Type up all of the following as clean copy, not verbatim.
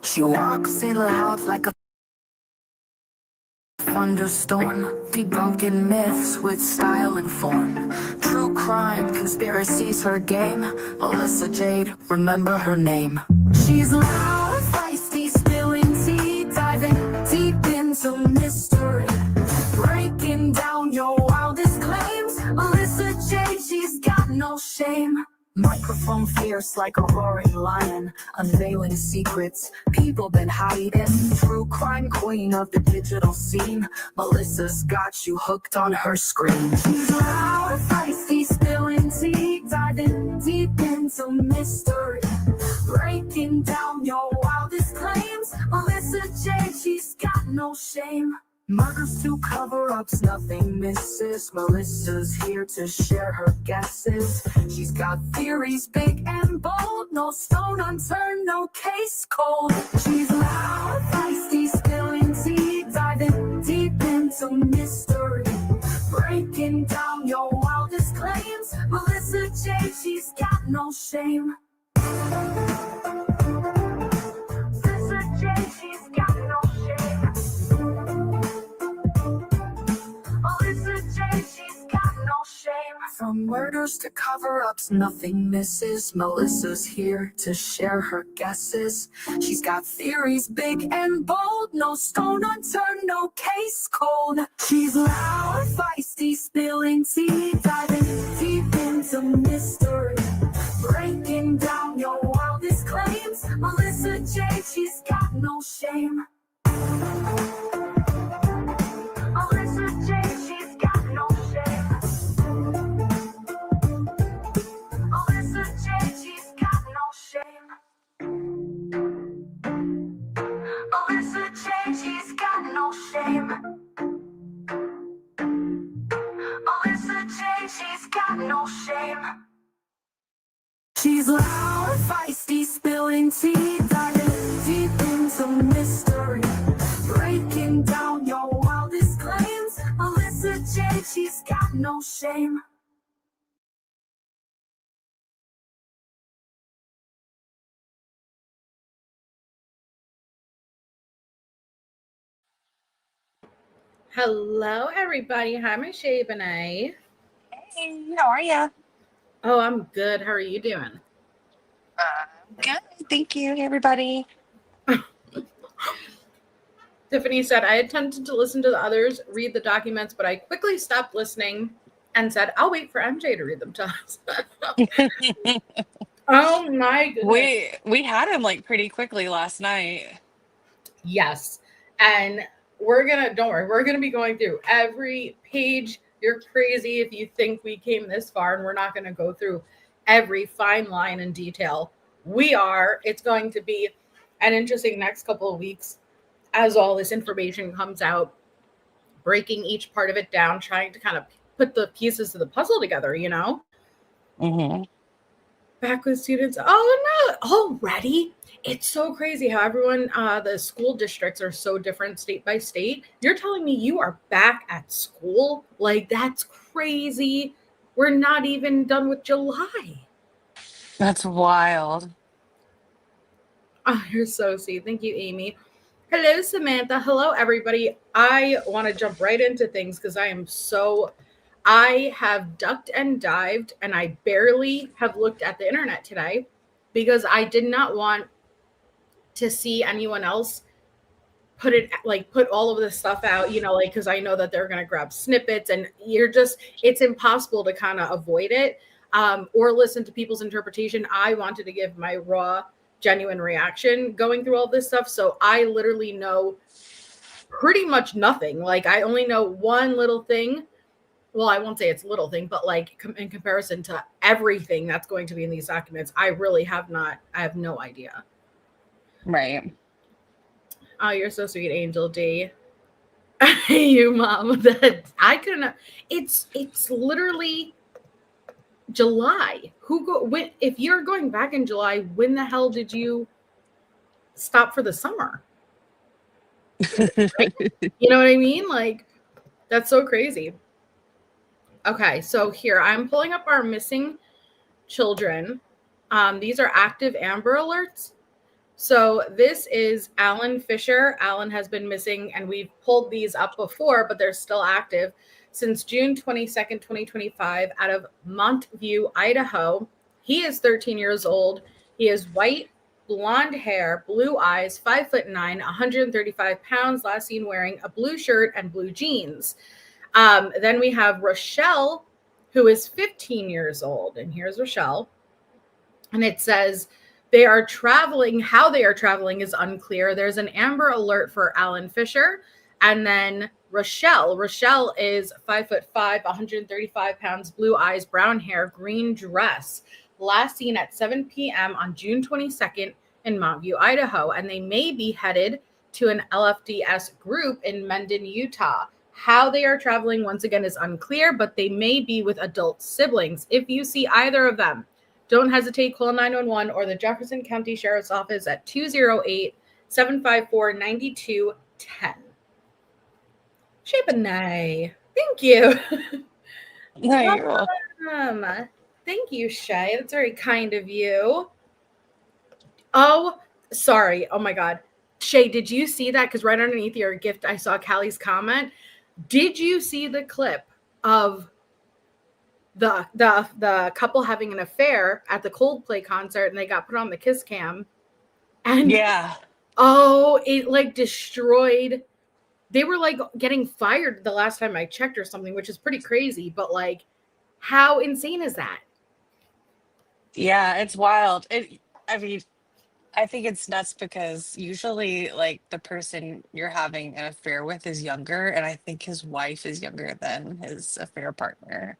She walks in loud like a thunderstorm, debunking myths with style and form. True crime, conspiracies, her game. Melissa Jade, remember her name. She's loud, feisty, spilling tea, diving deep into mystery, breaking down your wildest claims. Melissa Jade, she's got no shame. Microphone fierce like a roaring lion, unveiling secrets people been hiding. True crime queen of the digital scene, Melissa's got you hooked on her screen. She's loud, feisty, spilling tea, diving deep into mystery, breaking down your wildest claims. Melissa J, she's got no shame. Murders to cover-ups, nothing misses. Melissa's here to share her guesses. She's got theories big and bold, no stone unturned, no case cold. She's loud, feisty, spilling tea, diving deep into mystery, breaking down your wildest claims. Melissa J, she's got no shame. Melissa J, she's got no shame. Melissa J, she's got no shame. From murders to cover-ups, nothing misses. Melissa's here to share her guesses. She's got theories big and bold, no stone unturned, no case cold. She's loud, feisty, spilling tea, diving deep into mystery, breaking down your wildest claims. Melissa J, she's got no shame. Melissa J, she's got no shame. Melissa J, she's got no shame. Melissa J, she's got no shame. Melissa J, she's got no shame. She's loud, feisty, spilling tea, diving deep into mystery, breaking down your wildest claims. Melissa J, she's got no shame. Hello, everybody. Hi, my Shabanae. Hey, how are you? Oh, I'm good. How are you doing? Good. Thank you, everybody. Tiffany said, I attempted to listen to the others read the documents, but I quickly stopped listening and said, I'll wait for MJ to read them to us. Oh, my goodness. We had him like pretty quickly last night. Yes. And don't worry, we're going to be going through every page. You're crazy if you think we came this far and we're not going to go through every fine line and detail. We are. It's going to be an interesting next couple of weeks as all this information comes out, breaking each part of it down, trying to kind of put the pieces of the puzzle together, you know? Mm-hmm. Back with students. Oh, no, already? It's so crazy how everyone, the school districts are so different state by state. You're telling me you are back at school? Like, that's crazy. We're not even done with July. That's wild. Oh, you're so sweet. Thank you, Amy. Hello, Samantha. Hello, everybody. I want to jump right into things because I have ducked and dived and I barely have looked at the internet today because I did not want to see anyone else put all of this stuff out, because I know that they're going to grab snippets and it's impossible to kind of avoid it or listen to people's interpretation. I wanted to give my raw, genuine reaction going through all this stuff. So I literally know pretty much nothing. Like, I only know one little thing. Well, I won't say it's a little thing, but like in comparison to everything that's going to be in these documents, I have no idea. Right. Oh, you're so sweet, Angel D. You, Mom. That I couldn't. It's literally July. If you're going back in July, when the hell did you stop for the summer? You know what I mean? Like, that's so crazy. Okay, so here I'm pulling up our missing children. These are active Amber alerts. So this is Alan Fisher. Alan has been missing, and we've pulled these up before, but they're still active since June 22nd, 2025, out of Montview, Idaho. He is 13 years old. He is white, blonde hair, blue eyes, 5'9", 135 pounds, last seen wearing a blue shirt and blue jeans. Then we have Rochelle, who is 15 years old. And here's Rochelle. And it says they are traveling. How they are traveling is unclear. There's an Amber Alert for Alan Fisher. And then Rochelle. Rochelle is 5'5", 135 pounds, blue eyes, brown hair, green dress. Last seen at 7 p.m. on June 22nd in Montview, Idaho. And they may be headed to an LFDS group in Mendon, Utah. How they are traveling, once again, is unclear, but they may be with adult siblings. If you see either of them, don't hesitate, call 911 or the Jefferson County Sheriff's Office at 208-754-9210. Chapin, thank you. No, you're welcome. Thank you, Shay. That's very kind of you. Oh, sorry. Oh my God. Shay, did you see that? Because right underneath your gift, I saw Callie's comment. Did you see the clip of the couple having an affair at the Coldplay concert, and they got put on the kiss cam? And Yeah. oh, it like destroyed. They were like getting fired the last time I checked or something, which is pretty crazy. But like, how insane is that? Yeah, it's wild. I mean, I think it's nuts because usually, like, the person you're having an affair with is younger, and I think his wife is younger than his affair partner.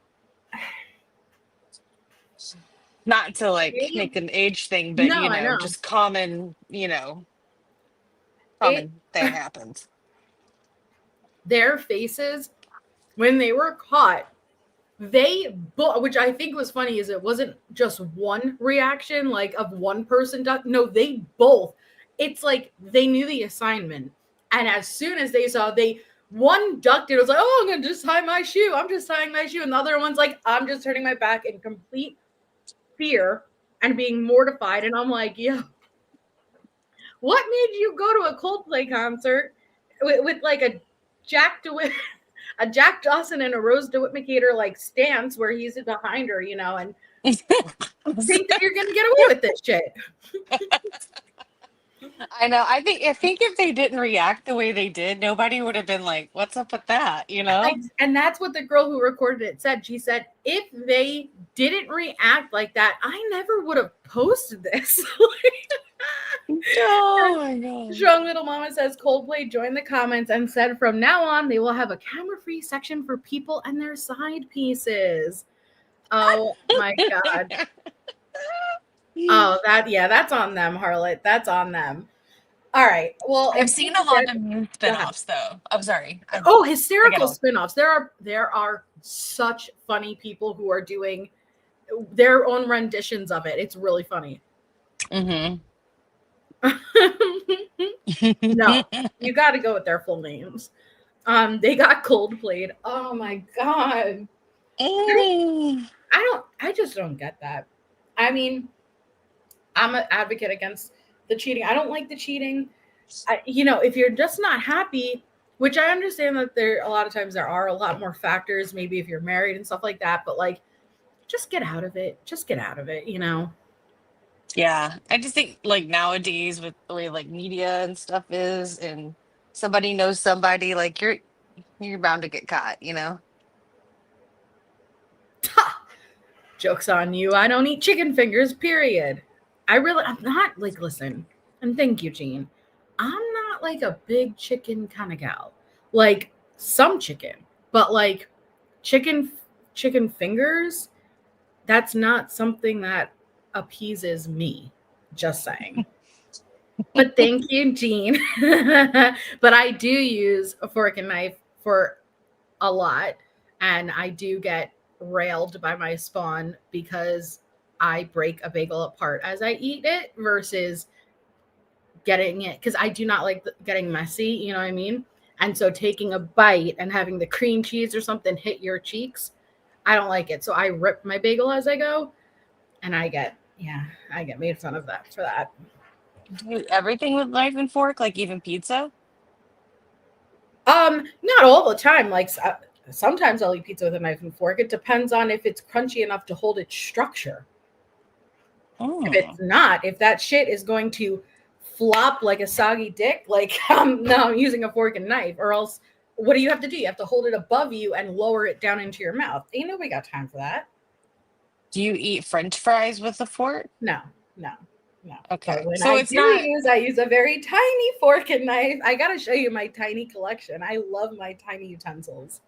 Not to like make an age thing, but No, I know. just common, common thing happens. Their faces when they were caught, which I think was funny, is it wasn't just one reaction, like of one person. No, they both. It's like they knew the assignment, and as soon as they saw, one ducked it. It was like, oh, I'm gonna just tie my shoe. I'm just tying my shoe, and the other one's like, I'm just turning my back in complete fear and being mortified. And I'm like, yeah, what made you go to a Coldplay concert with like a Jack Dawson and a Rose DeWitt McCater like stance where he's behind her, and think that you're gonna get away with this shit? I know. I think if they didn't react the way they did, nobody would have been like, "What's up with that?" And that's what the girl who recorded it said. She said, if they didn't react like that, I never would have posted this. Oh my God. Strong Little Mama says Coldplay joined the comments and said from now on they will have a camera-free section for people and their side pieces. Oh my God. Oh, that's on them, Harlot. That's on them. All right. Well, I've seen a lot of new spinoffs, though. I'm sorry. Hysterical spinoffs. There are such funny people who are doing their own renditions of it. It's really funny. Mm-hmm. No, you got to go with their full names. They got Coldplayed. Oh my God. I just don't get that. I mean, I'm an advocate against the cheating. I don't like the cheating. If you're just not happy, which I understand that a lot of times there are a lot more factors, maybe if you're married and stuff like that, but like, just get out of it. Just get out of it, Yeah. I just think like nowadays with the way like media and stuff is, and somebody knows somebody, like you're bound to get caught, Joke's on you. I don't eat chicken fingers, period. I'm not like, listen, and thank you, Jean. I'm not like a big chicken kind of gal. Like some chicken, but like chicken fingers, that's not something that appeases me. Just saying. But thank you, Jean. But I do use a fork and knife for a lot, and I do get railed by my spawn because I break a bagel apart as I eat it versus getting it, because I do not like getting messy, you know what I mean? And so taking a bite and having the cream cheese or something hit your cheeks, I don't like it. So I rip my bagel as I go, and I get made fun of that for that. Do you eat everything with knife and fork, like even pizza? Not all the time. Like sometimes I'll eat pizza with a knife and fork. It depends on if it's crunchy enough to hold its structure. If it's Mm. not, if that shit is going to flop like a soggy dick, like now I'm using a fork and knife, or else what do you have to do? You have to hold it above you and lower it down into your mouth. Ain't nobody got time for that. Do you eat French fries with a fork? No, no, no. But Okay, when so I it's do not. I use a very tiny fork and knife. I gotta show you my tiny collection. I love my tiny utensils.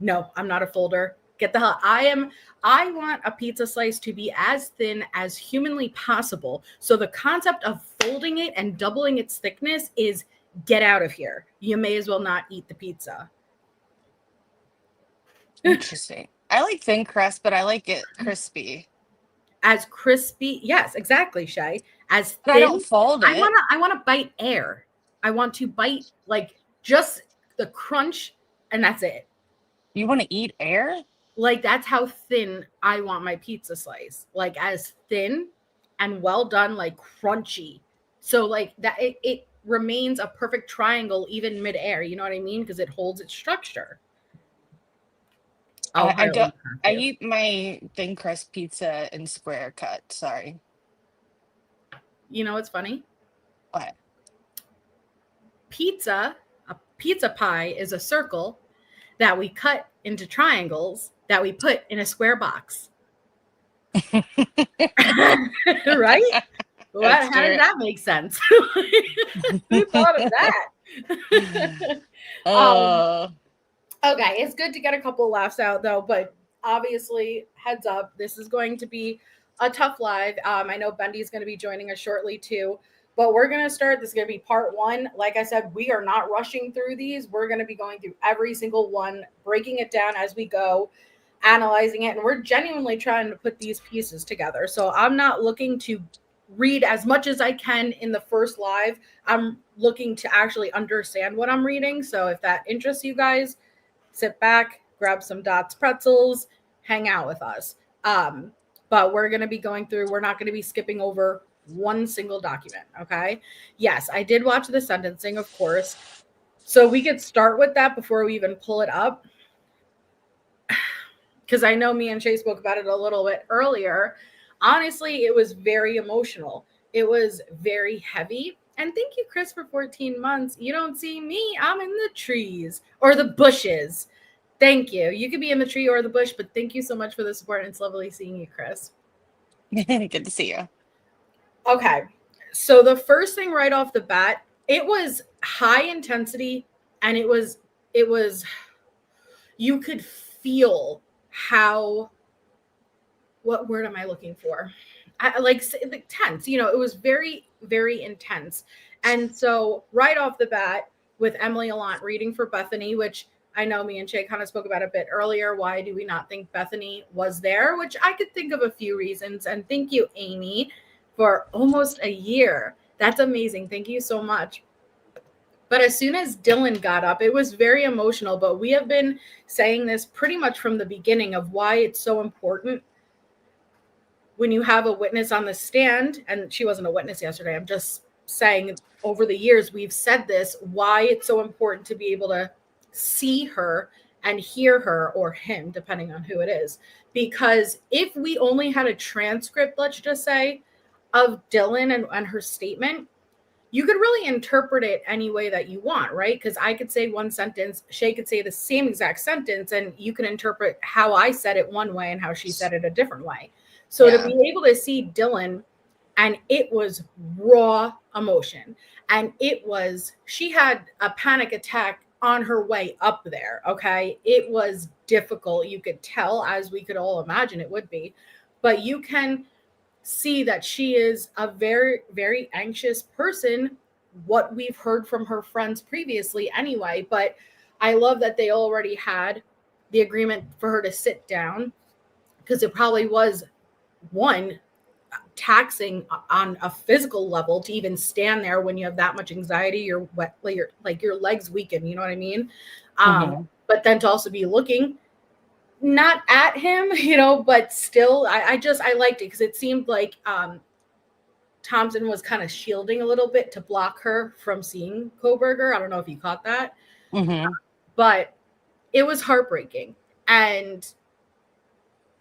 No, I'm not a folder. Get the hell. I want a pizza slice to be as thin as humanly possible. So the concept of folding it and doubling its thickness is get out of here. You may as well not eat the pizza. Interesting. I like thin crust, but I like it crispy. As crispy, yes, exactly, Shay. As But I don't thin. fold I it. wanna bite air. I want to bite like just the crunch and that's it. You want to eat air? Like that's how thin I want my pizza slice. Like as thin and well done, like crunchy. So like that it remains a perfect triangle even midair. You know what I mean? Because it holds its structure. Oh, I hi, don't. Owen, I thank you. eat my thin crust pizza in square cut. Sorry. You know what's funny? What? A pizza pie is a circle that we cut into triangles that we put in a square box. Right? That's What? How does true. that make sense? Who thought of that? um, Oh, okay, it's good to get a couple laughs out though, but obviously, heads up, this is going to be a tough live. I know Bendy's going to be joining us shortly too, but we're going to start. This is going to be part one. Like I said, we are not rushing through these. We're going to be going through every single one, breaking it down as we go, analyzing it, and we're genuinely trying to put these pieces together. So I'm not looking to read as much as I can in the first live. I'm looking to actually understand what I'm reading. So if that interests you guys, sit back, grab some Dots pretzels, hang out with us. But we're going to be going through, we're not going to be skipping over one single document. Okay. Yes, I did watch the sentencing, of course. So we could start with that before we even pull it up. Because I know me and Shay spoke about it a little bit earlier. Honestly, it was very emotional. It was very heavy. And thank you, Chris, for 14 months. You don't see me. I'm in the trees or the bushes. Thank you. You could be in the tree or the bush, but thank you so much for the support. And it's lovely seeing you, Chris. good to see you. Okay. So the first thing right off the bat, it was high intensity and it was you could feel how what word am I looking for? Like tense, you know, it was very, very intense. And so right off the bat with Emily Allant reading for Bethany, which I know me and Shay kind of spoke about a bit earlier. Why do we not think Bethany was there? Which I could think of a few reasons. And thank you, Amy, for almost a year. That's amazing. Thank you so much. But as soon as Dylan got up, it was very emotional. But we have been saying this pretty much from the beginning of why it's so important when you have a witness on the stand, and she wasn't a witness yesterday, I'm just saying over the years we've said this, why it's so important to be able to see her and hear her, or him, depending on who it is. Because if we only had a transcript, let's just say, of Dylan and her statement, you could really interpret it any way that you want, right? Because I could say one sentence, Shay could say the same exact sentence, and you can interpret how I said it one way and how she said it a different way. So to Yeah. be able to see Dylan, and it was raw emotion, and she had a panic attack on her way up there. Okay. It was difficult. You could tell, as we could all imagine it would be, but you can see that she is a very, very anxious person, what we've heard from her friends previously anyway. But I love that they already had the agreement for her to sit down, because it probably was one taxing on a physical level to even stand there when you have that much anxiety. You're wet, like your legs weaken, you know what I mean? Mm-hmm. But then to also be looking not at him, you know, but still I liked it, because it seemed like Thompson was kind of shielding a little bit to block her from seeing Kohberger. I don't know if you caught that, but it was heartbreaking. And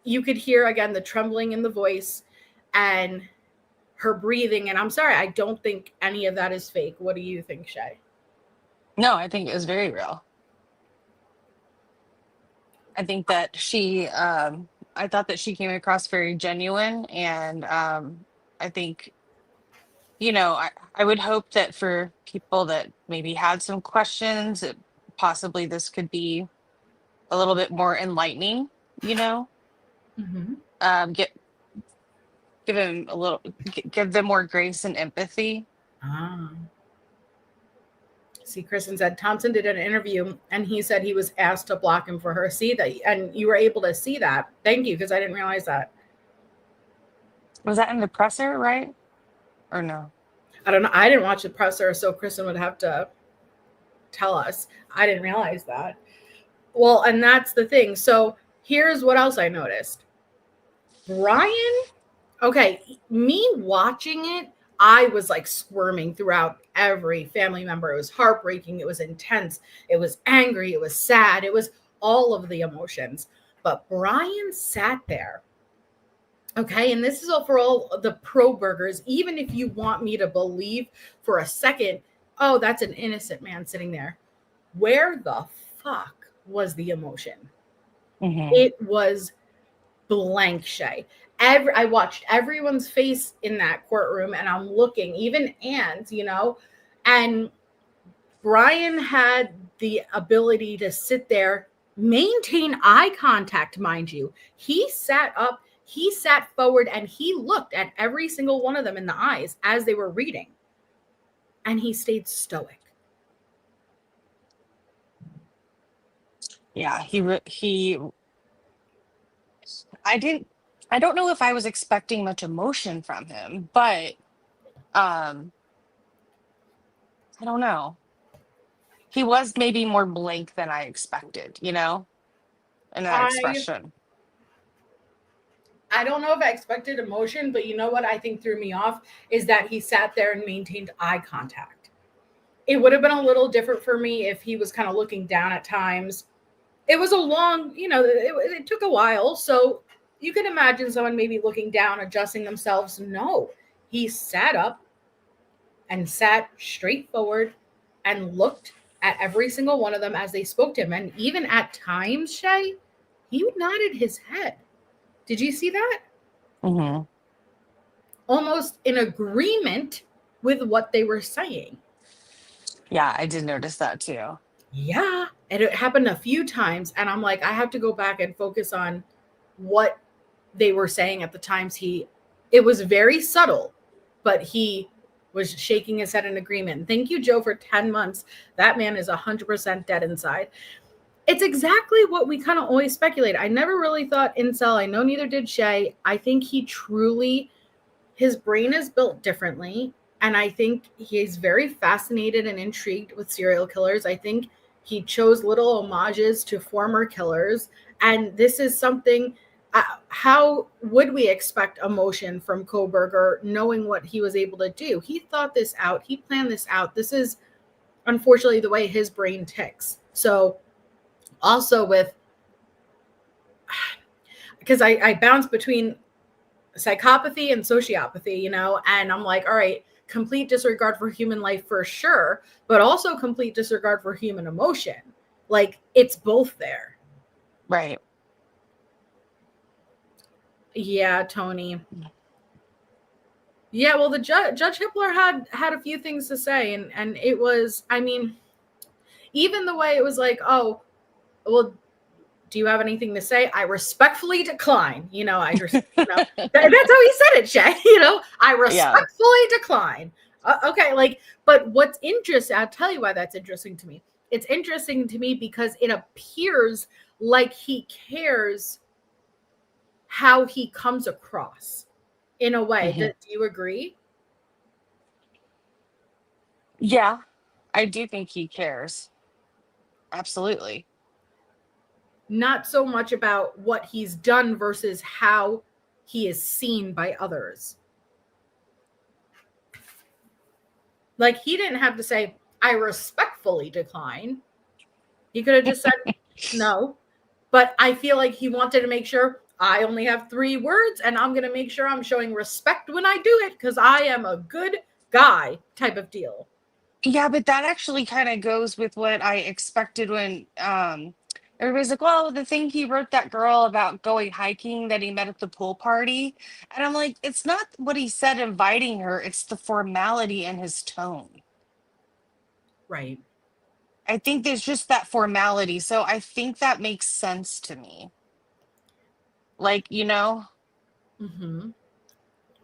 you could hear again the trembling in the voice and her breathing. And I'm sorry, I don't think any of that is fake. What do you think, Shay? No, I think it was very real. I think that I thought that she came across very genuine. And I think, I would hope that for people that maybe had some questions, possibly this could be a little bit more enlightening, Mm-hmm. get give him a little give them more grace and empathy. Ah. See, Kristen said Thompson did an interview and he said he was asked to block him for her. See that, and you were able to see that. Thank you, because I didn't realize that. Was that in the presser, right? Or no? I don't know. I didn't watch the presser, so Kristen would have to tell us. I didn't realize that. Well, and that's the thing. So here's what else I noticed. Bryan, okay, me watching it, I was like squirming throughout every family member. It was heartbreaking. It was intense. It was angry. It was sad. It was all of the emotions. But Bryan sat there. Okay, and this is all for all the pro burgers. Even if you want me to believe for a second, oh, that's an innocent man sitting there. Where the fuck was the emotion? It was blank, Shay. I watched everyone's face in that courtroom, and I'm looking, even Anne's, and Bryan had the ability to sit there, maintain eye contact, mind you. He sat up, he sat forward, and he looked at every single one of them in the eyes as they were reading. And he stayed stoic. Yeah, I don't know if I was expecting much emotion from him, but I don't know. He was maybe more blank than I expected, in that expression. I don't know if I expected emotion, but you know what I think threw me off is that he sat there and maintained eye contact. It would have been a little different for me if he was kind of looking down at times. It was a long, it took a while. So you can imagine someone maybe looking down, adjusting themselves. No, he sat up and sat straight forward and looked at every single one of them as they spoke to him. And even at times, Shay, he nodded his head. Did you see that? Mm-hmm. Almost in agreement with what they were saying. Yeah, I did notice that too. Yeah. And it happened a few times. And I'm like, I have to go back and focus on what they were saying at the times. It was very subtle, but he was shaking his head in agreement. Thank you, Joe, for 10 months. That man is 100% dead inside. It's exactly what we kind of always speculate. I never really thought incel. I know neither did Shay. I think his brain is built differently. And I think he's very fascinated and intrigued with serial killers. I think he chose little homages to former killers. And this is something, how would we expect emotion from Coberger knowing what he was able to do? He thought this out. He planned this out. This is unfortunately the way his brain ticks. So also because I bounce between psychopathy and sociopathy, and I'm like, all right, complete disregard for human life for sure, but also complete disregard for human emotion. Like, it's both there. Right. Yeah, Tony. Yeah, well, the Judge Hippler had a few things to say, and it was, even the way it was like, oh, well, do you have anything to say? I respectfully decline. That's how he said it, Shay. I respectfully decline. Okay, but what's interesting, I'll tell you why that's interesting to me. It's interesting to me because it appears like he cares how he comes across in a way. Mm-hmm. Do you agree? Yeah, I do think he cares. Absolutely. Not so much about what he's done versus how he is seen by others. Like, he didn't have to say, I respectfully decline. He could have just said no. But I feel like he wanted to make sure I only have 3 words and I'm going to make sure I'm showing respect when I do it because I am a good guy type of deal. Yeah, but that actually kind of goes with what I expected when everybody's like, well, the thing he wrote that girl about going hiking that he met at the pool party. And I'm like, it's not what he said inviting her, it's the formality in his tone. Right. I think there's just that formality. So I think that makes sense to me. Like, you know? Mm-hmm.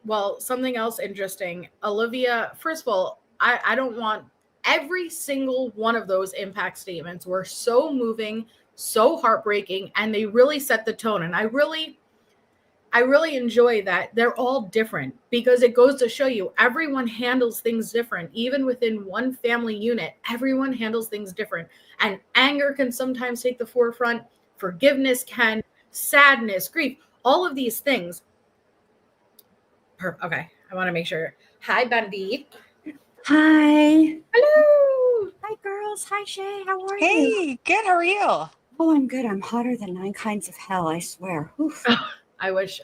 Well, something else interesting. Olivia, first of all, I don't want every single one of those impact statements were so moving, so heartbreaking, and they really set the tone. And I really enjoy that they're all different because it goes to show you everyone handles things different. Even within one family unit, everyone handles things different. And anger can sometimes take the forefront, forgiveness can, sadness, grief, all of these things. Okay, I want to make sure. Hi, Bundy. Hi. Hello. Hi, girls. Hi, Shay. How are you? Hey, good. How are you? Oh, I'm good. I'm hotter than 9 kinds of hell, I swear. Oof. I wish.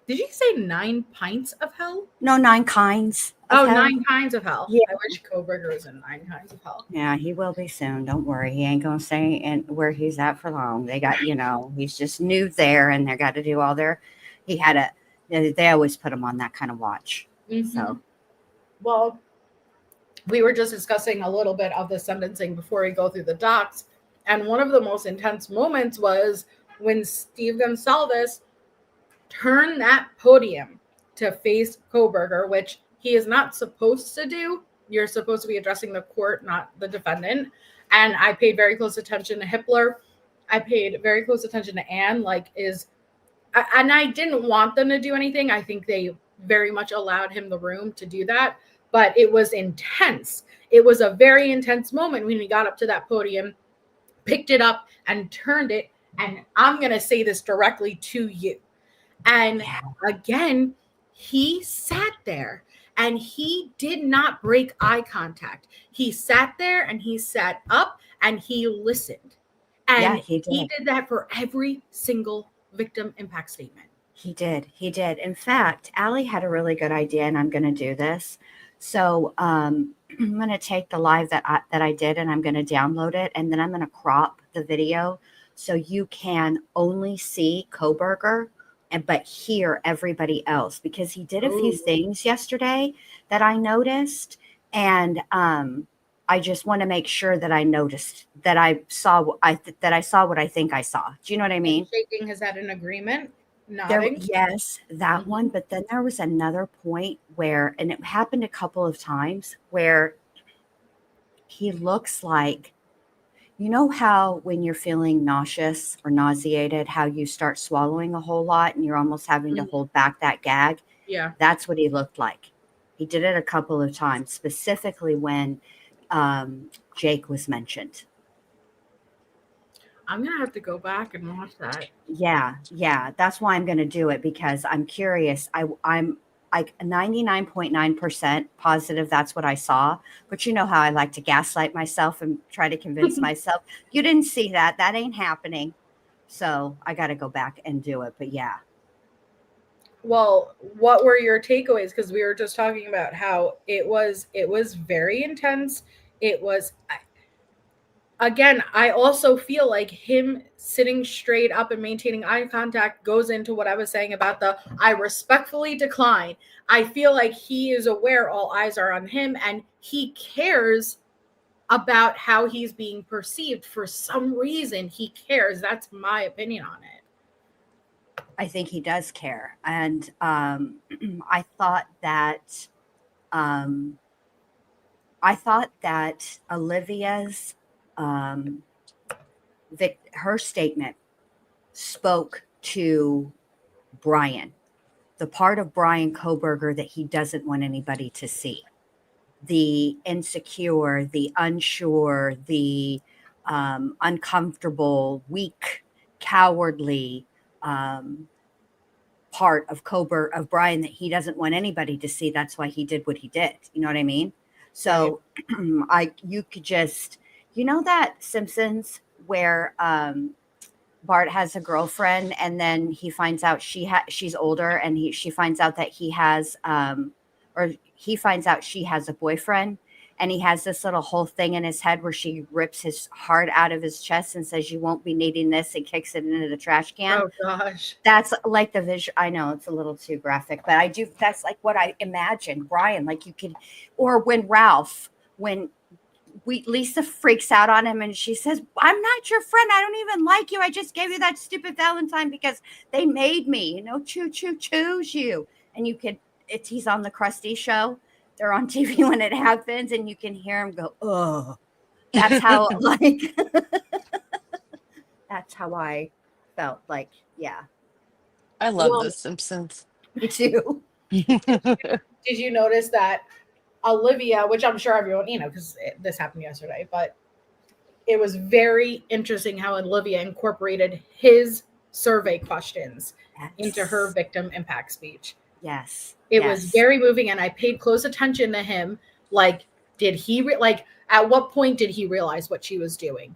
Did you say 9 pints of hell? No, 9 kinds of Oh, hell. 9 kinds of hell. Yeah. I wish Coberger was in 9 kinds of hell. Yeah, he will be soon. Don't worry. He ain't going to stay where he's at for long. They got, he's just new there and they got to do all they always put him on that kind of watch. Mm-hmm. So, well, we were just discussing a little bit of the sentencing before we go through the docs. And one of the most intense moments was when Steve Gonzalez turned that podium to face Coberger, which he is not supposed to do. You're supposed to be addressing the court, not the defendant. And I paid very close attention to Hippler. I paid very close attention to Anne, and I didn't want them to do anything. I think they very much allowed him the room to do that, but it was intense. It was a very intense moment when he got up to that podium, picked it up and turned it. And I'm going to say this directly to you. And again, he sat there and he did not break eye contact. He sat there and he sat up and he listened. And he did that for every single victim impact statement. He did. In fact, Allie had a really good idea, and I'm going to do this. So I'm going to take the live that I did, and I'm going to download it, and then I'm going to crop the video so you can only see Coberger but hear everybody else, because he did a few things yesterday that I noticed, and I just want to make sure that I noticed that I saw what I think I saw. Do you know what I mean? Shaking his head in agreement, nodding. Yes, that one. But then there was another point where, and it happened a couple of times, where he looks like, you know how when you're feeling nauseous or nauseated, how you start swallowing a whole lot and you're almost having to hold back that gag? Yeah. That's what he looked like. He did it a couple of times, specifically when Jake was mentioned. I'm going to have to go back and watch that. Yeah. That's why I'm going to do it, because I'm curious. I'm like 99.9% positive that's what I saw. But you know how I like to gaslight myself and try to convince myself, you didn't see that. That ain't happening. So I got to go back and do it. But yeah. Well, what were your takeaways? Because we were just talking about how it was very intense. It was, again, I also feel like him sitting straight up and maintaining eye contact goes into what I was saying about the I respectfully decline. I feel like he is aware all eyes are on him and he cares about how he's being perceived. For some reason, he cares. That's my opinion on it. I think he does care. And I thought that Olivia's her statement spoke to Bryan, the part of Bryan Kohberger that he doesn't want anybody to see. The insecure, the unsure, the uncomfortable, weak, cowardly, part of Bryan that he doesn't want anybody to see. That's why he did what he did. You know what I mean? So you could just, that Simpsons where Bart has a girlfriend and then he finds out she's older and she finds out that he finds out she has a boyfriend, and he has this little whole thing in his head where she rips his heart out of his chest and says, "You won't be needing this," and kicks it into the trash can. Oh gosh. That's like the vision. I know it's a little too graphic, but that's like what I imagine. Bryan, like you could, or when Lisa freaks out on him and she says, "I'm not your friend. I don't even like you. I just gave you that stupid Valentine because they made me, choose you." And he's on the Krusty show. They're on TV when it happens and you can hear him go, "Oh." That's how that's how I felt like, yeah. I love The Simpsons. Me too. Did you notice that Olivia, which I'm sure everyone, because this happened yesterday, but it was very interesting how Olivia incorporated his survey questions into her victim impact speech. Yes. It was very moving, and I paid close attention to him. Like, did he at what point did he realize what she was doing?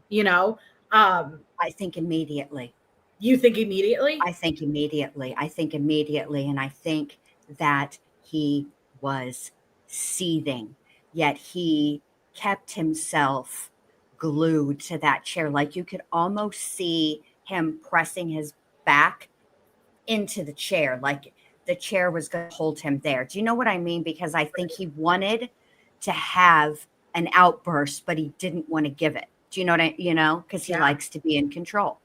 I think immediately. You think immediately? I think immediately. And I think that he was seething, yet he kept himself glued to that chair. Like you could almost see him pressing his back into the chair, like the chair was going to hold him there. Do you know what I mean? Because I think he wanted to have an outburst, but he didn't want to give it. Do you know what because he likes to be in control.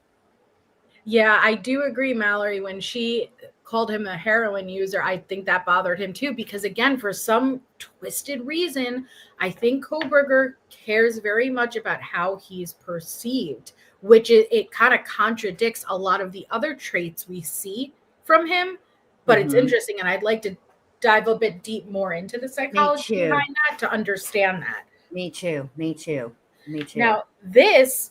Yeah, I do agree, Mallory. When she called him a heroin user, I think that bothered him too, because again, for some twisted reason, I think Coberger cares very much about how he's perceived, which it kind of contradicts a lot of the other traits we see from him. But it's interesting, and I'd like to dive a bit deep more into the psychology behind that to understand that. Me too. Now, this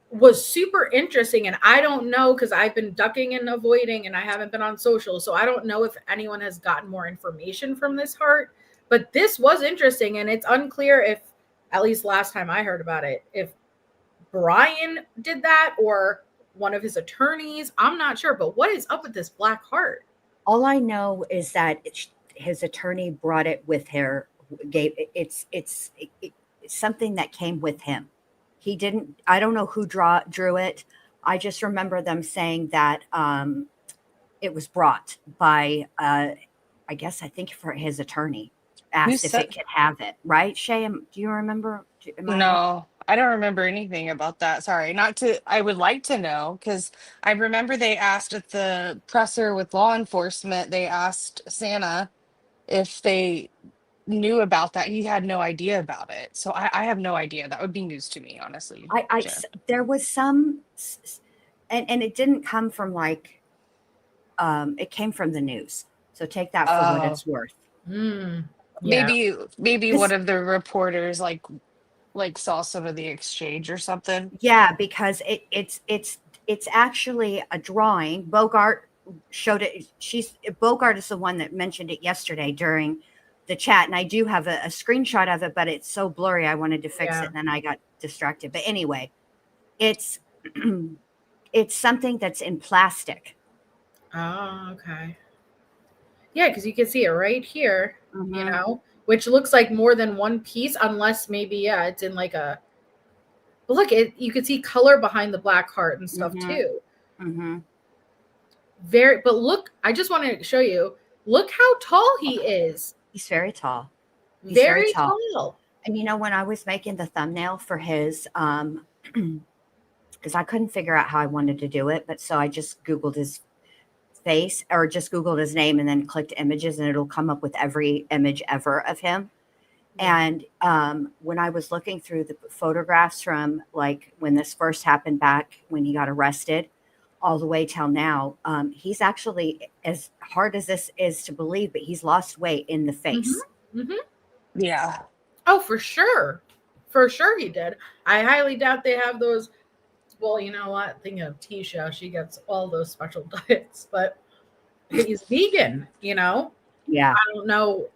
was super interesting, and I don't know, because I've been ducking and avoiding and I haven't been on social, so I don't know if anyone has gotten more information from this heart, but this was interesting, and it's unclear if, at least last time I heard about it, if Bryan did that or one of his attorneys. I'm not sure, but what is up with this black heart? All I know is that his attorney brought it with her. It's something that came with him. He didn't. I don't know who drew it. I just remember them saying that it was brought by. I think for his attorney asked if it could have it. Right, Shay? Do you remember? No, I don't remember anything about that. Sorry, I would like to know, because I remember they asked at the presser with law enforcement, they asked Xana if they knew about that. He had no idea about it. So I have no idea. That would be news to me, honestly. There was some, and it didn't come from it came from the news. So take that for what it's worth. Yeah. Maybe one of the reporters like saw some of the exchange or something. Yeah, because it's actually a drawing. Bogart showed it. Bogart is the one that mentioned it yesterday during the chat, and I do have a screenshot of it, but it's so blurry I wanted to fix it, and then I got distracted. But anyway, it's it's something that's in plastic. Oh, okay. Yeah, because you can see it right here, which looks like more than one piece, unless maybe, it's in like a... But look, you can see color behind the black heart and stuff too. But look, I just want to show you, look how tall he is. He's very tall. He's very tall. And when I was making the thumbnail for his, because I couldn't figure out how I wanted to do it, but so I just Googled his face, or just Googled his name and then clicked images, and it'll come up with every image ever of him. And when I was looking through the photographs from like when this first happened back when he got arrested all the way till now, he's actually, as hard as this is to believe, but he's lost weight in the face. Yeah. Oh, for sure. For sure he did. I highly doubt they have those. Well, you know what? Thinking of Tisha, she gets all those special diets, but he's vegan, you know? Yeah. I don't know.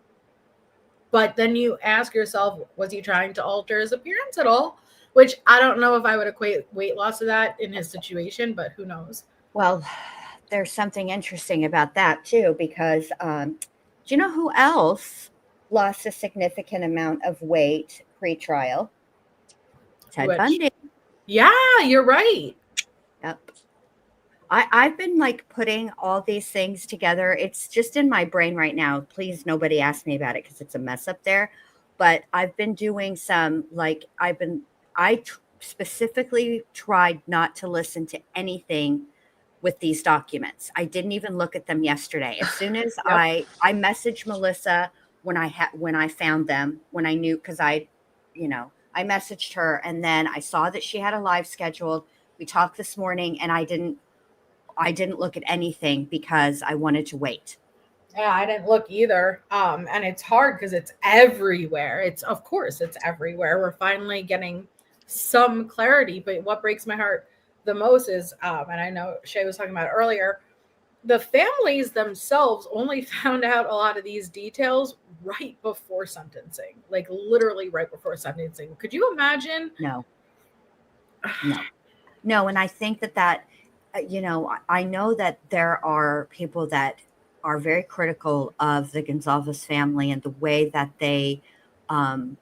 But then you ask yourself, was he trying to alter his appearance at all? Which I don't know if I would equate weight loss to that in his situation, but who knows? Well, there's something interesting about that too, because do you know who else lost a significant amount of weight pre-trial? Ted Which, Bundy. yeah, you're right. Yep. I've been like putting all these things together. It's just in my brain right now. Please, nobody ask me about it because it's a mess up there. But I've been doing some like specifically tried not to listen to anything with these documents. I didn't even look at them yesterday. As soon as Yep. I messaged Melissa when I found them, when I knew, because I messaged her, and then I saw that she had a live scheduled. We talked this morning, and I didn't look at anything because I wanted to wait. Yeah, I didn't look either. And it's hard because it's everywhere. Of course it's everywhere. We're finally getting some clarity, but what breaks my heart the most is, and I know Shay was talking about it earlier, the families themselves only found out a lot of these details right before sentencing, like literally right before sentencing. Could you imagine? No, no, no. And I think I know that there are people that are very critical of the Gonzalez family and the way that they um,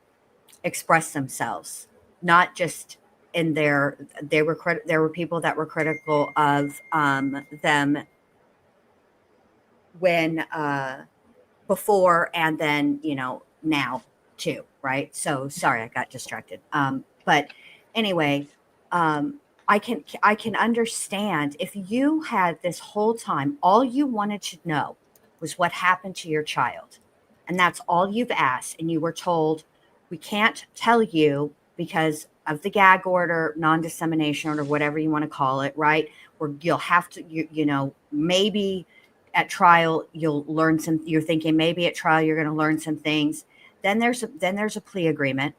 express themselves, not just in there were people that were critical of them when before and then now too, right? So sorry, I got distracted. But anyway, I can understand if you had this whole time all you wanted to know was what happened to your child, and that's all you've asked, and you were told we can't tell you because of the gag order, non-dissemination order, whatever you want to call it, right? Where you'll have to, maybe at trial you'll learn some. You're thinking maybe at trial you're going to learn some things. Then there's a plea agreement,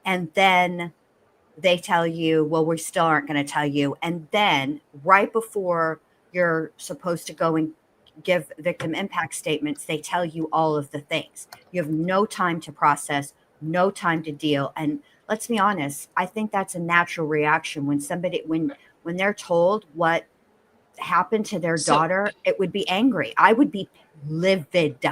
and then they tell you, well, we still aren't going to tell you. And then right before you're supposed to go and give victim impact statements, they tell you all of the things. You have no time to process, no time to deal. And let's be honest, I think that's a natural reaction when they're told what happened to their So, daughter, it would be angry. I would be livid.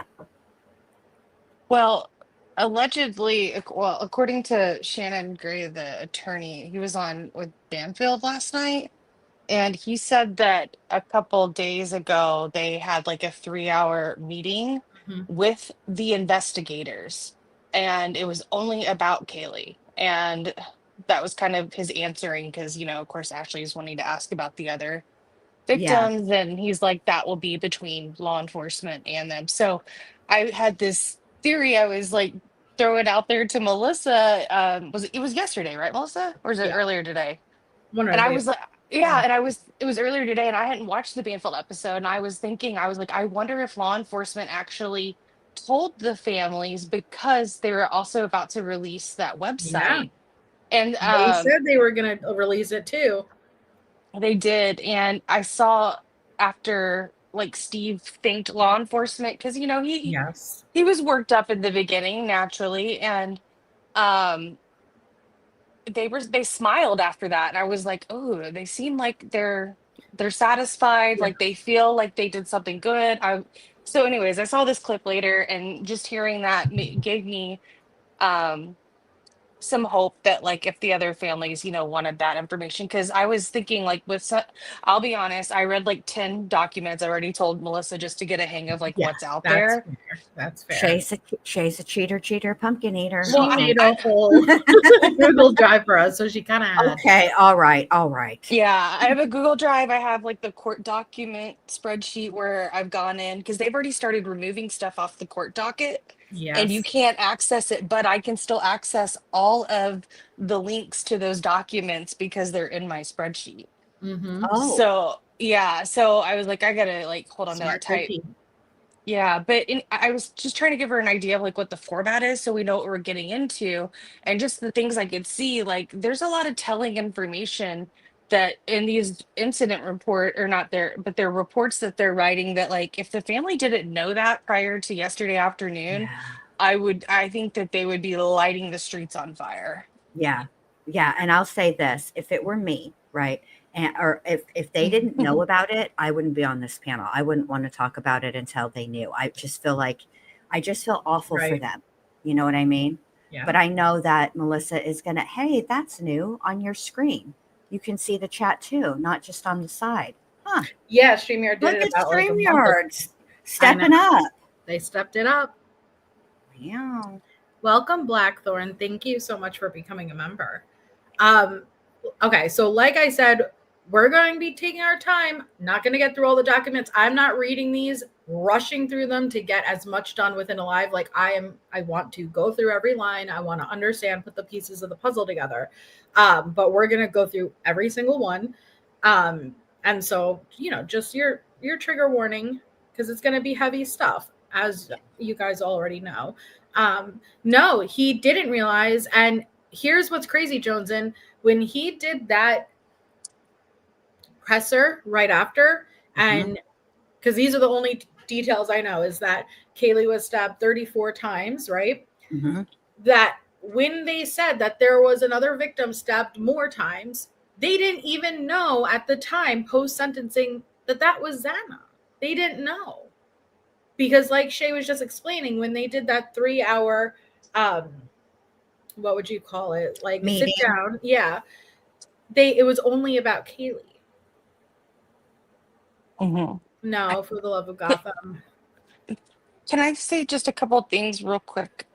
well, allegedly, well, according to Shannon Gray, the attorney, he was on with Banfield last night. And he said that a couple days ago, they had like a 3-hour meeting Mhm. with the investigators, and it was only about Kaylee. And that was kind of his answering because, of course, Ashley is wanting to ask about the other Yeah. victims. And he's like, that will be between law enforcement and them. So I had this theory I was like throwing out there to Melissa. It was yesterday, right, Melissa? Or is it Yeah, earlier today? one And of I the was like, yeah, and it was earlier today, and I hadn't watched the Banfield episode, and I was thinking, I was like, I wonder if law enforcement actually told the families because they were also about to release that yeah. website. And They said they were going to release it too. they did. And I saw after like Steve thanked law enforcement because Yes. he was worked up in the beginning naturally, and um they smiled after that, and I was like, oh, they seem like they're satisfied, Yeah. like they feel like they did something good. So anyways, I saw this clip later, and just hearing that gave me um some hope that like if the other families wanted that information, because I was thinking like I'll be honest, I read like 10 documents. I already told Melissa just to get a hang of like Yeah, what's out that's there. fair. That's fair. Shay's a cheater, pumpkin eater. Well, She made a whole Google Drive for us, so she kind of had. Okay, all right, all right. yeah, I have a Google Drive. I have like the court document spreadsheet where I've gone in because they've already started removing stuff off the court docket, and you Yes. can't access it, but I can still access all of the links to those documents because they're in my spreadsheet. Mm-hmm. Oh, So, yeah, so I was like, I gotta like hold on to that Smart tight. cookie. Yeah, but I was just trying to give her an idea of like what the format is so we know what we're getting into, and just the things I could see. Like, there's a lot of telling information that in these incident report, or not there, but their reports that they're writing, that like if the family didn't know that prior to yesterday afternoon, Yeah. I think that they would be lighting the streets on fire. Yeah. Yeah. And I'll say this, if it were me, right? And or if they didn't know about it, I wouldn't be on this panel. I wouldn't want to talk about it until they knew. I just feel awful for Right. them. You know what I mean? Yeah. But I know that Melissa is gonna, hey, that's new on your screen. You can see the chat too, not just on the side. Huh. Yeah, StreamYard did Look it at about like a month ago. StreamYard stepping up. They stepped it up. Yeah. Welcome, Blackthorn. Thank you so much for becoming a member. Okay, so like I said, we're going to be taking our time, not going to get through all the documents. I'm not reading these, rushing through them to get as much done within a live. Like I want to go through every line. I want to understand, put the pieces of the puzzle together. But we're going to go through every single one. And so, just your trigger warning, because it's going to be heavy stuff, as you guys already know. No, he didn't realize. And here's what's crazy, Joneson, when he did that presser right after, and because these are the only details I know, is that Kaylee was stabbed 34 times, right? That when they said that there was another victim stabbed more times, they didn't even know at the time post-sentencing that was Zana. They didn't know. Because like Shay was just explaining, when they did that 3-hour, what would you call it? Like meeting. Sit down. Yeah. It was only about Kaylee. No, for the love of Gotham. Can I say just a couple of things real quick?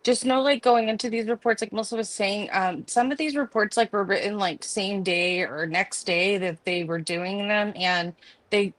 Just know, like, going into these reports, like Melissa was saying, some of these reports like were written like same day or next day that they were doing them, and they've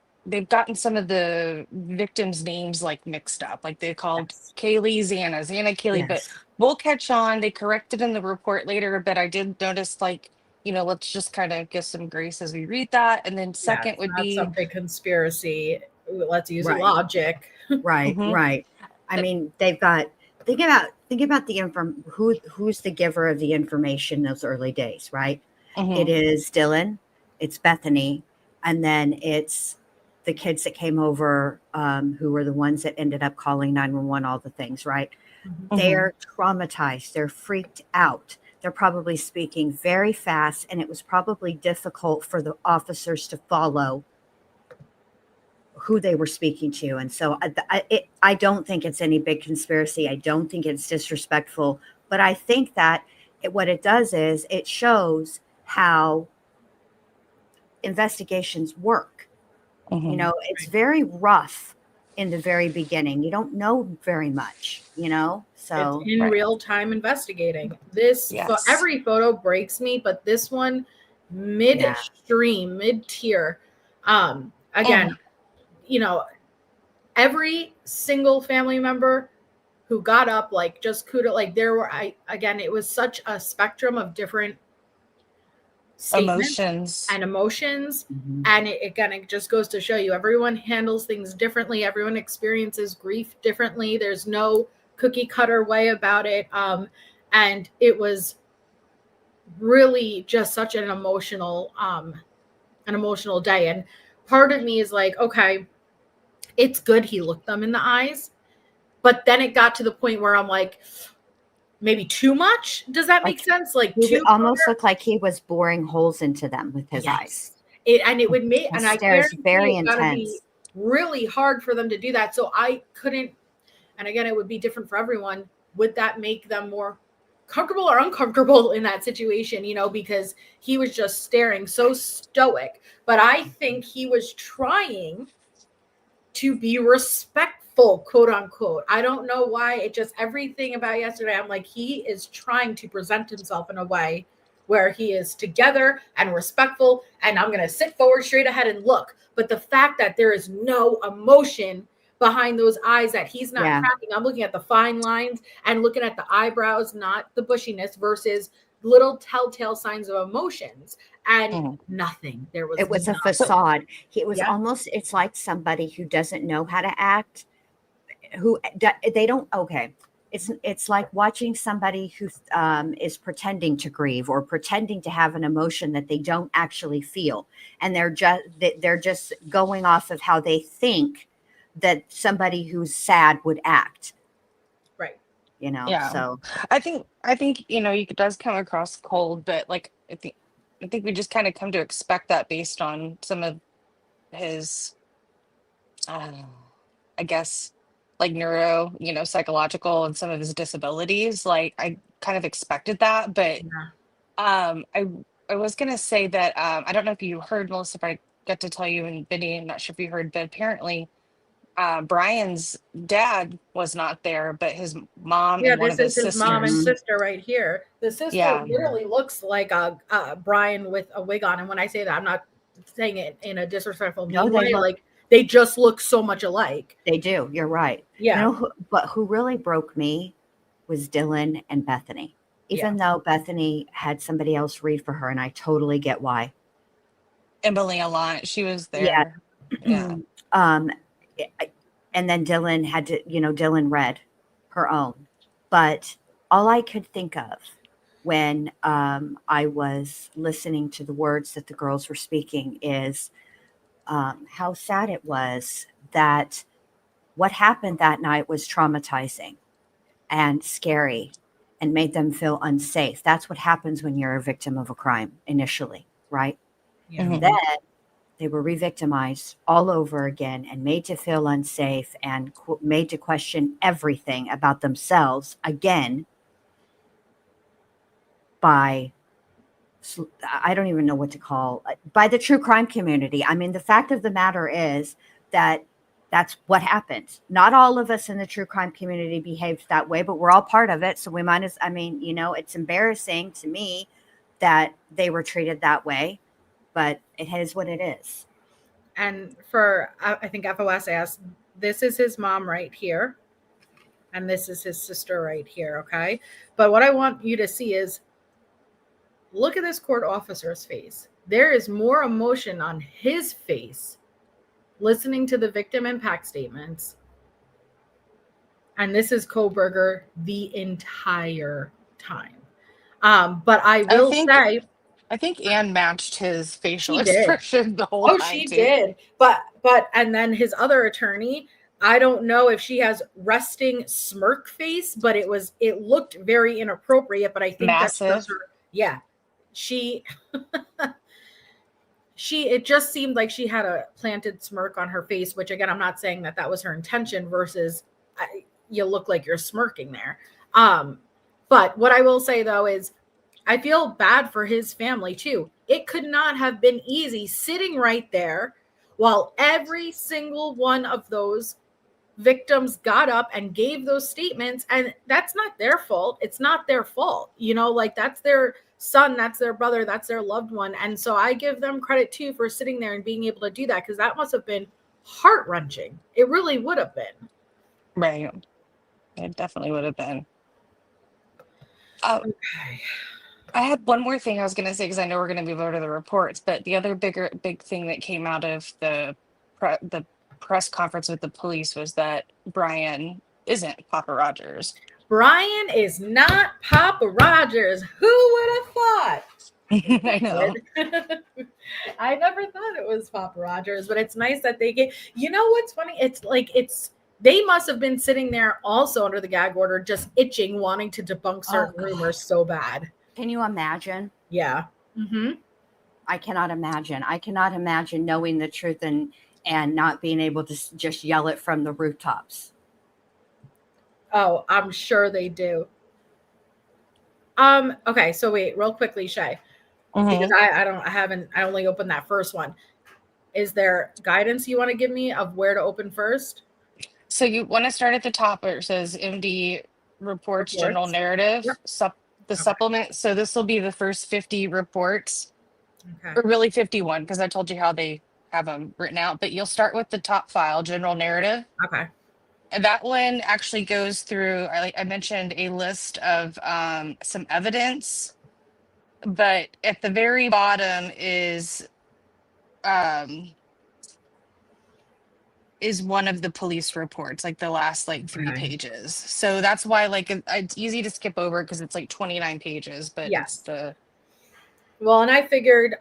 gotten some of the victims' names like mixed up. Like they called Kaylee Xana Kaylee, but we'll catch on. They corrected in the report later, but I did notice, like, let's just kind of give some grace as we read that. And then second would be some big conspiracy. Let's use Right. logic. Right, right. I mean, they've got, think about the who's the giver of the information in those early days, right? It is Dylan, it's Bethany, and then it's the kids that came over, who were the ones that ended up calling 911, all the things, right? They're traumatized, they're freaked out. They're probably speaking very fast, and it was probably difficult for the officers to follow who they were speaking to. And so I don't think it's any big conspiracy. I don't think it's disrespectful, but I think that what it does is it shows how investigations work. It's very rough in the very beginning. You don't know very much, so it's in real time investigating. This every photo breaks me, but this one midstream, mid-tier. Again, every single family member who got up, like, just kudos, like there were, again, it was such a spectrum of different emotions. And it just goes to show you, everyone handles things differently. Everyone experiences grief differently. There's no cookie cutter way about it. And it was really just such an emotional day. And part of me is like, okay, it's good he looked them in the eyes, but then it got to the point where I'm like, maybe too much. Does that make sense? Like, it almost looked like he was boring holes into them with his eyes. It would make, and I guarantee very it's gotta be really hard for them to do that. So I couldn't. And again, it would be different for everyone. Would that make them more comfortable or uncomfortable in that situation? Because he was just staring so stoic. But I think he was trying to be respectful, quote unquote. I don't know why. It just, everything about yesterday, I'm like, he is trying to present himself in a way where he is together and respectful, and I'm going to sit forward straight ahead and look. But the fact that there is no emotion behind those eyes, that he's not cracking, I'm looking at the fine lines and looking at the eyebrows, not the bushiness, versus little telltale signs of emotions. And nothing. It was a facade. It was almost, it's like somebody who doesn't know how to act, who they don't. Okay, it's like watching somebody who is pretending to grieve or pretending to have an emotion that they don't actually feel, and they're just going off of how they think that somebody who's sad would act. Right. Yeah. So I think it does come across cold, but like I think we just kind of come to expect that based on some of his uh, I guess like psychological and some of his disabilities. Like I kind of expected that, but Yeah. I was gonna say that I don't know if you heard, Melissa, if I got to tell you, and Vinny, I'm not sure if you heard, but apparently Brian's dad was not there, but his mom Yeah, and one this of his is his mom and sisters. sister right here. The sister Yeah. literally looks like a Brian with a wig on, and when I say that, I'm not saying it in a disrespectful no, mean they way. look, Like they just look so much alike. they do. You're right. Yeah, But who really broke me was Dylan and Bethany. yeah, Even though Bethany had somebody else read for her, and I totally get why. Emily Allant, she was Yeah. there. Yeah. um, and then Dylan had to, Dylan read her own. But all I could think of when I was listening to the words that the girls were speaking is how sad it was that what happened that night was traumatizing and scary and made them feel unsafe. That's what happens when you're a victim of a crime initially, right? yeah. Mhm. Then they were re-victimized all over again and made to feel unsafe and made to question everything about themselves again by I don't even know what to call by the true crime community. I mean, the fact of the matter is that that's what happened. Not all of us in the true crime community behaved that way, but we're all part of it. So we might as, I mean, it's embarrassing to me that they were treated that way, but it is what it is. And for I think FOS asked, this is his mom right here, and this is his sister right here. Okay, but what I want you to see is look at this court officer's face. There is more emotion on his face listening to the victim impact statements. And this is Coberger the entire time. But I I will think say I think Anne matched his facial she did. expression the whole Oh, time she too. did. But and then his other attorney, I don't know if she has resting smirk face, but it looked very inappropriate. But I think that's just Massive. her. Yeah, she it just seemed like she had a planted smirk on her face, which again, I'm not saying that that was her intention versus you look like you're smirking there. But what I will say though is I feel bad for his family too. It could not have been easy sitting right there while every single one of those victims got up and gave those statements, and that's not their fault. It's not their fault, like that's their son, that's their brother, that's their loved one. And so I give them credit too for sitting there and being able to do that, because that must have been heart-wrenching. It really would have been. Right. It definitely would have been. Uh, Okay. I had one more thing I was going to say because I know we're going to move over to the reports, but the other big thing that came out of the press conference with the police was that Brian isn't Papa Rogers. Brian is not Papa Rogers. Who would have thought? I know. I never thought it was Papa Rogers, but it's nice that they get. You know what's funny? It's like they must have been sitting there also under the gag order, just itching, wanting to debunk certain rumors so bad. Can you imagine? Yeah. Mm-hmm. I cannot imagine. I cannot imagine knowing the truth and not being able to just yell it from the rooftops. Oh, I'm sure they do. Okay, so wait, real quickly, Shay, because I only opened that first one. Is there guidance you want to give me of where to open first? So you want to start at the top where it says MD reports general narrative, Yep. the supplement. So this will be the first 50 reports, Okay. or really 51, because I told you how they have them written out. But you'll start with the top file, general narrative. Okay. And that one actually goes through, I mentioned a list of some evidence, but at the very bottom is is one of the police reports, like the last like 3 Okay. pages. So that's why like it's easy to skip over because it's like 29 pages, but it's Yes. the Well, and I figured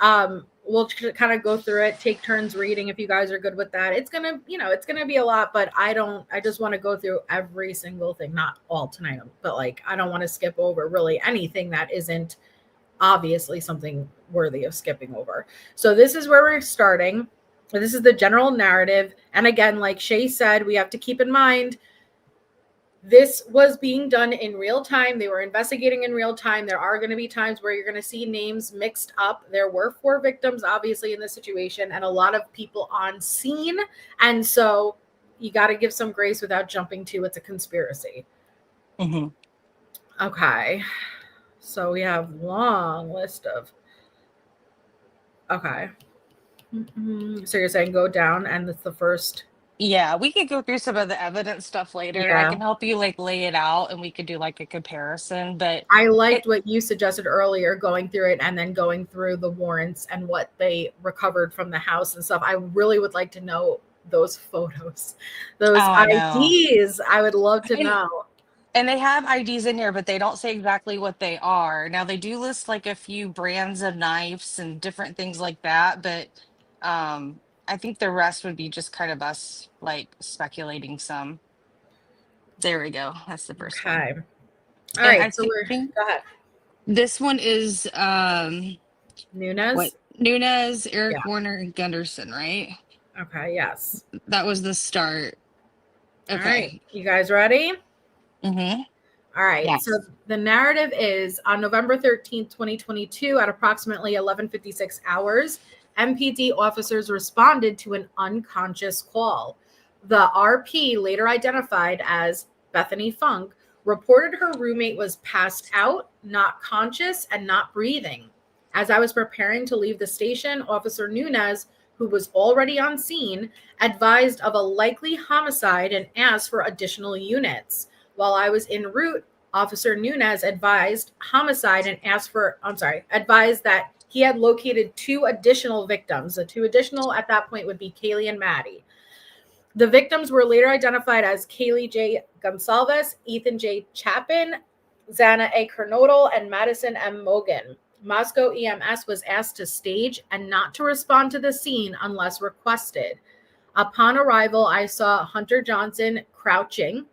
we'll kind of go through it, take turns reading if you guys are good with that. It's gonna, it's gonna be a lot, but I just want to go through every single thing, not all tonight, but like I don't want to skip over really anything that isn't obviously something worthy of skipping over. So this is where we're starting. This is the general narrative. And again, like Shay said, we have to keep in mind this was being done in real time. They were investigating in real time. There are going to be times where you're going to see names mixed up. There were 4 victims, obviously, in this situation, and a lot of people on scene. And so you got to give some grace without jumping to it's a conspiracy. Mhm. Okay. So we have long list of. Okay. So you're saying go down, and it's the first. Yeah, we could go through some of the evidence stuff later. I Yeah. can help you like lay it out and we could do like a comparison, but I liked it what you suggested earlier, going through it and then going through the warrants and what they recovered from the house and stuff. I really would like to know those photos, those oh, I know. IDs. I would love to And know. and they have IDs in here, but they don't say exactly what they are. Now they do list like a few brands of knives and different things like that, but I think the rest would be just kind of us like speculating some. There we go. That's the first one. Okay. All And I right. So we're, think go ahead. this one is Nunez. what Nunez, Yeah. Eric Warner, and Gunderson, right? Okay. Yes. That was the start. All right. Okay. You guys ready? Mm-hmm. All right. So Yes. the narrative is on November 13th, 2022, at approximately 11:56 hours, MPD officers responded to an unconscious call. The RP, later identified as Bethany Funk, reported her roommate was passed out, not conscious, and not breathing. As I was preparing to leave the station, Officer Nunez, who was already on scene, advised of a likely homicide and asked for additional units. While I was en route, Officer Nunez advised homicide and advised that he had located 2 additional victims. The 2 additional at that point would be Kaylee and Maddie. The victims were later identified as Kaylee J. Goncalves, Ethan J. Chapin, Xana Kernodle, and Madison M. Mogen. Moscow EMS was asked to stage and not to respond to the scene unless requested. Upon arrival, I saw Hunter Johnson crouching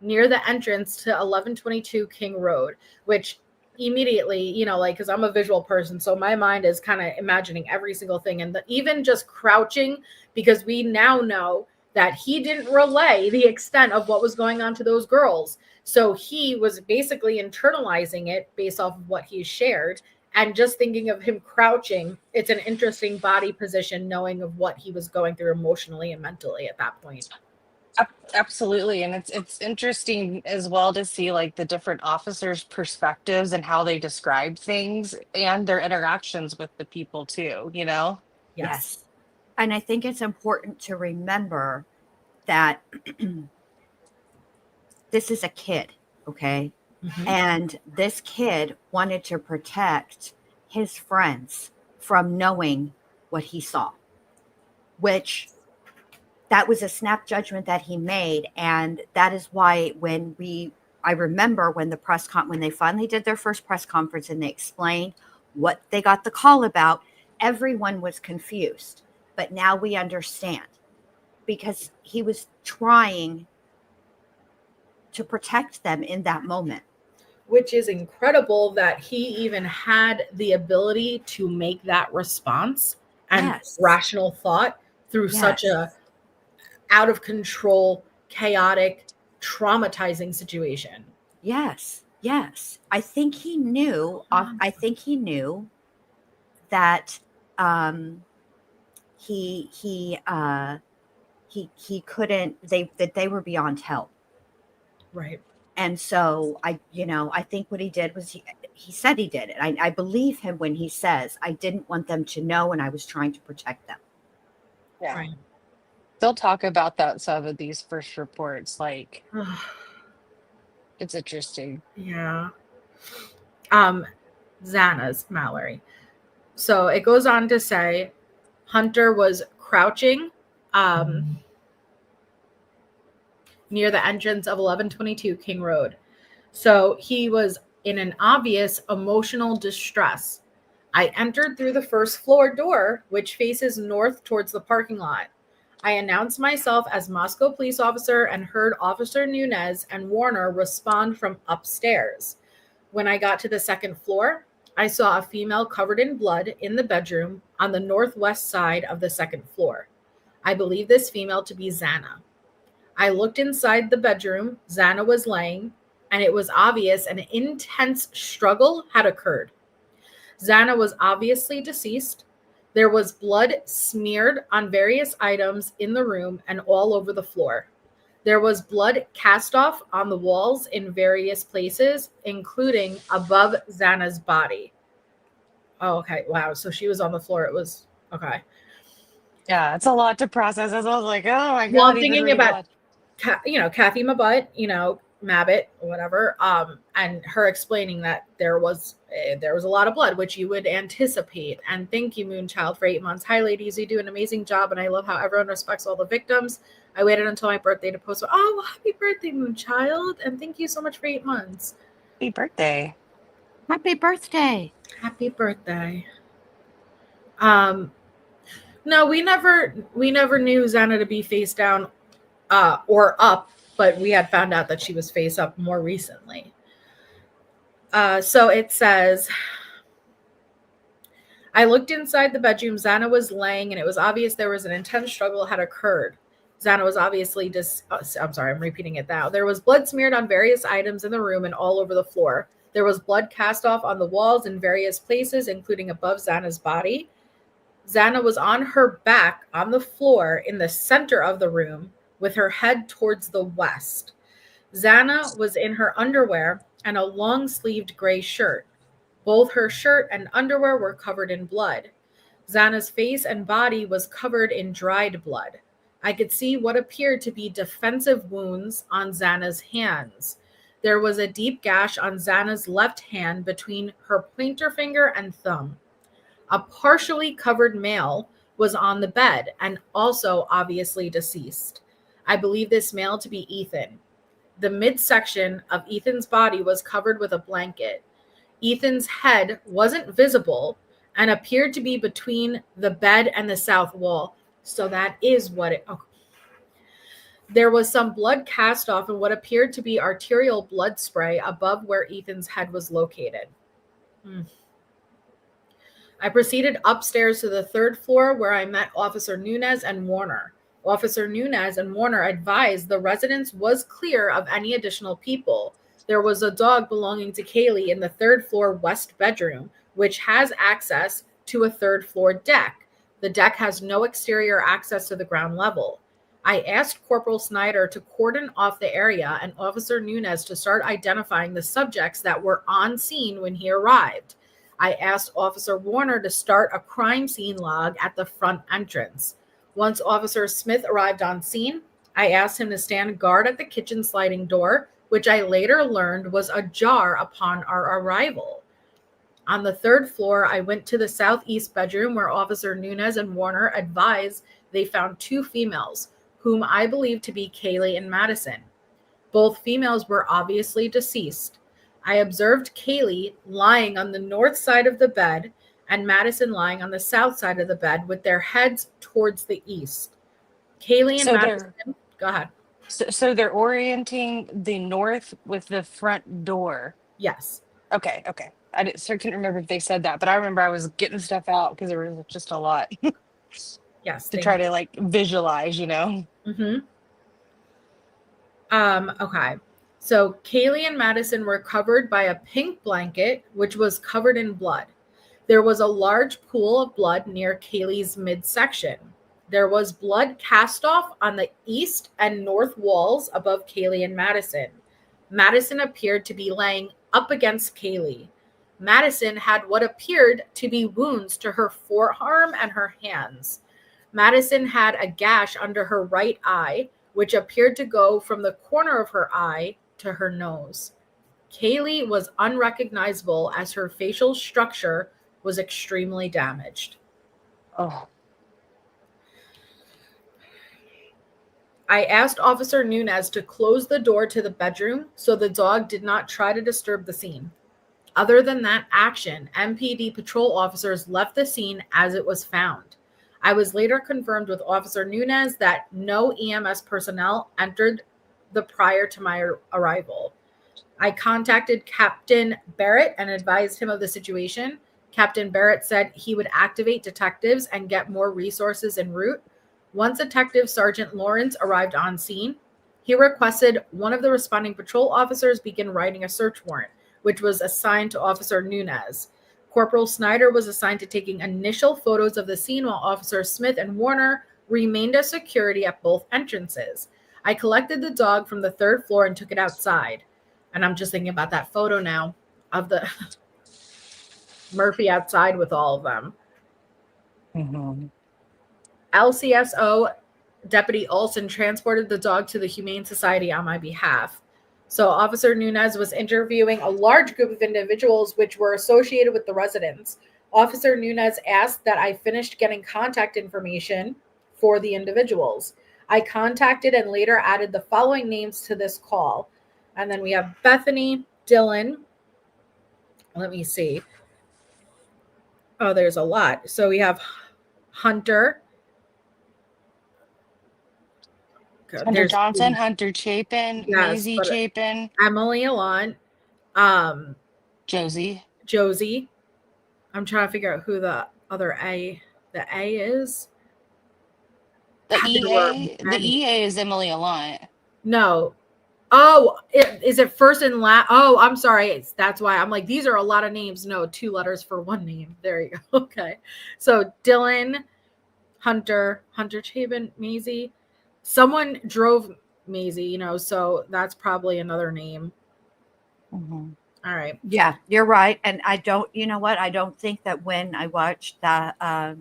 near the entrance to 1122 King Road, which immediately, because I'm a visual person, so my mind is kind of imagining every single thing. And even just crouching, because we now know that he didn't relay the extent of what was going on to those girls. So he was basically internalizing it based off of what he shared. And just thinking of him crouching, it's an interesting body position, knowing of what he was going through emotionally and mentally at that point. Absolutely. And it's interesting as well to see like the different officers' perspectives and how they describe things and their interactions with the people too, you know? Yes. And I think it's important to remember that this is a kid, okay? Mhm. And this kid wanted to protect his friends from knowing what he saw, which that was a snap judgment that he made. And that is why I remember when when they finally did their first press conference and they explained what they got the call about, everyone was confused. But now we understand because he was trying to protect them in that moment. Which is incredible that he even had the ability to make that response and Yes. rational thought through such a out of control, chaotic, traumatizing situation. Yes. I think he knew. I think he knew that he couldn't. They were beyond help. Right. And so I think what he did was he said he did it. I believe him when he says, I didn't want them to know and I was trying to protect them. Yeah. Right. They'll talk about that some of these first reports. Like it's interesting. Yeah. Xana's Mallory. So it goes on to say Hunter was crouching. near the entrance of 1122 King Road. So he was in an obvious emotional distress. I entered through the first floor door, which faces north towards the parking lot. I announced myself as Moscow police officer and heard Officer Nunez and Warner respond from upstairs. When I got to the second floor, I saw a female covered in blood in the bedroom on the northwest side of the second floor. I believe this female to be Zana. I looked inside the bedroom. Zana was laying, and it was obvious an intense struggle had occurred. Zana was obviously deceased. There was blood smeared on various items in the room and all over the floor. There was blood cast off on the walls in various places, including above Zana's body. Oh, okay. Wow. So she was on the floor. It was okay. Yeah, it's a lot to process. I was like, oh my Well, God, I'm even thinking reading about, blood. Kathy Mabut, Mabbott, whatever, and her explaining that there was a lot of blood, which you would anticipate. And thank you, Moonchild, for 8 months. Hi, ladies, you do an amazing job, and I love how everyone respects all the victims. I waited until my birthday to post. Oh, well, happy birthday, Moonchild, and thank you so much for 8 months. Happy birthday. Happy birthday. Happy birthday. No, we never knew Xana to be face down or up, but we had found out that she was face up more recently. So it says, I looked inside the bedroom. Xana was laying, and it was obvious there was an intense struggle had occurred. Xana was obviously I'm sorry, I'm repeating it now. There was blood smeared on various items in the room and all over the floor. There was blood cast off on the walls in various places, including above Xana's body. Xana was on her back on the floor in the center of the room with her head towards the west. Xana was in her underwear and a long-sleeved gray shirt. Both her shirt and underwear were covered in blood. Xana's face and body was covered in dried blood. I could see what appeared to be defensive wounds on Xana's hands. There was a deep gash on Xana's left hand between her pointer finger and thumb. A partially covered male was on the bed and also obviously deceased. I believe this male to be Ethan. The midsection of Ethan's body was covered with a blanket. Ethan's head wasn't visible and appeared to be between the bed and the south wall. So that is what it... Oh. There was some blood cast off and what appeared to be arterial blood spray above where Ethan's head was located. I proceeded upstairs to the third floor where I met Officer Nunez and Warner. Officer Nunez and Warner advised the residence was clear of any additional people. There was a dog belonging to Kaylee in the third floor west bedroom, which has access to a third floor deck. The deck has no exterior access to the ground level. I asked Corporal Snyder to cordon off the area and Officer Nunez to start identifying the subjects that were on scene when he arrived. I asked Officer Warner to start a crime scene log at the front entrance. Once Officer Smith arrived on scene, I asked him to stand guard at the kitchen sliding door, which I later learned was ajar upon our arrival. On the third floor, I went to the southeast bedroom where Officer Nunez and Warner advised they found two females, whom I believe to be Kaylee and Madison. Both females were obviously deceased. I observed Kaylee lying on the north side of the bed and Madison lying on the south side of the bed with their heads towards the east. Kaylee and Madison, go ahead. So they're orienting the north with the front door. Yes. Okay. I couldn't remember if they said that, but I remember I was getting stuff out because there was just a lot. Yes. To try to visualize, Mm-hmm. Okay. So Kaylee and Madison were covered by a pink blanket, which was covered in blood. There was a large pool of blood near Kaylee's midsection. There was blood cast off on the east and north walls above Kaylee and Madison. Madison appeared to be laying up against Kaylee. Madison had what appeared to be wounds to her forearm and her hands. Madison had a gash under her right eye, which appeared to go from the corner of her eye to her nose. Kaylee was unrecognizable as her facial structure was extremely damaged. Oh. I asked Officer Nunez to close the door to the bedroom so the dog did not try to disturb the scene. Other than that action, MPD patrol officers left the scene as it was found. I was later confirmed with Officer Nunez that no EMS personnel entered the prior to my arrival. I contacted Captain Barrett and advised him of the situation. Captain Barrett said he would activate detectives and get more resources en route. Once Detective Sergeant Lawrence arrived on scene, he requested one of the responding patrol officers begin writing a search warrant, which was assigned to Officer Nunez. Corporal Snyder was assigned to taking initial photos of the scene while Officers Smith and Warner remained as security at both entrances. I collected the dog from the 3rd floor and took it outside. And I'm just thinking about that photo now of the Murphy outside with all of them. Mm-hmm. LCSO Deputy Olson transported the dog to the Humane Society on my behalf. So Officer Nunez was interviewing a large group of individuals which were associated with the residents. Officer Nunez asked that I finished getting contact information for the individuals. I contacted and later added the following names to this call. And then we have Bethany, Dylan. Let me see. Oh, there's a lot. So we have Hunter. Hunter There's Johnson, Hunter Chapin, yes, Maisie but Chapin, Emily Alon, Josie. Josie. I'm trying to figure out who the other the A is. The God, there were The many. EA is Emily Allant. No. Oh, is it first and last? Oh, I'm sorry. That's why I'm like, these are a lot of names. No, 2 letters for one name. There you go. Okay. So Dylan, Hunter Chapin, Maisie. Someone drove Maisie, so that's probably another name. Mm-hmm. All right. Yeah, you're right. And I don't, you know what? I don't think that when I watched the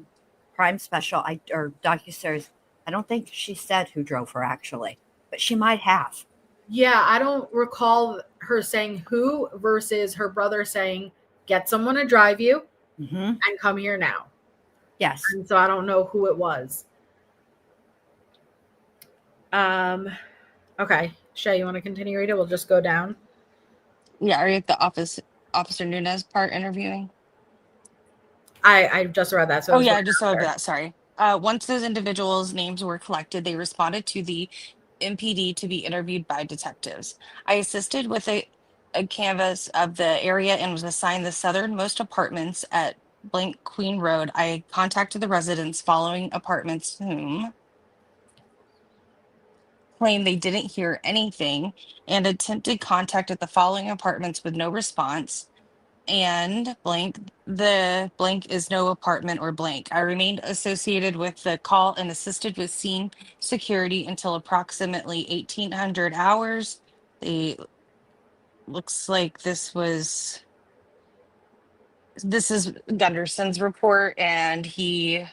Prime special or docuseries, I don't think she said who drove her actually, but she might have. Yeah, I don't recall her saying who versus her brother saying, get someone to drive you and come here now. Yes. And so I don't know who it was. Okay. Shay, you want to continue reading? We'll just go down. Yeah, are you at the Officer Nunez part interviewing? I just read that. So Oh yeah, I just saw that. Sorry. Once those individuals' names were collected, they responded to the MPD to be interviewed by detectives. I assisted with a canvass of the area and was assigned the southernmost apartments at blank Queen Road. I contacted the residents following apartments whom claimed they didn't hear anything and attempted contact at the following apartments with no response. And blank, the blank is no apartment or blank. I remained associated with the call and assisted with scene security until approximately 1800 hours. They looks like this is Gunderson's report, and he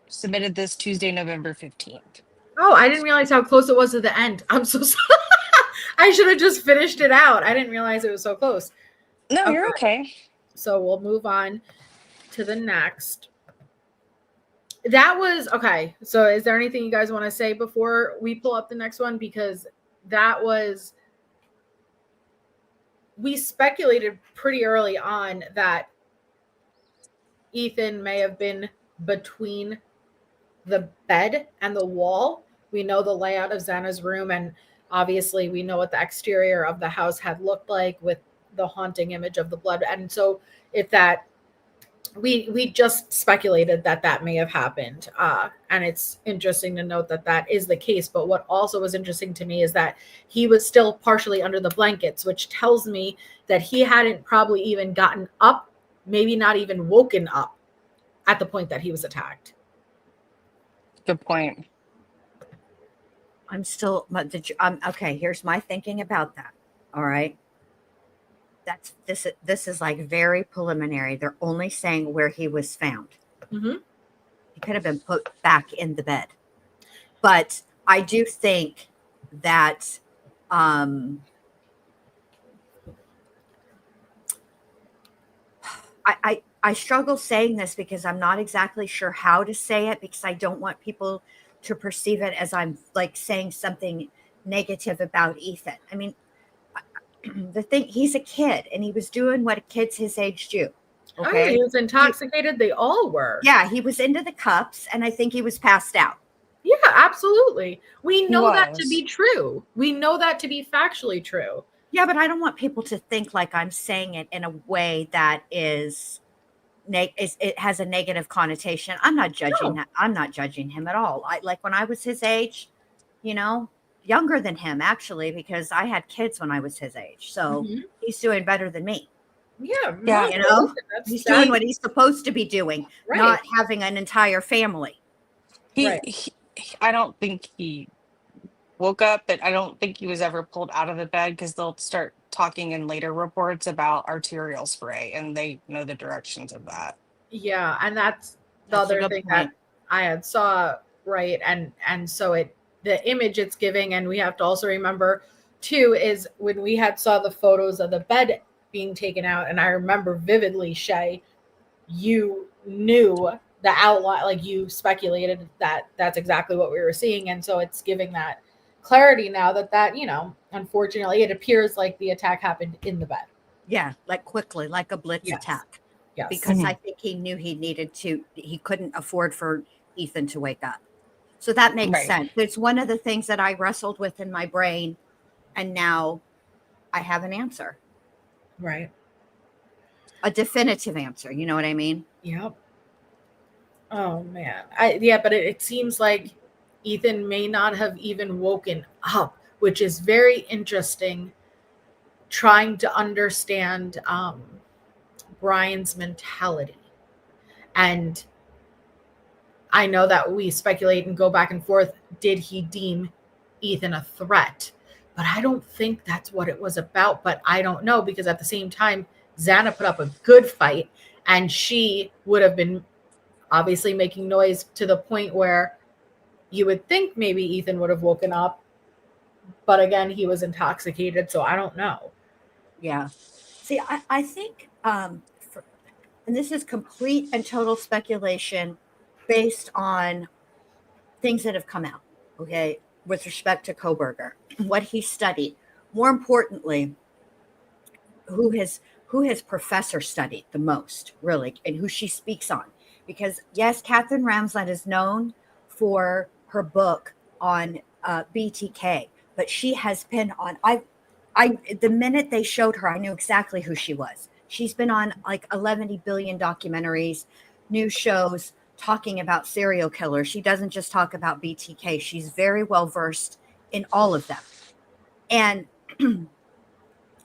submitted this Tuesday, November 15th. Oh, I didn't realize how close it was to the end. I'm so sorry. I should have just finished it out. I didn't realize it was so close. No, you're okay. So we'll move on to the next. That was okay. So is there anything you guys want to say before we pull up the next one? Because we speculated pretty early on that Ethan may have been between the bed and the wall. We know the layout of Xana's room, and obviously we know what the exterior of the house had looked like with the haunting image of the blood. And so if that we just speculated that may have happened, and it's interesting to note that is the case. But what also was interesting to me is that he was still partially under the blankets, which tells me that he hadn't probably even gotten up, maybe not even woken up at the point that he was attacked. Good point. I'm still, okay, here's my thinking about that. All right. This is like very preliminary. They're only saying where he was found. Mm-hmm. He could have been put back in the bed. But I do think that I struggle saying this because I'm not exactly sure how to say it, because I don't want people to perceive it as I'm like saying something negative about Ethan. I mean, the thing, he's a kid and he was doing what kids his age do. Okay. He was intoxicated. They all were. Yeah, he was into the cups and I think he was passed out. Yeah, absolutely. We know that to was. be true. We know that to be factually true. Yeah, but I don't want people to think like I'm saying it in a way that is it has a negative connotation. I'm not judging that. I'm not judging him at all. I like when I was his age, you know, younger than him actually, because I had kids when I was his age. So he's doing better than me. Yeah, Yeah. You know, he's doing what he's supposed to be doing, Right. not having an entire family. I don't think he woke up, but I don't think he was ever pulled out of the bed, because they'll start talking in later reports about arterial spray and they know the directions of that. Yeah, and that's the That's a other good thing point. that I had saw, right? And so the image it's giving, and we have to also remember too, is when we had saw the photos of the bed being taken out, and I remember vividly, Shay, you knew the outline, like you speculated that that's exactly what we were seeing, and so it's giving that clarity now that you know, unfortunately, it appears like the attack happened in the bed. Yeah, like quickly, like a blitz Yes. attack. Yes, Because I think he knew he couldn't afford for Ethan to wake up. So that makes Right. sense. It's one of the things that I wrestled with in my brain, and now I have an answer, right. a definitive answer. You know what I mean? Yep. Oh man. But it seems like Ethan may not have even woken up, which is very interesting. Trying to understand Brian's mentality. And I know that we speculate and go back and forth. Did he deem Ethan a threat? But I don't think that's what it was about. But I don't know, because at the same time, Xana put up a good fight, and she would have been obviously making noise to the point where you would think maybe Ethan would have woken up. But again, he was intoxicated, so I don't know. Yeah. See, I think, and this is complete and total speculation based on things that have come out, okay, with respect to Coberger, what he studied. More importantly, who his professor studied the most, really, and who she speaks on. Because yes, Catherine Ramsland is known for her book on BTK, but she has been on. The minute they showed her, I knew exactly who she was. She's been on like 11 billion documentaries, news shows, talking about serial killers. She doesn't just talk about BTK. She's very well versed in all of them. And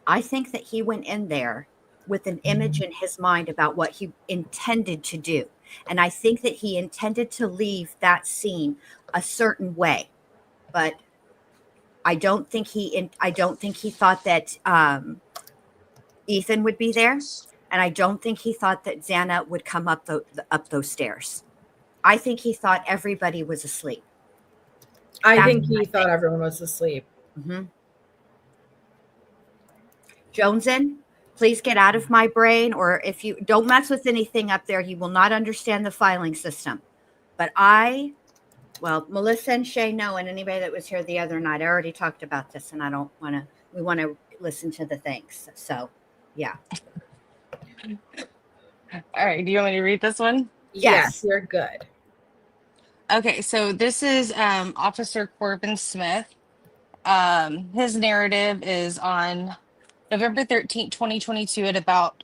I think that he went in there with an image in his mind about what he intended to do. And I think that he intended to leave that scene a certain way. But I don't think he thought that Ethan would be there. And I don't think he thought that Xana would come up those stairs. I think he thought everybody was asleep. I think he thought everyone was asleep. Mm-hmm. Jonesin, please get out of my brain, or if you don't mess with anything up there, you will not understand the filing system. But Melissa and Shay know, and anybody that was here the other night, I already talked about this, and we want to listen to the things. So, yeah. All right. Do you want me to read this one? Yes, you're good. Okay, so this is Officer Corbin Smith. His narrative is on November 13th, 2022 at about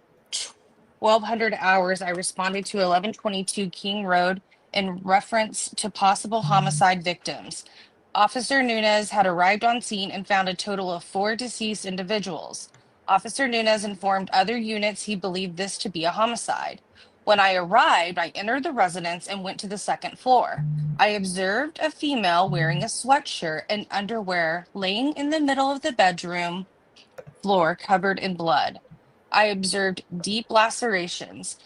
1200 hours. I responded to 1122 King Road in reference to possible homicide victims. Officer Nunez had arrived on scene and found a total of 4 deceased individuals. Officer Nunez informed other units he believed this to be a homicide. When I arrived, I entered the residence and went to the second floor. I observed a female wearing a sweatshirt and underwear laying in the middle of the bedroom floor covered in blood. I observed deep lacerations,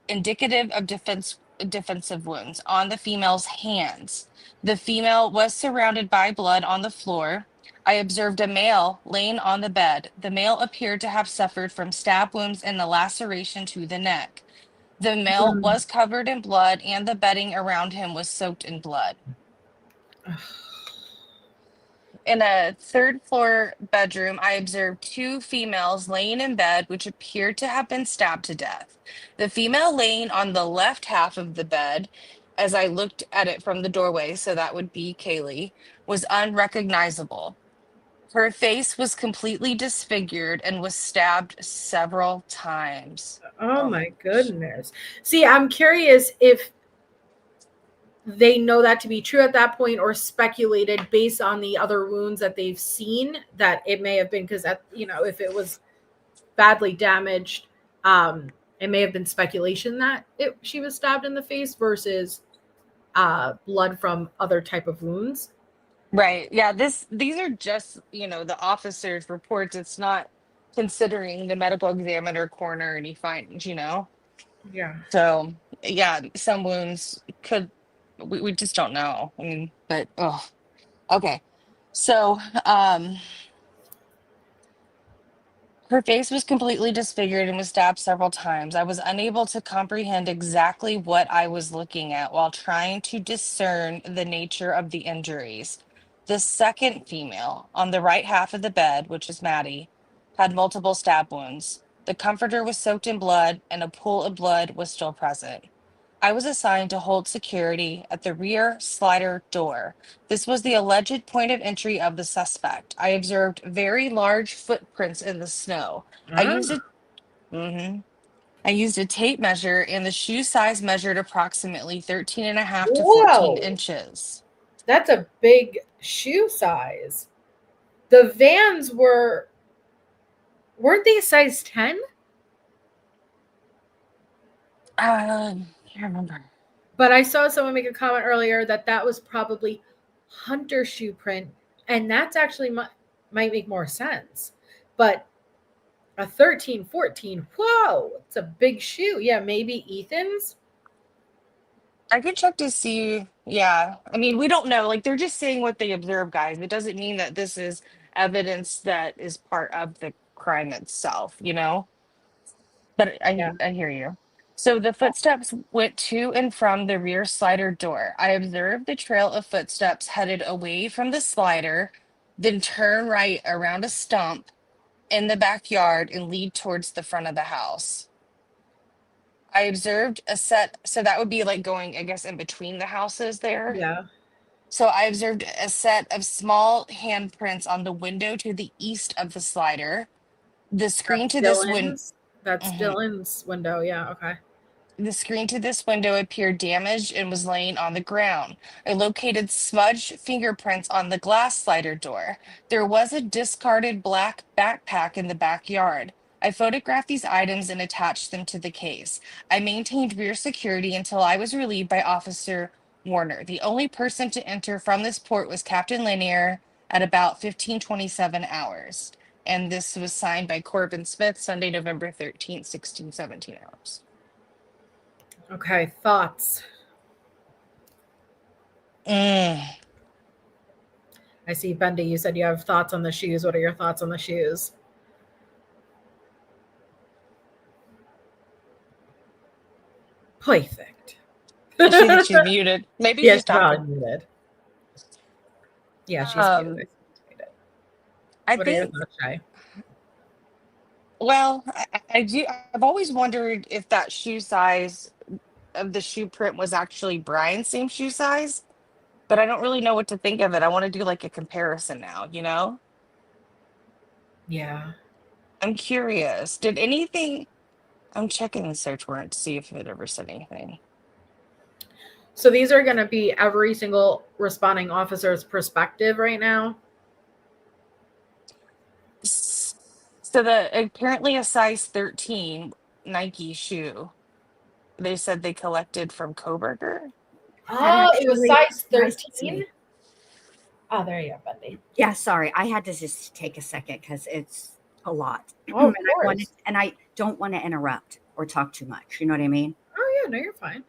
indicative of defensive wounds, on the female's hands. The female was surrounded by blood on the floor. I observed a male laying on the bed. The male appeared to have suffered from stab wounds and a laceration to the neck. The male was covered in blood, and the bedding around him was soaked in blood. In a third floor bedroom, I observed two females laying in bed, which appeared to have been stabbed to death. The female laying on the left half of the bed, as I looked at it from the doorway, so that would be Kaylee, was unrecognizable. Her face was completely disfigured and was stabbed several times. Oh Oh my my gosh. goodness. See, I'm curious if they know that to be true at that point or speculated based on the other wounds that they've seen that it may have been because that, if it was badly damaged, it may have been speculation that she was stabbed in the face versus blood from other type of wounds. Right. Yeah, these are just, the officer's reports. It's not considering the medical examiner, coroner, any findings. Yeah. So, yeah, some wounds could we just don't know. I mean, but oh, okay. So, her face was completely disfigured and was stabbed several times. I was unable to comprehend exactly what I was looking at while trying to discern the nature of the injuries. The second female on the right half of the bed, which is Maddie, had multiple stab wounds. The comforter was soaked in blood, and a pool of blood was still present. I was assigned to hold security at the rear slider door. This was the alleged point of entry of the suspect. I observed very large footprints in the snow. I Ah, used a mhm. I used a tape measure, and the shoe size measured approximately 13 and a half to 14 whoa, inches. that's a big shoe size. The Vans weren't they a size 10? I can't remember. But I saw someone make a comment earlier that that was probably Hunter shoe print, and that's actually might make more sense. But a 13, 14, whoa, it's a big shoe. Yeah, maybe Ethan's. I could check to see. Yeah. I mean, we don't know. Like, they're just saying what they observe, guys. It doesn't mean that this is evidence that is part of the crime itself. But Yeah. I hear you. So the footsteps went to and from the rear slider door. I observed the trail of footsteps headed away from the slider, then turn right around a stump in the backyard and lead towards the front of the house. I observed a set, so that would be like going, I guess, in between the houses there. Yeah. So I observed a set of small handprints on the window to the east of the slider. The screen That's to this window. Dylan's. That's Dylan's window. Yeah. Okay. The screen to this window appeared damaged and was laying on the ground. I located smudged fingerprints on the glass slider door. There was a discarded black backpack in the backyard. I photographed these items and attached them to the case. I maintained rear security until I was relieved by Officer Warner. The only person to enter from this port was Captain Lanier at about 15:27 hours. And this was signed by Corbin Smith, Sunday, November 13th, 16:17 hours. Okay. Thoughts. Mm. I see, Bendy. You said you have thoughts on the shoes. What are your thoughts on the shoes? Perfect. I see that she's muted. Maybe Yeah, she's she's probably talking. muted. Yeah, she's muted. Um, I What are your think, thoughts, Shay? well, I do. I've always wondered if that shoe size of the shoe print was actually Brian's same shoe size, but I don't really know what to think of it. I want to do like a comparison now. Yeah. I'm curious. Did anything, I'm checking the search warrant to see if it ever said anything. So these are going to be every single responding officer's perspective right now. So apparently a size 13 Nike shoe, they said they collected from Coberger. Oh, it was size nice to 13? see. Oh, there you go, Bendy. Yeah, sorry. I had to just take a second because it's a lot. Oh, of And I don't want to interrupt or talk too much. You know what I mean? Oh, yeah, no, you're fine.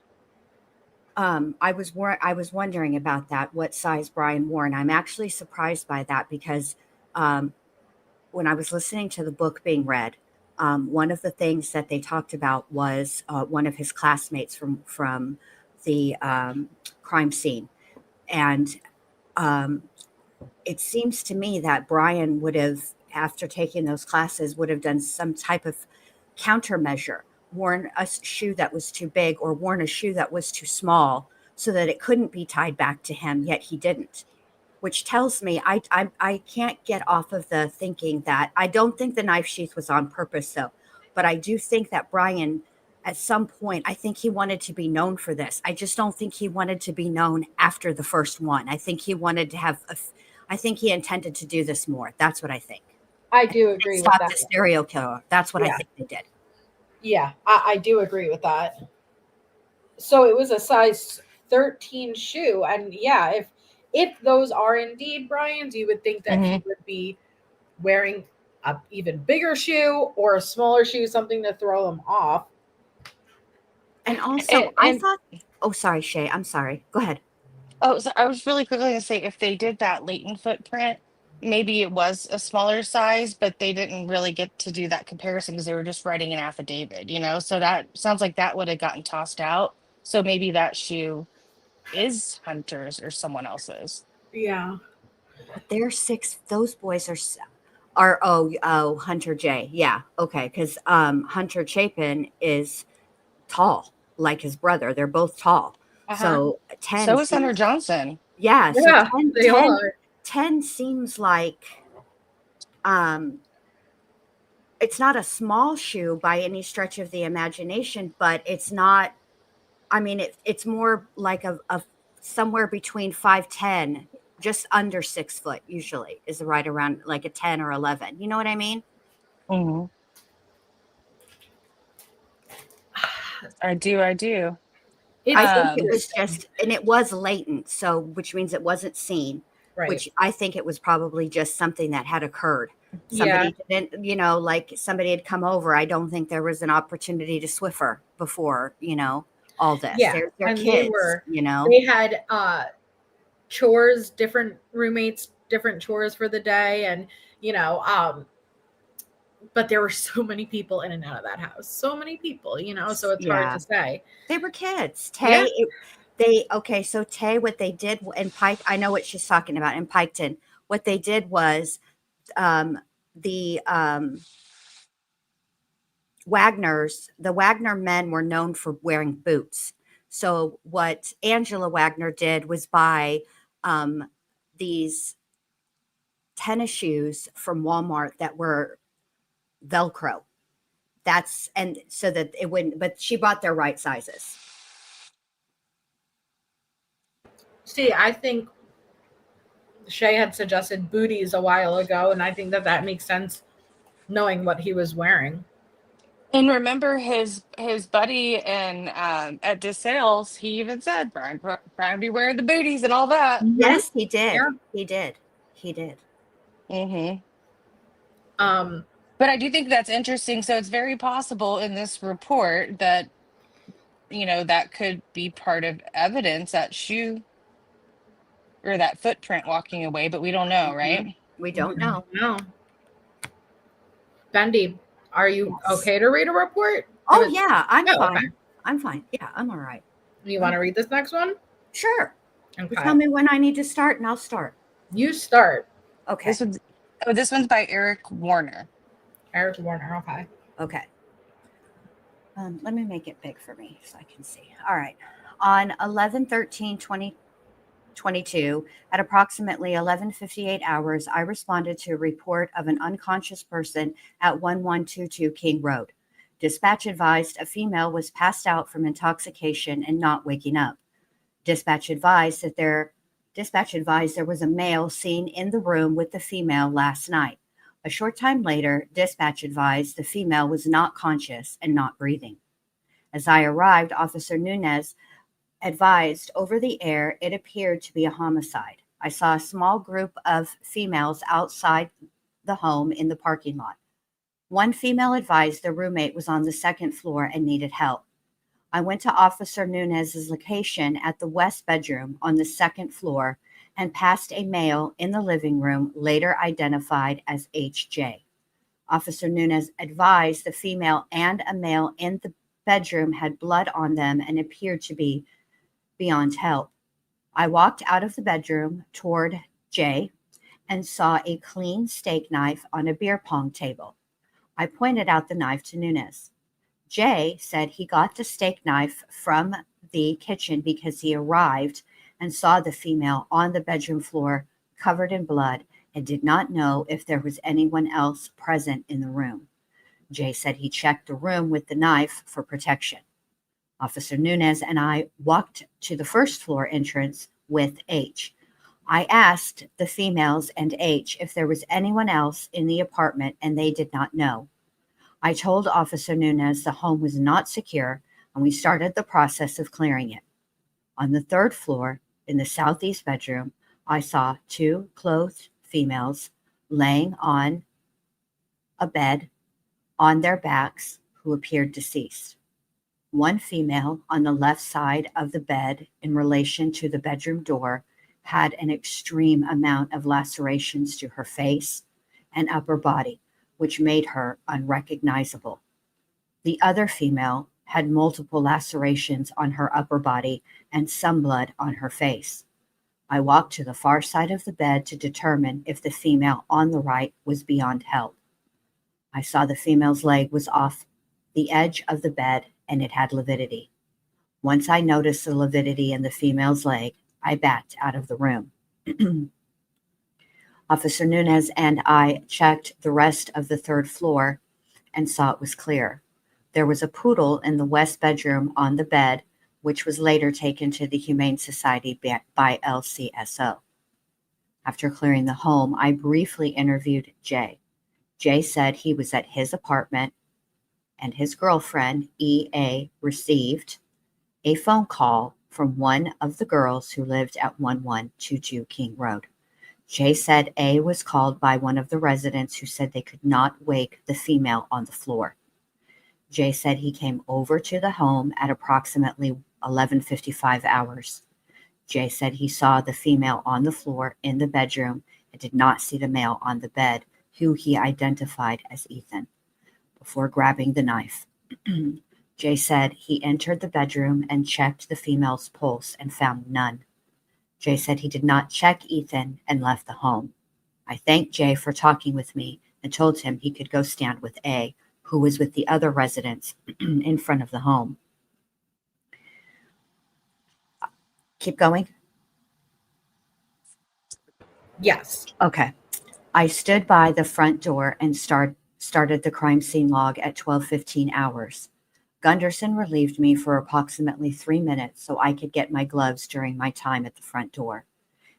I was wondering about that, what size Brian wore, and I'm actually surprised by that because when I was listening to the book being read, one of the things that they talked about was one of his classmates from the crime scene, and it seems to me that Bryan would have, after taking those classes, would have done some type of countermeasure, worn a shoe that was too big or worn a shoe that was too small so that it couldn't be tied back to him, yet he didn't. Which tells me I can't get off of the thinking that I don't think the knife sheath was on purpose, though. But I do think that Bryan, at some point, I think he wanted to be known for this. I just don't think he wanted to be known after the first one. I think he wanted to have I think he intended to do this more. That's what I think. I do agree with Stop that. the serial killer. That's what I Yeah. think they did. Yeah, I do agree with that. So it was a size 13 shoe, and yeah, if those are indeed Bryan's, you would think that he would be wearing a even bigger shoe or a smaller shoe, something to throw him off. And also, I thought, oh, sorry, Shay. I'm sorry. Go ahead. Oh, so I was really quickly going to say, if they did that latent footprint, maybe it was a smaller size, but they didn't really get to do that comparison because they were just writing an affidavit, you know? So that sounds like that would have gotten tossed out. So maybe that shoe is Hunter's or someone else's. Yeah. But they're six. Those boys are Hunter J. Yeah. Okay. Because Hunter Chapin is tall, like his brother. They're both tall. So 10. So is Hunter Johnson. Yeah. So Yeah, 10, they 10, are. 10 seems like it's not a small shoe by any stretch of the imagination, but it's not. I mean, it's more like a somewhere between 5'10", just under 6 foot. Usually is right around like a 10 or 11. You know what I mean? Mm-hmm. I do. I think it was just, and it was latent, so which means it wasn't seen. Right. Which I think it was probably just something that had occurred. Somebody didn't, like somebody had come over. I don't think there was an opportunity to Swiffer before, all this. Yeah, They're and kids, they had chores, different roommates, different chores for the day, and but there were so many people in and out of that house. So many people, so it's hard to say. They were kids. Tay, so Tay, what they did in Pike, I know what she's talking about in Piketon. What they did was the Wagner men were known for wearing boots. So what Angela Wagner did was buy these tennis shoes from Walmart that were Velcro. So that it wouldn't, but she bought their right sizes. See, I think Shay had suggested booties a while ago, and I think that makes sense knowing what he was wearing. And remember his buddy and at DeSales, he even said Bryan be wearing the booties and all that. Yes, he did. Yeah. He did. Mm-hmm. But I do think that's interesting. So it's very possible in this report that, that could be part of evidence, that shoe or that footprint walking away, but we don't know, right? We don't know. No. Bendy, are you okay to read a report? Oh, yeah, I'm fine. Okay. I'm fine. Yeah, I'm all right. You want to read this next one? Sure. Okay. Tell me when I need to start, and I'll start. You start. Okay. This one's by Eric Warner. Eric Warner. Okay. Okay. Let me make it big for me so I can see. All right. On 11/13/2022, at approximately 11:58 hours, I responded to a report of an unconscious person at 1122 King Road. Dispatch advised a female was passed out from intoxication and not waking up. Dispatch advised there was a male seen in the room with the female last night. A short time later, dispatch advised the female was not conscious and not breathing. As I arrived, Officer Nunez advised over the air it appeared to be a homicide. I saw a small group of females outside the home in the parking lot. One female advised the roommate was on the second floor and needed help. I went to Officer Nunez's location at the west bedroom on the second floor and passed a male in the living room, later identified as HJ. Officer Nunez advised the female and a male in the bedroom had blood on them and appeared to be beyond help. I walked out of the bedroom toward Jay and saw a clean steak knife on a beer pong table. I pointed out the knife to Nunez. Jay said he got the steak knife from the kitchen because he arrived and saw the female on the bedroom floor covered in blood and did not know if there was anyone else present in the room. Jay said he checked the room with the knife for protection. Officer Nunez and I walked to the first floor entrance with H. I asked the females and H if there was anyone else in the apartment, and they did not know. I told Officer Nunez the home was not secure, and we started the process of clearing it. On the third floor, in the southeast bedroom, I saw two clothed females laying on a bed on their backs who appeared deceased. One female on the left side of the bed in relation to the bedroom door had an extreme amount of lacerations to her face and upper body, which made her unrecognizable. The other female had multiple lacerations on her upper body and some blood on her face. I walked to the far side of the bed to determine if the female on the right was beyond help. I saw the female's leg was off the edge of the bed and it had lividity. Once I noticed the lividity in the female's leg, I backed out of the room. Officer Nunez and I checked the rest of the third floor and saw it was clear. There was a poodle in the west bedroom on the bed, which was later taken to the Humane Society by LCSO. After clearing the home, I briefly interviewed Jay. Jay said he was at his apartment and his girlfriend, E.A., received a phone call from one of the girls who lived at 1122 King Road. Jay said A was called by one of the residents who said they could not wake the female on the floor. Jay said he came over to the home at approximately 11:55 hours. Jay said he saw the female on the floor in the bedroom and did not see the male on the bed, who he identified as Ethan, before grabbing the knife. Jay said he entered the bedroom and checked the female's pulse and found none. Jay said he did not check Ethan and left the home. I thanked Jay for talking with me and told him he could go stand with A, who was with the other residents in front of the home. Keep going? Yes. Okay. I stood by the front door and started the crime scene log at 12:15 hours. Gunderson relieved me for approximately 3 minutes so I could get my gloves during my time at the front door.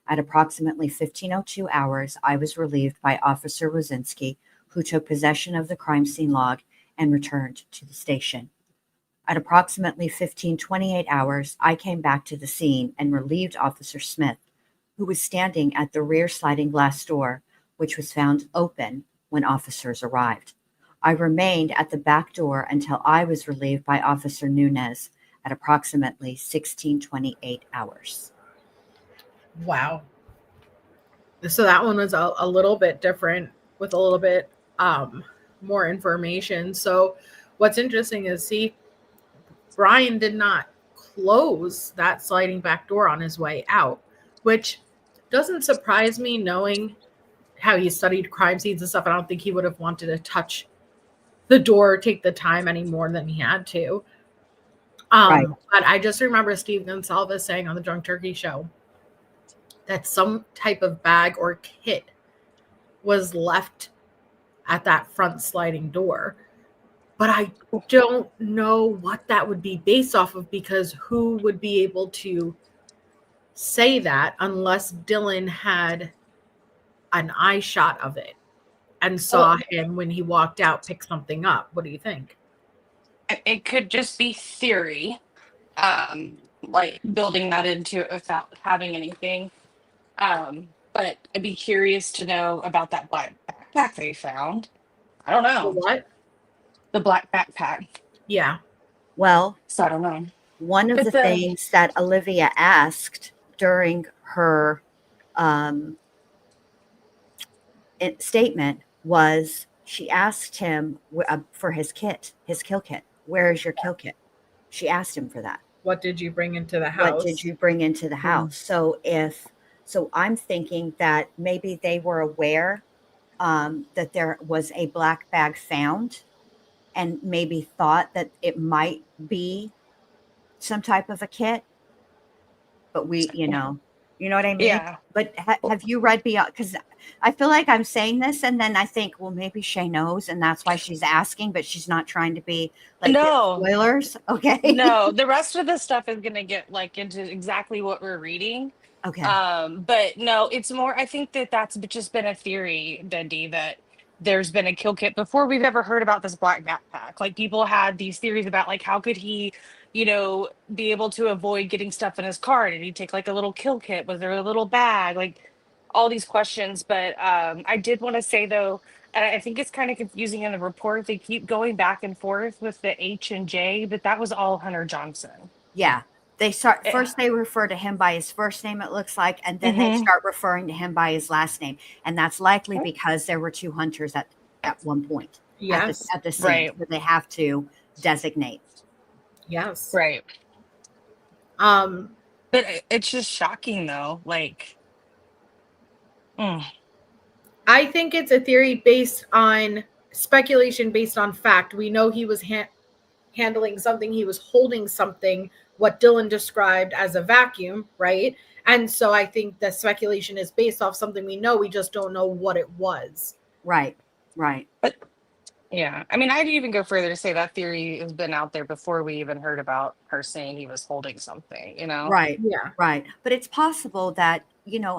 At approximately 15:02 hours, I was relieved by Officer Rosinski, who took possession of the crime scene log and returned to the station. At approximately 15:28 hours, I came back to the scene and relieved Officer Smith, who was standing at the rear sliding glass door, which was found open when officers arrived. I remained at the back door until I was relieved by Officer Nunez at approximately 16:28 hours. Wow. So that one was a little bit different with a little bit more information. So what's interesting is, see, Bryan did not close that sliding back door on his way out, which doesn't surprise me knowing how he studied crime scenes and stuff. I don't think he would have wanted to touch the door or take the time any more than he had to. Right. But I just remember Steve Gonzalez saying on the Drunk Turkey show that some type of bag or kit was left at that front sliding door. But I don't know what that would be based off of, because who would be able to say that unless Dylan had an eye shot of it and saw him when he walked out pick something up? What do you think? It could just be theory, like building that into it without having anything. But I'd be curious to know about that black backpack they found. I don't know. What? The black backpack. Yeah. Well, So I don't know. one of But the things that Olivia asked during her statement was she asked him for his kit, his kill kit. Where is your kill kit? She asked him for that. What did you bring into the What house? did you bring into the house? So I'm thinking that maybe they were aware that there was a black bag found and maybe thought that it might be some type of a kit, but you know what I mean? Yeah. But have you read beyond? Because I feel like I'm saying this, and then I think, well, maybe Shay knows, and that's why she's asking, but she's not trying to be like give No, spoilers. Okay. no, the rest of the stuff is gonna get like into exactly what we're reading. Okay. But no, it's more, I think that that's just been a theory, Bendy, that there's been a kill kit before we've ever heard about this black backpack. Like people had these theories about like how could he, be able to avoid getting stuff in his car? Did he take like a little kill kit? Was there a little bag? Like all these questions. But I did want to say though, and I think it's kind of confusing in the report. They keep going back and forth with the H and J, but that was all Hunter Johnson. Yeah. They start Yeah. first, they refer to him by his first name, it looks like, and then they Mhm. start referring to him by his last name. And that's likely because there were two hunters at one point Yes. at the scene. Right. So they have to designate. Yes. Right. Um, But it's just shocking though. Like, I think it's a theory based on speculation, based on fact. We know he was handling something, he was holding something, what Dylan described as a vacuum, right? And so I think the speculation is based off something we know, we just don't know what it was. Right. Right. but yeah, I mean, I'd even go further to say that theory has been out there before we even heard about her saying he was holding something, Right. Yeah. Right. But it's possible that,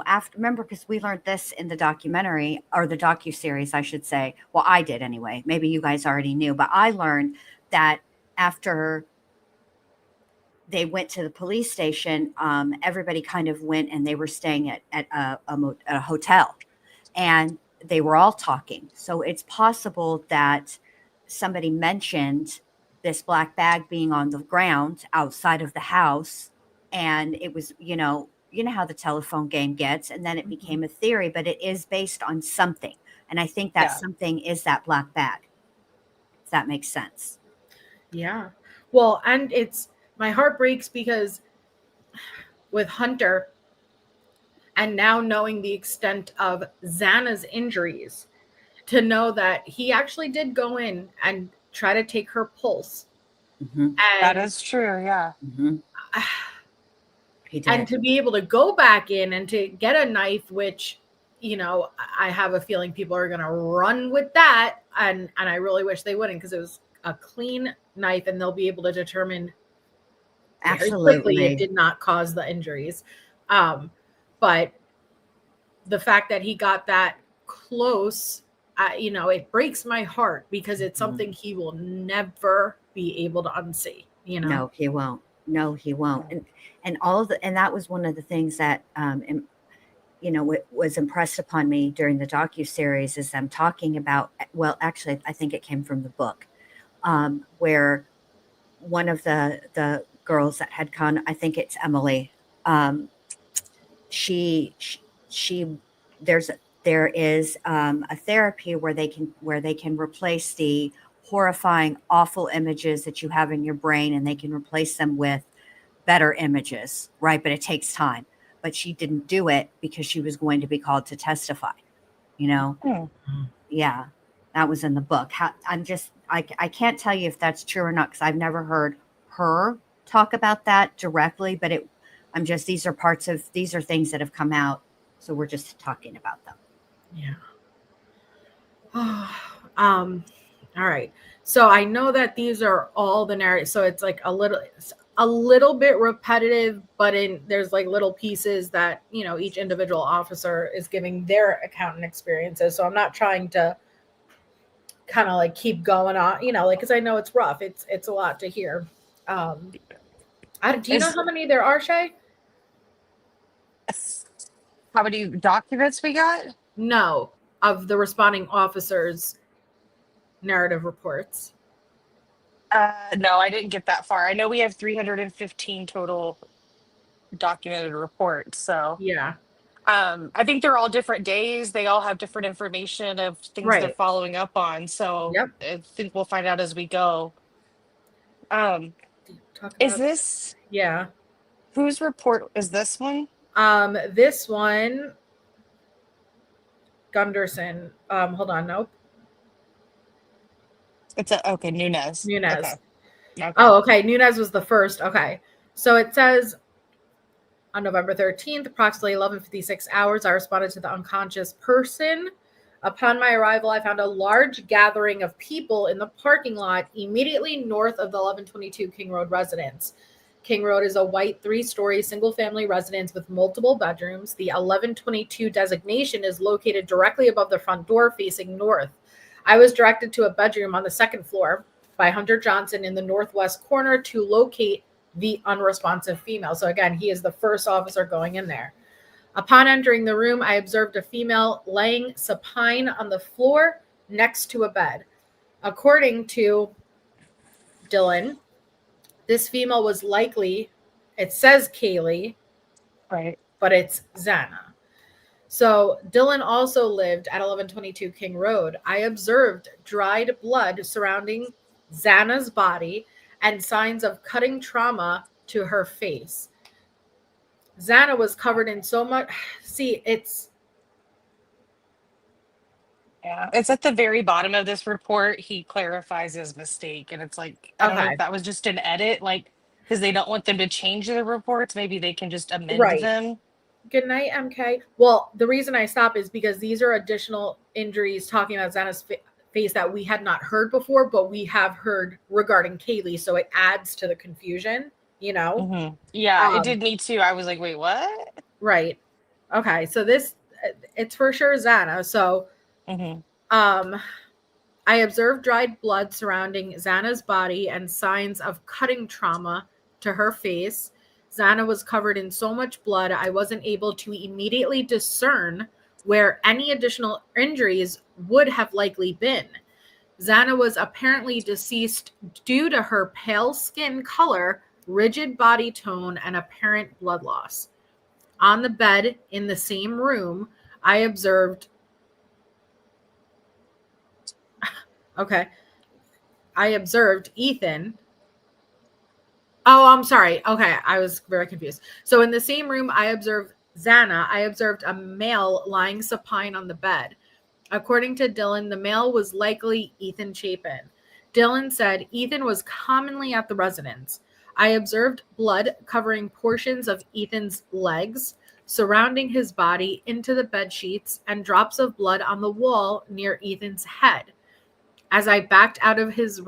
after, remember, because we learned this in the documentary or the docuseries, I should say. Well, I did anyway. Maybe you guys already knew, but I learned that after they went to the police station, everybody kind of went and they were staying at a hotel and they were all talking. So it's possible that somebody mentioned this black bag being on the ground outside of the house. And it was, how the telephone game gets. And then it became a theory, but it is based on something. And I think that Yeah. something is that black bag, if that makes sense. Yeah. Well, and my heart breaks because with Hunter and now knowing the extent of Xana's injuries, to know that he actually did go in and try to take her pulse. Mm-hmm. that And is true. Yeah. Mm-hmm. He did. and to be able to go back in and to get a knife, which I have a feeling people are going to run with that, and I really wish they wouldn't, because it was a clean knife and they'll be able to determine very quickly it did not cause the injuries. But the fact that he got that close, it breaks my heart, because it's something he will never be able to unsee. No, he won't. No, he won't. And and that was one of the things that, was impressed upon me during the docuseries is them talking about, well, actually, I think it came from the book, where one of the girls that had gone, I think it's Emily, she there is a therapy where they can replace the horrifying, awful images that you have in your brain, and they can replace them with better images, right? But it takes time. But she didn't do it because she was going to be called to testify. Yeah, that was in the book. I can't tell you if that's true or not, because I've never heard her talk about that directly. But these are things that have come out, so we're just talking about them. Yeah. All right. So I know that these are all the narrative. So it's like a little bit repetitive, but there's like little pieces that, each individual officer is giving their account and experiences. So I'm not trying to kind of like keep going on, because I know it's rough. It's a lot to hear. Do you know how many there are, Shay? How many documents we got? No, of the responding officers' narrative reports. No, I didn't get that far. I know we have 315 total documented reports. So Yeah. I think they're all different days. They all have different information of things they're Right. following up on. So Yep. I think we'll find out as we go. talk Is about? this Yeah. whose report is this one? This one, Gunderson. Hold on. Nope. It's a okay, Nunez. Okay. Nunez. Okay. Oh, okay. Nunez was the first. Okay. So it says on November 13th, approximately 11:56 hours, I responded to the unconscious person. Upon my arrival, I found a large gathering of people in the parking lot immediately north of the 1122 King Road residence. King Road is a white 3-story single-family residence with multiple bedrooms. The 1122 designation is located directly above the front door facing north. I was directed to a bedroom on the second floor by Hunter Johnson in the northwest corner to locate the unresponsive female. So again, he is the first officer going in there. Upon entering the room, I observed a female laying supine on the floor next to a bed. According to Dylan, this female was likely, it says Kaylee, Right. but it's Xana. So Dylan also lived at 1122 King Road. I observed dried blood surrounding Xana's body and signs of cutting trauma to her face. Xana was covered in so much. See, Yeah. It's at the very bottom of this report. He clarifies his mistake. And it's like, I don't know okay. if that was just an edit, like, because they don't want them to change their reports. Maybe they can just amend Right. them. Good night, MK. Well, the reason I stop is because these are additional injuries talking about Xana's face that we had not heard before, but we have heard regarding Kaylee. So it adds to the confusion, you know? Mm-hmm. Yeah, it did me too. I was like, wait, what? Right. Okay. So this, it's for sure Xana. So, Mm-hmm. I observed dried blood surrounding Xana's body and signs of cutting trauma to her face. Xana was covered in so much blood, I wasn't able to immediately discern where any additional injuries would have likely been. Xana was apparently deceased due to her pale skin color, rigid body tone, and apparent blood loss. On the bed in the same room, I observed. Okay. I observed Ethan. Oh, I'm sorry. Okay, I was very confused. So in the same room I observed Xana, I observed a male lying supine on the bed. According to Dylan, the male was likely Ethan Chapin. Dylan said Ethan was commonly at the residence. I observed blood covering portions of Ethan's legs, surrounding his body into the bed sheets, and drops of blood on the wall near Ethan's head. As I backed out of this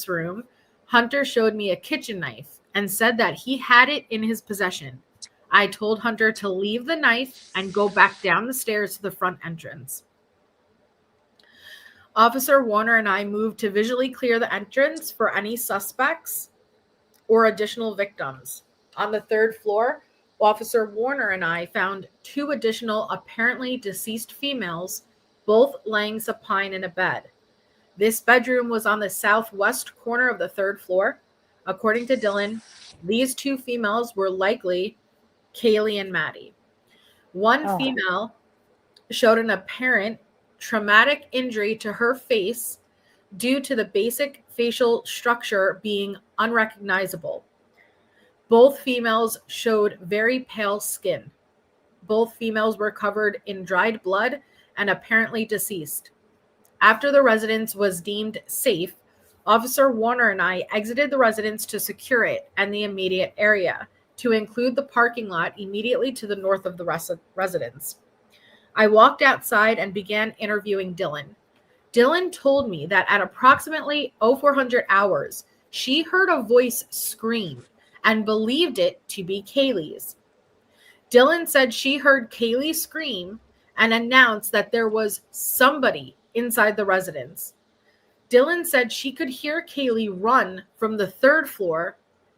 room, Hunter showed me a kitchen knife and said that he had it in his possession. I told Hunter to leave the knife and go back down the stairs to the front entrance. Officer Warner and I moved to visually clear the entrance for any suspects or additional victims. On the third floor, Officer Warner and I found 2 additional apparently deceased females, both laying supine in a bed. This bedroom was on the southwest corner of the 3rd floor. According to Dylan, these 2 females were likely Kaylee and Maddie. One female showed an apparent traumatic injury to her face due to the basic facial structure being unrecognizable. Both females showed very pale skin. Both females were covered in dried blood and apparently deceased. After the residence was deemed safe, Officer Warner and I exited the residence to secure it and the immediate area, to include the parking lot immediately to the north of the residence. I walked outside and began interviewing Dylan. Dylan told me that at approximately 0400 hours, she heard a voice scream and believed it to be Kaylee's. Dylan said she heard Kaylee scream and announced that there was somebody inside the residence. Dylan said she could hear Kaylee run from the 3rd floor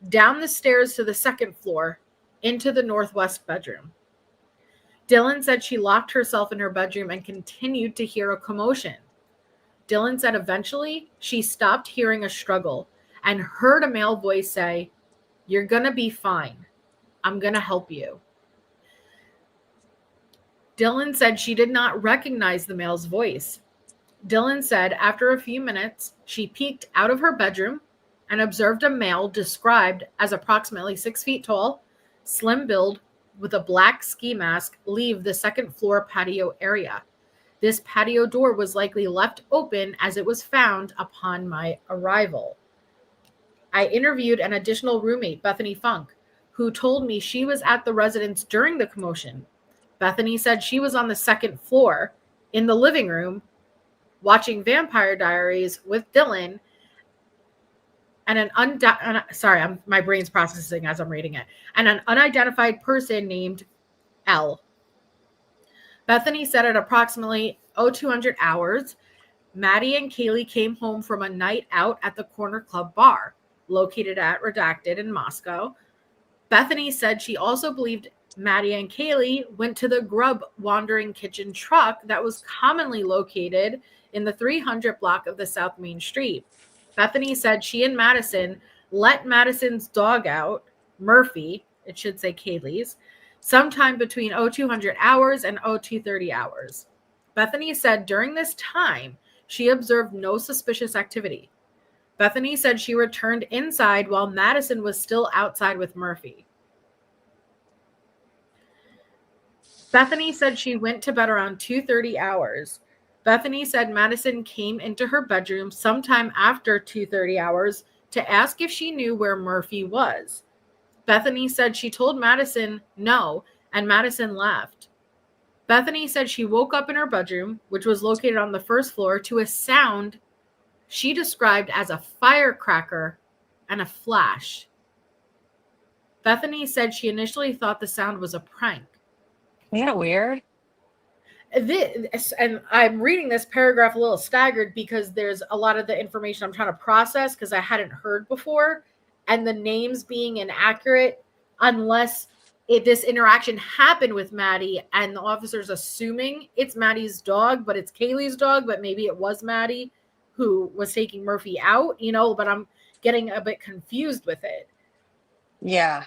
down the stairs to the 2nd floor into the northwest bedroom. Dylan said she locked herself in her bedroom and continued to hear a commotion. Dylan said eventually she stopped hearing a struggle and heard a male voice say, "You're gonna be fine. I'm gonna help you." Dylan said she did not recognize the male's voice. Dylan said after a few minutes, she peeked out of her bedroom, and observed a male described as approximately 6 feet tall, slim build, with a black ski mask leave the second floor patio area. This patio door was likely left open as it was found upon my arrival. I interviewed an additional roommate, Bethany Funk, who told me she was at the residence during the commotion. Bethany said she was on the second floor in the living room watching Vampire Diaries with Dylan and my brain's processing as I'm reading it, and an unidentified person named L. Bethany said at approximately 0200 hours, Maddie and Kaylee came home from a night out at the Corner Club bar, located at Redacted in Moscow. Bethany said she also believed Maddie and Kaylee went to the Grub Wandering Kitchen truck that was commonly located in the 300 block of the South Main Street. Bethany said she and Madison let Madison's dog out, Murphy, it should say Kaylee's, sometime between 0200 hours and 0230 hours. Bethany said during this time, she observed no suspicious activity. Bethany said she returned inside while Madison was still outside with Murphy. Bethany said she went to bed around 0230 hours. Bethany said Madison came into her bedroom sometime after 0230 hours to ask if she knew where Murphy was. Bethany said she told Madison no, and Madison left. Bethany said she woke up in her bedroom, which was located on the first floor, to a sound she described as a firecracker and a flash. Bethany said she initially thought the sound was a prank. Isn't that weird? And I'm reading this paragraph a little staggered because there's a lot of the information I'm trying to process because I hadn't heard before, and the names being inaccurate unless this interaction happened with Maddie and the officer's assuming it's Maddie's dog, but it's Kaylee's dog, but maybe it was Maddie who was taking Murphy out, but I'm getting a bit confused with it. Yeah,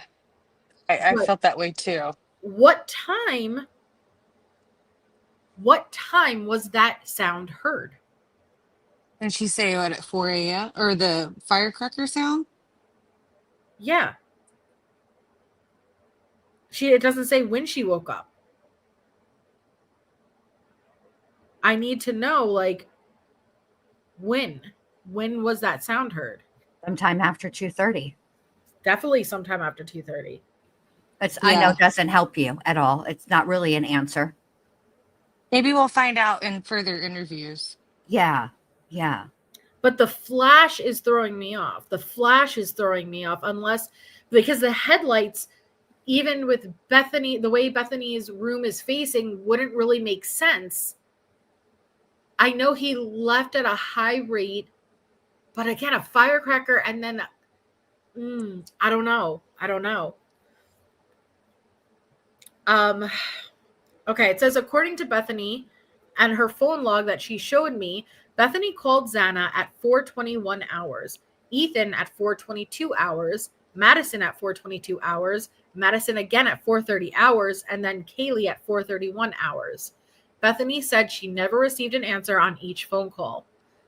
I felt that way too. What time was that sound heard? And she say what at 4 a.m. or the firecracker sound? Yeah. It doesn't say when she woke up. I need to know, when was that sound heard? Sometime after 2:30. Definitely sometime after 2:30. I know doesn't help you at all. It's not really an answer. Maybe we'll find out in further interviews. Yeah. But the flash is throwing me off. Because the headlights, even with Bethany, the way Bethany's room is facing, wouldn't really make sense. I know he left at a high rate, but again, a firecracker and then, I don't know. Okay, it says, according to Bethany and her phone log that she showed me, Bethany called Zana at 4:21 hours, Ethan at 4:22 hours, Madison at 4:22 hours, Madison again at 4:30 hours, and then Kaylee at 4:31 hours. Bethany said she never received an answer on each phone call.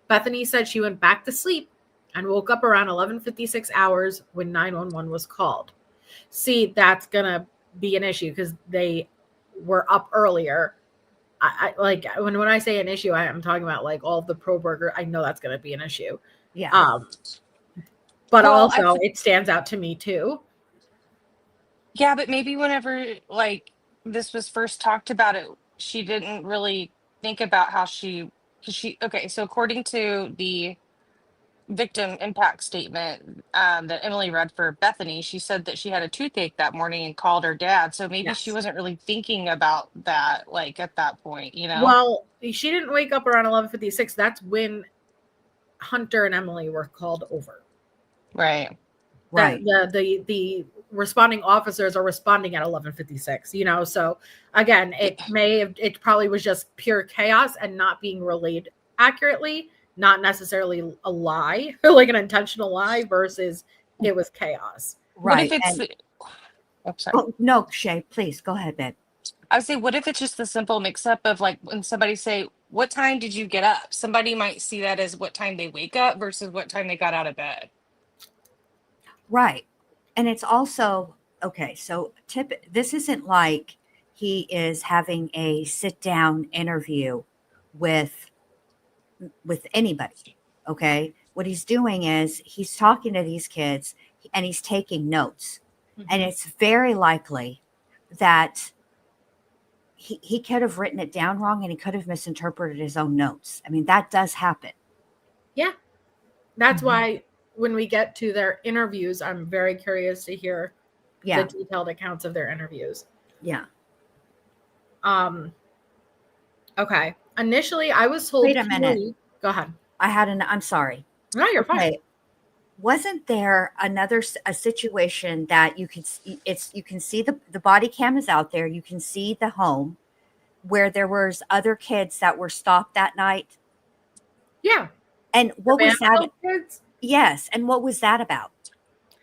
Bethany said she went back to sleep and woke up around 11:56 hours when 911 was called. See, that's going to be an issue because they were up earlier. I when I say an issue, I'm talking about all of the Coberger. I know that's going to be an issue. Yeah. But also it stands out to me too. Yeah, but maybe whenever this was first talked about, she didn't really think about how okay, so according to the victim impact statement that Emily read for Bethany, she said that she had a toothache that morning and called her dad. So maybe she wasn't really thinking about that at that point, Well, she didn't wake up around 11:56. That's when Hunter and Emily were called over. Right. The responding officers are responding at 11:56, so again, it probably was just pure chaos and not being relayed accurately, not necessarily a lie, like an intentional lie versus it was chaos. Right. What if it's sorry. Oh, no, Shay, please go ahead, babe. I would say, what if it's just the simple mix-up of when somebody say, what time did you get up? Somebody might see that as what time they wake up versus what time they got out of bed. Right. And it's also okay. So this isn't like he is having a sit down interview with anybody. Okay. What he's doing is he's talking to these kids and he's taking notes. And Mhm. it's very likely that he could have written it down wrong and he could have misinterpreted his own notes. I mean, that does happen. Yeah. That's Mhm. why when we get to their interviews, I'm very curious to hear the Yeah. detailed accounts of their interviews. Yeah. Okay. Initially, I was told Wait a minute. Go ahead. I'm sorry. No, you're fine. Okay. Wasn't there a situation that you can see, you can see the body cam is out there, you can see the home where there was other kids that were stopped that night? Yeah. And The what was that? Vanderbilt kids? Yes, and what was that about?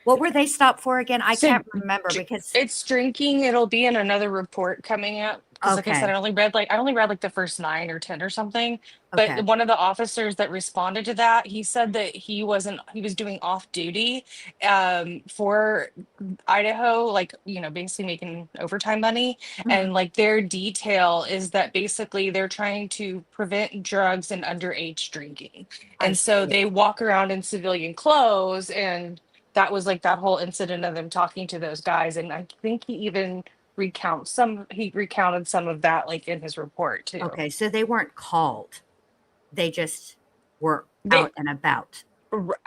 What were they stopped for again? I So can't remember because it's drinking. It'll be in another report coming up because, like I said, okay, I only read like the first 9 or 10 or something. okay, But one of the officers that responded to that, he said that he was doing off duty for Idaho, like, basically making overtime money. mhm, And like their detail is that basically they're trying to prevent drugs and underage drinking. I And so see. they walk around in civilian clothes, and that was like that whole incident of them talking to those guys. And I think he recounted some of that like in his report too. Okay, so they weren't called. They just were They out and about.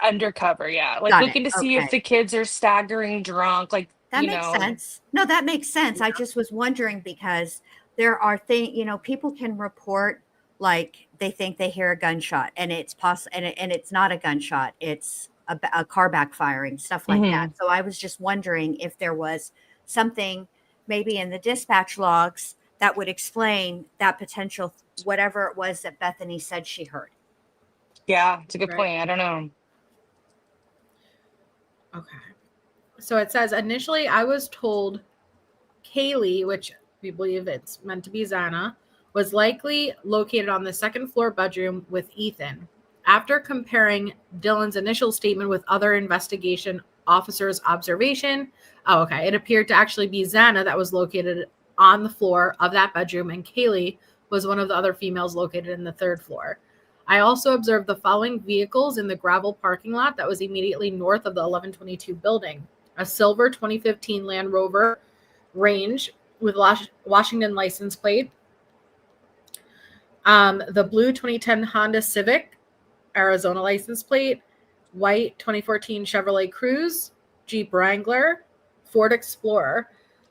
undercover, yeah. Like Got it. looking to see if Okay. the kids are staggering drunk, like, That makes sense. No, that makes sense. I just was wondering because there are things, people can report like they think they hear a gunshot and it's possible and it's not a gunshot. It's a car backfiring, stuff like that. Mhm. So I was just wondering if there was something maybe in the dispatch logs that would explain that potential, whatever it was that Bethany said she heard. Yeah, it's a good Right. point. I don't know. Okay. So it says initially I was told Kaylee, which we believe it's meant to be Zana, was likely located on the second floor bedroom with Ethan. After comparing Dylan's initial statement with other investigation officers' observation, it appeared to actually be Zana that was located on the floor of that bedroom, and Kaylee was one of the other females located in the third floor. I also observed the following vehicles in the gravel parking lot that was immediately north of the 1122 building: a silver 2015 Land Rover Range with Washington license plate, the blue 2010 Honda Civic, Arizona license plate, white 2014 Chevrolet Cruze, Jeep Wrangler, Ford Explorer.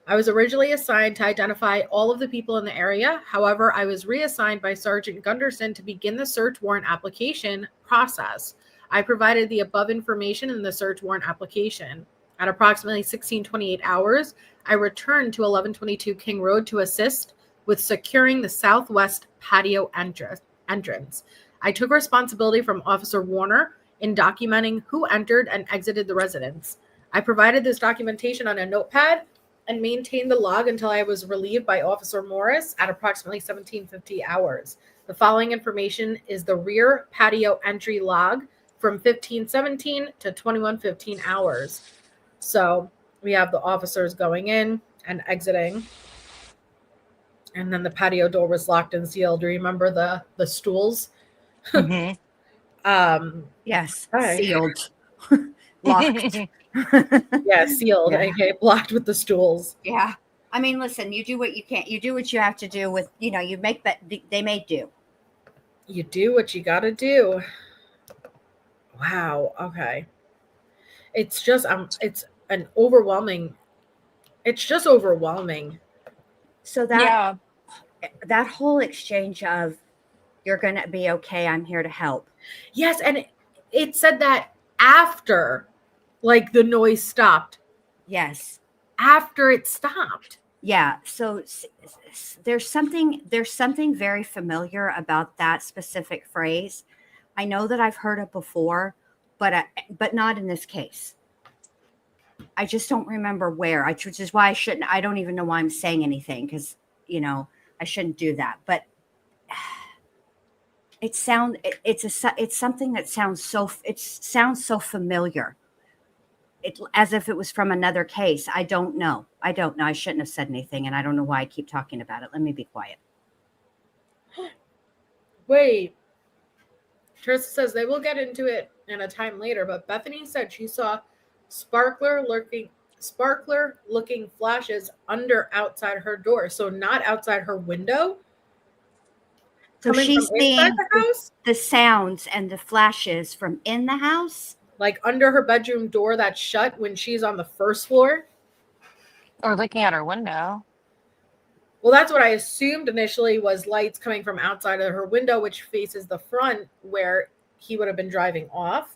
I was originally assigned to identify all of the people in the area. However, I was reassigned by Sergeant Gunderson to begin the search warrant application process. I provided the above information in the search warrant application. At approximately 16:28 hours, I returned to 1122 King Road to assist with securing the southwest patio entrance. I took responsibility from Officer Warner in documenting who entered and exited the residence. I provided this documentation on a notepad and maintained the log until I was relieved by Officer Morris at approximately 17:50 hours. The following information is the rear patio entry log from 15:17 to 21:15 hours. So we have the officers going in and exiting, and then the patio door was locked and sealed. Do you remember the stools? Mhm. Yes, Okay. sealed, locked. Yeah, sealed, Yeah. aka blocked with the stools. Yeah. I mean, listen, you do what you can't. You do what you have to do with, you make that they may do. You do what you gotta do. Wow. Okay. It's just it's an overwhelming. It's just overwhelming. So Yeah. that whole exchange of you're going to be okay, I'm here to help. Yes, and it said that after, like, the noise stopped. Yes. After it stopped. Yeah. So there's something very familiar about that specific phrase. I know that I've heard it before, but not in this case. I just don't remember where. Which is why I don't even know why I'm saying anything because I shouldn't do that. But it's something that sounds so familiar. as if it was from another case. I don't know. I shouldn't have said anything, and I don't know why I keep talking about it. Let me be quiet. Wait. Trista says they will get into it in a time later, but Bethany said she saw sparkler looking flashes outside her door. So not outside her window. So Coming she's from inside seeing the house? the sounds and the flashes from in the house. Like under her bedroom door that's shut when she's on the first floor. Or looking at her window. Well, that's what I assumed initially was lights coming from outside of her window, which faces the front where he would have been driving off.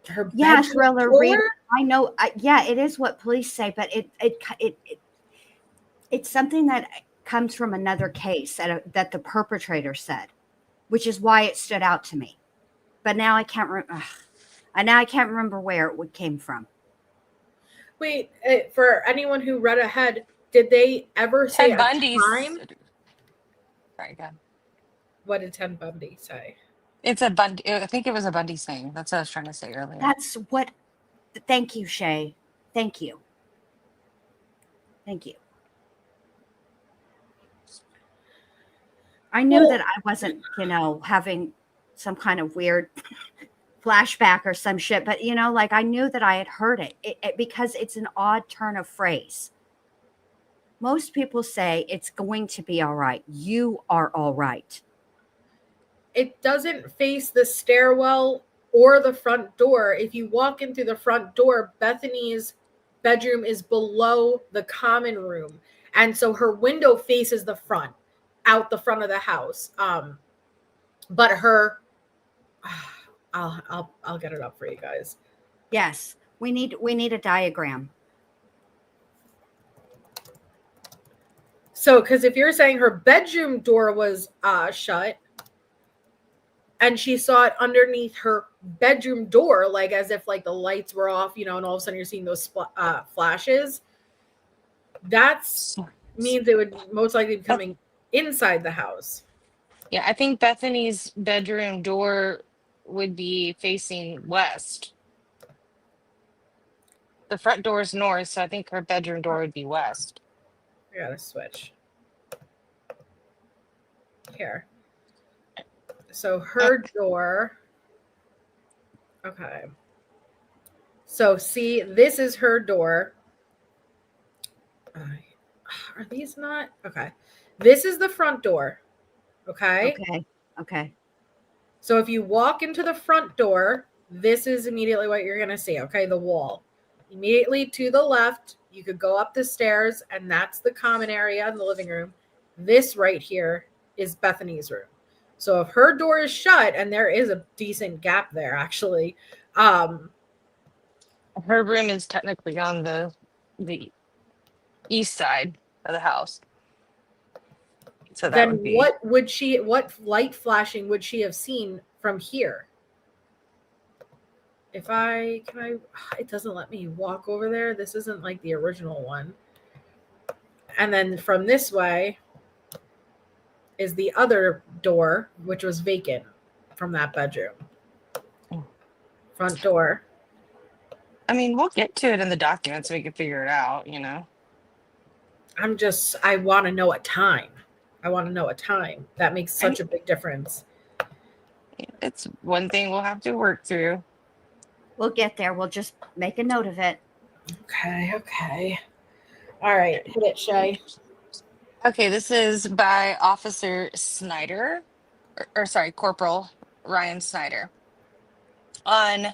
Her Yeah, bedroom thriller door? reader. I know. Yeah, it is what police say, but it's something that comes from another case that the perpetrator said, which is why it stood out to me. But now I can't remember where it came from. Wait, for anyone who read ahead, did they ever say Ted a Bundy's. time? Sorry, go ahead. What did Ted Bundy say? It's a Bundy. I think it was a Bundy thing. That's what I was trying to say earlier. That's what. Thank you, Shay. Thank you. Thank you. I knew that I wasn't, having some kind of weird flashback or some shit, but like I knew that I had heard it because it's an odd turn of phrase. Most people say it's going to be all right. You are all right. It doesn't face the stairwell or the front door. If you walk into the front door, Bethany's bedroom is below the common room. And so her window faces the front, out the front of the house. But her I'll get it up for you guys. Yes. We need a diagram. So, because if you're saying her bedroom door was shut and she saw it underneath her bedroom door, like as if like the lights were off, and all of a sudden you're seeing those flashes, that means it would most likely be coming inside the house. Yeah, I think Bethany's bedroom door would be facing west. The front door is north, so I think her bedroom door would be west. I gotta switch. Here. So her door. Okay. So see, this is her door. Are these not? Okay. This is the front door. Okay. Okay. So if you walk into the front door, this is immediately what you're going to see. Okay. The wall. Immediately to the left, you could go up the stairs, and that's the common area in the living room. This right here is Bethany's room. So if her door is shut, and there is a decent gap there, actually, her room is technically on the east side of the house. So that then would be. What light flashing would she have seen from here? It doesn't let me walk over there. This isn't like the original one. And then from this way is the other door, which was vacant from that bedroom. Front door. I mean, we'll get to it in the documents so we can figure it out, I want to know a time. That makes such a big difference. It's one thing we'll have to work through. We'll get there. We'll just make a note of it. Okay. All right. Hit it, Shay. Okay, this is by Officer Snyder, Corporal Ryan Snyder. On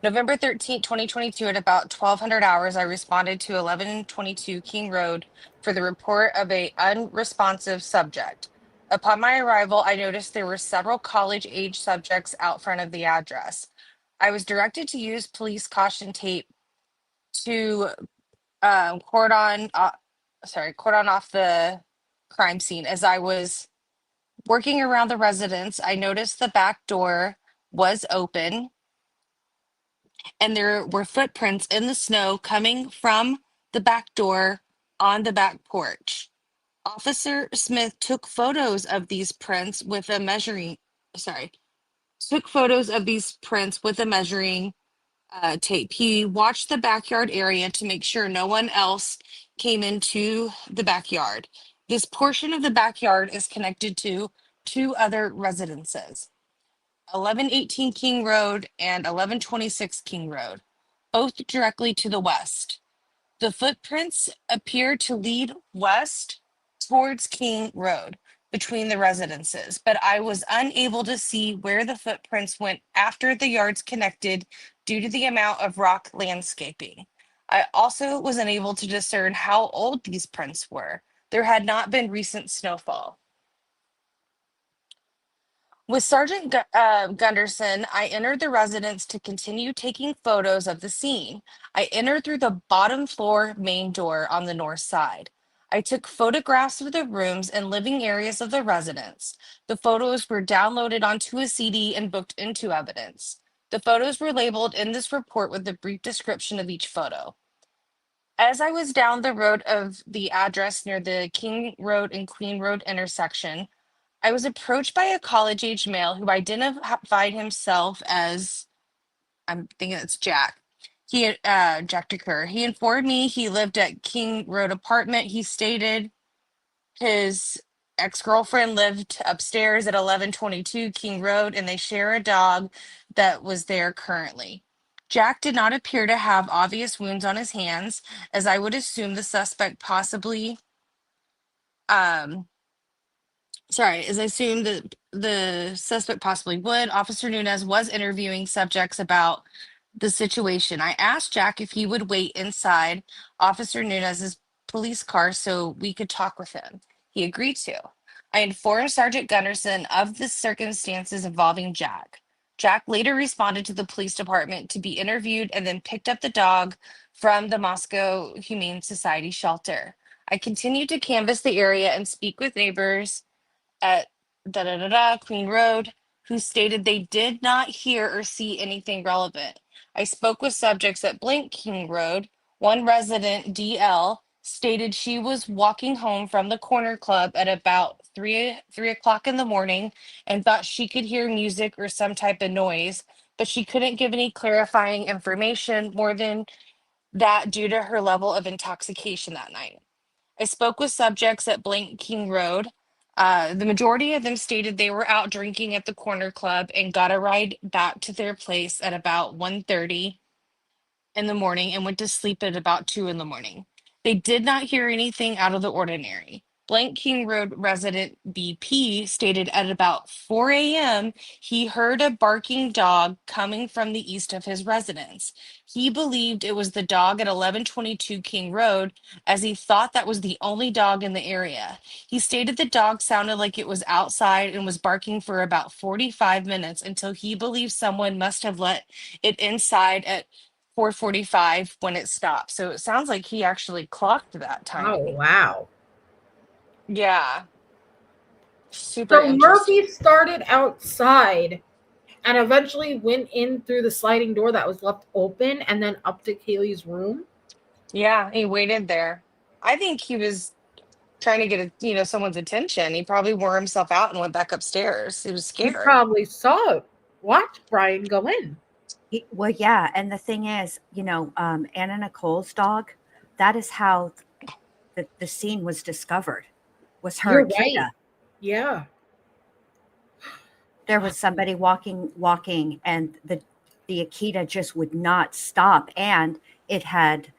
November 13th, 2022, at about 1200 hours, I responded to 1122 King Road for the report of a unresponsive subject. Upon my arrival, I noticed there were several college-age subjects out front of the address. I was directed to use police caution tape to cordon off the crime scene. As I was working around the residence, I noticed the back door was open and there were footprints in the snow coming from the back door on the back porch. Officer Smith took photos of these prints with a took photos of these prints with a measuring tape. He watched the backyard area to make sure no one else came into the backyard. This portion of the backyard is connected to two other residences, 1118 King Road and 1126 King Road, both directly to the west. The footprints appear to lead west towards King Road between the residences, but I was unable to see where the footprints went after the yards connected due to the amount of rock landscaping. I also was unable to discern how old these prints were. There had not been recent snowfall. With Sergeant Gunderson, I entered the residence to continue taking photos of the scene. I entered through the bottom floor main door on the north side. I took photographs of the rooms and living areas of the residence. The photos were downloaded onto a CD and booked into evidence. The photos were labeled in this report with a brief description of each photo. As I was down the road of the address near the King Road and Queen Road intersection, I was approached by a college-age male who identified himself as, I'm thinking it's Jack. Jack DeCur. He informed me he lived at King Road apartment. He stated his ex-girlfriend lived upstairs at 1122 King Road, and they share a dog that was there currently. Jack did not appear to have obvious wounds on his hands, as I would assume the suspect possibly um as I assumed that the suspect possibly would. Officer Nunez was interviewing subjects about the situation. I asked Jack if he would wait inside Officer Nunez's police car so we could talk with him. He agreed to. I informed Sergeant Gunderson of the circumstances involving Jack. Jack later responded to the police department to be interviewed and then picked up the dog from the Moscow Humane Society shelter. I continued to canvass the area and speak with neighbors at Queen Road, who stated they did not hear or see anything relevant. I spoke with subjects at King Road. One resident, DL, stated she was walking home from the corner club at about 3 o'clock in the morning and thought she could hear music or some type of noise, but she couldn't give any clarifying information more than that due to her level of intoxication that night. I spoke with subjects at King Road. The majority of them stated they were out drinking at the corner club and got a ride back to their place at about 1:30 in the morning and went to sleep at about 2 in the morning. They did not hear anything out of the ordinary. King Road resident BP stated at about 4 a.m. he heard a barking dog coming from the east of his residence. He believed it was the dog at 1122 King Road, as he thought that was the only dog in the area. He stated the dog sounded like it was outside and was barking for about 45 minutes until he believed someone must have let it inside at 4:45 when it stopped. So it sounds like he actually clocked that Oh, timing. wow. Yeah. Super So interesting. Murphy started outside and eventually went in through the sliding door that was left open and then up to Kaylee's room. Yeah, he waited there. I think he was trying to get someone's attention. He probably wore himself out and went back upstairs. He was He scared. probably saw watch Bryan go in. Well, yeah. And the thing is, Anna Nicole's dog, that is how the scene was discovered, was her You're Akita. right. Yeah. There was somebody walking, and the Akita just would not stop. And it had,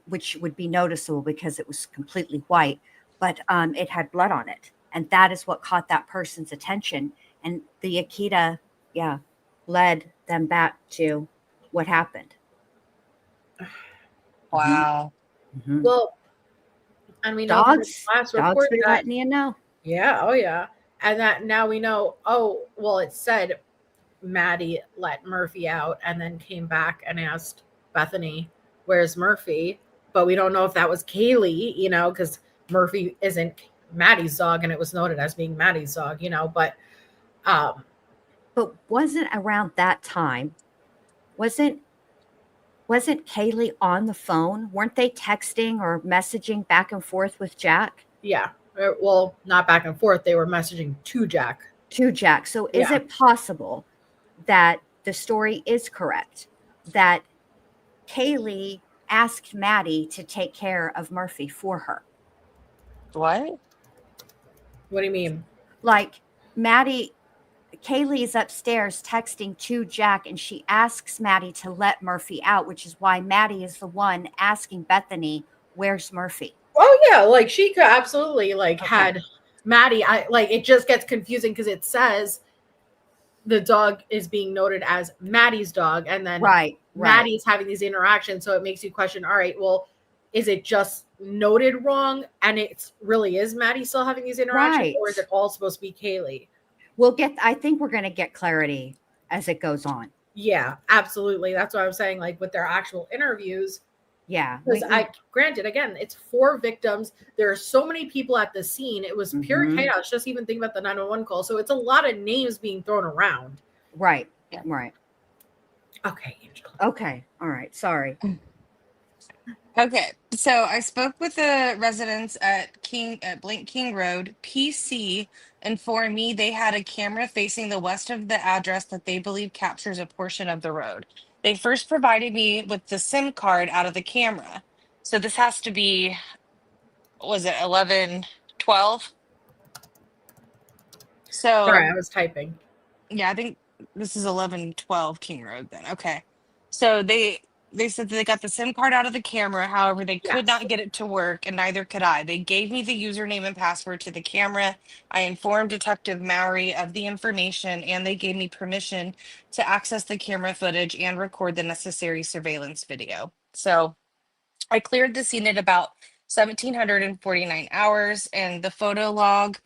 which would be noticeable because it was completely white, but it had blood on it. And that is what caught that person's attention. And the Akita, led them back to what happened. Wow. Mm-hmm. Well, and we know from the Dogs last report be that, letting you know. yeah, oh yeah. And that now we know, it said Maddie let Murphy out and then came back and asked Bethany, where's Murphy? But we don't know if that was Kaylee, because Murphy isn't Maddie's dog and it was noted as being Maddie's dog, but wasn't around that time, wasn't Kaylee on the phone? Weren't they texting or messaging back and forth with Jack? yeah. Well, not back and forth. They were messaging to Jack. To Jack. So is it possible that the story is correct, that Kaylee asked Maddie to take care of Murphy for her. What? What do you mean? Like Kaylee's upstairs texting to Jack, and she asks Maddie to let Murphy out, which is why Maddie is the one asking Bethany, "Where's Murphy?" Oh yeah, like she could absolutely like Okay. had Maddie. I like it just gets confusing because it says the dog is being noted as Maddie's dog, and then Right. Maddie's having these interactions, so it makes you question, all right, well, is it just noted wrong and it really is Maddie still having these interactions, or is Right. it all supposed to be Kaylee? I think we're going to get clarity as it goes on. Yeah, absolutely. That's what I'm saying, like with their actual interviews. Yeah. Because granted, again, it's 4 victims. There are so many people at the scene. It was pure Mhm. chaos. Just even think about the 911 call. So it's a lot of names being thrown around. Right. Yeah. Right. Okay, Angela. Okay. All right. Sorry. Okay, so I spoke with the residents at Blink King Road. PC informed me they had a camera facing the west of the address that they believe captures a portion of the road. They first provided me with the SIM card out of the camera. So this has to be, was it 11/12? Sorry, So I was typing. yeah, I think this is 11/12 King Road then. Okay. So they said that they got the SIM card out of the camera. However, they could Yes. not get it to work, and neither could I. They gave me the username and password to the camera. I informed Detective Mowry of the information, and they gave me permission to access the camera footage and record the necessary surveillance video. So I cleared the scene at about 1749 hours, and the photo log.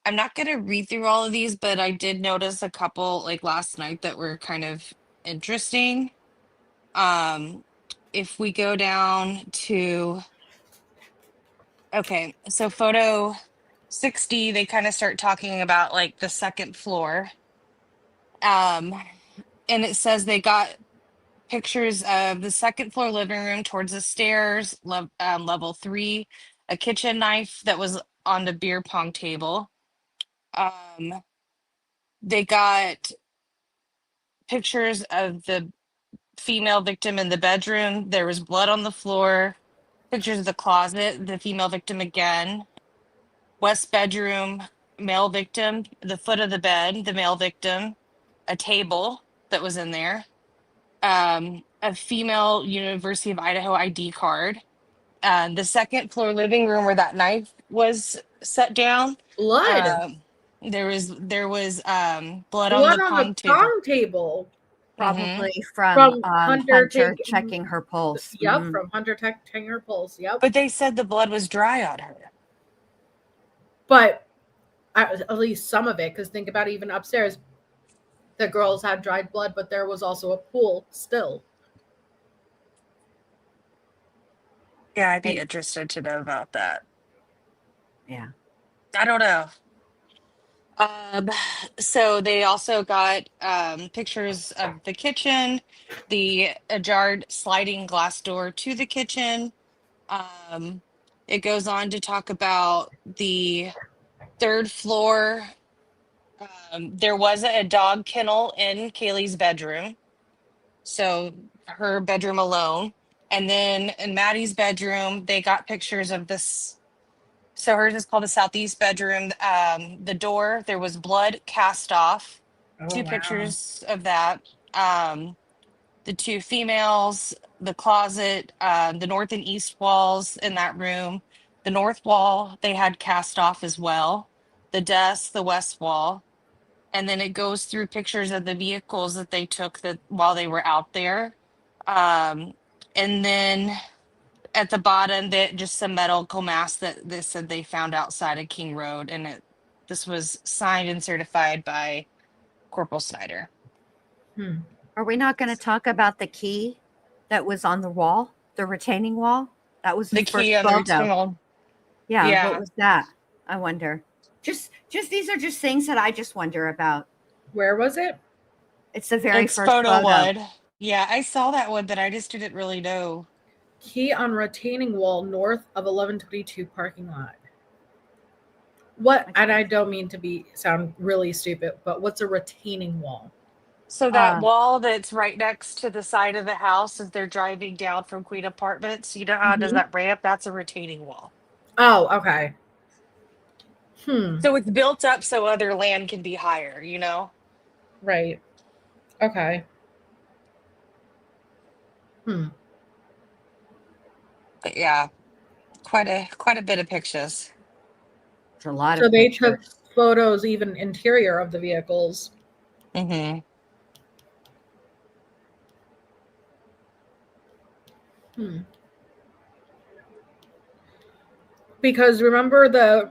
I'm not going to read through all of these, but I did notice a couple like last night that were kind of interesting. Um, if we go down to, okay, so photo 60, they kind of start talking about like the second floor. Um, and it says they got pictures of the second floor living room towards the stairs, level 3, a kitchen knife that was on the beer pong table. They got pictures of the female victim in the bedroom. There was blood on the floor. Pictures of the closet, the female victim again. West bedroom, male victim. The foot of the bed, the male victim. A table that was in there. A female University of Idaho ID card. The second floor living room where that knife was set down. Blood. There was blood on Blood the on the pong table. pong table. Hmm. Probably from From Hunter Hunter taking. checking her pulse. Yep, Mhm. from Hunter taking her pulse. Yep. But they said the blood was dry on her. But at least some of it, because think about it, even upstairs, the girls had dried blood, but there was also a pool still. Yeah, I'd be And- interested to know about that. Yeah. I don't know. Um, so they also got pictures of the kitchen, the ajar sliding glass door to the kitchen. Um, it goes on to talk about the third floor. There was a dog kennel in Kaylee's bedroom, so her bedroom alone. And then in Maddie's bedroom, they got pictures of this. So hers is called the southeast bedroom. The door, there was blood cast off. Oh, 2 wow. pictures of that. The 2 females, the closet, the north and east walls in that room. The north wall they had cast off as well. The desk, the west wall, and then it goes through pictures of the vehicles that they took that while they were out there. And then at the bottom, that just some medical masks that they said they found outside of King Road, and this was signed and certified by Corporal Snyder. Are we not going to talk about the key that was on the wall, the retaining wall? That was the The first key on the photo. retinal. Yeah. Yeah. What was that? I wonder. Just these are just things that I just wonder about. Where was it? It's the very It's first photo photo. one. Yeah, I saw that one, but I just didn't really know. Key on retaining wall north of 1122 parking lot. What? And I don't mean to sound really stupid, but what's a retaining wall? So that wall that's right next to the side of the house as they're driving down from Queen Apartments, you know how does Mhm. that ramp? That's a retaining wall. Oh, okay. So it's built up so other land can be higher, you know? Right. Okay. But yeah, quite a bit of pictures. It's a lot So of they took pictures. photos, even interior of the vehicles. Mm-hmm. Because remember the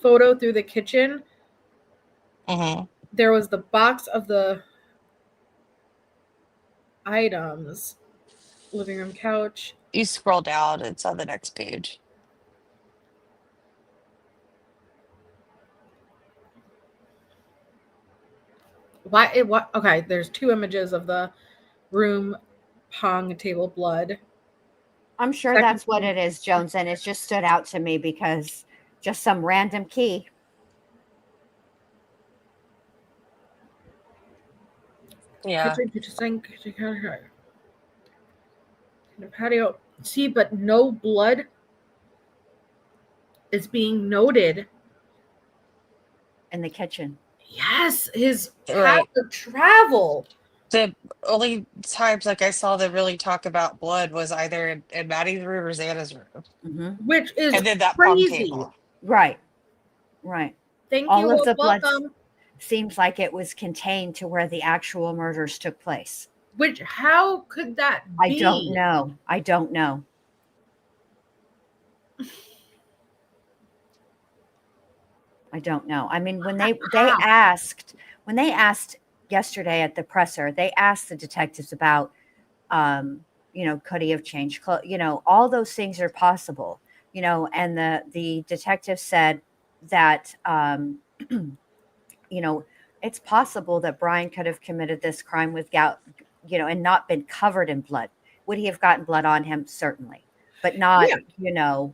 photo through the kitchen? Mm-hmm. There was the box of the items. Living room couch. You scroll down, it's on the next page. Why it what okay, there's two images of the room pong table blood. I'm sure Second that's what it is, Jones, and it just stood out to me because just some random key. Yeah. kitchen sink, in the patio. See, but no blood is being noted. In the kitchen. Yes, his path Right. of travel. The only times like I saw them really talk about blood was either in Maddie's room or Xana's room. Mm-hmm. Which is And then that pong crazy. table. Right. Right. Thank All you. of the blood Welcome. seems like it was contained to where the actual murders took place. Which how could that I be? don't know. I don't know. I don't know. I mean, when they asked yesterday at the presser, they asked the detectives about, could he have changed clothes? All those things are possible. And the detective said that, it's possible that Bryan could have committed this crime with gout, and not been covered in blood. Would he have gotten blood on him? Certainly, but not, Yeah.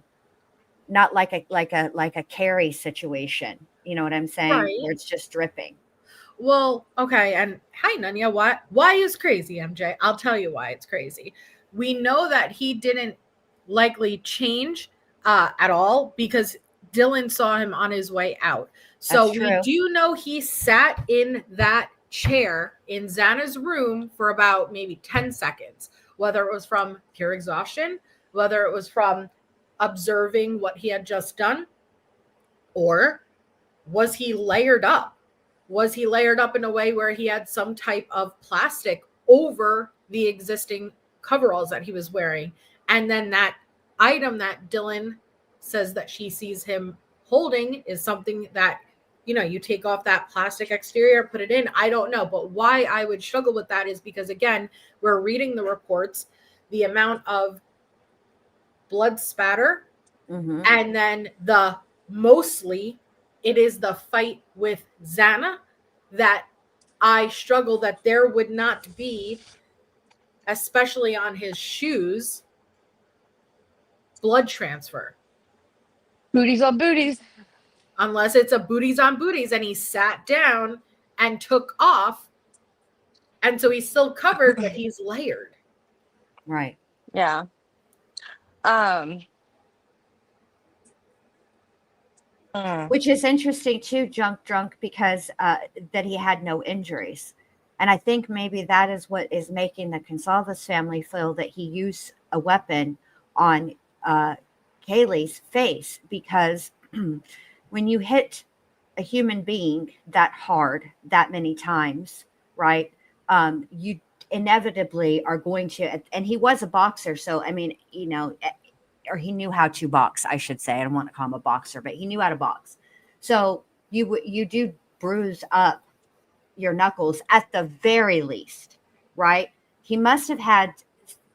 not like a Carrie situation. You know what I'm saying? Right. Where it's just dripping. Well, okay, and hi Nanya. Why is crazy, MJ? I'll tell you why it's crazy. We know that he didn't likely change at all because Dylan saw him on his way out. So That's we true. do know he sat in that chair in Xana's room for about maybe 10 seconds, whether it was from pure exhaustion, whether it was from observing what he had just done, or was he layered up? Was he layered up in a way where he had some type of plastic over the existing coveralls that he was wearing? And then that item that Dylan says that she sees him holding is something that, you take off that plastic exterior, put it in. I don't know. But why I would struggle with that is because, again, we're reading the reports, the amount of blood spatter, and then mostly it is the fight with Zana that I struggle that there would not be, especially on his shoes, blood transfer. Booties on booties. Unless it's a booties on booties and he sat down and took off. And so he's still covered, but he's layered. Right. Yeah. Which is interesting too, drunk, because that he had no injuries. And I think maybe that is what is making the Gonzalez family feel that he used a weapon on Kaylee's face, because when you hit a human being that hard, that many times, right, you inevitably are going to, and he was a boxer. So, I mean, or he knew how to box, I should say. I don't want to call him a boxer, but he knew how to box. So you do bruise up your knuckles at the very least, right? He must have had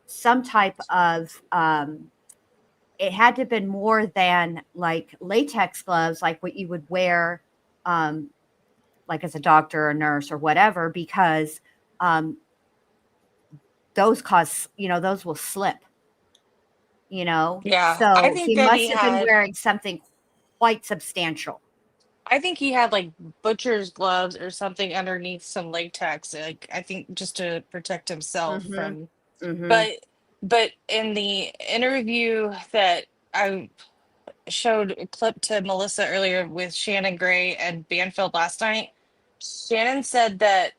some type of it had to have been more than like latex gloves, like what you would wear like as a doctor or nurse or whatever, because those those will slip, Yeah. I so think he that must he have been had wearing something quite substantial. I think he had like butcher's gloves or something underneath some latex, like I think just to protect himself Mm-hmm. from. Mm-hmm. But in the interview that I showed a clip to Melissa earlier with Shannon Gray and Banfield last night, Shannon said that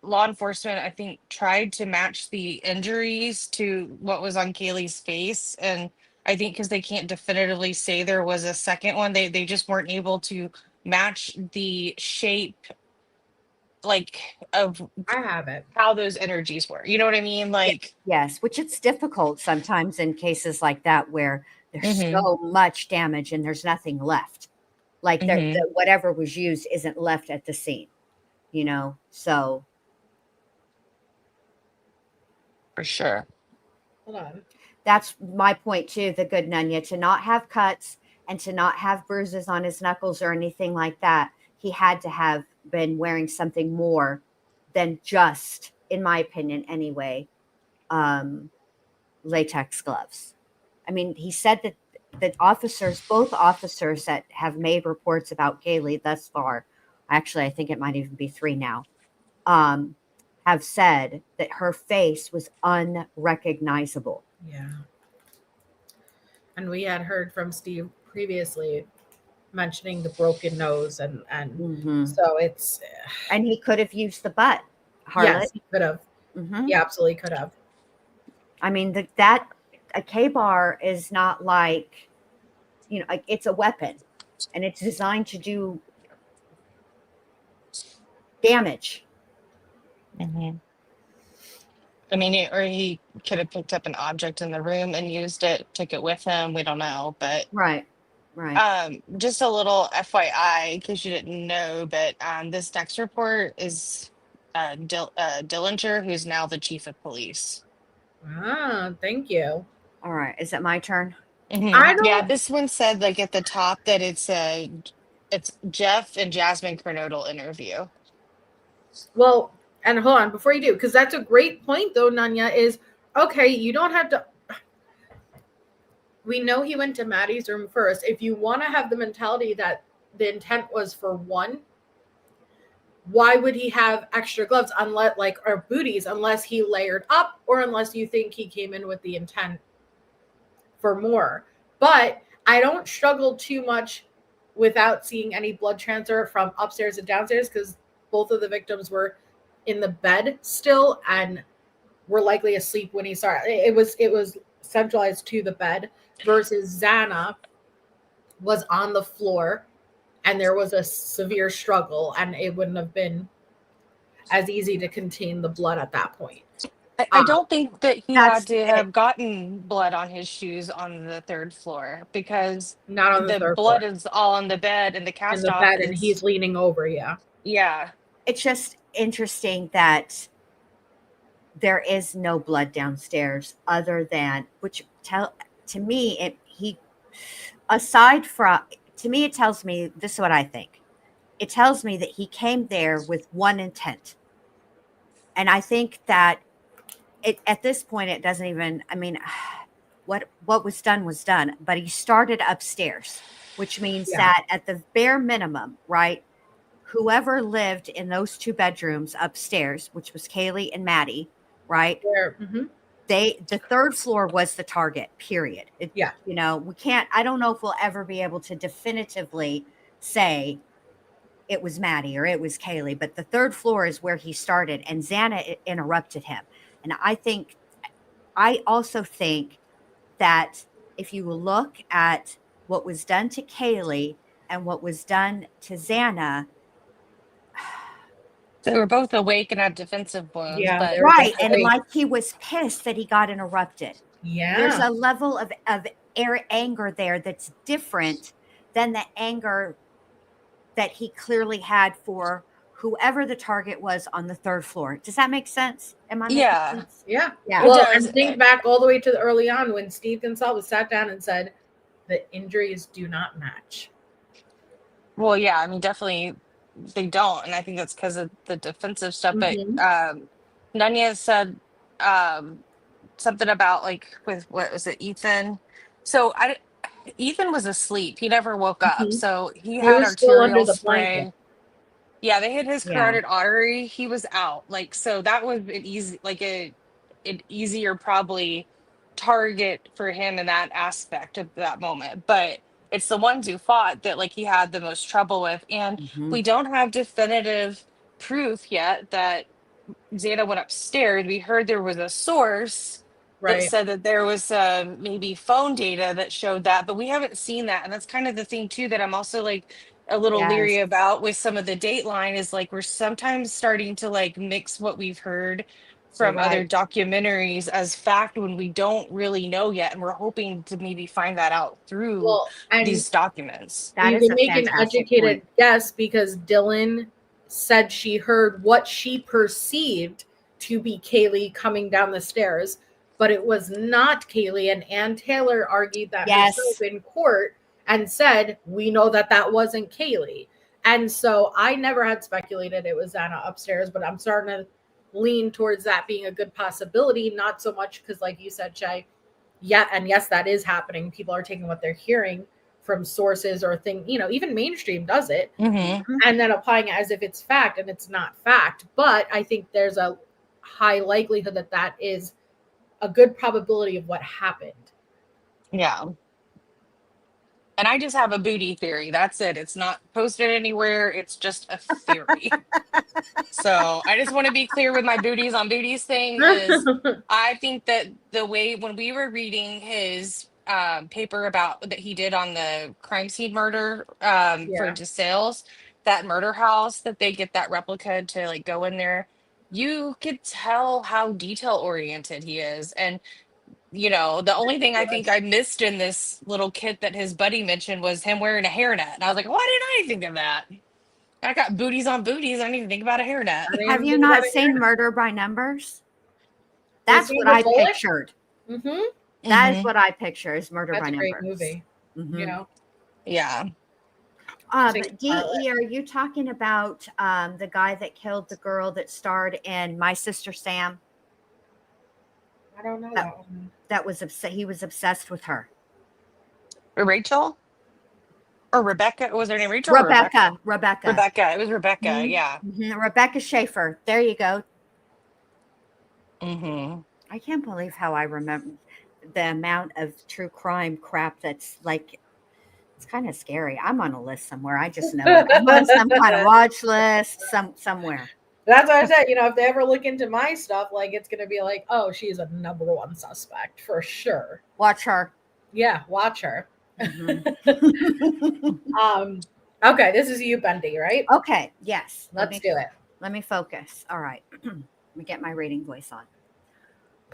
law enforcement, I think, tried to match the injuries to what was on Kaylee's face. And I think because they can't definitively say there was a second one, they just weren't able to match the shape, like, of I have it. how those energies were. You know what I mean? Like, Yes, which it's difficult sometimes in cases like that where there's hmm so much damage and there's nothing left. Like hmm whatever was used isn't left at the scene, you know? So for sure. Hold on. that's my point too, the good Nunya, to not have cuts and to not have bruises on his knuckles or anything like that. He had to have been wearing something more than just, in my opinion anyway, um, latex gloves. I mean, he said that both officers that have made reports about Kaylee thus far, actually, I think it might even be 3 now, um, have said that her face was unrecognizable. Yeah. And we had heard from Steve previously mentioning the broken nose and Hmm. so it's And he could have used the butt, Harlot. yes, he could have. Hmm. He absolutely could have. I mean, that a K bar is not like, it's a weapon and it's designed to do damage. hmm I mean, or he could have picked up an object in the room and used it, took it with him. We don't know, but Right. Right. just a little FYI, in case you didn't know, but this next report is Dillinger, who's now the chief of police. Ah, thank you. All right. Is it my turn? I Yeah, don't this one said like at the top that it's Jeff and Jasmine Kernodle interview. well, and hold on before you do, because that's a great point though, Nanya, is okay, you don't have to we know he went to Maddie's room first. If you want to have the mentality that the intent was for one, why would he have extra gloves unless like or booties unless he layered up or unless you think he came in with the intent for more? But I don't struggle too much without seeing any blood transfer from upstairs and downstairs because both of the victims were in the bed still and were likely asleep when he started. It was centralized to the bed versus Xana was on the floor and there was a severe struggle and it wouldn't have been as easy to contain the blood at that point. I don't think that he That's had to it. have gotten blood on his shoes on the third floor because Not on the the third floor. blood is all on the bed and the In cast the off bed and is, he's leaning over, yeah. yeah. It's just interesting that there is no blood downstairs other than to me aside from to me it tells me this is what I think. It tells me that he came there with one intent. And I think that at this point it doesn't even, I mean, what was done, but he started upstairs, which means Yeah. that at the bare minimum, right? Whoever lived in those 2 bedrooms upstairs, which was Kaylee and Maddie, right? Mhm. The third floor was the target, period. Yeah. I don't know if we'll ever be able to definitively say it was Maddie or it was Kaylee, but the third floor is where he started and Xana interrupted him. And I also think that if you look at what was done to Kaylee and what was done to Xana, They were both awake and had defensive wounds, Yeah, but they were both right, and awake. like he was pissed that he got interrupted. There's Yeah. a level of anger there that's different than the anger that he clearly had for whoever the target was on the third floor. Does that make sense? Am I making yeah, sense? Yeah. Yeah. it Well, does. and think back all the way to the early on when Steve Gonzalez sat down and said the injuries do not match. Well, yeah, I mean, definitely they don't, and I think that's because of the defensive stuff. But Mhm. Nunez said something about like with what was it, Ethan? So Ethan was asleep. He never woke up. Mhm. So he He had was still under arterial the blanket. spray. Yeah, they hit his Yeah. carotid artery. He was out. Like, so that was an easier probably target for him in that aspect of that moment. But it's the ones who fought that like he had the most trouble with. And Mhm. we don't have definitive proof yet that Xana went upstairs. We heard there was a source that Right. said that there was maybe phone data that showed that, but we haven't seen that. And that's kind of the thing too that I'm also like a little Yes. leery about with some of the Dateline is like we're sometimes starting to like mix what we've heard You're from other right. documentaries as fact when we don't really know yet, and we're hoping to maybe find that out through Well, and these documents. That you is can a make an fantastic educated point. guess because Dylan said she heard what she perceived to be Kaylee coming down the stairs, but it was not Kaylee. And Ann Taylor argued that Yes. herself in court and said, we know that that wasn't Kaylee. And so I never had speculated it was Xana upstairs, but I'm starting to lean towards that being a good possibility. Not so much because, like you said, Shay, yeah, and yes, that is happening. People are taking what they're hearing from sources or even mainstream does it Mm-hmm. and then applying it as if it's fact and it's not fact. But I think there's a high likelihood that that is a good probability of what happened. Yeah. And I just have a booty theory. That's it. It's not posted anywhere. It's just a theory. So I just want to be clear with my booties on booties thing is I think that the way when we were reading his paper about that he did on the crime scene murder for Yeah. DeSales, that murder house that they get that replica to like go in there, you could tell how detail oriented he is. And the only thing I think I missed in this little kit that his buddy mentioned was him wearing a hairnet. And I was like, why didn't I think of that? I got booties on booties. I didn't even think about a hairnet. I didn't Have even you think about not it seen here. Murder by Numbers? You That's seen what the I bullet? pictured. Mm-hmm. That is Hmm. what I picture is Murder That's by a great Numbers. movie. Mhm. Yeah. Same But DE, Scarlett. are you talking about the guy that killed the girl that starred in My Sister Sam? I don't know That that one. that was he was obsessed with her. Rachel or Rebecca? Was her name Rachel or Rebecca? Rebecca. Rebecca. It was Rebecca. Mhm. Yeah. Rebecca Schaefer. There you go. Hmm. I can't believe how I remember the amount of true crime crap that's like it's kind of scary. I'm on a list somewhere. I just know it. I'm on some kind of watch list somewhere. That's what I said. If they ever look into my stuff, like it's gonna be like, oh, she's a number one suspect for sure. Watch her. Yeah, watch her. Mhm. Okay, this is you, Bendy, right? Okay. Yes. Let's do it. Let me focus. All right. Let me get my reading voice on.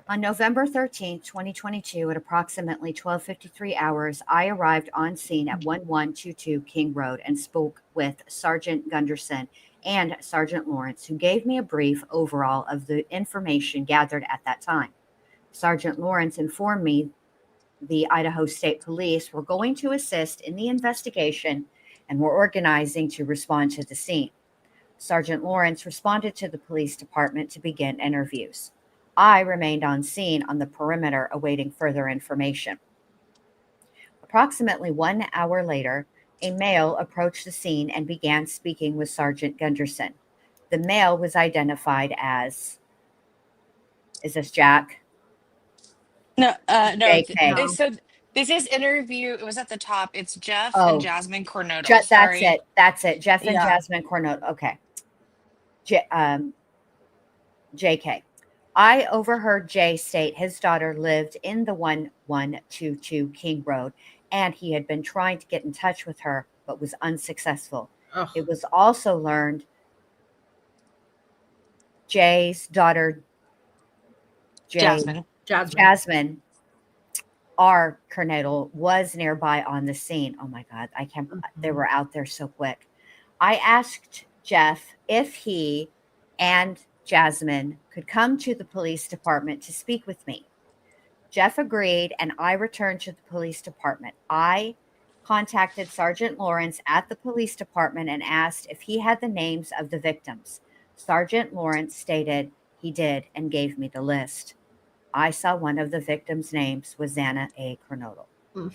On November 13th, 2022, at approximately 12:53 hours, I arrived on scene at 1122 King Road and spoke with Sergeant Gunderson and Sergeant Lawrence, who gave me a brief overall of the information gathered at that time. Sergeant Lawrence informed me the Idaho State Police were going to assist in the investigation and were organizing to respond to the scene. Sergeant Lawrence responded to the police department to begin interviews. I remained on scene on the perimeter awaiting further information. Approximately 1 hour later, a male approached the scene and began speaking with Sergeant Gunderson. The male was identified as, is this Jack? No, no. JK. No. So this is interview. It was at the top. It's Jeff and Oh, Jasmine Kernodle. that's Sorry. it. That's it. Jeff and Yeah. Jasmine Kernodle. Okay. JK. I overheard Jay state his daughter lived in the 1122 King Road and he had been trying to get in touch with her but was unsuccessful. Ugh. It was also learned Jay's daughter, Jasmine. Jasmine R. Kernodle, was nearby on the scene. Oh my God, I can't, they were out there so quick. I asked Jeff if he and Jasmine could come to the police department to speak with me. Jeff agreed, and I returned to the police department. I contacted Sergeant Lawrence at the police department and asked if he had the names of the victims. Sergeant Lawrence stated he did and gave me the list. I saw one of the victims' names was Xana Kernodle. Mm.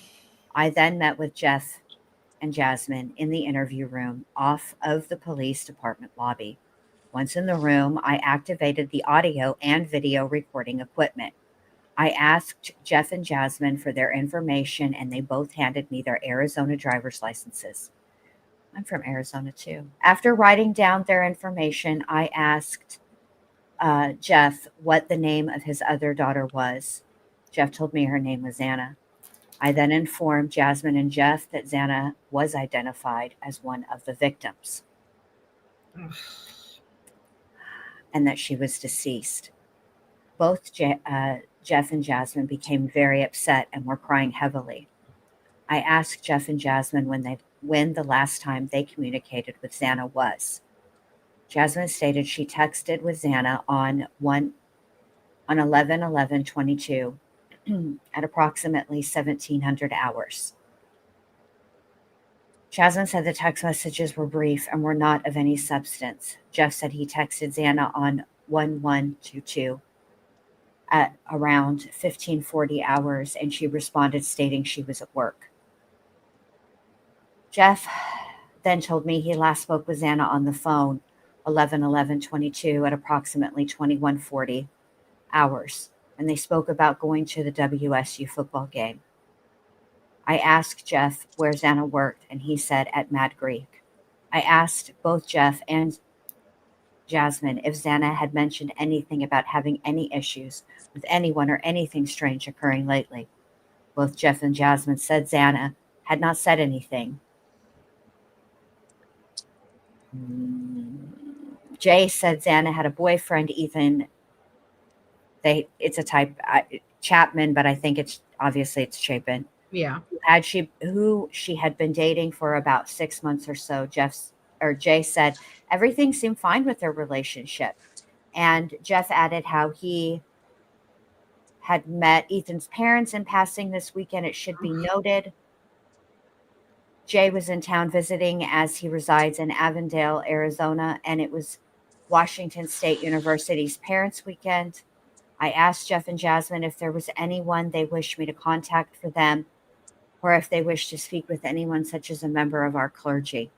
I then met with Jeff and Jasmine in the interview room off of the police department lobby. Once in the room, I activated the audio and video recording equipment. I asked Jeff and Jasmine for their information, and they both handed me their Arizona driver's licenses. I'm from Arizona too. After writing down their information, I asked Jeff what the name of his other daughter was. Jeff told me her name was Xana. I then informed Jasmine and Jeff that Xana was identified as one of the victims and that she was deceased. Both Jeff and Jasmine became very upset and were crying heavily. I asked Jeff and Jasmine when the last time they communicated with Xana was. Jasmine stated she texted with Xana on 11/11/22 at approximately 1700 hours. Jasmine said the text messages were brief and were not of any substance. Jeff said he texted Xana on 11/22 at around 1540 hours, and she responded stating she was at work. Jeff then told me he last spoke with Xana on the phone 11/11/22 at approximately 2140 hours, and they spoke about going to the WSU football game. I asked Jeff where Xana worked, and he said at Mad Greek. I asked both Jeff and Jasmine if Xana had mentioned anything about having any issues with anyone or anything strange occurring lately. Both Jeff and Jasmine said Xana had not said anything. Jay said Xana had a boyfriend, Ethan. It's a type Chapman, but I think it's Chapin. Yeah. Who she had been dating for about 6 months or so. Jay said everything seemed fine with their relationship. And Jeff added how he had met Ethan's parents in passing this weekend. It should be noted. Jay was in town visiting as he resides in Avondale, Arizona, and it was Washington State University's Parents' Weekend. I asked Jeff and Jasmine if there was anyone they wished me to contact for them, or if they wished to speak with anyone such as a member of our clergy.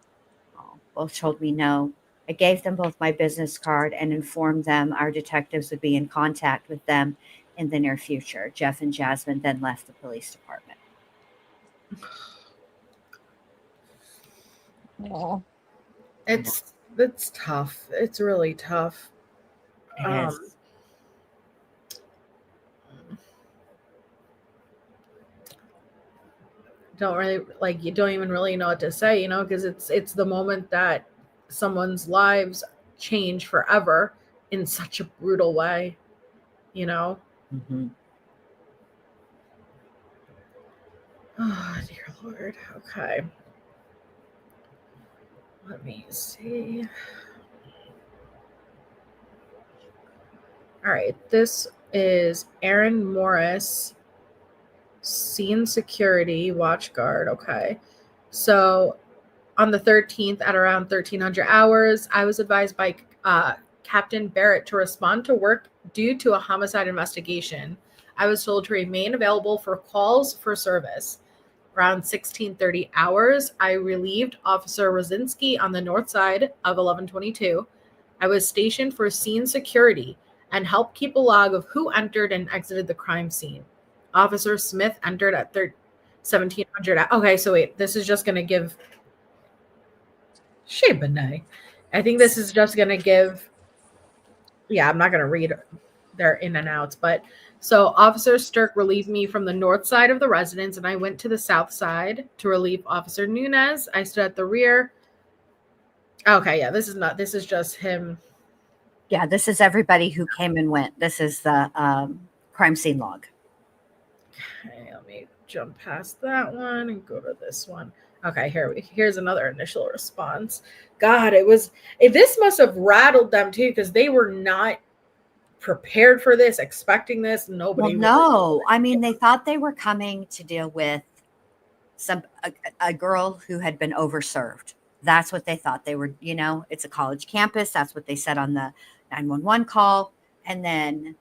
Both told me no. I gave them both my business card and informed them our detectives would be in contact with them in the near future. Jeff and Jasmine then left the police department. Oh, It's tough. It's really tough. It is. You don't even really know what to say, because it's the moment that someone's lives change forever in such a brutal way, Mm-hmm. Oh dear Lord. Okay, let me see. All right, this is Aaron Morris, scene security watch guard. Okay, so on the 13th at around 1300 hours, I was advised by Captain Barrett to respond to work due to a homicide investigation. I was told to remain available for calls for service. Around 1630 hours, I relieved Officer Rosinski on the north side of 1122. I was stationed for scene security and helped keep a log of who entered and exited the crime scene. Officer Smith entered at 1700. Okay, so wait, this is just going to give Shebane. I think this is just going to give, I'm not going to read their in and outs, but so Officer Stirk relieved me from the north side of the residence, and I went to the south side to relieve Officer Nunez. I stood at the rear. Okay, yeah, this is just him. Yeah, this is everybody who came and went. This is the crime scene log. Okay, let me jump past that one and go to this one. Okay, here's another initial response. God, this must have rattled them too, because they were not prepared for this, expecting this. Nobody. Well, no, I mean, they thought they were coming to deal with a girl who had been overserved. That's what they thought they were. It's a college campus. That's what they said on the 911 call, and then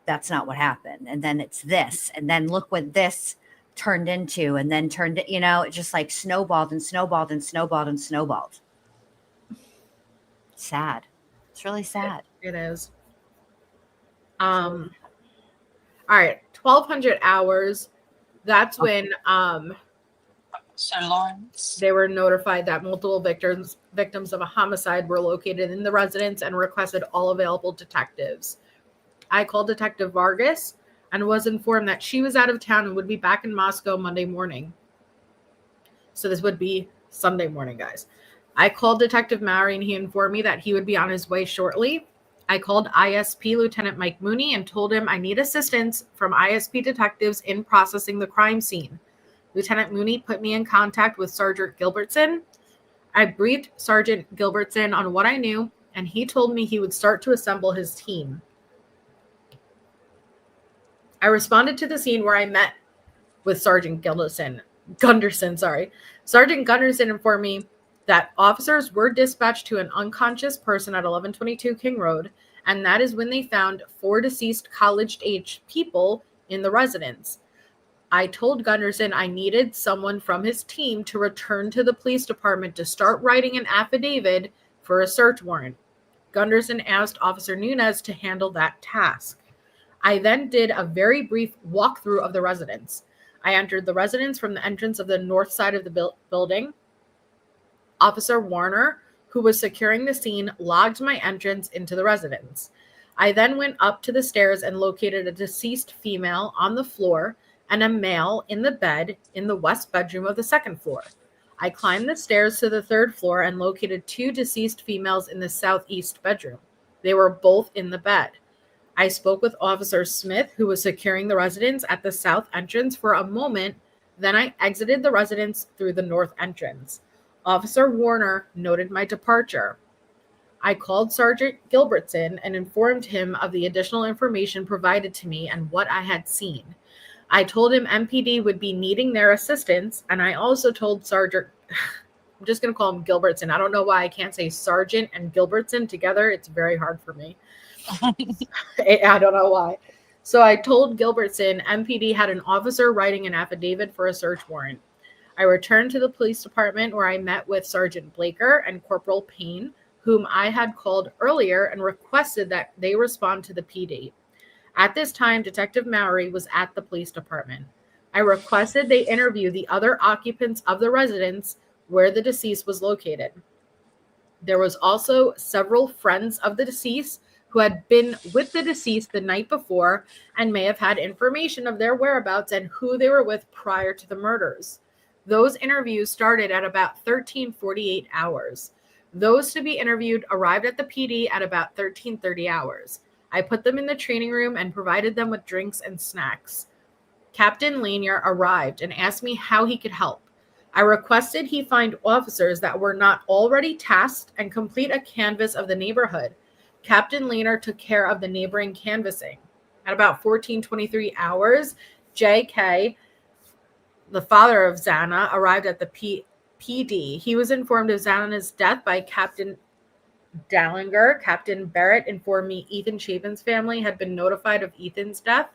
that's not what happened. And then it's this, and then look what this turned into, and then it just like snowballed and snowballed and snowballed and snowballed. Sad. It's really sad. It is. All right, 1,200 hours. That's when Sir Lawrence. they were notified that multiple victims of a homicide were located in the residence and requested all available detectives. I called Detective Vargas and was informed that she was out of town and would be back in Moscow Monday morning. So this would be Sunday morning, guys. I called Detective Mowry and he informed me that he would be on his way shortly. I called ISP Lieutenant Mike Mooney and told him I need assistance from ISP detectives in processing the crime scene. Lieutenant Mooney put me in contact with Sergeant Gilbertson. I briefed Sergeant Gilbertson on what I knew, and he told me he would start to assemble his team. I responded to the scene where I met with Sergeant Gunderson. Sergeant Gunderson informed me that officers were dispatched to an unconscious person at 1122 King Road, and that is when they found 4 deceased college-age people in the residence. I told Gunderson I needed someone from his team to return to the police department to start writing an affidavit for a search warrant. Gunderson asked Officer Nunez to handle that task. I then did a very brief walkthrough of the residence. I entered the residence from the entrance of the north side of the building. Officer Warner, who was securing the scene, logged my entrance into the residence. I then went up to the stairs and located a deceased female on the floor and a male in the bed in the west bedroom of the second floor. I climbed the stairs to the third floor and located 2 deceased females in the southeast bedroom. They were both in the bed. I spoke with Officer Smith, who was securing the residence at the south entrance for a moment. Then I exited the residence through the north entrance. Officer Warner noted my departure. I called Sergeant Gilbertson and informed him of the additional information provided to me and what I had seen. I told him MPD would be needing their assistance, and I also told Sergeant, I'm just going to call him Gilbertson. I don't know why I can't say Sergeant and Gilbertson together. It's very hard for me. I don't know why. So I told Gilbertson MPD had an officer writing an affidavit for a search warrant. I returned to the police department where I met with Sergeant Blaker and Corporal Payne, whom I had called earlier and requested that they respond to the PD. At this time, Detective Mowry was at the police department. I requested they interview the other occupants of the residence where the deceased was located. There was also several friends of the deceased who had been with the deceased the night before and may have had information of their whereabouts and who they were with prior to the murders. Those interviews started at about 13:48 hours. Those to be interviewed arrived at the PD at about 13:30 hours. I put them in the training room and provided them with drinks and snacks. Captain Lanier arrived and asked me how he could help. I requested he find officers that were not already tasked and complete a canvass of the neighborhood. Captain Lanier took care of the neighboring canvassing. At about 14:23 hours, J.K., the father of Zana, arrived at the PD. He was informed of Zana's death by Captain Dallinger. Captain Barrett informed me Ethan Chapin's family had been notified of Ethan's death.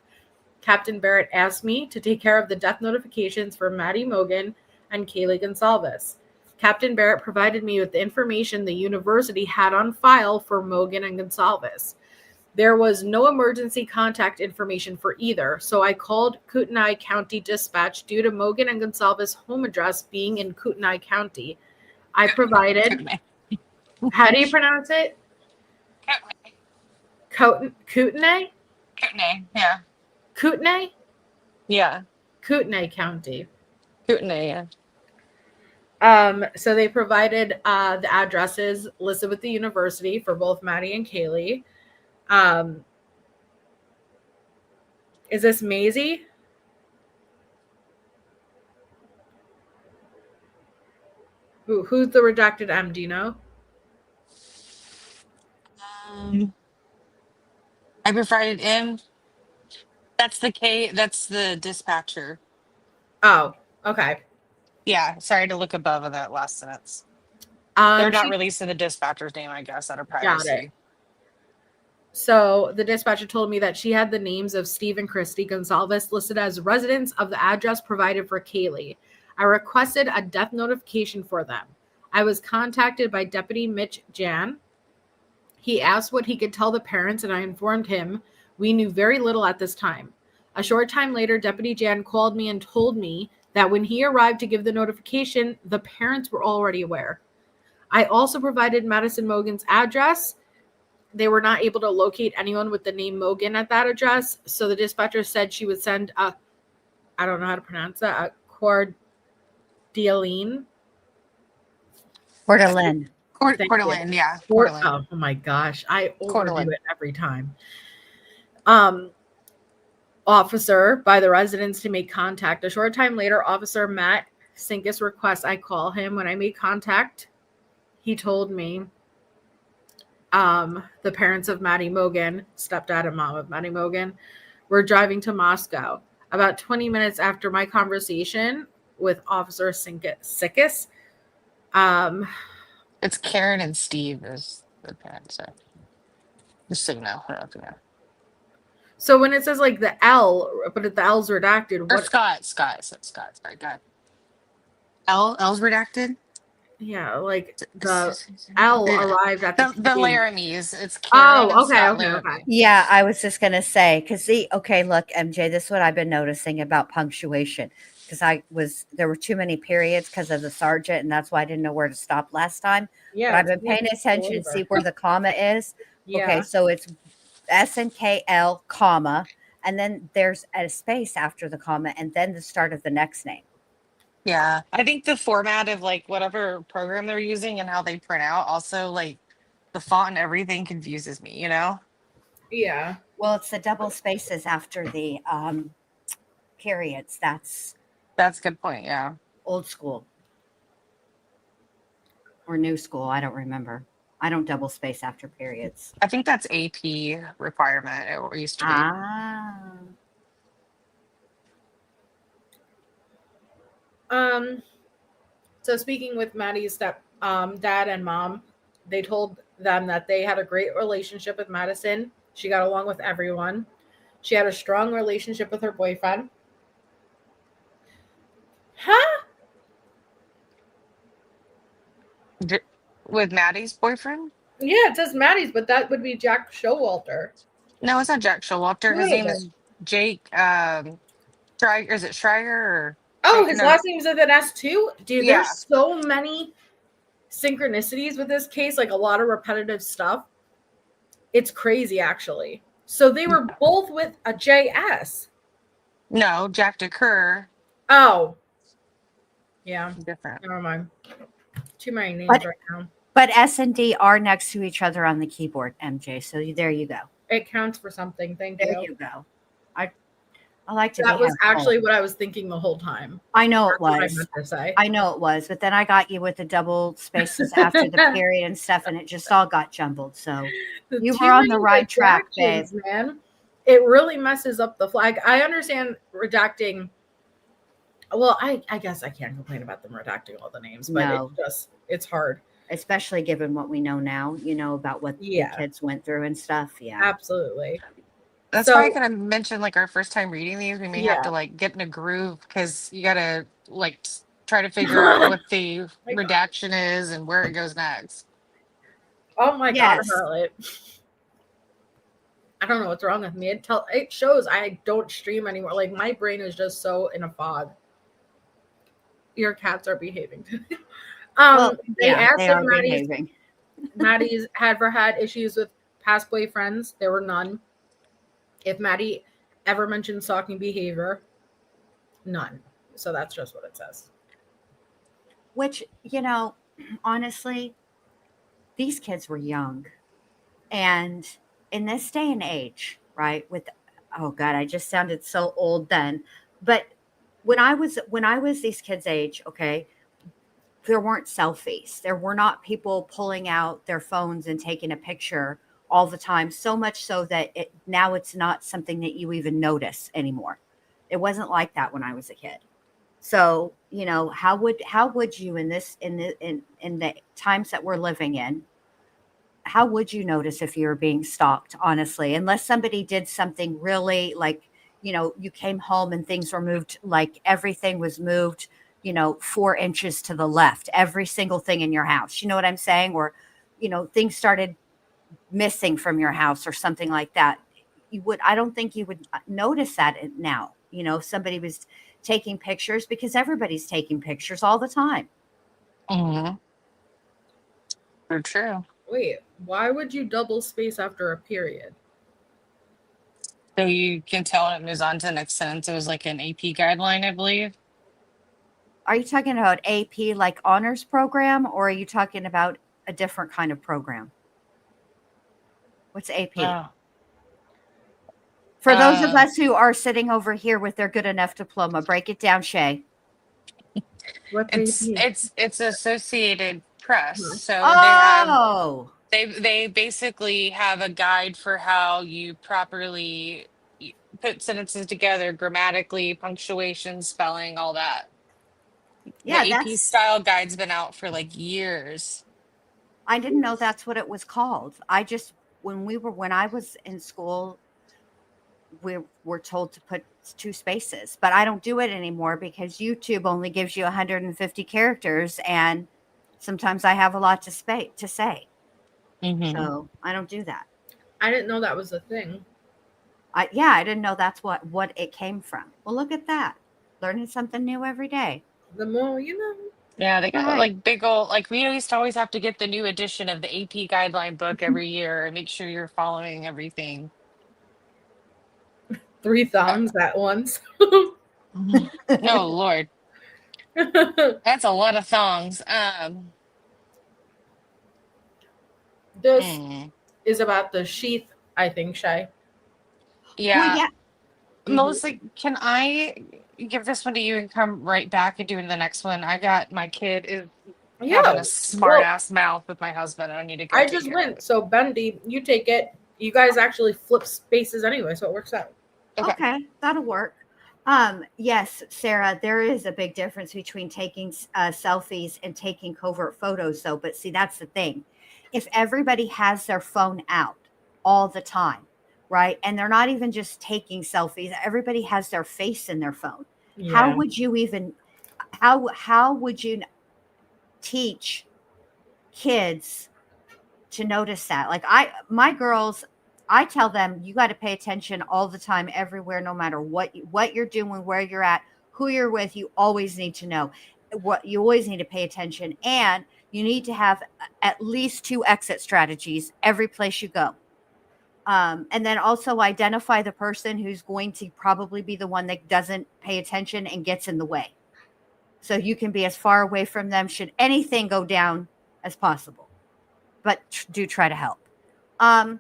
Captain Barrett asked me to take care of the death notifications for Madison Mogen and Kaylee Goncalves. Captain Barrett provided me with the information the university had on file for Mogen and Gonzalez. There was no emergency contact information for either, so I called Kootenai County Dispatch due to Mogen and Gonzalez's home address being in Kootenai County. I provided... How do you pronounce it? Kootenai? Kootenai, yeah. Kootenai? Yeah. Kootenai County. Kootenai, yeah. So they provided the addresses listed with the university for both Maddie and Kaylee. Is this Maisie? Who's the redacted M? Do you know? I provided him. That's the dispatcher. Oh, okay. Yeah, sorry to look above of that last sentence. They're not She releasing the dispatcher's name, I guess, out of got it. privacy. So the dispatcher told me that she had the names of Steve and Christy Gonzalez listed as residents of the address provided for Kaylee. I requested a death notification for them. I was contacted by Deputy Mitch Jan. He asked what he could tell the parents, and I informed him we knew very little at this time. A short time later, Deputy Jan called me and told me that when he arrived to give the notification, the parents were already aware. I also provided Madison Mogen's address. They were not able to locate anyone with the name Mogen at that address, so the dispatcher said she would send a, I don't know how to pronounce that, a cordialine. Portalin. Thank you. Courtland, yeah. Courtland. Oh my gosh, I overdo Courtland. it every time. Officer by the residents to make contact. A short time later, Officer Matt Sinkus requests I call him. When I made contact, he told me the parents of Maddie Mogen, stepdad and mom of Maddie Mogen, were driving to Moscow. About 20 minutes after my conversation with Officer Sinkus, It's Karen and Steve is the parents. So. Just so you know. I don't know if you know. so when it says like the L, but if the L's redacted, Or what? Scott. Scott. Sorry, God. L's redacted? Yeah, like the L Yeah. arrived at the The scene. Laramies. It's Karen and Scott Laramie. Yeah, I was just gonna say, because okay, look, MJ, this is what I've been noticing about punctuation. Because there were too many periods because of the sergeant, and that's why I didn't know where to stop last time. Yeah, But I've been paying attention to see where the comma is. Yeah. Okay, so it's SNKL, comma, and then there's a space after the comma, and then the start of the next name. Yeah. I think the format of like whatever program they're using and how they print out also like the font and everything confuses me, you know? Yeah. Well, it's the double spaces after the periods. That's That's a good point. Yeah. old school or new school. I don't remember. I don't double space after periods. I think that's AP requirement. It used to be. Ah. So speaking with Maddie's dad and mom, they told them that they had a great relationship with Madison. She got along with everyone. She had a strong relationship with her boyfriend. Huh? With Maddie's boyfriend? Yeah, it says Maddie's, but that would be Jack Showalter. No, it's not Jack Showalter. His name is Jake Schreier. Is it Schreier or Oh, his last name is with an S too? Dude, Yeah. there's so many synchronicities with this case, like a lot of repetitive stuff. It's crazy, actually. So they were both with a JS. No, Jack DeCur. Oh. Yeah. Different. Never mind. Too many names But- right now. But S and D are next to each other on the keyboard, MJ. So there you go. It counts for something. Thank There you. you go. I like to. That be was helpful. actually what I was thinking the whole time. I know it That's what I was. meant to say. I know it was, but then I got you with the double spaces after the period and stuff, and it just all got jumbled. So you Too were on the many right track, babe. redactions, man. It really messes up the flag. I understand redacting. Well, I guess I can't complain about them redacting all the names, but No. it's hard. Especially given what we know now, about what the kids went through and stuff. Yeah. Absolutely. That's why I kind of mentioned like our first time reading these, we may have to like get in a groove because you gotta like try to figure out what the redaction is and where it goes next. Oh my Yes. God, Harlot. I don't know what's wrong with me. It shows I don't stream anymore. Like my brain is just so in a fog. Your cats are behaving today. They asked they if are behaving. Maddie's ever had issues with past boyfriends. There were none. If Maddie ever mentioned stalking behavior, none. So that's just what it says. Which, honestly, these kids were young. And in this day and age, right, oh God, I just sounded so old then. But when I was these kids' age, okay, there weren't selfies. There were not people pulling out their phones and taking a picture all the time, so much so that now it's not something that you even notice anymore. It wasn't like that when I was a kid. So, how would you in the times that we're living in, how would you notice if you were being stalked, honestly, unless somebody did something really like, you came home and things were moved, like everything was moved, 4 inches to the left, every single thing in your house. You know what I'm saying? Or, things started missing from your house or something like that. I don't think you would notice that now, if somebody was taking pictures, because everybody's taking pictures all the time. Mm-hmm. For true. Wait, why would you double space after a period? So you can tell when it moves on to the next sentence. It was like an AP guideline, I believe. Are you talking about AP like honors program, or are you talking about a different kind of program? What's AP? Oh. For those of us who are sitting over here with their good enough diploma, break it down, Shay. What's It's AP? it's Associated Press. Huh. So Oh, they basically have a guide for how you properly put sentences together, grammatically, punctuation, spelling, all that. The yeah, AP style guide's been out for like years. I didn't know that's what it was called. When I was in school, we were told to put 2 spaces, but I don't do it anymore because YouTube only gives you 150 characters, and sometimes I have a lot to say. Mm-hmm. So I don't do that. I didn't know that was a thing. I didn't know that's what it came from. Well, look at that. Learning something new every day. The more you know. Yeah, they got Right. like big old, like we used to always have to get the new edition of the AP guideline book every year and make sure you're following everything. 3 thumbs at once. Oh Lord, that's a lot of thongs. This Mm, is about the sheath, I think, Shay. Well, yeah, yeah. Melissa, can I give this one to you and come right back and do the next one? I got my kid is having Yeah. a smart Well, ass mouth with my husband. I need to go I take just care of went. it. So, Bendy, you take it. You guys actually flip spaces anyway, so it works out. Okay. Okay, that'll work. Yes, Sarah, there is a big difference between taking selfies and taking covert photos, though. But see, that's the thing. If everybody has their phone out all the time, right, and they're not even just taking selfies, everybody has their face in their phone. How Yeah. would you even? How would you teach kids to notice that? Like my girls, I tell them you got to pay attention all the time, everywhere, no matter what you're doing, where you're at, who you're with. You always need to know what you always need to pay attention, and you need to have at least 2 exit strategies every place you go. And then also identify the person who's going to probably be the one that doesn't pay attention and gets in the way. So you can be as far away from them should anything go down as possible, but do try to help. Um,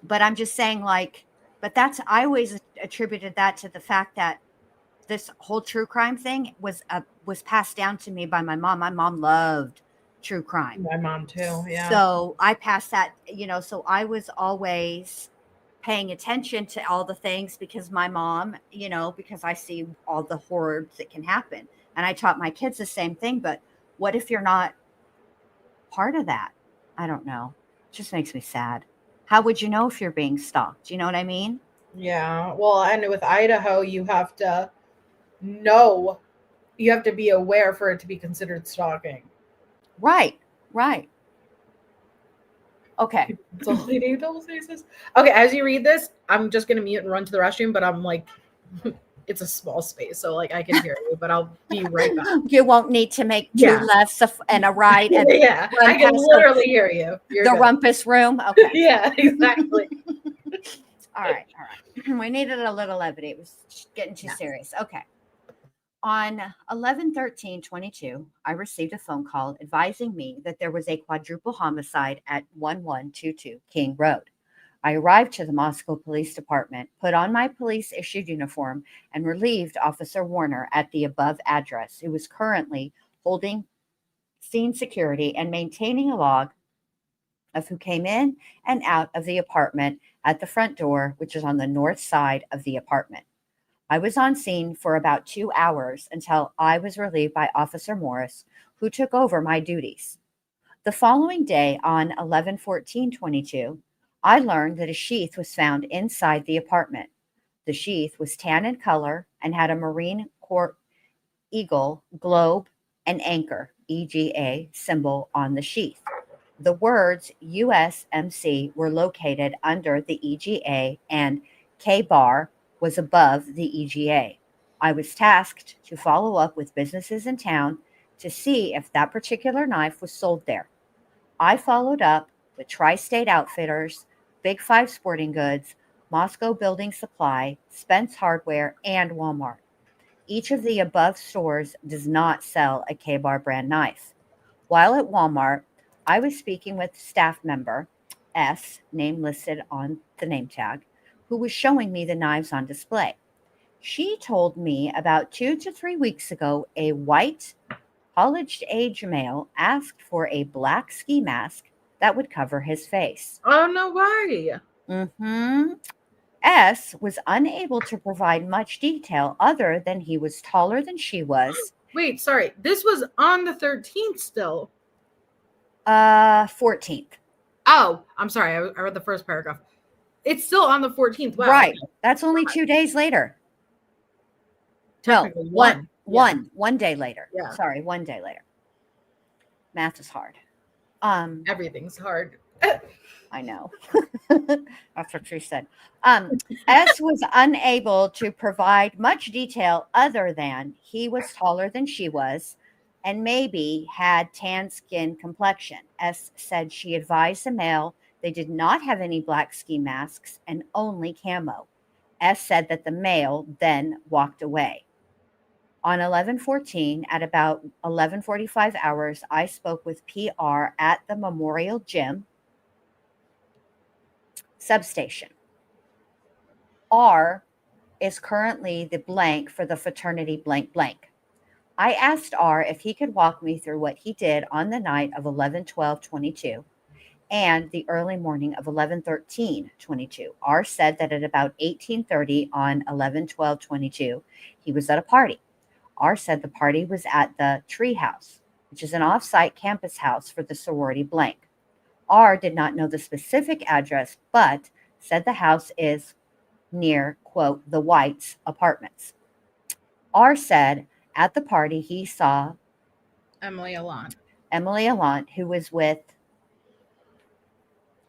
but I'm just saying, like, but I always attributed that to the fact that this whole true crime thing was passed down to me by my mom. My mom loved true crime. My mom, too. Yeah. So I passed that, so I was always paying attention to all the things because my mom, because I see all the horrors that can happen. And I taught my kids the same thing. But what if you're not part of that? I don't know. It just makes me sad. How would you know if you're being stalked? You know what I mean? Yeah. Well, and with Idaho, you have to know, you have to be aware for it to be considered stalking. Right. Okay. Deleting double spaces. Okay, as you read this, I'm just gonna mute and run to the restroom, but I'm like, it's a small space, so like I can hear you, but I'll be right back. You won't need to make 2 Yeah. lefts and a right and Yeah, run I can past literally hear you. You're the good. rumpus room. Okay. Yeah, exactly. All right. We needed a little levity. It was getting too serious. Okay. On 11/13/22, I received a phone call advising me that there was a quadruple homicide at 1122 King Road. I arrived to the Moscow Police Department, put on my police issued uniform, and relieved Officer Warner at the above address, who was currently holding scene security and maintaining a log of who came in and out of the apartment at the front door, which is on the north side of the apartment. I was on scene for about 2 hours until I was relieved by Officer Morris, who took over my duties. The following day, on 11/14/22, I learned that a sheath was found inside the apartment. The sheath was tan in color and had a Marine Corps eagle, globe, and anchor (EGA) symbol on the sheath. The words USMC were located under the EGA and K bar was above the EGA. I was tasked to follow up with businesses in town to see if that particular knife was sold there. I followed up with Tri State Outfitters, Big Five Sporting Goods, Moscow Building Supply, Spence Hardware, and Walmart. Each of the above stores does not sell a K-Bar brand knife. While at Walmart, I was speaking with staff member S, name listed on the name tag, who was showing me the knives on display. She told me about 2 to 3 weeks ago, a white, college-age male asked for a black ski mask that would cover his face. Oh, no way. S was unable to provide much detail other than he was taller than she was. Wait, sorry. This was on the 13th still. 14th. Oh, I'm sorry. I read the first paragraph. It's still on the 14th. Wow. Right. That's only 2 days later. No, Technically one day later. Yeah. Sorry, 1 day later. Math is hard. Everything's hard. I know. That's what she said. S was unable to provide much detail other than he was taller than she was and maybe had tan skin complexion. S said she advised the male they did not have any black ski masks and only camo. S said that the male then walked away. On 11/14, at about 11:45 hours, I spoke with PR at the Memorial Gym substation. R is currently the blank for the fraternity blank blank. I asked R if he could walk me through what he did on the night of 11/12/22 and the early morning of 11/13/22. R said that at about 18:30 on 11/12/22, he was at a party. R said the party was at the Tree House, which is an off-site campus house for the sorority blank. R did not know the specific address, but said the house is near, quote, the Whites' apartments. R said at the party he saw Emily Allant, who was with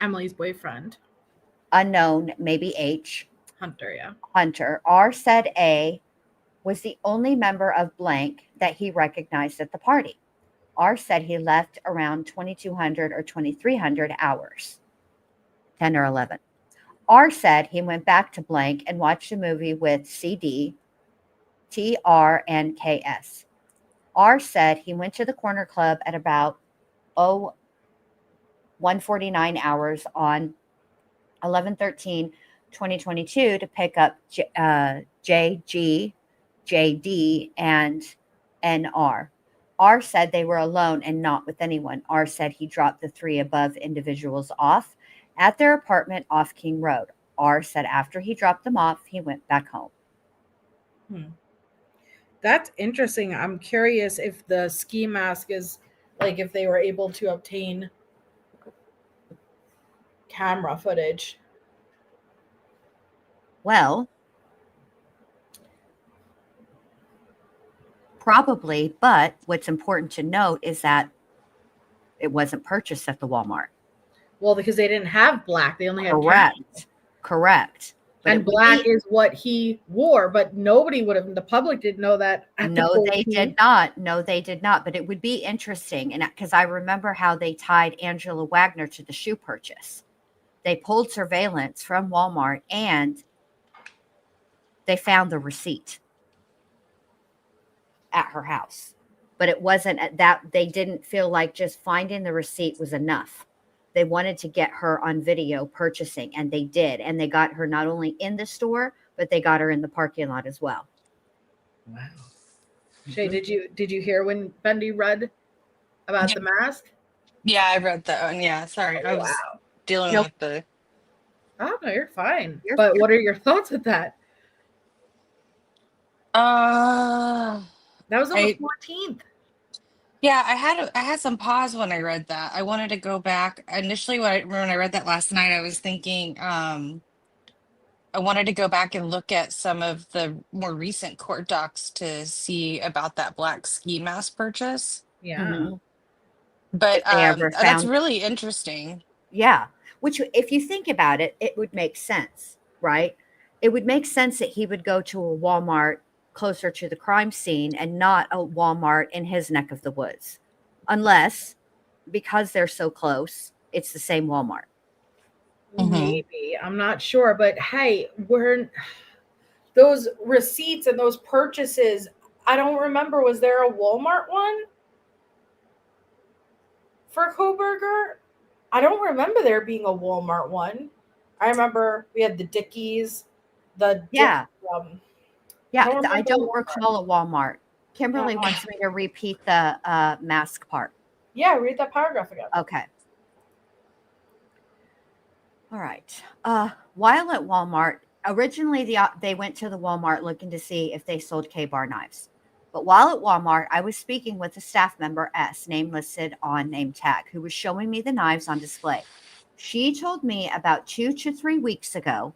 Emily's boyfriend. unknown, maybe H. Hunter, yeah. Hunter. R said A was the only member of blank that he recognized at the party. R said he left around 2200 or 2300 hours, 10 or 11. R said he went back to blank and watched a movie with CD, TR, and KS. R said he went to the corner club at about 149 hours on 11/13/2022 to pick up JG, JD, and NR. R said they were alone and not with anyone. R said he dropped the 3 above individuals off at their apartment off King Road. R said after he dropped them off, he went back home. That's interesting. I'm curious if the ski mask is like if they were able to obtain camera footage. Well, probably, but what's important to note is that it wasn't purchased at the Walmart. Well, because they didn't have black. They only had Correct. But and black is what he wore, but nobody would have, the public didn't know that. No, they did not. No, they did not. But it would be interesting. And because I remember how they tied Angela Wagner to the shoe purchase. They pulled surveillance from Walmart and they found the receipt at her house. But it wasn't that they didn't feel like just finding the receipt was enough. They wanted to get her on video purchasing, and they did. And they got her not only in the store, but they got her in the parking lot as well. Wow. Shay, did you hear when Bendy read about the mask? Yeah, I read that one. Yeah, sorry. I was dealing with the... Oh, no, you're fine. But what are your thoughts with that? That was on the 14th. Yeah, I had some pause when I read that. I wanted to go back. Initially, when I read that last night, I was thinking, I wanted to go back and look at some of the more recent court docs to see about that black ski mask purchase. Yeah. Mhm. But If they ever that's found, really interesting. yeah, which if you think about it, it would make sense, right? It would make sense that he would go to a Walmart closer to the crime scene and not a Walmart in his neck of the woods, unless because they're so close, it's the same Walmart. Hmm. Maybe. I'm not sure. But hey, we're those receipts and those purchases. I don't remember. Was there a Walmart one for Coberger? I don't remember there being a Walmart one. I remember we had the Dickies, the Yeah, um, I yeah. don't I remember don't Walmart. recall a Walmart. Kimberly Yeah, wants me to repeat the mask part. yeah. Read that paragraph again. Okay. All right. While at Walmart, originally they went to the Walmart looking to see if they sold K-bar knives. But while at Walmart, I was speaking with a staff member, S, name listed on name tag, who was showing me the knives on display. She told me about 2 to 3 weeks ago,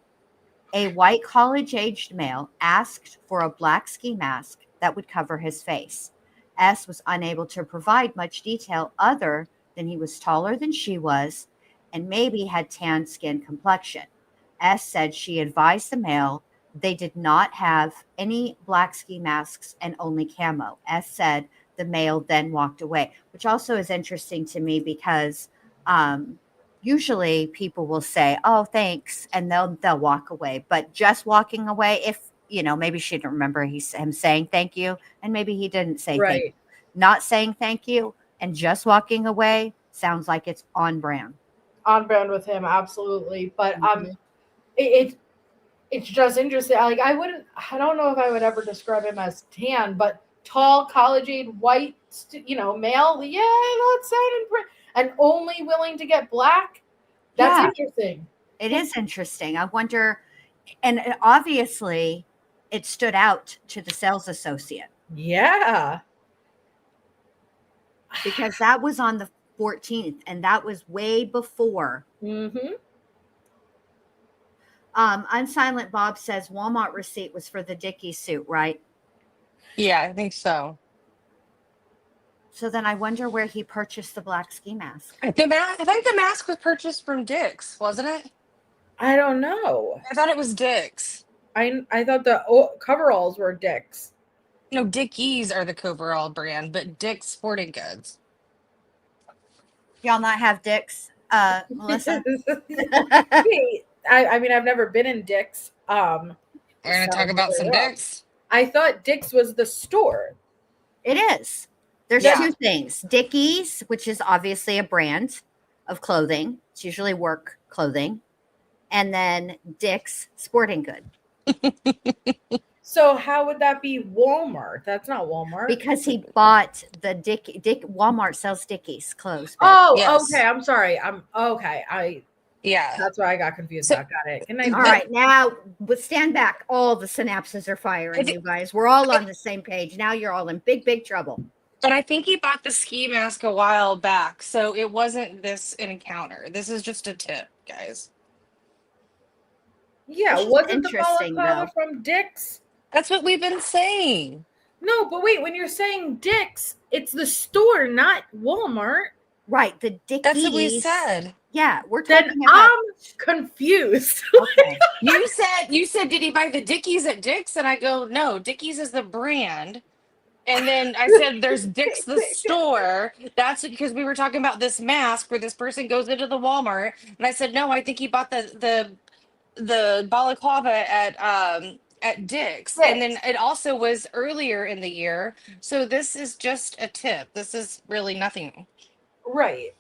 a white college-aged male asked for a black ski mask that would cover his face. S was unable to provide much detail other than he was taller than she was and maybe had tan skin complexion. S said she advised the male they did not have any black ski masks and only camo. S said the male then walked away, which also is interesting to me because usually people will say, "Oh, thanks," and they'll walk away. But just walking away, if maybe she didn't remember him saying thank you, and maybe he didn't say thank you. Right. Not saying thank you and just walking away sounds like it's on brand. On brand with him, absolutely. But Mhm. it it's just interesting. Like I don't know if I would ever describe him as tan, but tall, college age, white, male. Yeah, that sounded and only willing to get black. That's Yeah, interesting. it is interesting. I wonder, and obviously, it stood out to the sales associate Yeah. because that was on the 14th, and that was way before. Mm-hmm. Unsilent Bob says Walmart receipt was for the Dickies suit, right? Yeah, I think so. So then I wonder where he purchased the black ski mask. I think the mask was purchased from Dick's, wasn't it? I don't know. I thought it was Dick's. I thought the coveralls were Dick's. No, Dickies are the coverall brand, but Dick's Sporting Goods. Y'all not have Dick's, Melissa? Wait, I mean I've never been in Dick's. We're gonna talk Sounds about some really rough. Dick's. I thought Dick's was the store. It is. There's Yeah. two things. Dickies, which is obviously a brand of clothing. It's usually work clothing. And then Dick's Sporting Good. So how would that be Walmart? That's not Walmart. Because he bought the Walmart sells Dickies clothes. babe. Oh, Yes. okay. I'm sorry. I'm okay. Yeah. That's why I got confused. So- Got it. Good night. All right, now, but stand back. All the synapses are firing, you guys. We're all on the same page. Now you're all in big, big trouble. But I think he bought the ski mask a while back, so it wasn't this encounter. This is just a tip, guys. Yeah, It's just wasn't the interesting, balaclava though. from Dick's? That's what we've been saying. No, but wait. When you're saying Dick's, it's the store, not Walmart. Right, the Dickies. That's what we said. Yeah, we're Then talking about. I'm confused. Okay. You said, did he buy the Dickies at Dick's? And I go, no, Dickies is the brand. And then I said, there's Dick's the store. That's because we were talking about this mask where this person goes into the Walmart. And I said, no, I think he bought the balaclava at Dick's. And then it also was earlier in the year. So this is just a tip. This is really nothing. Right,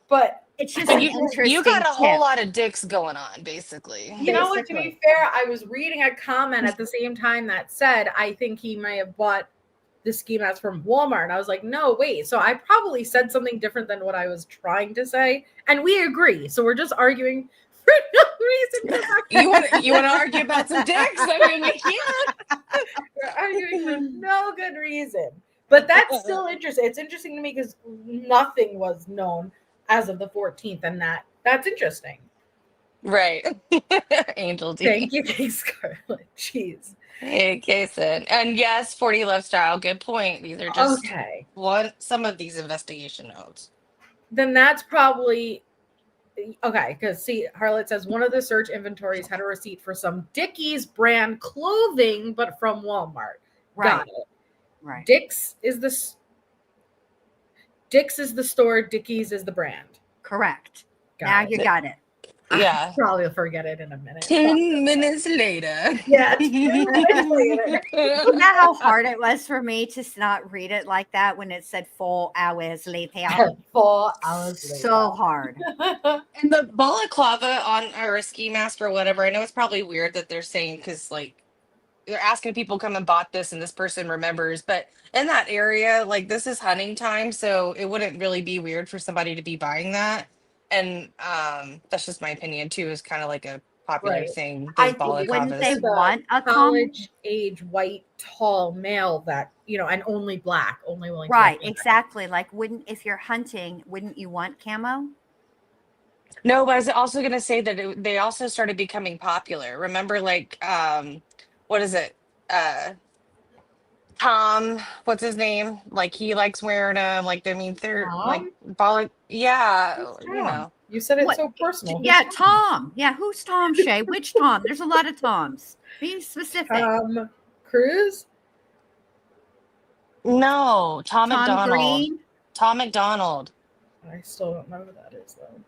but It's just But an interesting you got a tip. whole lot of Dicks going on, basically. you know what? To Basically. be fair, I was reading a comment at the same time that said I think he may have bought the ski mask from Walmart. And I was like, no, wait. So I probably said something different than what I was trying to say, and we agree. So we're just arguing for no reason. You want to argue about some Dicks? I mean, we can. We're arguing for no good reason. But that's still interesting. It's interesting to me because nothing was known as of the 14th, and that's interesting. Right. Angel D. Thank you, Kay Scarlett. Jeez. Hey, Kason. And yes, 40 Love Style. Good point. These are just Okay. some of these investigation notes. Then that's probably okay. Because see, Harlot says one of the search inventories had a receipt for some Dickies brand clothing, but from Walmart. Right. Got it. Right. Dick's is the store. Dickies is the brand. Correct. Got Now it. you got it. Yeah. I'll probably forget it in a minute. 10 minutes later. Yeah. 10 minutes later. You know how hard it was for me to not read it like that when it said 4 hours later? 4 hours later. So hard. And the balaclava on or a ski mask or whatever, I know it's probably weird that they're saying because like they're asking people come and bought this and this person remembers, but in that area, like this is hunting time, so it wouldn't really be weird for somebody to be buying that. And that's just my opinion too, is kind of like a popular Right. thing. I Those wouldn't they balaclavas. want a college age white tall male that and only black, only willing to Right, wear black. exactly. Like if you're hunting, wouldn't you want camo? No, but I was also gonna say that they also started becoming popular. Remember, like what is it? Tom, what's his name? Like he likes wearing them. Like I mean, they're like Tom? yeah, Who's you Tom? know. You said it's What? so personal. Yeah, Tom. Yeah, who's Tom, Shay? Which Tom? There's a lot of Toms. Be specific. Cruise? No, Tom Tom McDonald. Green. Tom McDonald. I still don't know who that is though.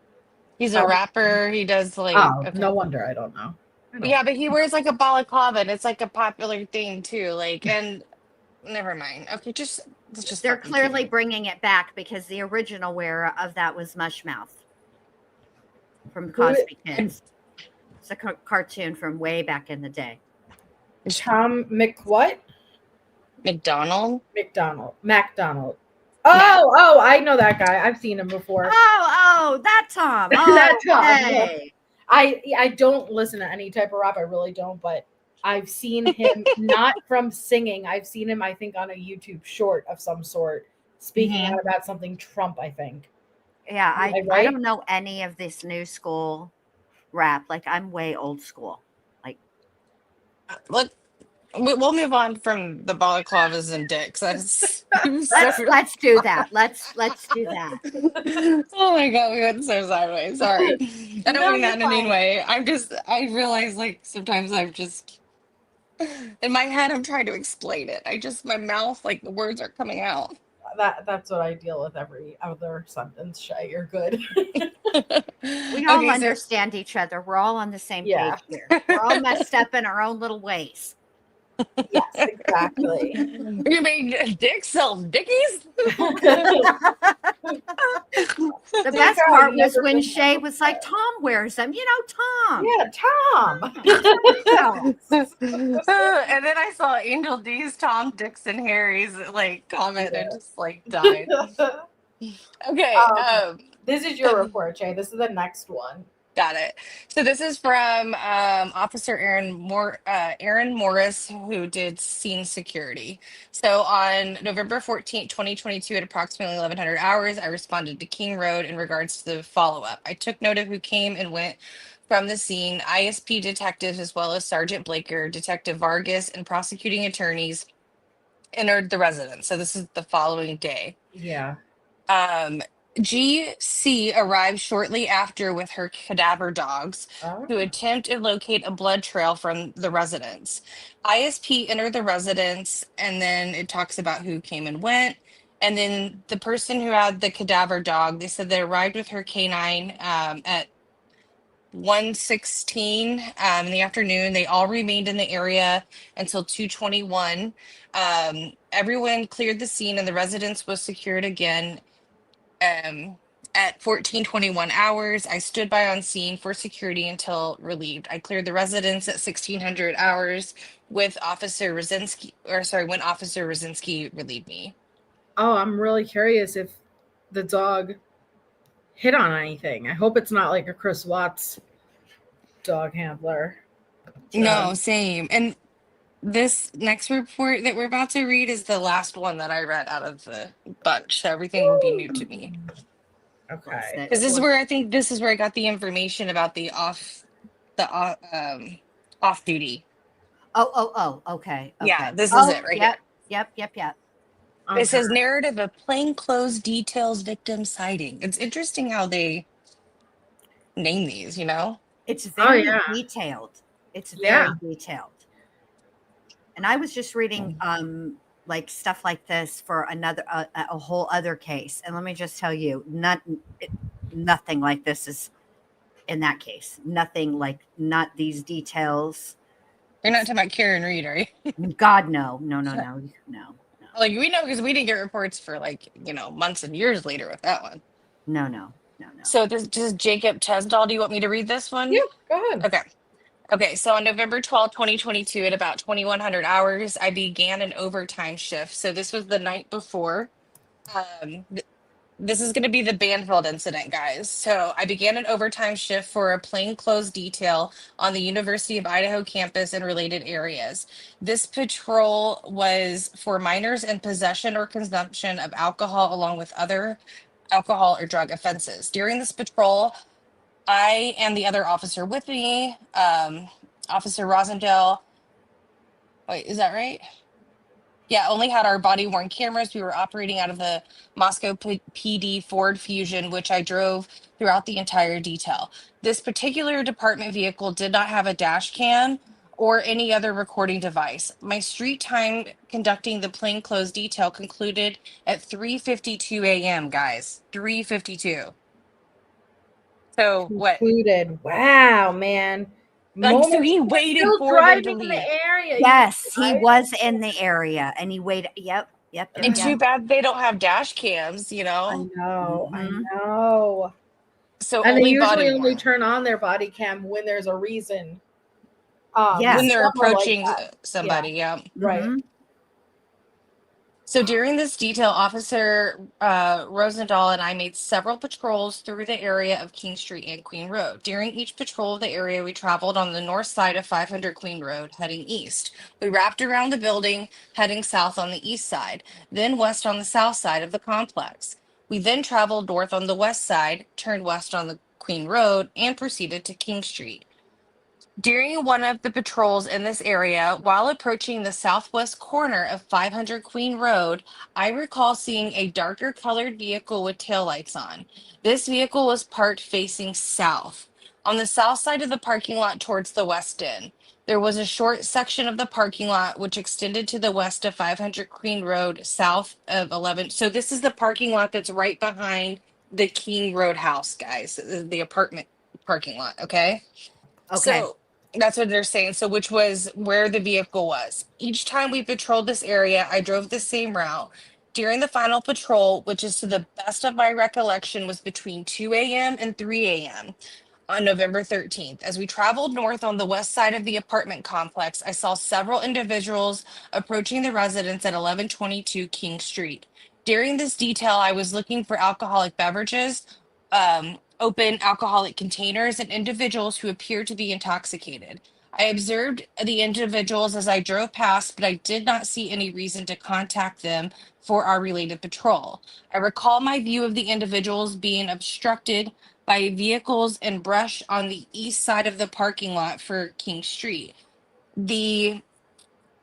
He's a rapper. He does like okay. No wonder I don't know. Yeah, but he wears like a balaclava and it's like a popular thing too. Like and never mind. Okay, let's just They're fucking clearly keep it. bringing it back because the original wearer of that was Mushmouth from Cosby Kids. It's a cartoon from way back in the day. Tom what? McDonald. MacDonald. Oh, I know that guy. I've seen him before. Oh, that Tom. Oh, That Tom. hey. I don't listen to any type of rap. I really don't, but I've seen him not from singing. I've seen him, I think, on a YouTube short of some sort, speaking out about something Trump, I think. Yeah, I right? don't know any of this new school rap. Like I'm way old school. Like We'll move on from the balaclavas and dicks. let's do that. Let's do that. Oh my god, we went so sideways. Sorry. I don't mean that in a mean way. I realize like sometimes I'm just in my head I'm trying to explain it. My mouth, like the words are coming out. That's what I deal with every other sentence, Shay. You're good. We all understand each other. We're all on the same page here. We're all messed up in our own little ways. Yes, exactly. You mean dicks sell dickies? The best part was when Shay was like, Tom wears them. You know, Tom. Yeah, Tom. And then I saw Angel D's Tom, Dix, and Harry's like comment and just like died. Okay. This is your report, Shay. This is the next one. Got it. So this is from Officer Aaron Morris, who did scene security. So on November 14th, 2022, at approximately 1100 hours, I responded to King Road in regards to the follow-up. I took note of who came and went from the scene. ISP detectives, as well as Sergeant Blaker, Detective Vargas, and prosecuting attorneys entered the residence. So this is the following day. Yeah. GC arrived shortly after with her cadaver dogs to attempt and locate a blood trail from the residence. ISP entered the residence, and then it talks about who came and went. And then the person who had the cadaver dog, they said they arrived with her canine at 1:16 in the afternoon. They all remained in the area until 2:21. Everyone cleared the scene, and the residence was secured again. At 14:21 hours, I stood by on scene for security until relieved. I cleared the residence at 1600 hours with Officer Rosinski, when Officer Rosinski relieved me. Oh, I'm really curious if the dog hit on anything. I hope it's not like a Chris Watts dog handler. No, same. And this next report that we're about to read is the last one that I read out of the bunch. So everything will be new to me. Okay. Because this is where I think this is where I got the information about the off duty. Oh, okay. Yeah, Okay. this is Oh, it right here. yep. It says Okay. narrative of plainclothes details victim sighting. It's interesting how they name these, you know? It's Oh very yeah. detailed. It's Yeah. very detailed. And I was just reading like stuff like this for another a whole other case. And let me just tell you, nothing like this is in that case. Nothing like not these details. You're not talking about Karen Reed, are you? God, no. Like we know because we didn't get reports for like, you know, months and years later with that one. Mm-hmm. No. So this is Jacob Chesdahl. Do you want me to read this one? Yeah. Go ahead. Okay. Okay, so on November 12th, 2022, at about 2100 hours, I began an overtime shift. So this was the night before. This is going to be the Banfield incident, guys. So I began an overtime shift for a plainclothes detail on the University of Idaho campus and related areas. This patrol was for minors in possession or consumption of alcohol, along with other alcohol or drug offenses. During this patrol, I and the other officer with me, Officer Rosendale. Wait, is that right? Yeah, only had our body worn cameras. We were operating out of the Moscow PD Ford Fusion, which I drove throughout the entire detail. This particular department vehicle did not have a dash cam or any other recording device. My street time conducting the plainclothes detail concluded at 3:52 a.m., guys. 3:52. So what? Concluded. Wow, man. Like, so Moments he you were waited still for them to driving in the leave. area. Yes, he was in the area and he waited. Yep. And too bad they don't have dash cams, you I know? know. I Mhm. know. So And they only usually body only worn. turn on their body cam when there's a reason. When Yes. they're Somewhere like approaching that. Yeah. somebody, yeah. Right. Mhm. So during this detail, Officer Rosendahl and I made several patrols through the area of King Street and Queen Road. During each patrol of the area, we traveled on the north side of 500 Queen Road, heading east. We wrapped around the building, heading south on the east side, then west on the south side of the complex. We then traveled north on the west side, turned west on the Queen Road, and proceeded to King Street. During one of the patrols in this area, while approaching the southwest corner of 500 Queen Road, I recall seeing a darker colored vehicle with taillights on. This vehicle was parked facing south, on the south side of the parking lot towards the west end. There was a short section of the parking lot which extended to the west of 500 Queen Road, south of 11. So this is the parking lot that's right behind the King Road house, guys, the apartment parking lot, okay? Okay. So that's what they're saying. So, which was where the vehicle was. Each time we patrolled this area, I drove the same route. During the final patrol, which is to the best of my recollection, was between 2 a.m. and 3 a.m. on November 13th. As we traveled north on the west side of the apartment complex, I saw several individuals approaching the residence at 1122 King Street. During this detail, I was looking for alcoholic beverages, open alcoholic containers, and individuals who appeared to be intoxicated. I observed the individuals as I drove past, but I did not see any reason to contact them for our related patrol. I recall my view of the individuals being obstructed by vehicles and brush on the east side of the parking lot for King Street, the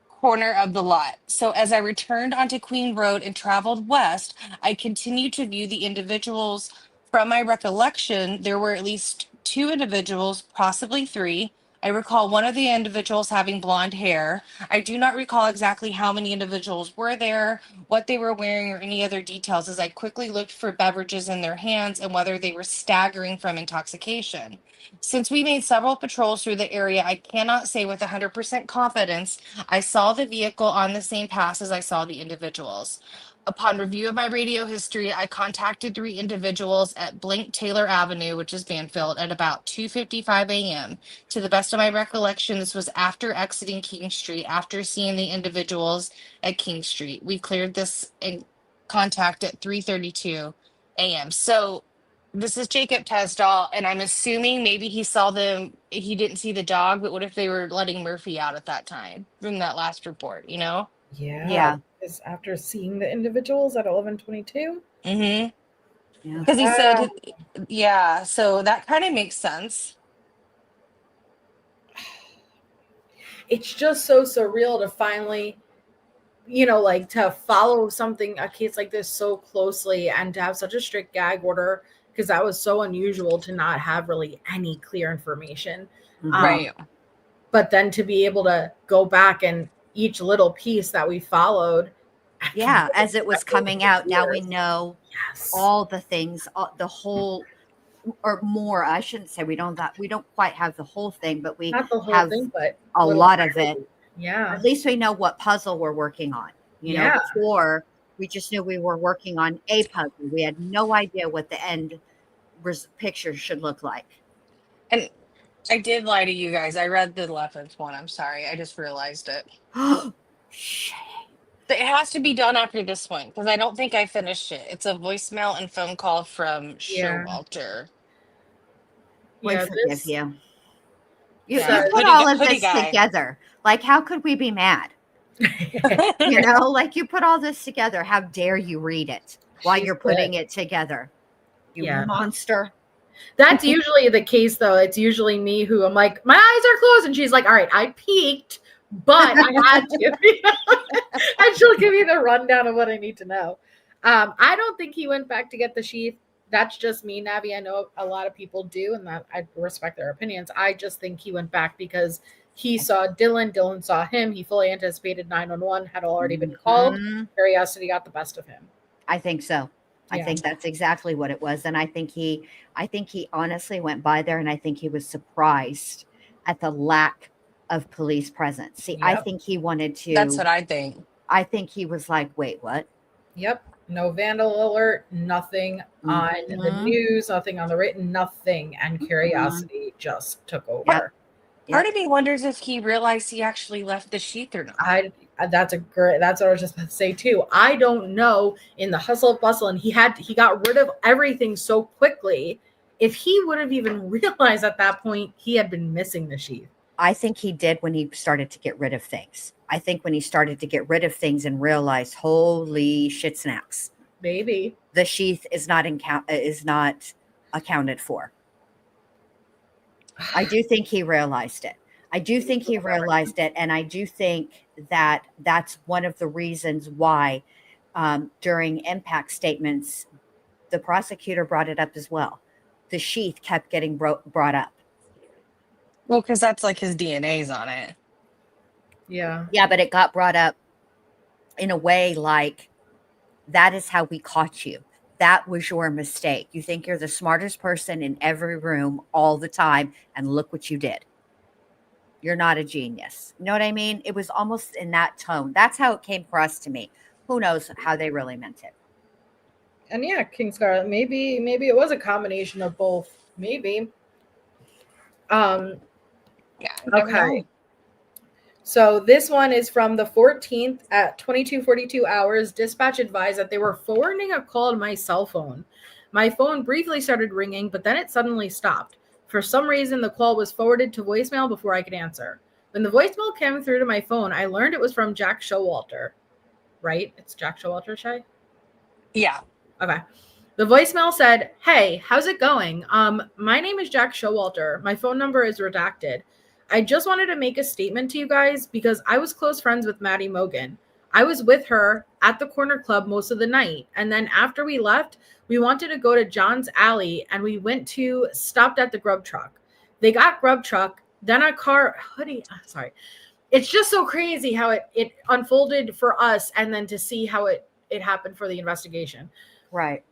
corner of the lot. So as I returned onto Queen Road and traveled west, I continued to view the individuals. From my recollection, there were at least two individuals, possibly three. I recall one of the individuals having blonde hair. I do not recall exactly how many individuals were there, what they were wearing, or any other details, as I quickly looked for beverages in their hands and whether they were staggering from intoxication. Since we made several patrols through the area, I cannot say with 100% confidence I saw the vehicle on the same pass as I saw the individuals. Upon review of my radio history, I contacted three individuals at Blink Taylor Avenue, which is Banfield, at about 2:55 a.m. To the best of my recollection, this was after exiting King Street, after seeing the individuals at King Street. We cleared this in contact at 3:32 a.m. So this is Jacob Tesdahl, and I'm assuming maybe he saw them. He didn't see the dog, but what if they were letting Murphy out at that time from that last report? You know? Yeah. Yeah. Because after seeing the individuals at 11:22. Mm-hmm. Yeah. Because he said, yeah. So that kind of makes sense. It's just so surreal to finally, like to follow a case like this so closely and to have such a strict gag order, because that was so unusual to not have really any clear information. Mhm. Right. But then to be able to go back and each little piece that we followed. Yeah, as it was coming out, now we know Yes. all the things, the whole, or more. I shouldn't say we don't quite have the whole thing, but we Not the whole have thing, but a little lot of it. Yeah. At least we know what puzzle we're working on. Yeah. Before we just knew we were working on a puzzle. We had no idea what the end picture should look like. And I did lie to you guys. I read the 11th one. I'm sorry. I just realized it. Shit. It has to be done after this one because I don't think I finished it. It's a voicemail and phone call from Yeah. Showalter. We Yeah, forgive this- you. Yeah, You put hoodie all of hoodie this guy. together. Like, how could we be mad? Like you put all this together. How dare you read it while She's you're putting it together? You Yeah. monster. That's usually the case, though. It's usually me who I'm like, my eyes are closed, and she's like, all right, I peeked, but I had to. And she'll give me the rundown of what I need to know. I don't think he went back to get the sheath. That's just me, Navi. I know a lot of people do, and that I respect their opinions. I just think he went back because he saw Dylan. Dylan saw him. He fully anticipated 911 had already been called. Mhm. Curiosity got the best of him. I think so. I Yeah. think that's exactly what it was. And I think he honestly went by there, and I think he was surprised at the lack of police presence. See, I Yep. think he wanted to. That's what I think. I think he was like, wait, what? Yep. No vandal alert, nothing on the Mhm. news, nothing on the written, nothing. And curiosity just took over. Yep. Part of me wonders if he realized he actually left the sheath or not. That's what I was just about to say too. I don't know, in the hustle and bustle, and he got rid of everything so quickly. If he would have even realized at that point he had been missing the sheath. I think he did when he started to get rid of things. I think when he started to get rid of things and realized, holy shit snaps, Maybe. the sheath is not accounted for. I do think he realized it. I do think he realized it, and I do think that that's one of the reasons why during impact statements, the prosecutor brought it up as well. The sheath kept getting brought up. Well, because that's like his DNA's on it. Yeah. Yeah, but it got brought up in a way like, that is how we caught you. That was your mistake. You think you're the smartest person in every room all the time, and look what you did. You're not a genius. You know what I mean? It was almost in that tone. That's how it came across to me. Who knows how they really meant it. And yeah, King Scarlet, maybe it was a combination of both. Maybe. Yeah. Okay. So this one is from the 14th at 22:42 hours. Dispatch advised that they were forwarding a call to my cell phone. My phone briefly started ringing, but then it suddenly stopped. For some reason, the call was forwarded to voicemail before I could answer. When the voicemail came through to my phone, I learned it was from Jack Showalter. Right? It's Jack Showalter, Shay? Yeah. Okay. The voicemail said, "Hey, how's it going? My name is Jack Showalter. My phone number is redacted. I just wanted to make a statement to you guys because I was close friends with Madison Mogen. I was with her at the corner club most of the night. And then after we left, we wanted to go to John's Alley and we stopped at the Grub Truck. They got Grub Truck, then a car, sorry. It's just so crazy how it unfolded for us and then to see how it happened for the investigation." Right.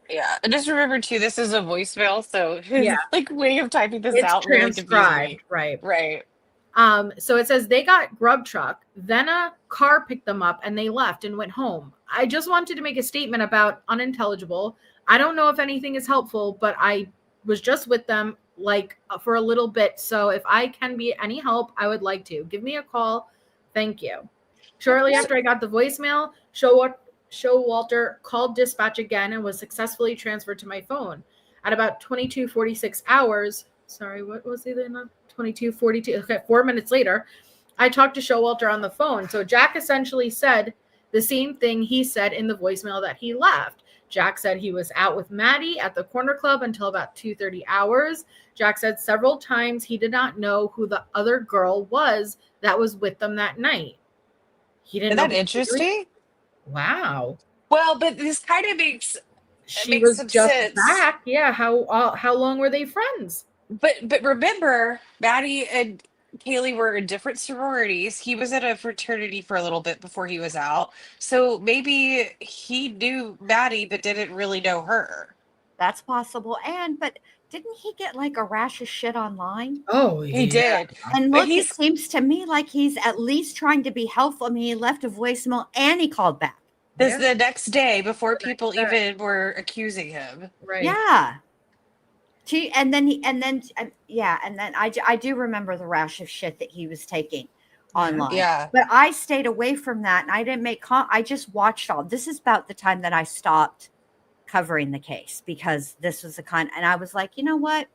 Yeah. And just remember too, this is a voicemail, so his Yeah. way of typing this It's out really confused me. transcribed, right? Right. So it says they got Grub Truck, then a car picked them up and they left and went home. I just wanted to make a statement about unintelligible. I don't know if anything is helpful, but I was just with them for a little bit. So if I can be any help, I would like to. Give me a call. Thank you. Shortly after I got the voicemail, Showalter called dispatch again and was successfully transferred to my phone. At about 22:46 hours, sorry, what was it? 22:42. Okay, 4 minutes later, I talked to Showalter on the phone. So Jack essentially said the same thing he said in the voicemail that he left. Jack said he was out with Maddie at the corner club until about 2:30 hours. Jack said several times he did not know who the other girl was that was with them that night. He didn't Isn't know that who Kaylee. interesting? Wow. Well, but this kind of She makes was some just sense. back. Yeah. How long were they friends? But remember, Maddie and Kaylee were in different sororities. He was at a fraternity for a little bit before he was out. So maybe he knew Maddie but didn't really know her. That's possible. But didn't he get like a rash of shit online? Oh He yeah. did. And But look, it he's seems to me like he's at least trying to be helpful. I mean, he left a voicemail and he called back. this Yeah. the next day before The next people day. even were accusing him. Right. Yeah. And then I do remember the rash of shit that he was taking online. Yeah. But I stayed away from that and I didn't I just watched all. This is about the time that I stopped covering the case because this was and I was like, you know what?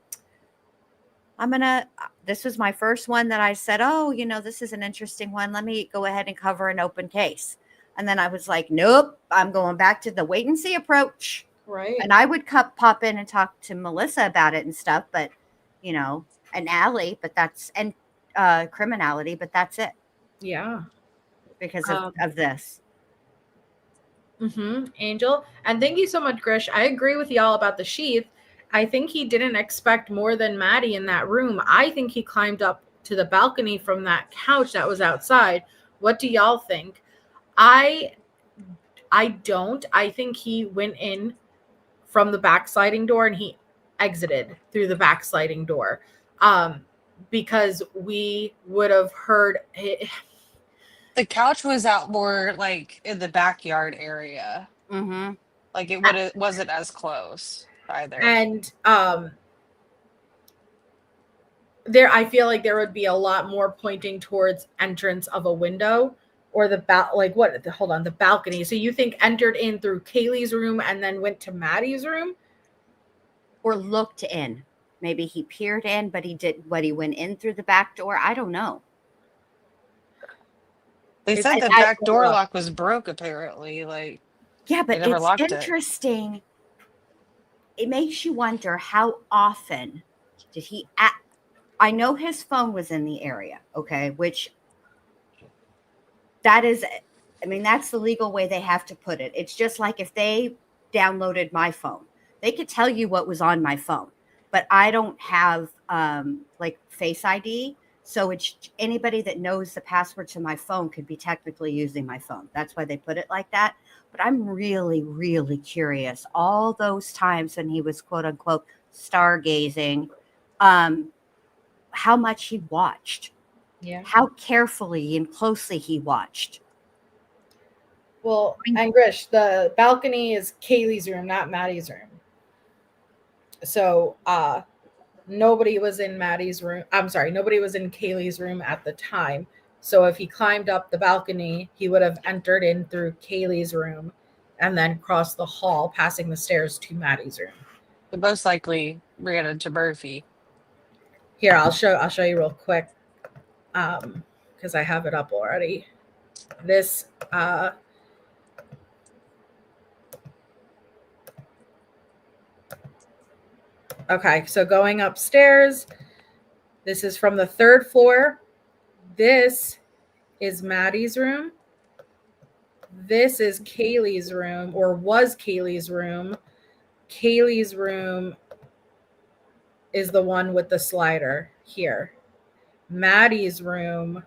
This was my first one that I said, oh, this is an interesting one. Let me go ahead and cover an open case. And then I was like, nope, I'm going back to the wait and see approach. Right. And I would pop in and talk to Melissa about it and stuff, but and Allie, and criminality, but that's it Yeah. because of this. Angel. And thank you so much, Grish. I agree with y'all about the sheath. I think he didn't expect more than Maddie in that room. I think he climbed up to the balcony from that couch that was outside. What do y'all think? I don't. I think he went in from the back sliding door and he exited through the back sliding door. Because we would have heard it. The couch was out more like in the backyard area. Mm-hmm. Like it wasn't as close either. And there I feel like there would be a lot more pointing towards entrance of a window or the balcony. So you think entered in through Kaylee's room and then went to Maddie's room? Or looked in. Maybe he peered in, but he went in through the back door. I don't know. They said the back door lock was broke apparently. Like yeah, but they never it's locked interesting. It makes you wonder how often did he act. I know his phone was in the area, okay, which that's the legal way they have to put it. It's just like if they downloaded my phone, they could tell you what was on my phone, but I don't have like Face ID. So it's anybody that knows the password to my phone could be technically using my phone. That's why they put it like that. But I'm really, really curious. All those times when he was quote unquote stargazing, how much he watched. Yeah. How carefully and closely he watched. Well, and Grish, the balcony is Kaylee's room, not Maddie's room. So nobody was in Maddie's room. I'm sorry, nobody was in Kaylee's room at the time. So if he climbed up the balcony, he would have entered in through Kaylee's room and then crossed the hall, passing the stairs to Maddie's room. it. Most likely ran into Murphy. Here, I'll show you real quick. Because I have it up already. This okay, so going upstairs, this is from the 3rd floor. This is Maddie's room. This is Kaylee's room, or was Kaylee's room. Kaylee's room is the one with the slider here. Maddie's room,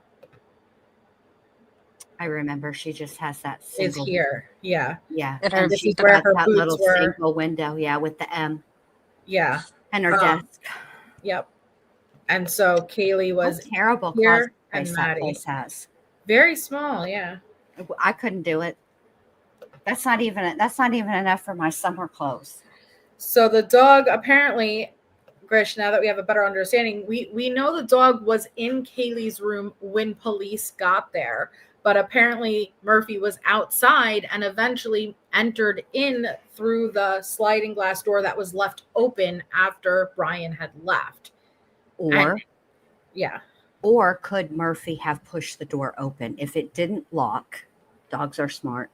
I remember she just has that is here. Yeah. Yeah. And this is where her that boots little were. single window, yeah, with the M. Yeah. And her desk. Yep. And so Kaylee was What terrible here closet and space that Maddie. place has. Very small, yeah. I couldn't do it. That's not even enough for my summer clothes. So the dog apparently, Grish, now that we have a better understanding, we know the dog was in Kaylee's room when police got there, but apparently Murphy was outside and eventually entered in through the sliding glass door that was left open after Bryan had left. Or Yeah. Or could Murphy have pushed the door open? If it didn't lock, dogs are smart.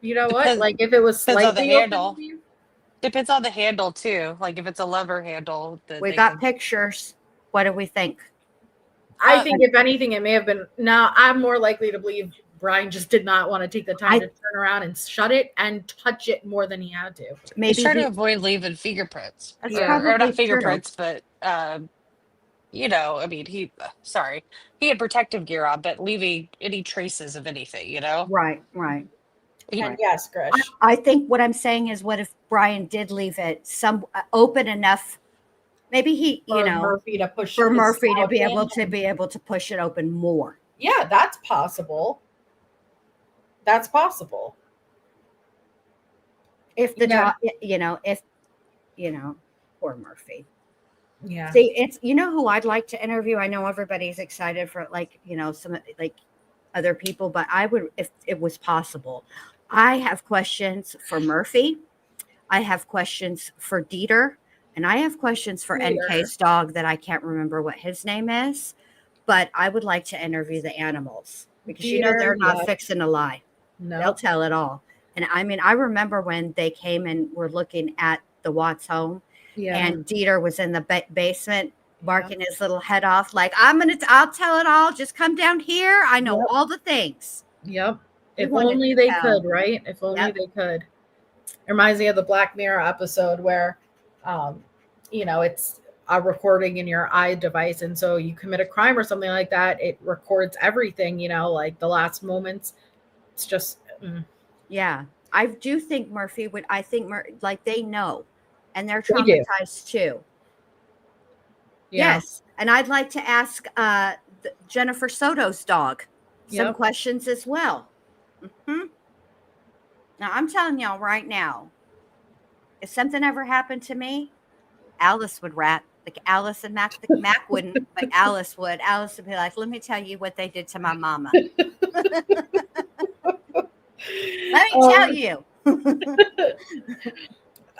You know what? Depends, Like if it was depends on the slightly open. handle. Depends on the handle too. Like if it's a lever handle, that We they got can. pictures. What do we think? I think if anything, it may have been. Now I'm more likely to believe Bryan just did not want to take the time to turn around and shut it and touch it more than he had to. He's Maybe trying to avoid leaving fingerprints. That's Yeah. probably Or not true. fingerprints, but I mean, he had protective gear on, but leaving any traces of anything, Right. And yes, Grish. I think what I'm saying is, what if Bryan did leave it some open enough? Maybe he, For Murphy to push for his Murphy to snout be in. able to push it open more. Yeah, that's possible. That's possible. If the Yeah. poor Murphy. Yeah. See, it's who I'd like to interview. I know everybody's excited for some other people, but I would, if it was possible. I have questions for Murphy. I have questions for Dieter, and I have questions for NK's dog that I can't remember what his name is, but I would like to interview the animals because they're not fixing to lie. No. They'll tell it all. And I mean, I remember when they came and were looking at the Watts home, and Dieter was in the basement barking his little head off, like, I'll tell it all. Just come down here. I know all the things. Yep. If only they could, right? If only they could. It reminds me of the Black Mirror episode where, it's a recording in your eye device. And so you commit a crime or something like that. It records everything, like the last moments. It's just. Yeah. I do think Murphy would, they know, and they're traumatized too. Yeah. Yes. And I'd like to ask Jennifer Soto's dog some questions as well. Mm-hmm. Now, I'm telling y'all right now, if something ever happened to me, Alice would rap. Like Alice and Mac, Mac wouldn't, but Alice would. Alice would be like, let me tell you what they did to my mama. Let me tell you.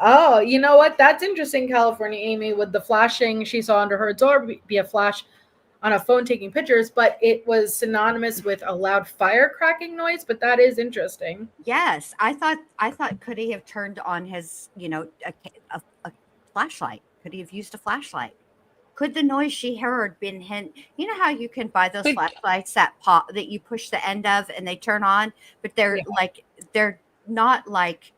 Oh, you know what? That's interesting, California Amy, with the flashing she saw under her door be a flash on a phone taking pictures, but it was synonymous with a loud fire cracking noise. But that is interesting. Yes, I thought could he have turned on his a flashlight? Could he have used a flashlight? Could the noise she heard been hint? You know how you can buy those flashlights that pop that you push the end of and they turn on, but they're not like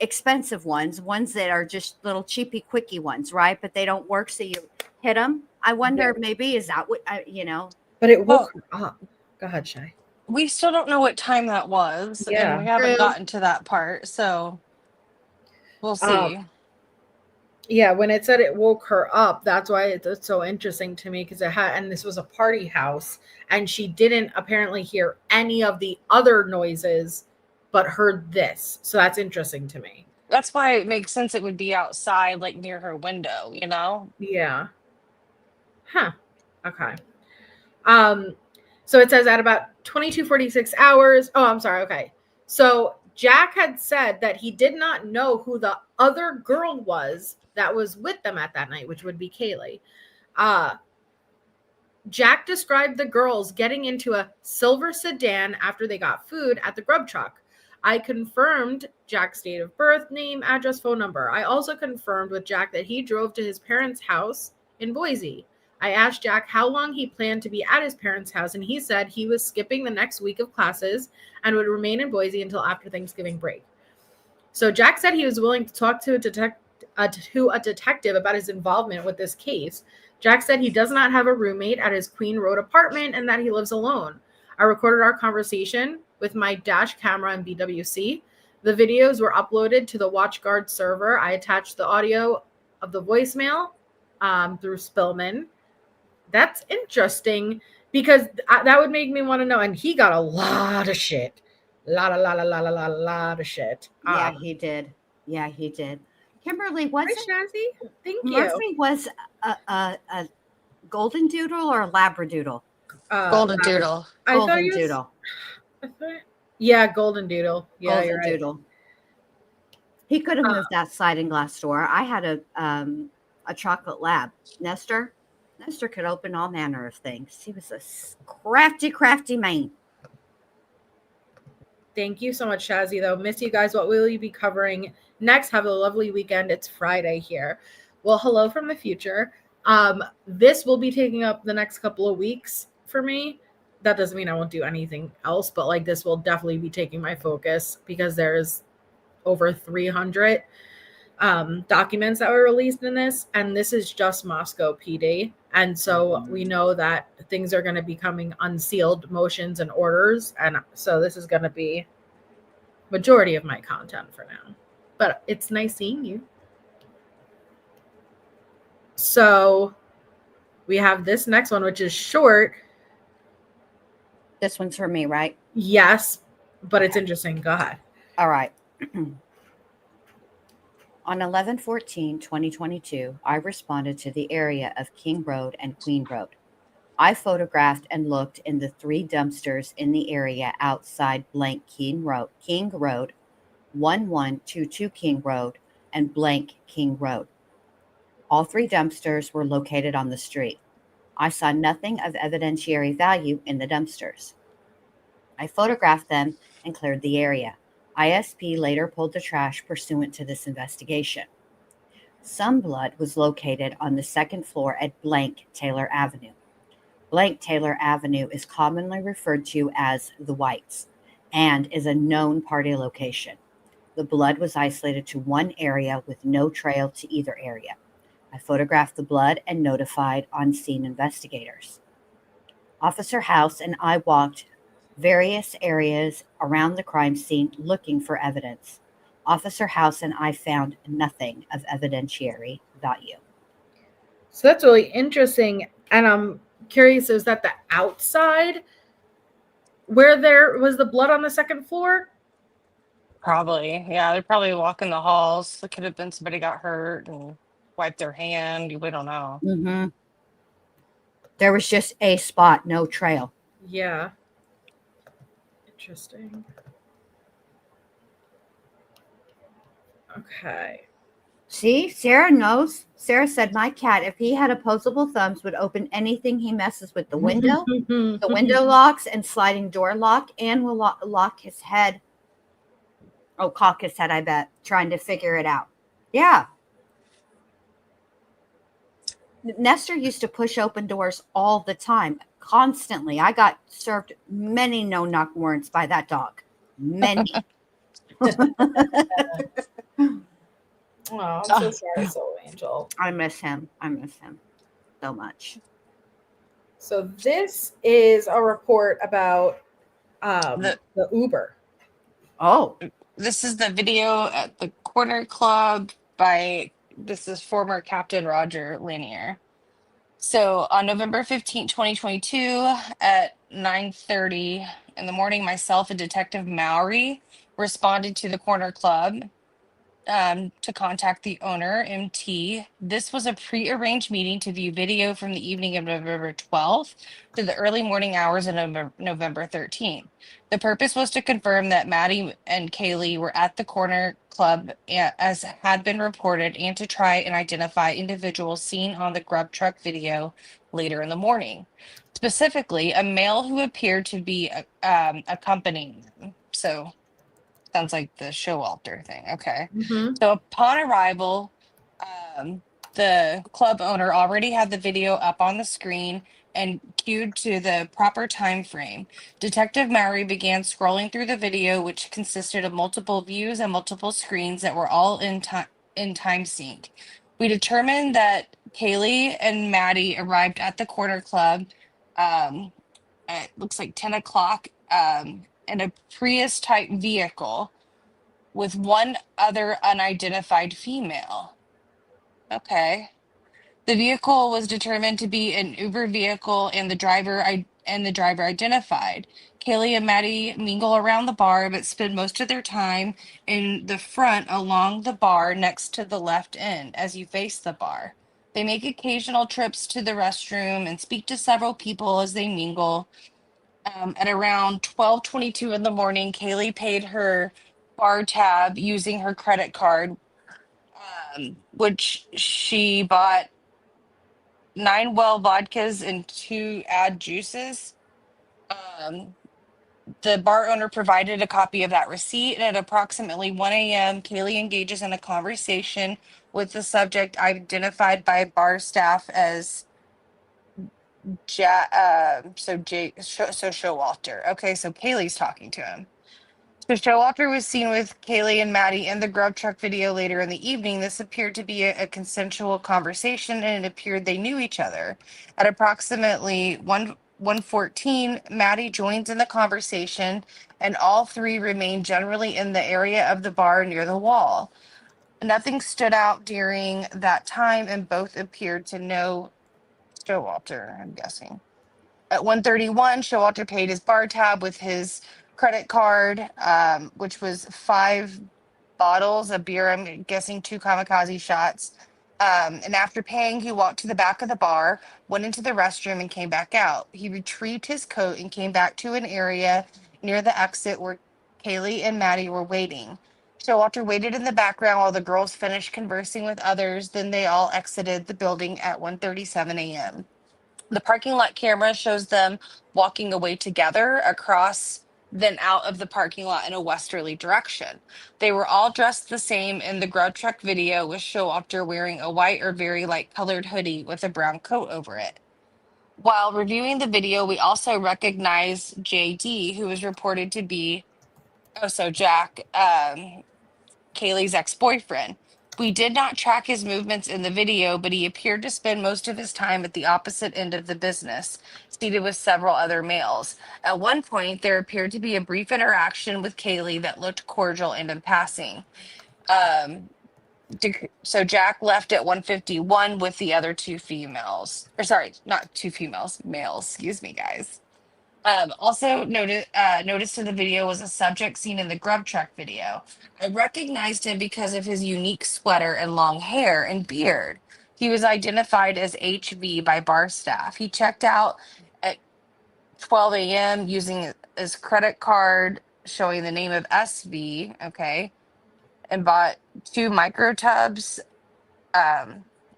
expensive ones that are just little cheapy quickie ones, right? But they don't work, so you hit them. I wonder, maybe is that what But it woke her up. Go ahead, Shay. We still don't know what time that was, and we haven't gotten to that part, so we'll see. Yeah, when it said it woke her up, that's why it's so interesting to me, because and this was a party house, and she didn't apparently hear any of the other noises, but heard this. So that's interesting to me. That's why it makes sense it would be outside, like near her window, Yeah. Huh. Okay. So it says at about 22:46 hours. Oh, I'm sorry. Okay. So Jack had said that he did not know who the other girl was that was with them at that night, which would be Kaylee. Jack described the girls getting into a silver sedan after they got food at the Grub Truck. I confirmed Jack's date of birth, name, address, phone number. I also confirmed with Jack that he drove to his parents' house in Boise. I asked Jack how long he planned to be at his parents' house, and he said he was skipping the next week of classes and would remain in Boise until after Thanksgiving break. So Jack said he was willing to talk to a detective about his involvement with this case. Jack said he does not have a roommate at his Queen Road apartment and that he lives alone. I recorded our conversation with my dash camera and BWC. The videos were uploaded to the WatchGuard server. I attached the audio of the voicemail through Spillman. That's interesting because that would make me want to know. And he got a lot of shit. Lot of shit. Yeah, he did. Kimberly, wasn't Thank you. Murphy was a golden doodle or a labradoodle? Golden Doodle. I thought Golden you. Doodle. Yeah, Golden Doodle. Yeah, you're Golden right. Doodle. He could have moved that sliding glass door. I had a chocolate lab. Nestor could open all manner of things. He was a crafty man. Thank you so much, Shazzy, though. Miss you guys. What will you be covering next? Have a lovely weekend. It's Friday here. Well, hello from the future. This will be taking up the next couple of weeks for me. That doesn't mean I won't do anything else, but like this will definitely be taking my focus because there's over 300 documents that were released in this, and this is just Moscow PD. And so we know that things are going to be coming unsealed motions and orders, and so this is going to be majority of my content for now. But it's nice seeing you. So we have this next one, which is short. This one's for me, right? Yes, but it's interesting. Go ahead. All right. On 11/14/2022, I responded to the area of King Road and Queen Road. I photographed and looked in the 3 dumpsters in the area outside blank King Road, 1122 King Road, and blank King Road. All 3 dumpsters were located on the street. I saw nothing of evidentiary value in the dumpsters. I photographed them and cleared the area. ISP later pulled the trash pursuant to this investigation. Some blood was located on the 2nd floor at blank Taylor Avenue. Blank Taylor Avenue is commonly referred to as the Whites and is a known party location. The blood was isolated to one area with no trail to either area. I photographed the blood and notified on-scene investigators. Officer House and I walked various areas around the crime scene looking for evidence. Officer House and I found nothing of evidentiary value. So that's really interesting. And I'm curious, is that the outside where there was the blood on the 2nd floor? Probably. Yeah, they're probably walking the halls. It could have been somebody got hurt and wiped their hand. We don't know. Mm-hmm. There was just a spot, no trail. Yeah. Interesting. Okay. See, Sarah knows. Sarah said, my cat, if he had opposable thumbs, would open anything he messes with. The window, the window locks and sliding door lock, and will lock his head. Oh, cock his head, I bet, trying to figure it out. Yeah. Nestor used to push open doors all the time, constantly. I got served many no-knock warrants by that dog. Many. Oh, I'm so sorry, Soul Angel. I miss him. I miss him so much. So this is a report about the Uber. Oh. This is the video at the Corner Club this is former Captain Roger Lanier. So on November 15th, 2022 at 9:30 in the morning, myself and Detective Mowry responded to the Corner Club to contact the owner, MT. This was a pre-arranged meeting to view video from the evening of November 12th to the early morning hours of November 13th. The purpose was to confirm that Maddie and Kaylee were at the Corner Club as had been reported, and to try and identify individuals seen on the Grub Truck video later in the morning. Specifically, a male who appeared to be accompanying them. So sounds like the Showalter thing. Okay. Mm-hmm. So upon arrival, the club owner already had the video up on the screen and queued to the proper time frame. Detective Mowry began scrolling through the video, which consisted of multiple views and multiple screens that were all in time sync. We determined that Kaylee and Maddie arrived at the Corner Club at looks like 10 o'clock in a Prius type vehicle with one other unidentified female. Okay. The vehicle was determined to be an Uber vehicle, and the driver identified. Kaylee and Maddie mingle around the bar, but spend most of their time in the front along the bar next to the left end as you face the bar. They make occasional trips to the restroom and speak to several people as they mingle. At around 12:22 in the morning, Kaylee paid her bar tab using her credit card, which she bought 9 well vodkas and 2 juices. Um, the bar owner provided a copy of that receipt, and at approximately 1 a.m., Kaylee engages in a conversation with the subject identified by bar staff as Showalter. Okay, so Kaylee's talking to him. So Showalter was seen with Kaylee and Maddie in the Grub Truck video later in the evening. This appeared to be a consensual conversation, and it appeared they knew each other. At approximately 1:14, Maddie joins in the conversation, and all three remain generally in the area of the bar near the wall. Nothing stood out during that time, and both appeared to know Showalter, I'm guessing. At 1:31, Showalter paid his bar tab with his credit card, which was 5 bottles of beer. I'm guessing 2 kamikaze shots. And after paying, he walked to the back of the bar, went into the restroom, and came back out. He retrieved his coat and came back to an area near the exit where Kaylee and Maddie were waiting. Showalter waited in the background while the girls finished conversing with others. Then they all exited the building at 1:37 a.m. The parking lot camera shows them walking away together across, then out of the parking lot in a westerly direction. They were all dressed the same in the Grub Truck video, with Showalter wearing a white or very light colored hoodie with a brown coat over it. While reviewing the video, we also recognize JD, who was reported to be, Jack, Kaylee's ex-boyfriend. We did not track his movements in the video, but he appeared to spend most of his time at the opposite end of the business, seated with several other males. At one point, there appeared to be a brief interaction with Kaylee that looked cordial and in passing. So Jack left at 1:51 with the other 2 females. Or sorry, not 2 females, males. Excuse me, guys. Also noticed in the video was a subject seen in the Grub Truck video. I recognized him because of his unique sweater and long hair and beard. He was identified as HV by bar staff. He checked out at 12 a.m. using his credit card showing the name of SV, okay, and bought 2 micro tubs,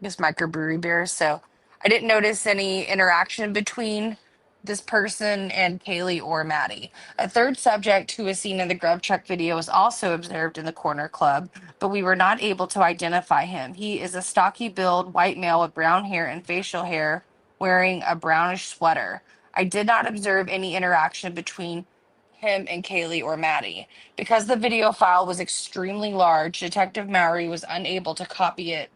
just microbrewery beers. So I didn't notice any interaction between this person and Kaylee or Maddie. A third subject who was seen in the Grub Truck video was also observed in the corner club, but we were not able to identify him. He is a stocky build white male with brown hair and facial hair, wearing a brownish sweater. I did not observe any interaction between him and Kaylee or Maddie. Because the video file was extremely large, Detective Mowry was unable to copy it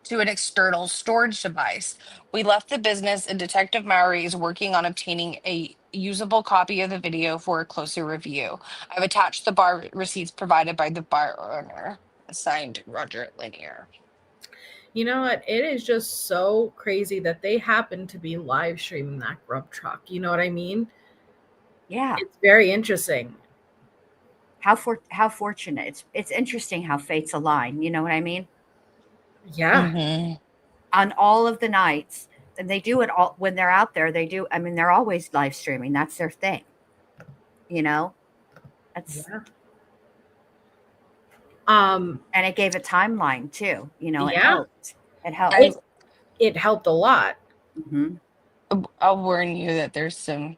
to an external storage device. We left the business, and Detective Mowry is working on obtaining a usable copy of the video for a closer review. I've attached the bar receipts provided by the bar owner, signed Roger Lanier. You know what? It is just so crazy that they happen to be live streaming that Grub Truck. You know what I mean? Yeah. It's very interesting. How fortunate. It's interesting how fates align. You know what I mean? Yeah. Mm-hmm. On all of the nights, and they do it all when they're out there. They do. I mean, they're always live streaming. That's their thing. You know, that's Yeah. and it gave a timeline too. You know, it Yeah. helped. It helped. It helped a lot. Mm-hmm. I'll warn you that there's some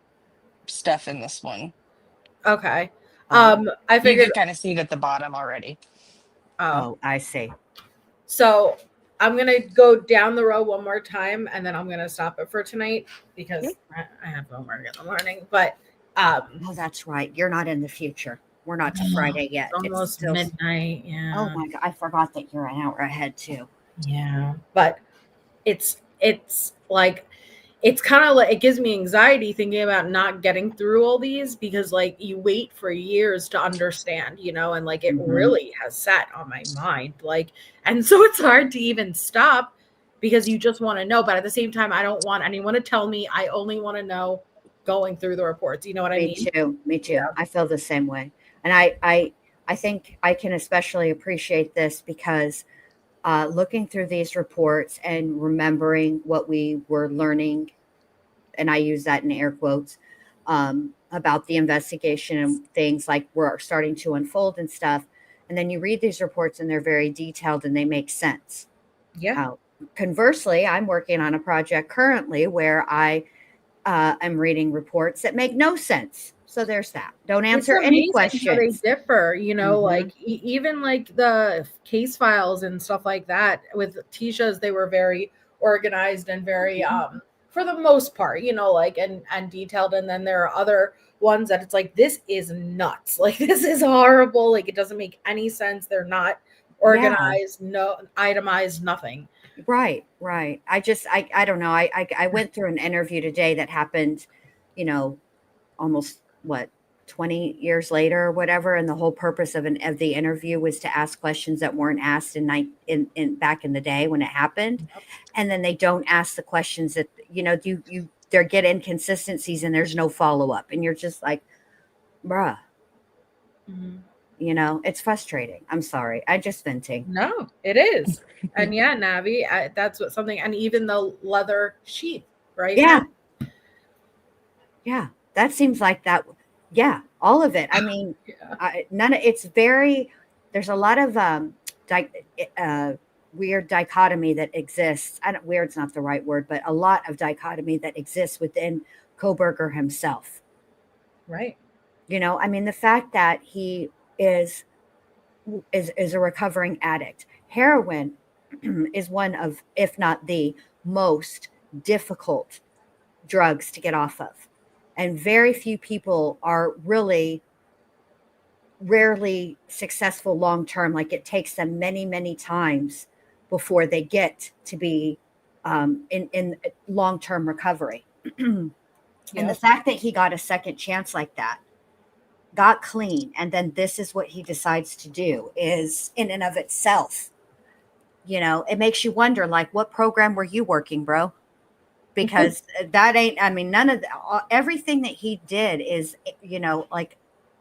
stuff in this one. Okay. Oh. I You figured. can kind of see it at the bottom already. Oh, I see. So I'm gonna go down the road one more time, and then I'm gonna stop it for tonight because I have homework in the morning. But Oh, that's right. You're not in the future. We're not to Friday yet. it's almost still midnight. Yeah. Oh my God, I forgot that you're an hour ahead too. Yeah. But it's like it's kind of like it gives me anxiety thinking about not getting through all these because like you wait for years to understand, you know, and like it Mhm. really has sat on my mind. Like, and so it's hard to even stop because you just want to know. But at the same time, I don't want anyone to tell me. I only want to know going through the reports. You know what I mean? Me too. Yeah. I feel the same way. And I think I can especially appreciate this because looking through these reports and remembering what we were learning, and I use that in air quotes, about the investigation and things like were starting to unfold and stuff. And then you read these reports and they're very detailed and they make sense. Yeah. Conversely, I'm working on a project currently where I am reading reports that make no sense. So there's that. Don't answer It's any amazing how they questions. differ, you know, Mhm. like even like the case files and stuff like that with Tisha's, they were very organized and very for the most part, you know, like and detailed. And then there are other ones that it's like, this is nuts. Like this is horrible. Like it doesn't make any sense. They're not organized, no itemized, nothing. Right. I don't know. I went through an interview today that happened, you know, almost what, 20 years later or whatever. And the whole purpose of the interview was to ask questions that weren't asked in back in the day when it happened. And then they don't ask the questions that, you know, they get inconsistencies and there's no follow-up. And you're just like, bruh, you know, it's frustrating. I'm sorry. I just venting. No, it is. And yeah, Navi, that's what something, and even the leather sheath, right? Yeah. Navi? Yeah. That seems like that. Yeah. All of it. I mean, there's a lot of weird dichotomy that exists. Weird's not the right word, but a lot of dichotomy that exists within Coberger himself. Right. You know, I mean, the fact that he is a recovering addict. Heroin is one of, if not the most difficult drugs to get off of. And very few people are rarely successful long term. Like it takes them many, many times before they get to be in long term recovery. And the fact that he got a second chance like that, got clean, and then this is what he decides to do is in and of itself, you know, it makes you wonder, like, what program were you working, bro? Because that ain't, I mean, none of everything that he did is, you know, like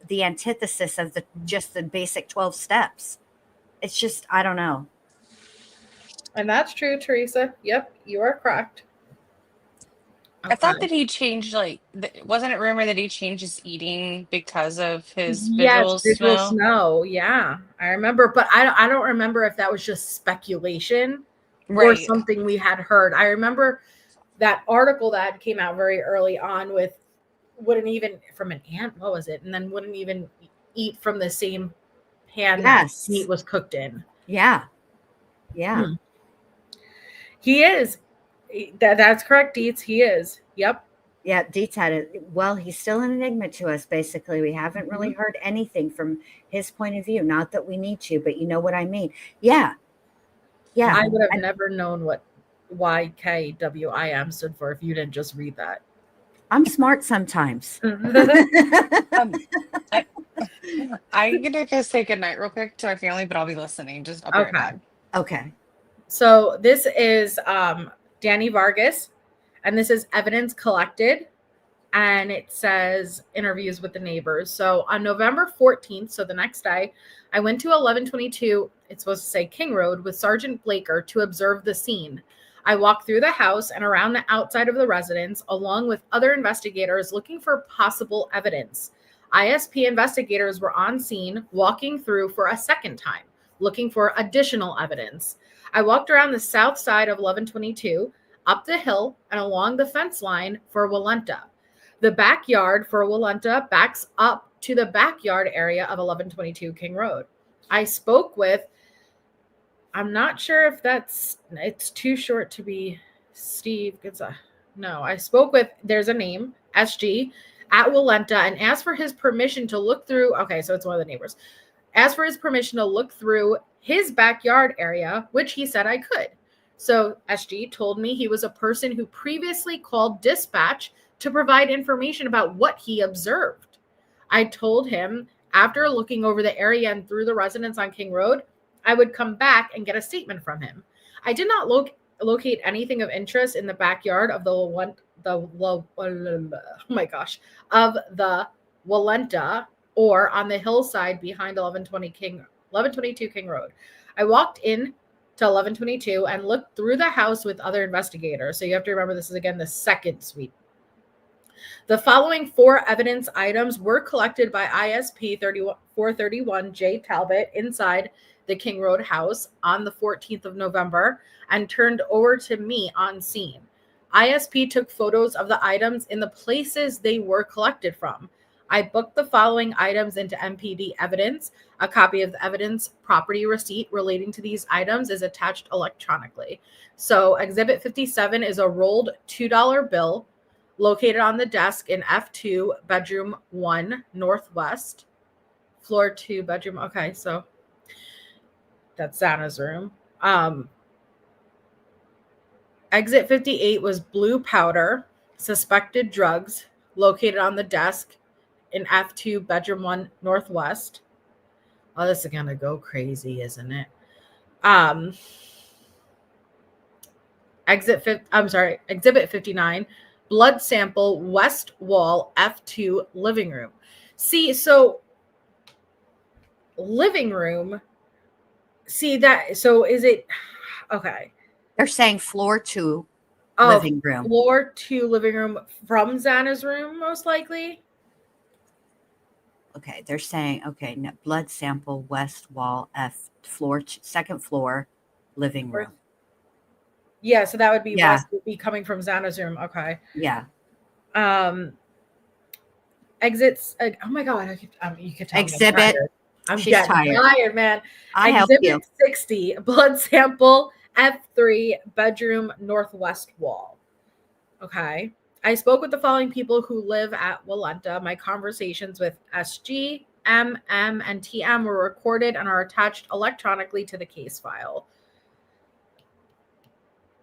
the antithesis of just the basic 12 steps. It's just, I don't know. And that's true, Teresa. Yep, you are correct. I thought that he changed, like, wasn't it rumored that he changed his eating because of his visual smell? Snow. Yeah, I remember, but I don't remember if that was just speculation or Right. something we had heard. I remember that article that came out very early on with wouldn't even from an ant. What was it? And then wouldn't even eat from the same pan that meat was cooked in. Yeah. He is. That's correct, Dietz. He is. Yep. Yeah, Dietz had it. Well, he's still an enigma to us, basically. We haven't really heard anything from his point of view. Not that we need to, but you know what I mean. Yeah. I would have never known what YKWIM stood for if you didn't just read that. I'm smart sometimes. I'm gonna go say goodnight real quick to my family, but I'll be listening. I'll be right back. Okay. So this is Danny Vargas, and this is evidence collected, and it says interviews with the neighbors. So on November 14th, so the next day, I went to 1122, it's supposed to say King Road, with Sergeant Blaker to observe the scene. I walked through the house and around the outside of the residence, along with other investigators looking for possible evidence. ISP investigators were on scene, walking through for a second time, looking for additional evidence. I walked around the south side of 1122, up the hill, and along the fence line for Walenta. The backyard for Walenta backs up to the backyard area of 1122 King Road. I spoke with, I'm not sure if it's too short to be Steve. No, I spoke with, there's a name, SG, at Walenta, and asked for his permission to look through. Okay, so it's one of the neighbors. Asked for his permission to look through his backyard area, which he said I could. So SG told me he was a person who previously called dispatch to provide information about what he observed. I told him after looking over the area and through the residence on King Road, I would come back and get a statement from him. I did not locate anything of interest in the backyard of the Walenta or on the hillside behind 1122 King Road. I walked in to 1122 and looked through the house with other investigators. So you have to remember this is again the second sweep. The following 4 evidence items were collected by ISP 431 J. Talbot inside the King Road house on the 14th of November and turned over to me on scene. ISP took photos of the items in the places they were collected from. I booked the following items into MPD evidence. A copy of the evidence property receipt relating to these items is attached electronically. So Exhibit 57 is a rolled $2 bill located on the desk in F2, bedroom 1, northwest, floor 2, bedroom. Okay, so that's Xana's room. Exit 58 was blue powder, suspected drugs, located on the desk in F2, bedroom 1, northwest. Oh, this is gonna go crazy, isn't it? Exhibit 59, blood sample, west wall, F2, living room. See, so living room. See that? So is it okay? They're saying floor 2 living room. Floor 2 living room from Xana's room, most likely. Okay, they're saying, okay, no, blood sample, west wall, floor, second floor, living room. Yeah, so that would be Yeah. west would be coming from Xana's room. Okay. Yeah. Exits. Oh my god, you could tell Exhibit. I'm She's getting tired, man. I help Exhibit you. 60, blood sample, F3, bedroom northwest wall. Okay. I spoke with the following people who live at Walenta. My conversations with SG, MM, and TM were recorded and are attached electronically to the case file.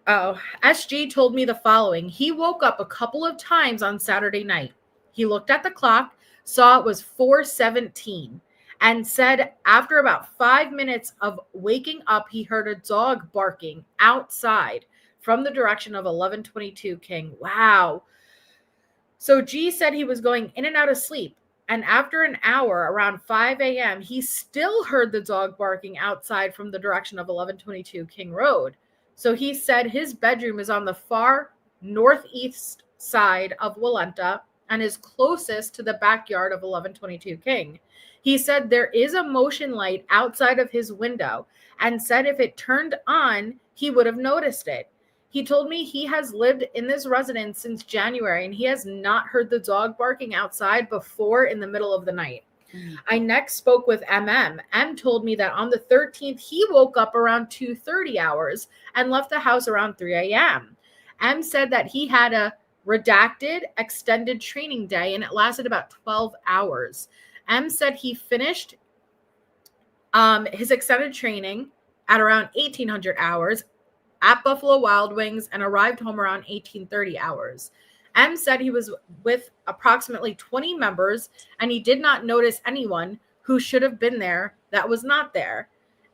Oh, SG told me the following. He woke up a couple of times on Saturday night. He looked at the clock, saw it was 4:17, and said after about 5 minutes of waking up, he heard a dog barking outside from the direction of 1122 King. Wow. So G said he was going in and out of sleep. And after an hour, around 5 a.m., he still heard the dog barking outside from the direction of 1122 King Road. So he said his bedroom is on the far northeast side of Walenta and is closest to the backyard of 1122 King. He said there is a motion light outside of his window and said if it turned on, he would have noticed it. He told me he has lived in this residence since January and he has not heard the dog barking outside before in the middle of the night. I next spoke with MM. M told me that on the 13th, he woke up around 2:30 hours and left the house around 3 a.m. M said that he had a redacted extended training day and it lasted about 12 hours. M said he finished his extended training at around 1800 hours at Buffalo Wild Wings and arrived home around 1830 hours. M said he was with approximately 20 members and he did not notice anyone who should have been there that was not there.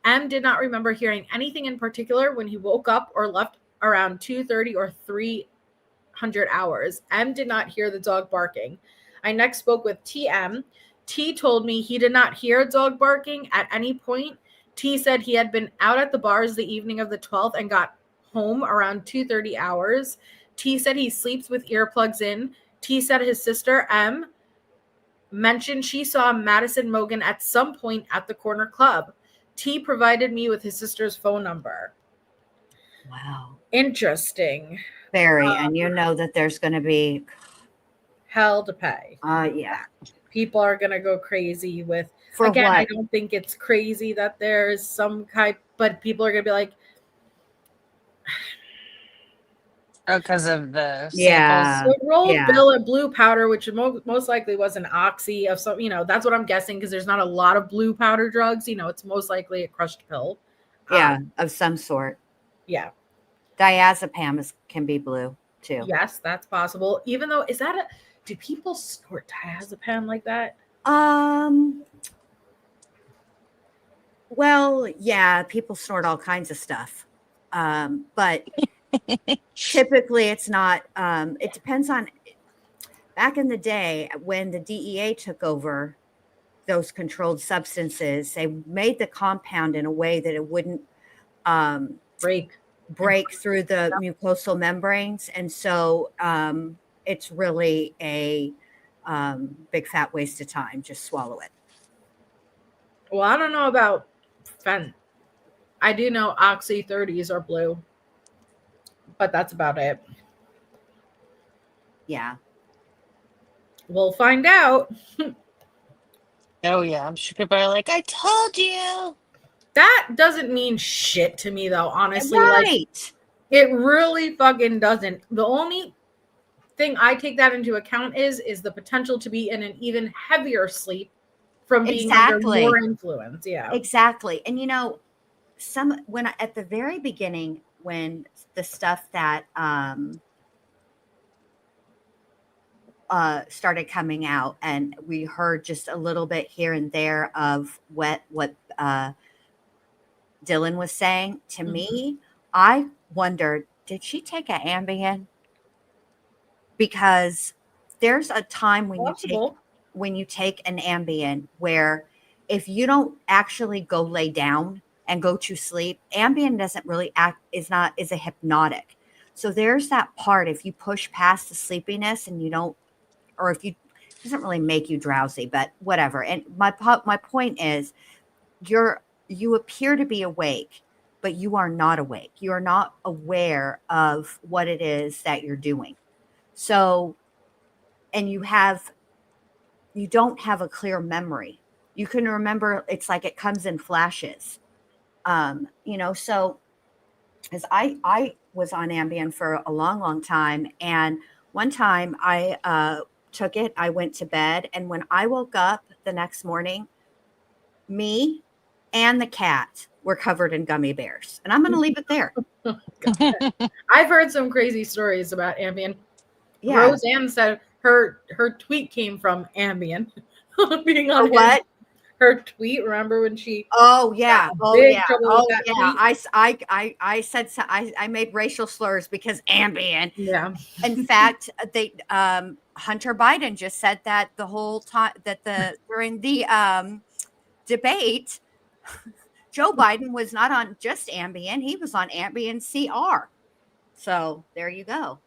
M did not remember hearing anything in particular when he woke up or left around 2:30 or 300 hours. M did not hear the dog barking. I next spoke with TM. T told me he did not hear a dog barking at any point. T said he had been out at the bars the evening of the 12th and got home around 2:30 hours. T said he sleeps with earplugs in. T said his sister M mentioned she saw Madison Mogen at some point at the corner club. T provided me with his sister's phone number. Wow. Interesting. Very. And you know that there's going to be hell to pay. Yeah. People are going to go crazy with, For again, what? I don't think it's crazy that there's some kind, but people are going to be like, Oh, because of the Yeah. samples. so rolled yeah. bill and blue powder, which most likely was an oxy of some, that's what I'm guessing because there's not a lot of blue powder drugs. It's most likely a crushed pill. Yeah. Of some sort. Yeah. Diazepam can be blue too. Yes, that's possible. Even though, do people snort diazepam like that? Well, yeah, people snort all kinds of stuff. But typically it's not, it depends on, back in the day when the DEA took over those controlled substances, they made the compound in a way that it wouldn't break. through the mucosal membranes. And so it's really a big fat waste of time. Just swallow it. Well, I don't know about fent. I do know Oxy 30s are blue, but that's about it. Yeah. We'll find out. Oh yeah, I'm sure people are like, I told you. That doesn't mean shit to me, though, honestly. Right. Like, it really fucking doesn't. The only thing I take that into account is the potential to be in an even heavier sleep from being under more influence. Yeah. Exactly. And you know, at the very beginning, when the stuff that started coming out, and we heard just a little bit here and there of what Dylan was saying to me, I wondered, did she take an Ambien? Because there's a time when you take an Ambien where if you don't actually go lay down and go to sleep, Ambien doesn't really is a hypnotic. So there's that part, if you push past the sleepiness and you don't, or if you, it doesn't really make you drowsy, but whatever. And my point is, you appear to be awake, but you are not awake. You are not aware of what it is that you're doing. So, and you don't have a clear memory. You can remember, it's like it comes in flashes. You know, so as I was on Ambien for a long, long time. And one time I took it, I went to bed. And when I woke up the next morning, me and the cat were covered in gummy bears. And I'm going to leave it there. I've heard some crazy stories about Ambien. Yeah. Roseanne said her tweet came from Ambien. Being on what? Her tweet. Remember when she? Oh yeah. Oh yeah. Oh yeah. Tweet? I said I made racial slurs because Ambien. Yeah. In fact, they Hunter Biden just said that the whole time during the debate, Joe Biden was not on just Ambien; he was on Ambien CR. So there you go.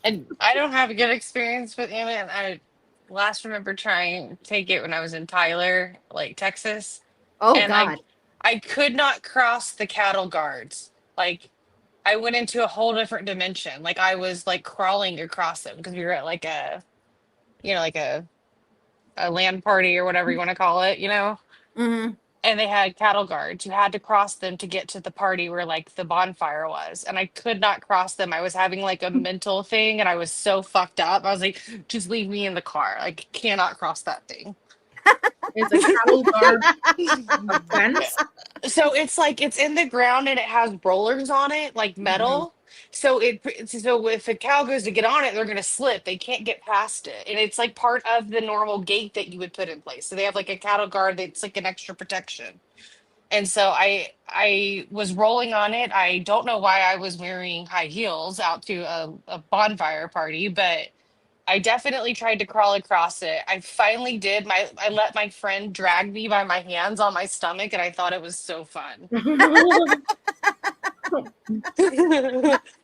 And I don't have a good experience with Ambien. I last remember trying to take it when I was in Tyler, like Texas. Oh and God. I could not cross the cattle guards. Like I went into a whole different dimension. Like I was like crawling across them because we were at like a, like a land party or whatever you want to call it, Mm-hmm. And they had cattle guards. You had to cross them to get to the party where like the bonfire was. And I could not cross them. I was having like a mental thing and I was so fucked up. I was like, just leave me in the car. Like cannot cross that thing. It's a cattle guard fence. So it's like it's in the ground and it has rollers on it, like metal. So if a cow goes to get on it, they're gonna slip. They can't get past it. And it's like part of the normal gate that you would put in place. So they have like a cattle guard that's like an extra protection. And so I was rolling on it. I don't know why I was wearing high heels out to a bonfire party, but I definitely tried to crawl across it. I finally did. I let my friend drag me by my hands on my stomach, and I thought it was so fun.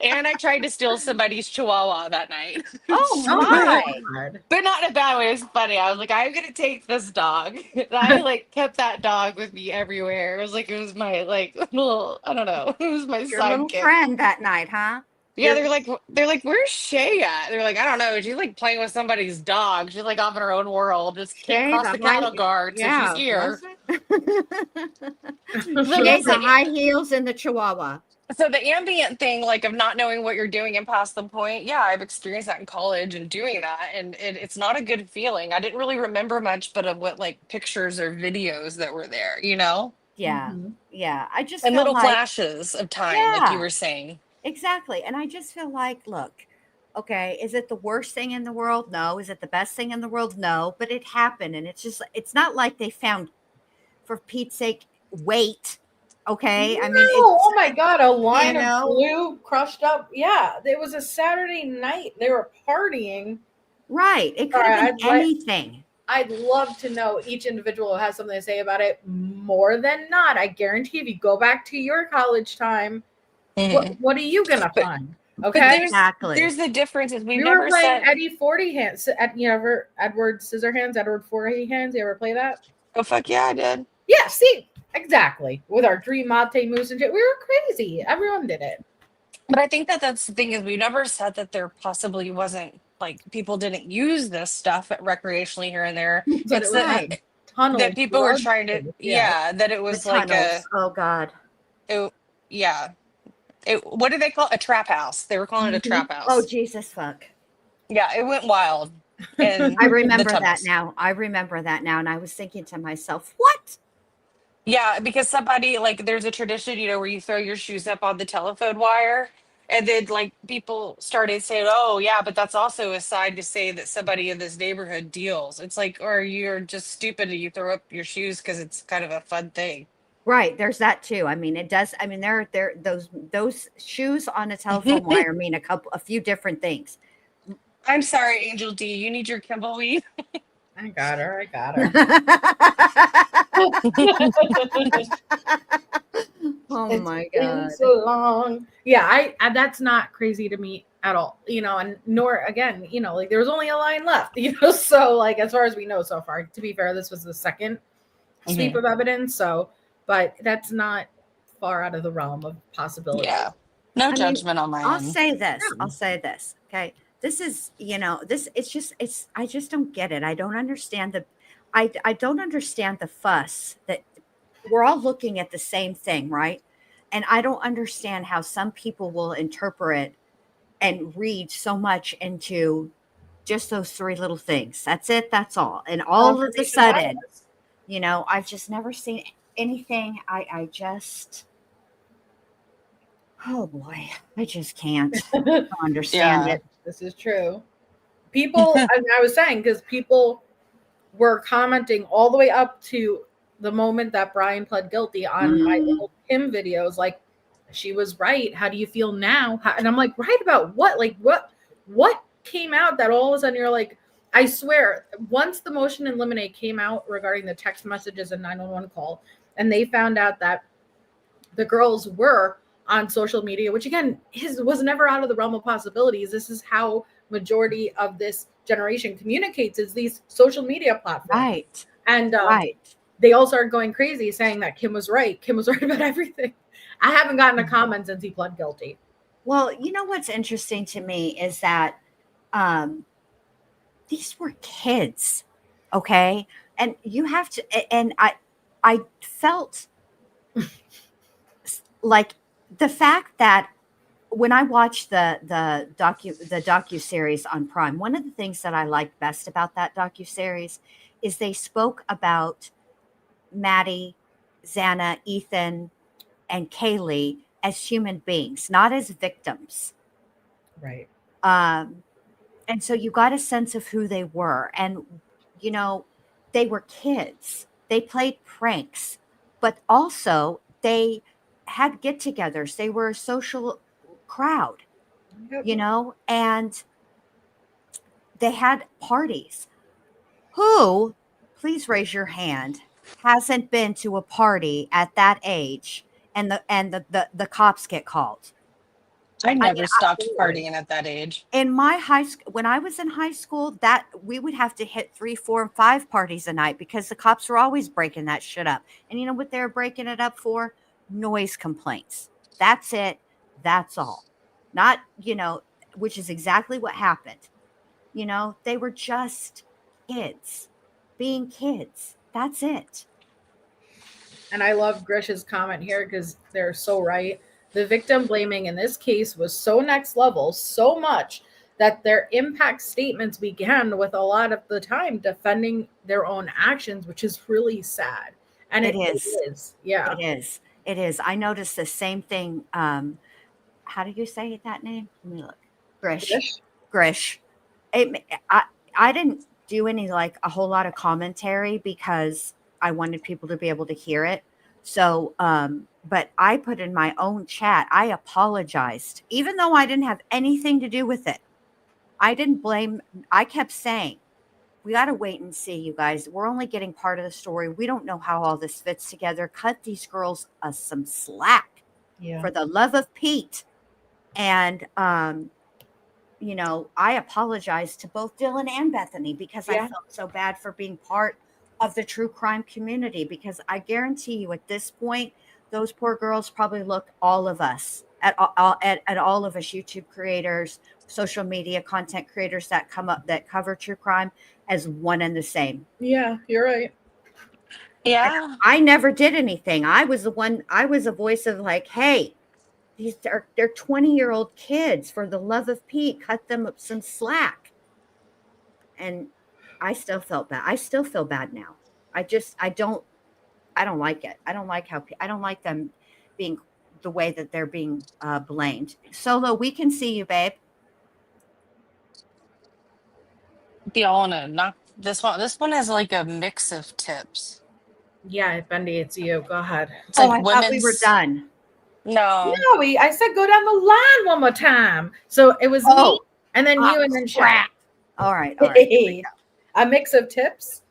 And I tried to steal somebody's chihuahua that night. Oh my. But not in a bad way. It's funny. I was like, I'm gonna take this dog. And I like kept that dog with me everywhere. It was my like little, I don't know. It was my Your little sidekick. friend that night, huh? Yeah, they're like, where's Shay at? They're like, I don't know. She's like playing with somebody's dog. She's like off in her own world. Just can't cross the cattle guard, so she's here. Shay's the high heels and the chihuahua. So the ambient thing, like of not knowing what you're doing and past the point, yeah, I've experienced that in college and doing that, and it's not a good feeling. I didn't really remember much, but of what like pictures or videos that were there, Yeah, yeah. I just and feel little flashes of time, like you were saying. Exactly, and I just feel like, look, okay, is it the worst thing in the world? No. Is it the best thing in the world? No. But it happened, and it's not like they found, for Pete's sake, weight. Okay, I mean, oh my God, a line of glue crushed up. Yeah, it was a Saturday night. They were partying. Right, it could have been anything. I'd love to know each individual who has something to say about it more than not, I guarantee if you go back to your college time, Mhm. what are you gonna But find? but Okay. Exactly. there's the difference is we've We were never playing said Eddie 40 hands at you ever Edward Scissorhands, Edward 40 hands. You ever play that? oh fuck yeah I did. Yeah, see, exactly. With our Dream Mate Moose and shit. We were crazy. Everyone did it. But I think that that's the thing is we never said that there possibly wasn't like people didn't use this stuff recreationally here and there. But it It's was Right. that tunnel people were drug trying to chase. Yeah. yeah that it The was like tunnels. Oh God. it, yeah what do they call a trap house? They were calling it a Mhm. trap Oh house. Jesus fuck. Yeah, it went wild in I the remember that tunnels. now. I remember that now. And I was thinking to myself, what? Yeah, because somebody like there's a tradition, where you throw your shoes up on the telephone wire, and then like people started saying, "Oh, yeah, but that's also a sign to say that somebody in this neighborhood deals." It's like, or you're just stupid and you throw up your shoes because it's kind of a fun thing. Right. There's that too. I mean, it does. I mean, there those shoes on a telephone wire mean a few different things. I'm sorry, Angel D. You need your Kimball weed. I got her. I got her. Oh It's my been God. so long. Yeah, I that's not crazy to me at all. And nor again, like there was only a line left, so like as far as we know so far, to be fair, this was the second sweep Mhm. of evidence, so but that's not far out of the realm of possibility. Yeah, no I mean, judgment on my I'll end. say this. Yeah. I'll say this. Okay. This is, I just don't get it. I don't understand I don't understand the fuss that we're all looking at the same thing, right? And I don't understand how some people will interpret and read so much into just those three little things. That's it. That's all. And all of a Confirmation sudden, bias. I've just never seen anything. I just, oh boy, I just can't understand Yeah. it. This is true. People, as I was saying, because people were commenting all the way up to the moment that Bryan pled guilty on my old Kim videos, like she was right. How do you feel now? And I'm like, right about what? Like what came out that all of a sudden you're like, I swear, once the motion in limine came out regarding the text messages and 911 call, and they found out that the girls were on social media, which again was never out of the realm of possibilities. This is how majority of this generation communicates, is these social media platforms. Right. And Right. they all started going crazy saying that Kim was right. Kim was right about everything. I haven't gotten a comment since he pled guilty. Well, what's interesting to me is that um, these were kids, okay? And you have to, and I felt like the fact that when I watched the docu series on Prime, one of the things that I liked best about that docu series is they spoke about Maddie, Xana, Ethan, and Kaylee as human beings, not as victims. Right. And so you got a sense of who they were. And, they were kids. They played pranks, but also they had get togethers. They were a social crowd, and they had parties. Who, please raise your hand, hasn't been to a party at that age and the cops get called? I I mean, never stopped Absolutely. partying at that age. in my high school, when I was in high school, that we would have to hit 3, 4, and 5 parties a night because the cops were always breaking that shit up. And you know what they're breaking it up for? Noise complaints. That's it. That's all. Not, which is exactly what happened. They were just kids being kids. That's it. And I love Grish's comment here because they're so right. The victim blaming in this case was so next level, so much that their impact statements began with a lot of the time defending their own actions, which is really sad. And It it is. is. Yeah. It is. It is. I noticed the same thing. How do you say that name? Let me look. Grish. Grish? Grish. I didn't do any like a whole lot of commentary because I wanted people to be able to hear it. So, but I put in my own chat, I apologized, even though I didn't have anything to do with it. I didn't blame, I kept saying we got to wait and see, you guys. We're only getting part of the story. We don't know how all this fits together. Cut these girls some slack, Yeah. for the love of Pete. And I apologize to both Dylan and Bethany because I felt so bad for being part of the true crime community, because I guarantee you at this point, those poor girls probably look all of us at all of us YouTube creators, social media content creators that cover true crime as one and the same. Yeah, you're right. Yeah. And I never did anything. I was a voice of like, hey, they're 20-year-old kids, for the love of Pete, cut them some slack. And I still felt bad. I still feel bad now. I don't like it. I don't like them being the way that they're being blamed. Solo, we can see you, babe. Do y'all want to knock this one? This one has like a mix of tips. Yeah, Bendy, it's you. Go ahead. It's like I thought we were done. No. No, I said go down the line one more time. So it was me, and then you, and then Shay. All right. A mix of tips.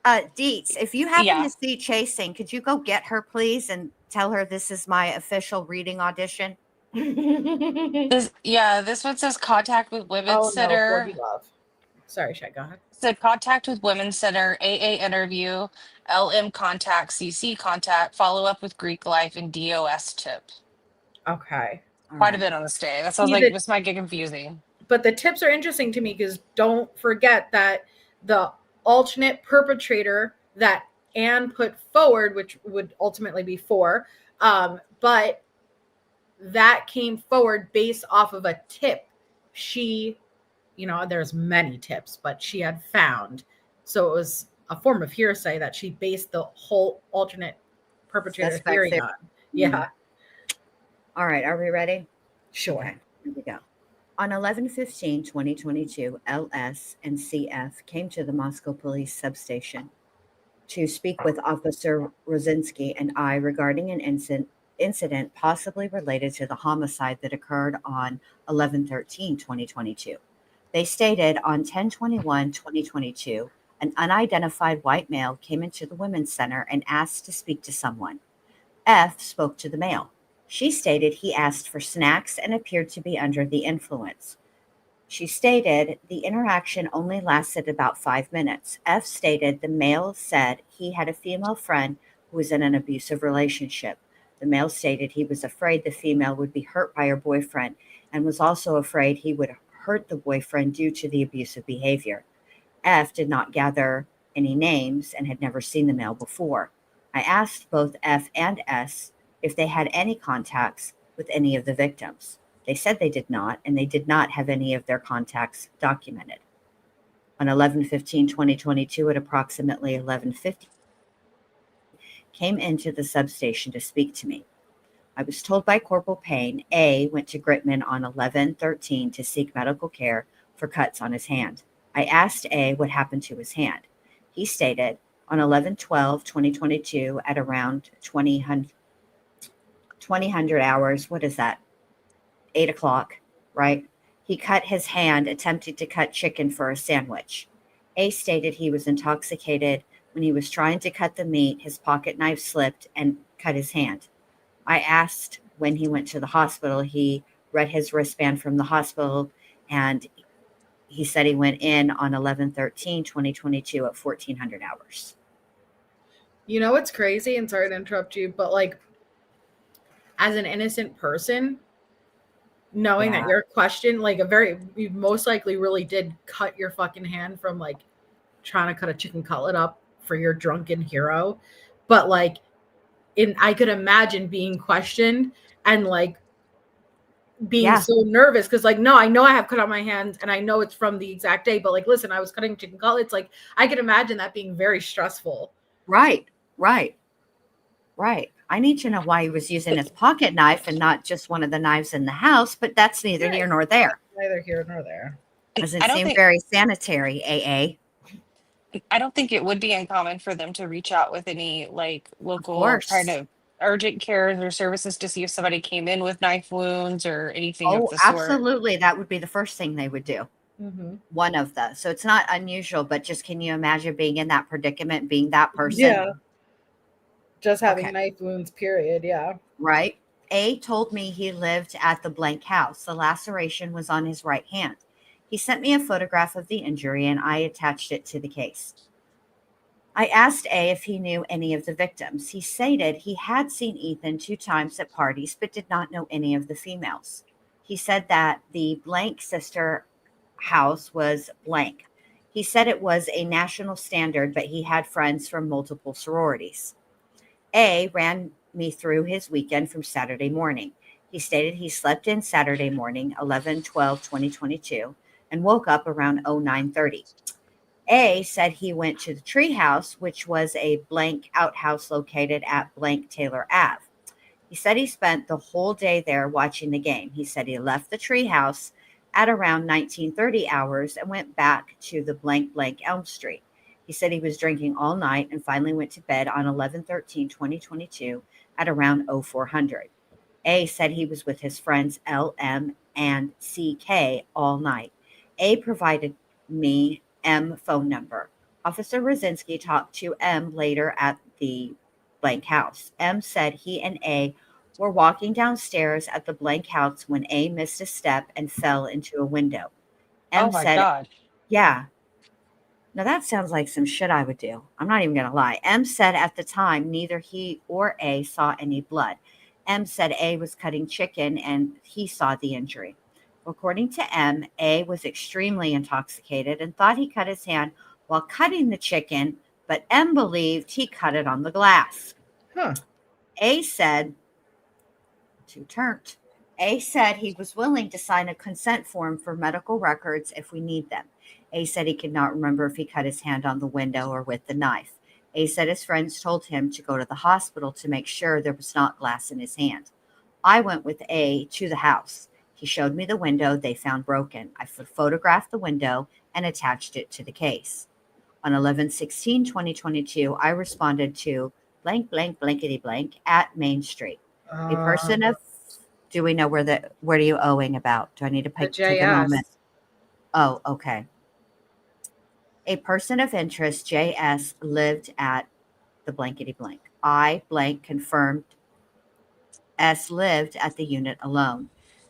Deets, if you happen to see Chasing, could you go get her, please, and tell her this is my official reading audition? This one says contact with Women's Center. No, love. Sorry, Shay, go ahead. Said contact with Women's Center, AA interview, LM contact, CC contact, follow up with Greek life, and DOS tip. Okay. Quite a bit on this day. That sounds like this might get confusing. But the tips are interesting to me because don't forget that the alternate perpetrator that Anne put forward, which would ultimately be 4, but that came forward based off of a tip she, there's many tips, but she had found. So it was a form of hearsay that she based the whole alternate perpetrator theory on. Yeah. All right. Are we ready? Sure. Okay, here we go. On 11/15/2022, LS and CF came to the Moscow police substation to speak with Officer Rosinski and I regarding an incident possibly related to the homicide that occurred on 11/13/2022. They stated on 10/21/2022, an unidentified white male came into the Women's Center and asked to speak to someone. F spoke to the male. She stated he asked for snacks and appeared to be under the influence. She stated the interaction only lasted about 5 minutes. F stated the male said he had a female friend who was in an abusive relationship. The male stated he was afraid the female would be hurt by her boyfriend and was also afraid he would hurt the boyfriend due to the abusive behavior. F did not gather any names and had never seen the male before. I asked both F and S if they had any contacts with any of the victims. They said they did not, and they did not have any of their contacts documented. On 11/15/2022 at approximately 11:50, came into the substation to speak to me. I was told by Corporal Payne A went to Gritman on 11/13 to seek medical care for cuts on his hand. I asked A what happened to his hand. He stated on 11/12/2022 at around 2000 hours, what is that? 8 o'clock, right? He cut his hand attempting to cut chicken for a sandwich. A stated he was intoxicated. When he was trying to cut the meat, his pocket knife slipped and cut his hand. I asked when he went to the hospital. He read his wristband from the hospital, and he said he went in on 11/13/2022 at 1400 hours. You know what's crazy? And sorry to interrupt you, but like, as an innocent person, knowing that your question, like you most likely really did cut your fucking hand from like trying to cut a chicken cutlet up for your drunken hero. But like, I could imagine being questioned and like being so nervous because like, no, I know I have cut on my hands and I know it's from the exact day, but like, listen, I was cutting chicken cutlets. Like, I could imagine that being very stressful. Right. I need to know why he was using his pocket knife and not just one of the knives in the house, but that's neither here nor there. Neither here nor there. Doesn't seem very sanitary, AA. I don't think it would be uncommon for them to reach out with any like local kind of urgent cares or services to see if somebody came in with knife wounds or anything of the sort. Absolutely. That would be the first thing they would do. Mhm. One of the. So it's not unusual, but just can you imagine being in that predicament, being that person? Yeah. Just having Okay, knife wounds, period. Yeah. right? A told me he lived at the blank house. The laceration was on his right hand. He sent me a photograph of the injury and I attached it to the case. I asked A if he knew any of the victims. He stated he had seen Ethan 2 times at parties, but did not know any of the females. He said that the blank sister house was blank. He said it was a national standard, but he had friends from multiple sororities. A ran me through his weekend from Saturday morning. He stated he slept in Saturday morning, 11/12/2022, and woke up around 09:30. A said he went to the treehouse, which was a blank outhouse located at blank Taylor Ave. He said he spent the whole day there watching the game. He said he left the treehouse at around 1930 hours and went back to the blank blank Elm Street. He said he was drinking all night and finally went to bed on 11/13/2022 at around 0400. A said he was with his friends LM and CK all night. A provided me M phone number. Officer Rosinski talked to M later at the blank house. M said he and A were walking downstairs at the blank house when A missed a step and fell into a window. Oh M my said, God. yeah. Now that sounds like some shit I would do. I'm not even going to lie. M said at the time neither he or A saw any blood. M said A was cutting chicken and he saw the injury. According to M, A was extremely intoxicated and thought he cut his hand while cutting the chicken, but M believed he cut it on the glass. Huh. A said, too turned. A said he was willing to sign a consent form for medical records if we need them. A said he could not remember if he cut his hand on the window or with the knife. A said his friends told him to go to the hospital to make sure there was not glass in his hand. I went with A to the house. He showed me the window they found broken. I photographed the window and attached it to the case. On 11/16/2022, I responded to blank, blank, blankety blank at Main Street. A Uh, person of, do we know where are you owing about? Do I need to the take a moment? JS. Oh, okay. A person of interest, JS, lived at the blankety blank. I blank confirmed S lived at the unit alone.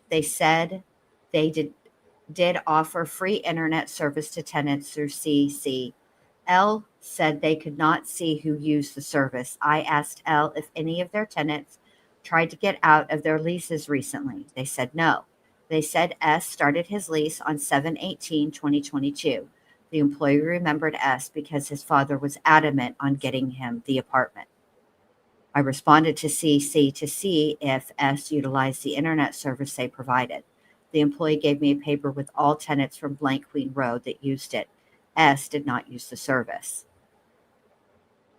They said they did offer free internet service to tenants through CC. L said they could not see who used the service. I asked L if any of their tenants tried to get out of their leases recently. They said no. They said S started his lease on 7/18/2022. The employee remembered S because his father was adamant on getting him the apartment. I responded to CC to see if S utilized the internet service they provided. The employee gave me a paper with all tenants from Blank Queen Road that used it. S did not use the service.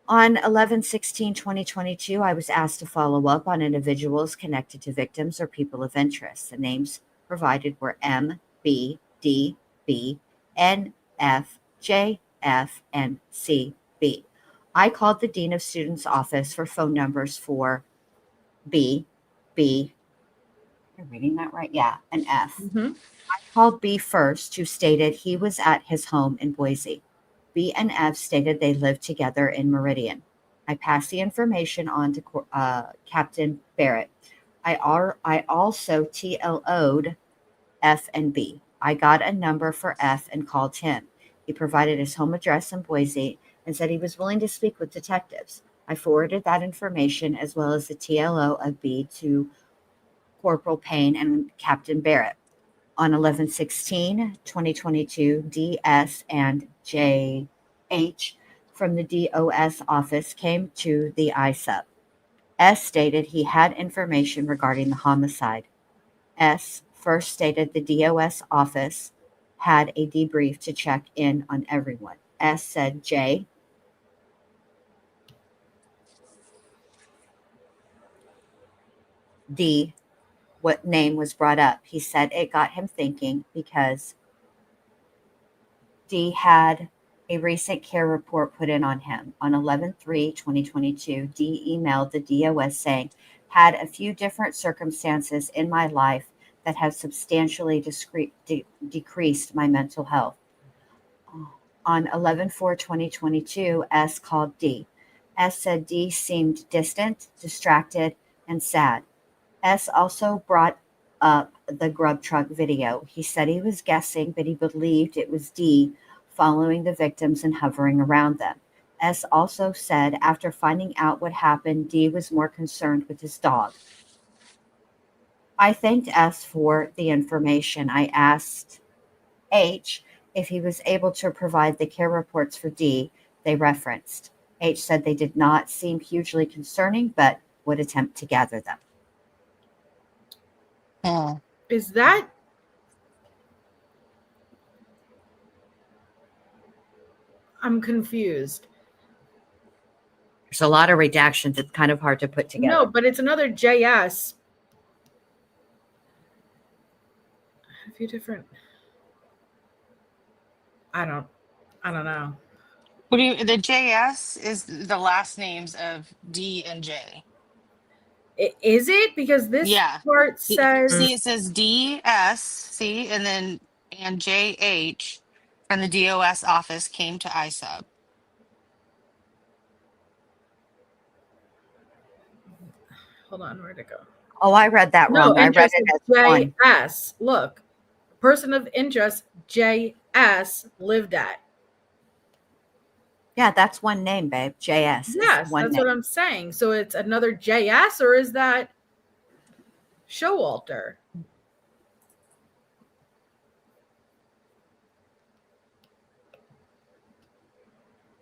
On 11/16/2022, I was asked to follow up on individuals connected to victims or people of interest. The names provided were M, B, D, B, N, F, J, F, and C, B. I called the Dean of Students' office for phone numbers for B, B, you're reading that right? Yeah, and F. Mm-hmm. Called B first, who stated he was at his home in Boise. B and F stated they lived together in Meridian. I passed the information on to Captain Barrett. I also TLO'd F and B. I got a number for F and called him. He provided his home address in Boise and said he was willing to speak with detectives. I forwarded that information as well as the TLO of B to Corporal Payne and Captain Barrett. On 11/16/2022, DS and JH from the DOS office came to the ISUP. S stated he had information regarding the homicide. S first stated the DOS office had a debrief to check in on everyone. S said J. D. What name was brought up? He said it got him thinking because D had a recent care report put in on him. On 11/3/2022, D emailed the DOS saying, had a few different circumstances in my life that have substantially decreased my mental health. On 11/4/2022, S called D. S said D seemed distant, distracted, and sad. S also brought up the Grub Truck video. He said he was guessing, but he believed it was D following the victims and hovering around them. S also said after finding out what happened, D was more concerned with his dog. I thanked S for the information. I asked H if he was able to provide the care reports for D they referenced. H said they did not seem hugely concerning, but would attempt to gather them. Hmm. Is that? I'm confused. There's a lot of redactions. It's kind of hard to put together. No, but it's another JS. A few different. I don't know. What do you? The JS is the last names of D and J. Is it? Because this part says. See, it says DS. See, and then and JH from the DOS office came to ISUB. Hold on, where'd it go? Oh, I read that wrong. I read it as one. JS. Look, person of interest JS lived at. Yeah, that's one name, babe. JS. Yes, that's what I'm saying. So it's another JS, or is that Showalter?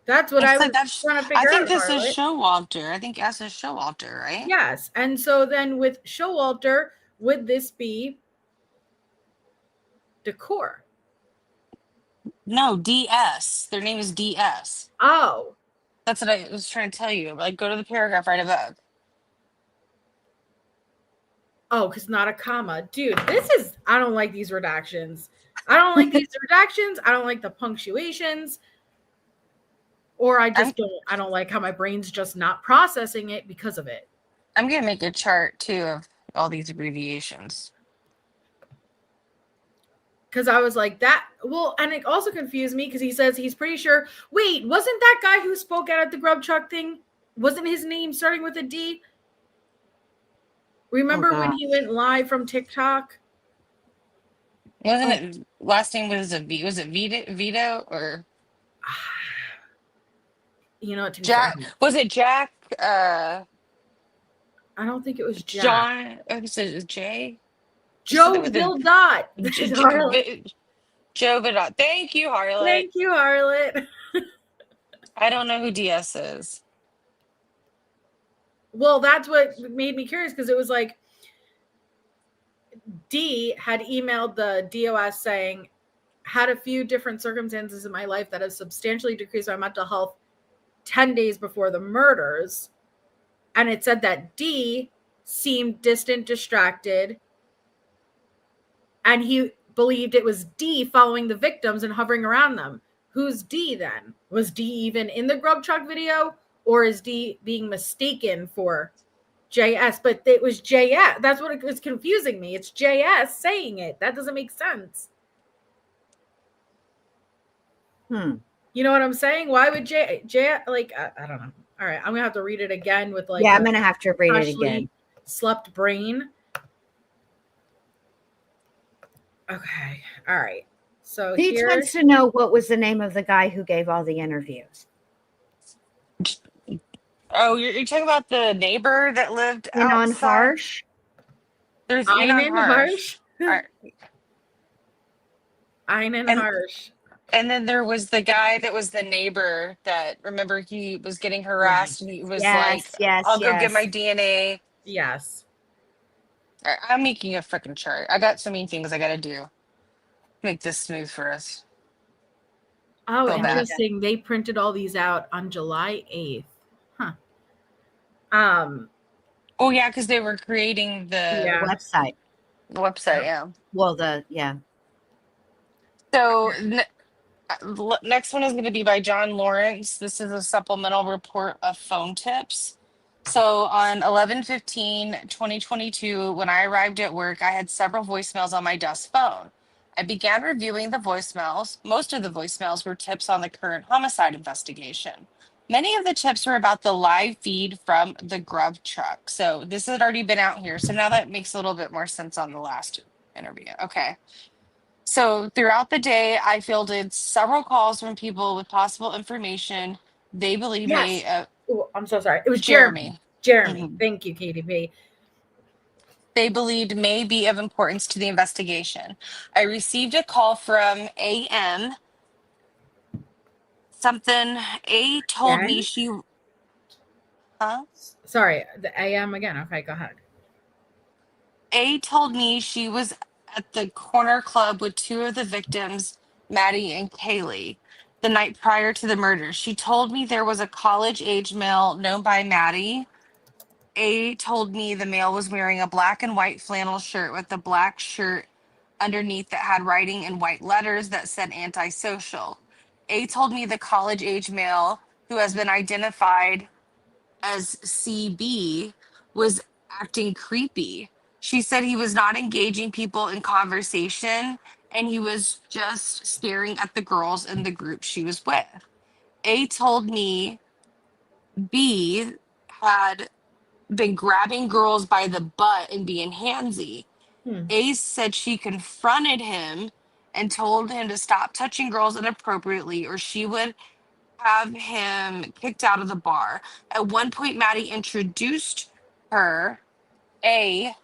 That's what I was trying to figure out. I think this is Showalter. I think S is Showalter, right? Yes. And so then with Showalter, would this be Decor? No, DS. Their name is DS. Oh. That's what I was trying to tell you. Like, go to the paragraph right above. Oh, because not a comma. Dude, I don't like these redactions. I don't like these redactions. I don't like the punctuations. Or I don't like how my brain's just not processing it because of it. I'm going to make a chart, too, of all these abbreviations. Because I was like, that, well, and it also confused me because he says he's pretty sure, wait, wasn't that guy who spoke out at the Grub Truck thing, wasn't his name starting with a D? Remember when he went live from TikTok? Wasn't it, last name was a V, was it Vito or? You know what? Jack, was it Jack? I don't think it was Jack. John, was it Jay? Joe Bill Dot. Joe Bill Dot. Thank you, Harlot. Thank you, Harlot. I don't know who DS is. Well, that's what made me curious because it was like D had emailed the DOS saying, had a few different circumstances in my life that have substantially decreased my mental health 10 days before the murders. And it said that D seemed distant, distracted. And he believed it was D following the victims and hovering around them. Who's D then? Was D even in the Grub Truck video? Or is D being mistaken for JS? But it was JS. That's what it was confusing me. It's JS saying it. That doesn't make sense. You know what I'm saying? Why would J like, I don't know. All right, I'm going to have to read it again with like. Yeah, I'm going to have to read it again. Slept brain. Okay. All right. So he wants to know what was the name of the guy who gave all the interviews. Oh, you're talking about the neighbor that lived on Harsh? There's Einan Harsh. Einan Harsh. And then there was the guy that was the neighbor that, remember, he was getting harassed and he was I'll go get my DNA. Yes. All right, I'm making a freaking chart. I got so many things I got to do. Make this smooth for us. Oh, so interesting. They printed all these out on July 8th. Huh. Oh, yeah, because they were creating the website. The website, yeah. Well, So next one is going to be by John Lawrence. This is a supplemental report of phone tips. So on 11/15/2022, when I arrived at work, I had several voicemails on my desk phone. I began reviewing the voicemails. Most of the voicemails were tips on the current homicide investigation. Many of the tips were about the live feed from the Grub Truck. So this had already been out here. So now that makes a little bit more sense on the last interview. Okay. So throughout the day, I fielded several calls from people with possible information they believe Yes. may Oh, I'm so sorry. It was Jeremy. Jeremy. Jeremy. Mhm. Thank you, KDP. They believed may be of importance to the investigation. I received a call from AM. Something A told me Again? she, huh? Sorry, the AM again. Okay, go ahead. A told me she was at the corner club with two of the victims, Maddie and Kaylee, the night prior to the murder. She told me there was a college age male known by Maddie. A told me the male was wearing a black and white flannel shirt with a black shirt underneath that had writing in white letters that said antisocial. A told me the college age male who has been identified as CB was acting creepy. She said he was not engaging people in conversation and he was just staring at the girls in the group she was with. A told me B had been grabbing girls by the butt and being handsy. Hmm. Ace said she confronted him and told him to stop touching girls inappropriately or she would have him kicked out of the bar. At one point, Maddie introduced her a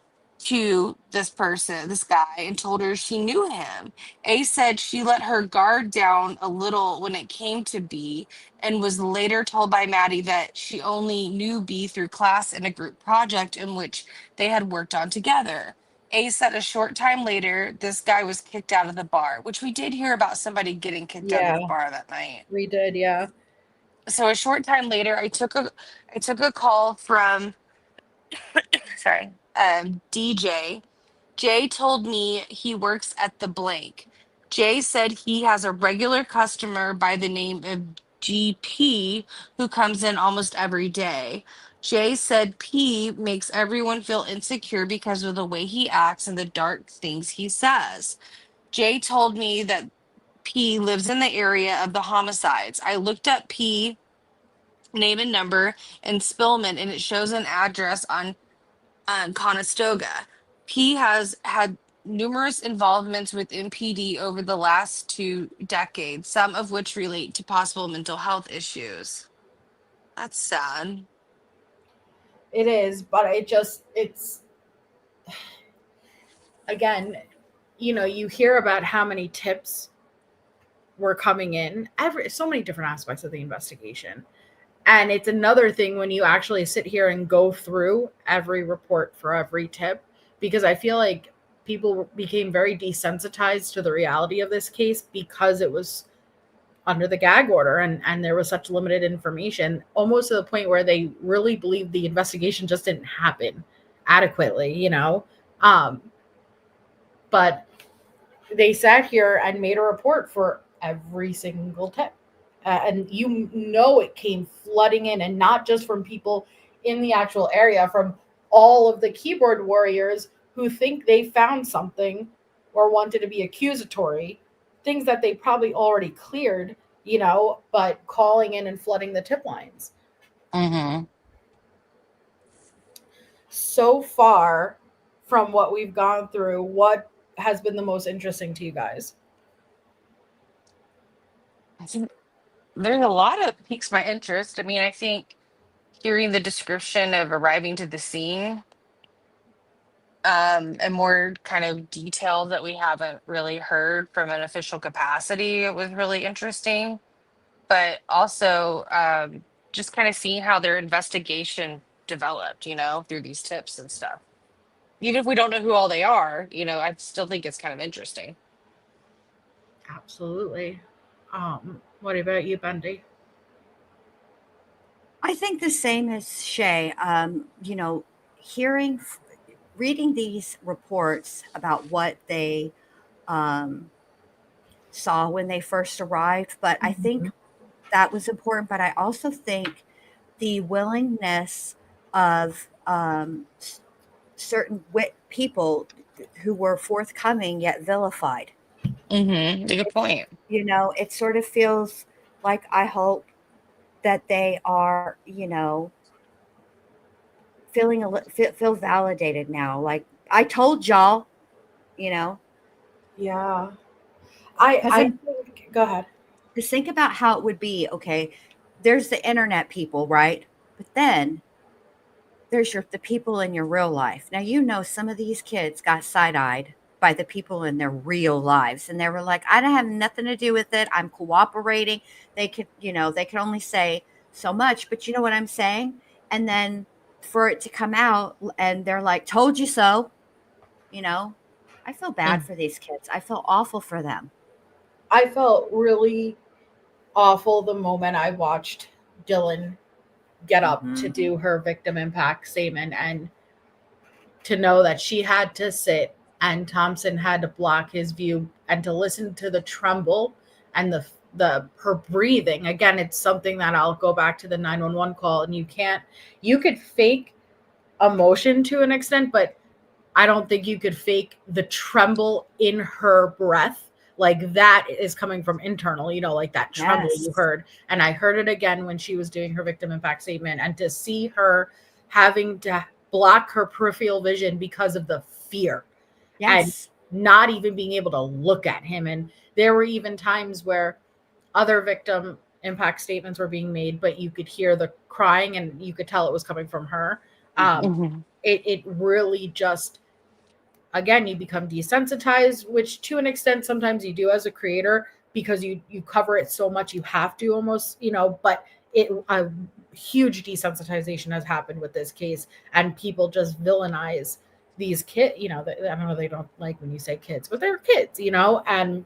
to this guy, and told her she knew him. A said she let her guard down a little when it came to B, and was later told by Maddie that she only knew B through class and a group project in which they had worked on together. A said a short time later, this guy was kicked out of the bar, which we did hear about somebody getting kicked out of Yeah, the bar that night. we did. Yeah. So a short time later, I took a call from sorry, DJ. Jay told me he works at the blank. Jay said he has a regular customer by the name of GP who comes in almost every day. Jay said P makes everyone feel insecure because of the way he acts and the dark things he says. Jay told me that P lives in the area of the homicides. I looked up P name and number in Spillman and it shows an address on Conestoga. He has had numerous involvements with MPD over the last 2 decades, some of which relate to possible mental health issues. That's sad. It is, but it's again, you hear about how many tips were coming in, so many different aspects of the investigation. And it's another thing when you actually sit here and go through every report for every tip, because I feel like people became very desensitized to the reality of this case because it was under the gag order and there was such limited information, almost to the point where they really believed the investigation just didn't happen adequately. Um, but they sat here and made a report for every single tip. And it came flooding in, and not just from people in the actual area, from all of the keyboard warriors who think they found something or wanted to be accusatory, things that they probably already cleared, but calling in and flooding the tip lines. Mm-hmm. So far from what we've gone through, what has been the most interesting to you guys? I think there's a lot of piques my interest. I mean, I think hearing the description of arriving to the scene, and more kind of detail that we haven't really heard from an official capacity, it was really interesting. But also just kind of seeing how their investigation developed, through these tips and stuff. Even if we don't know who all they are, I still think it's kind of interesting. Absolutely. What about you, Bundy? I think the same as Shay. Hearing, reading these reports about what they um, saw when they first arrived, but I think that was important. But I also think the willingness of certain people who were forthcoming yet vilified. Good point. You know, it sort of feels like I hope that they are, you know, feeling feel validated now. Like, I told y'all, you know. Yeah. Because I think, go ahead. just think about how it would be. Okay, there's the internet people, right? But then there's the people in your real life. Now, you know, some of these kids got side-eyed by the people in their real lives, and they were like, I don't have nothing to do with it, I'm cooperating. They could, you know, they could only say so much, but you know what I'm saying? And then for it to come out and they're like, told you so, you know. I feel bad for these kids. I feel awful for them. I felt really awful the moment I watched Dylan get up to do her victim impact statement, and to know that she had to sit and Thompson had to block his view and to listen to the tremble and the her breathing. Again, it's something that I'll go back to the 911 call, and you could fake emotion to an extent, but I don't think you could fake the tremble in her breath. Like, that is coming from internal, you know, like that tremble you heard. And I heard it again when she was doing her victim impact statement, and to see her having to block her peripheral vision because of the fear and not even being able to look at him. And there were even times where other victim impact statements were being made, but you could hear the crying and you could tell it was coming from her. It really just, again, you become desensitized, which to an extent sometimes you do as a creator, because you cover it so much, you have to almost, you know. But a huge desensitization has happened with this case, and people just villainize these kids, you know. I don't know, they don't like when you say kids, but they're kids, you know. And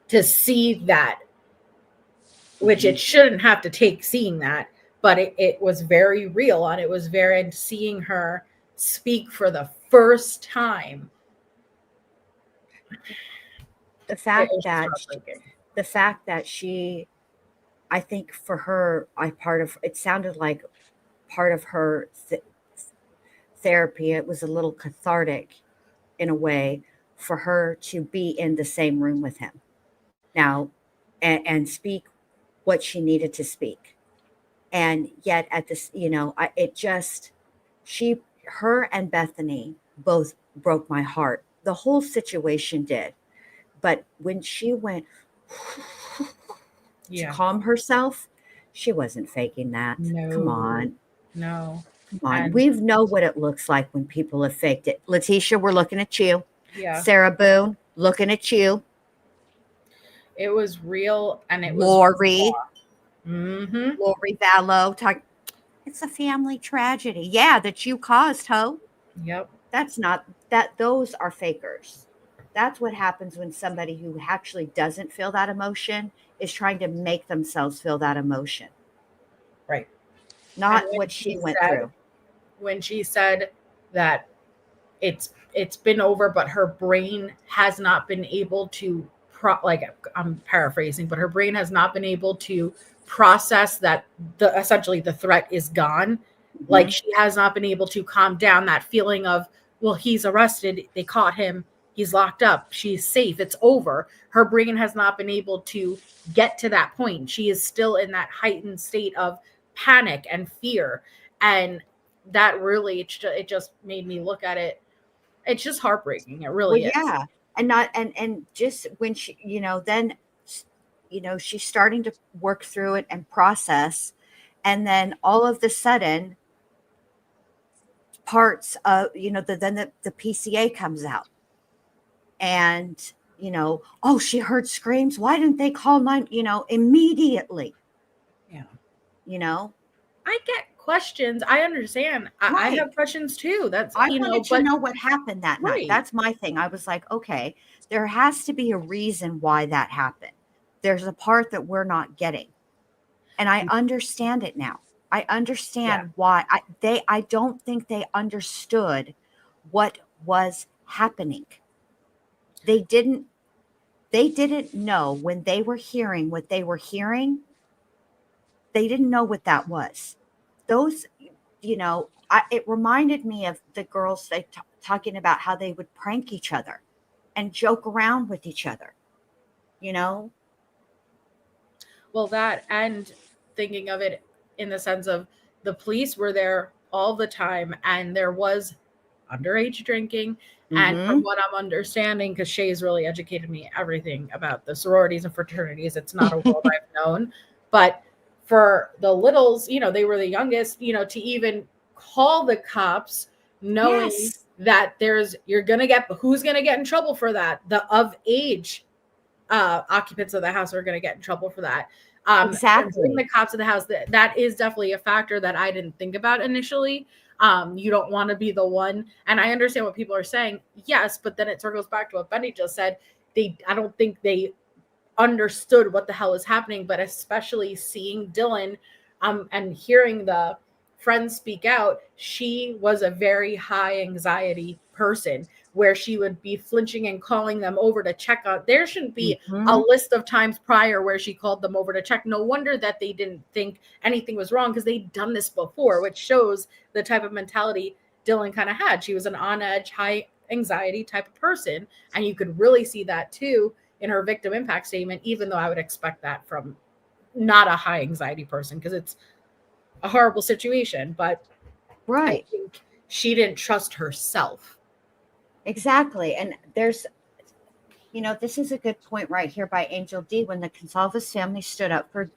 to see that, which it shouldn't have to take seeing that, but it was very real, and it was very, and seeing her speak for the first time. The fact that she, I think for her, it sounded like part of her therapy. It was a little cathartic in a way for her to be in the same room with him now and speak what she needed to speak. And yet at this, you know, her and Bethany both broke my heart. The whole situation did. But when she went to calm herself, she wasn't faking that. No. Come on. No. Come on. We know what it looks like when people have faked it. Letitia, we're looking at you. Yeah. Sarah Boone, looking at you. It was real, and it was Lori. Mm-hmm. Lori Vallow. It's a family tragedy. Yeah, that you caused, ho. Yep. Those are fakers. That's what happens when somebody who actually doesn't feel that emotion is trying to make themselves feel that emotion. Right. Not what she went through. When she said that it's been over, but her brain has not been able to I'm paraphrasing, but her brain has not been able to process that essentially the threat is gone. Mm-hmm. Like, she has not been able to calm down that feeling of, well, he's arrested, they caught him, he's locked up, she's safe, it's over. Her brain has not been able to get to that point. She is still in that heightened state of panic and fear. And that really, it just made me look at it. It's just heartbreaking. It really is. Yeah. And just when she, you know, then, you know, she's starting to work through it and process. And then all of the sudden, parts of, you know, then the PCA comes out. And, you know, oh, she heard screams. Why didn't they call immediately? Yeah. You know? I get questions. I understand. I have questions too. I wanted to know what happened that night. That's my thing. I was like, okay, there has to be a reason why that happened. There's a part that we're not getting. And I understand it now. I understand why. I don't think they understood what was happening. They didn't know when they were hearing what they were hearing. They didn't know what that was. it reminded me of the girls talking about how they would prank each other and joke around with each other, you know? Well, that and thinking of it in the sense of the police were there all the time and there was underage drinking. And from Mm-hmm. what I'm understanding, because Shay's really educated me everything about the sororities and fraternities, it's not a world I've known. But for the littles, they were the youngest, to even call the cops knowing Yes, that who's gonna get in trouble for that? The of age occupants of the house are going to get in trouble for that. And bring the exactly. cops to the house. That is definitely a factor that I didn't think about initially. You don't want to be the one, and I understand what people are saying. Yes, but then it circles back to what Benny just said. I don't think they understood what the hell is happening, but especially seeing Dylan and hearing the friends speak out, she was a very high anxiety person where she would be flinching and calling them over to check on. There shouldn't be a Mm-hmm. list of times prior where she called them over to check. No wonder that they didn't think anything was wrong because they'd done this before, which shows the type of mentality Dylan kind of had. She was an on edge, high anxiety type of person. And you could really see that too in her victim impact statement, even though I would expect that from not a high anxiety person because it's a horrible situation. But I Right. think she didn't trust herself. Exactly. And this is a good point right here by Angel D. When the Gonzalez family stood up for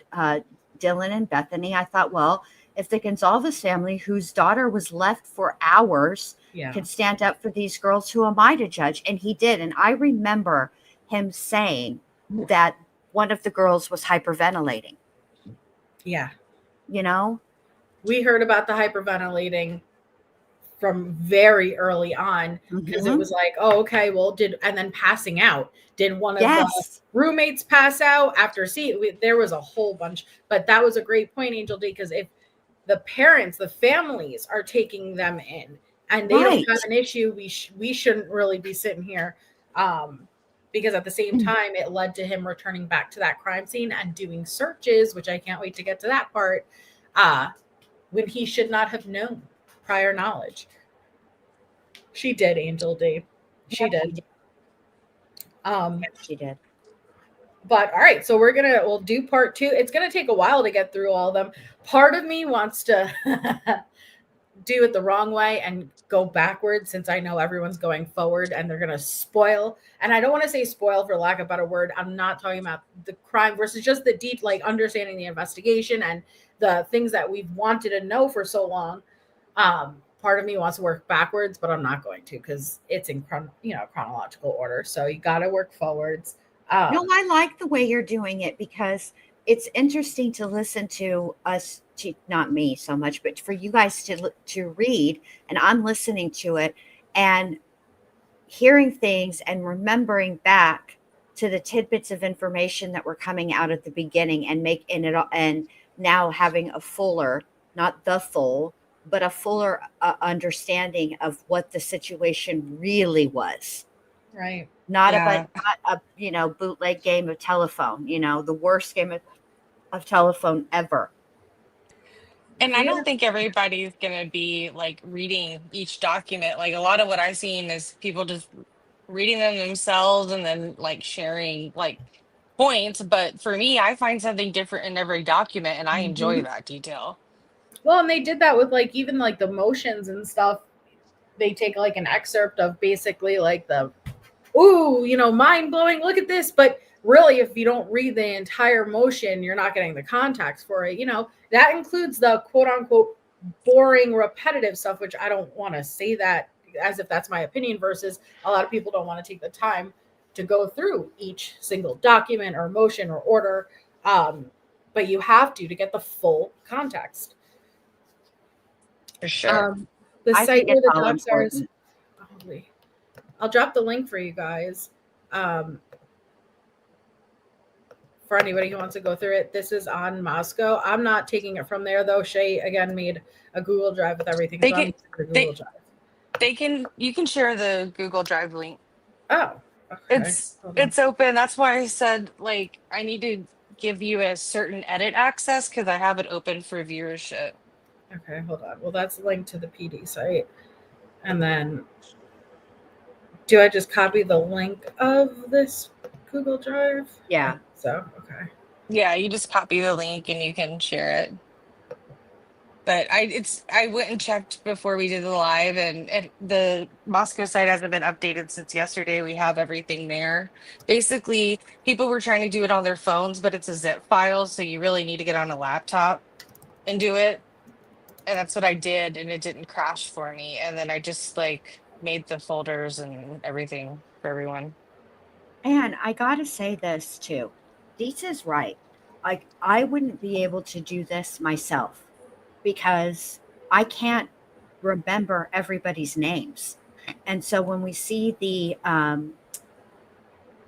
Dylan and Bethany, I thought, well, if the Gonzalez family, whose daughter was left for hours, Yeah. can stand up for these girls, who am I to judge? And he did. And I remember him saying that one of the girls was hyperventilating, Yeah. you know? We heard about the hyperventilating from very early on because it Mhm. was like, oh, okay, well, and then passing out. Did one of the Yes. roommates pass out after there was a whole bunch, but that was a great point, Angel D, because if the parents, the families are taking them in and they don't Right. have an issue, we shouldn't really be sitting here. Because at the same time, it led to him returning back to that crime scene and doing searches, which I can't wait to get to that part, when he should not have known prior knowledge. She did, Angel D. She Yep, she did. did. Um, Yep, she did. but all right, so we'll do part two. It's gonna take a while to get through all of them. Part of me wants to do it the wrong way and go backwards since I know everyone's going forward and they're going to spoil. And I don't want to say spoil for lack of a better word. I'm not talking about the crime versus just the deep, like understanding the investigation and the things that we've wanted to know for so long. Part of me wants to work backwards, but I'm not going to because it's in chronological order. So you got to work forwards. No, I like the way you're doing it because it's interesting to listen to us, not me so much, but for you guys to read, and I'm listening to it and hearing things and remembering back to the tidbits of information that were coming out at the beginning and making it, and now having a fuller, not the full, but a fuller understanding of what the situation really was. Right. Not Yeah. not a bootleg game of telephone, the worst game of telephone ever. And I Yeah. don't think everybody's going to be like reading each document. Like a lot of what I've seen is people just reading them themselves and then like sharing like points. But for me, I find something different in every document and I enjoy Mhm. that detail. Well, and they did that with like even like the motions and stuff. They take like an excerpt of basically like the ooh, mind blowing, look at this. But really, if you don't read the entire motion, you're not getting the context for it. That includes the quote unquote boring, repetitive stuff, which I don't want to say that as if that's my opinion, versus a lot of people don't want to take the time to go through each single document or motion or order. But you have to get the full context. For sure. The I site think where it's the all docs are is, important. probably. I'll drop the link for you guys. For anybody who wants to go through it, this is on Moscow. I'm not taking it from there though. Shay again made a Google Drive with everything, They so I'm can, using the they, Google Drive. you can share the Google Drive link. Oh, okay. Hold on. It's open. That's why I said like I need to give you a certain edit access because I have it open for viewership. Okay, hold on. Well, that's linked to the PD site. And then do I just copy the link of this Google Drive? Yeah. So, okay. Yeah, you just copy the link and you can share it. But I went and checked before we did the live, and the Moscow site hasn't been updated since yesterday. We have everything there. Basically, people were trying to do it on their phones, but it's a zip file, so you really need to get on a laptop and do it. And that's what I did, and it didn't crash for me. And then I just like made the folders and everything for everyone. And I gotta say this too. Deet's right. Like I wouldn't be able to do this myself because I can't remember everybody's names. And so when we see the I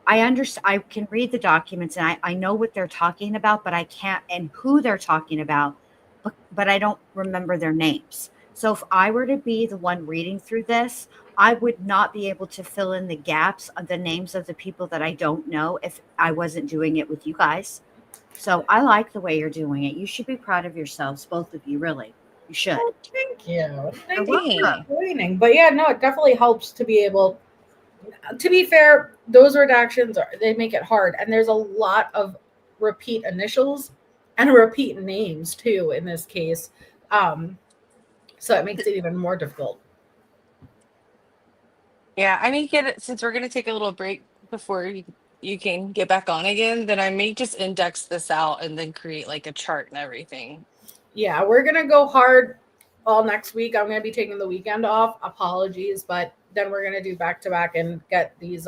understand I can read the documents and I know what they're talking about, but I can't and who they're talking about, but I don't remember their names. So if I were to be the one reading through this, I would not be able to fill in the gaps of the names of the people that I don't know if I wasn't doing it with you guys. So I like the way you're doing it. You should be proud of yourselves, both of you, really. You should. Oh, thank you. Thank You're you welcome. for joining. But yeah, no, it definitely helps to be able. To be fair, those redactions they make it hard, and there's a lot of repeat initials and repeat names too in this case, so it makes it even more difficult. Yeah, I may get it since we're gonna take a little break before you can get back on again, then I may just index this out and then create like a chart and everything. Yeah, we're gonna go hard all next week. I'm gonna be taking the weekend off. Apologies, but then we're gonna do back to back and get these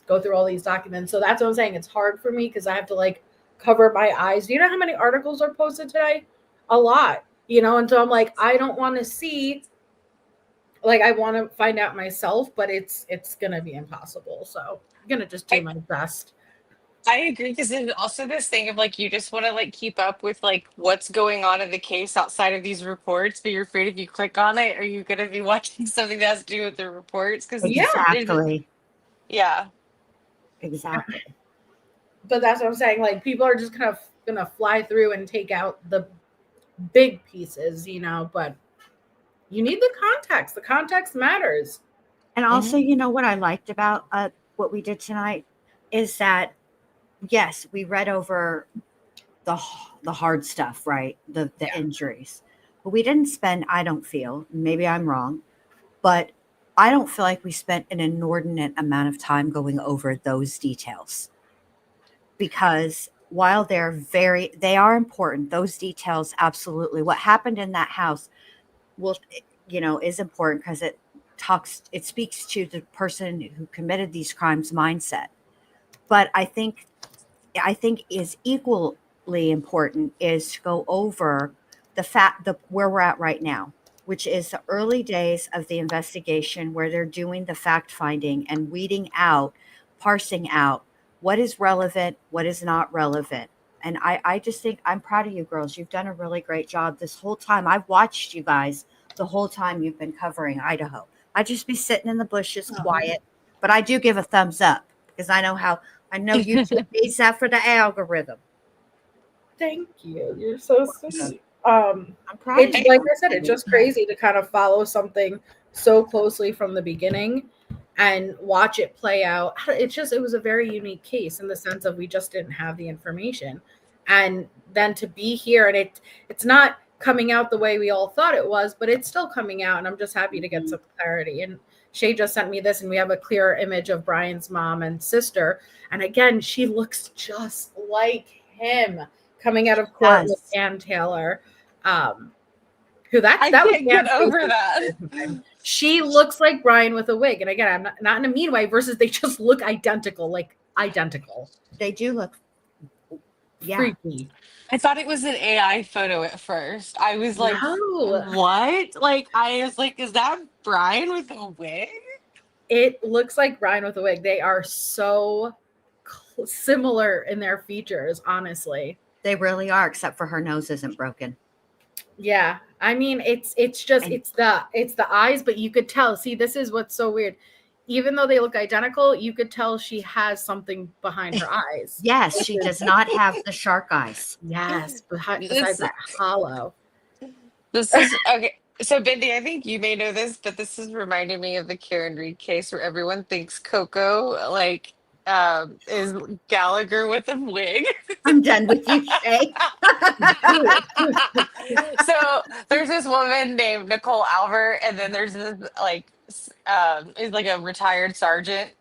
go through all these documents. So that's what I'm saying. It's hard for me because I have to like cover my eyes. Do you know how many articles are posted today? A lot, and so I'm like, I don't want to see, like, I want to find out myself, but it's gonna be impossible. So I'm gonna just do my best. I agree because there's also this thing of like you just want to like keep up with like what's going on in the case outside of these reports, but you're afraid if you click on it, are you going to be watching something that has to do with the reports? Because Yeah. Exactly. yeah, Exactly. But that's what I'm saying. Like, people are just kind of gonna fly through and take out the big pieces, but you need the context. The context matters. And also, you know what I liked about what we did tonight is that yes, we read over the hard stuff, right? The injuries, but we didn't spend. I don't feel. Maybe I'm wrong, but I don't feel like we spent an inordinate amount of time going over those details because while they are important. Those details, absolutely. What happened in that house will, is important because it speaks to the person who committed these crimes mindset. But I think is equally important is to go over where we're at right now, which is the early days of the investigation where they're doing the fact finding and weeding out, parsing out what is relevant, what is not relevant. And I just think I'm proud of you girls. You've done a really great job this whole time. I've watched you guys the whole time you've been covering Idaho. I'd just be sitting in the bushes quiet, but I do give a thumbs up because I know YouTube needs that for the algorithm. Thank you. You're so sweet. I'm proud It's of you. like I said, it's just crazy to kind of follow something so closely from the beginning and watch it play out. It was a very unique case in the sense of we just didn't have the information. And then to be here and it's not coming out the way we all thought it was, but it's still coming out. And I'm just happy to get some clarity. And Shay just sent me this, and we have a clear image of Bryan's mom and sister. And again, she looks just like him coming out of court with Ann Taylor. Who that I that can't was get over that. She looks like Bryan with a wig. And again, I'm not in a mean way, versus they just look identical, like identical. They do look Freaky. I thought it was an AI photo at first. I was like, No. what? Like, I was like, is that Bryan with a wig? It looks like Bryan with a wig. They are so similar in their features, honestly. They really are, except for her nose isn't broken. Yeah. I mean, it's the eyes, but you could tell. See, this is what's so weird. Even though they look identical, you could tell she has something behind her eyes. Yes, she does not have the shark eyes. Yes, besides that hollow. This is okay. So, Bindi, I think you may know this, but this is reminding me of the Karen Reed case where everyone thinks Coco is Gallagher with a wig. I'm done with you, Shay. So there's this woman named Nicole Albert, and then there's this is like a retired sergeant,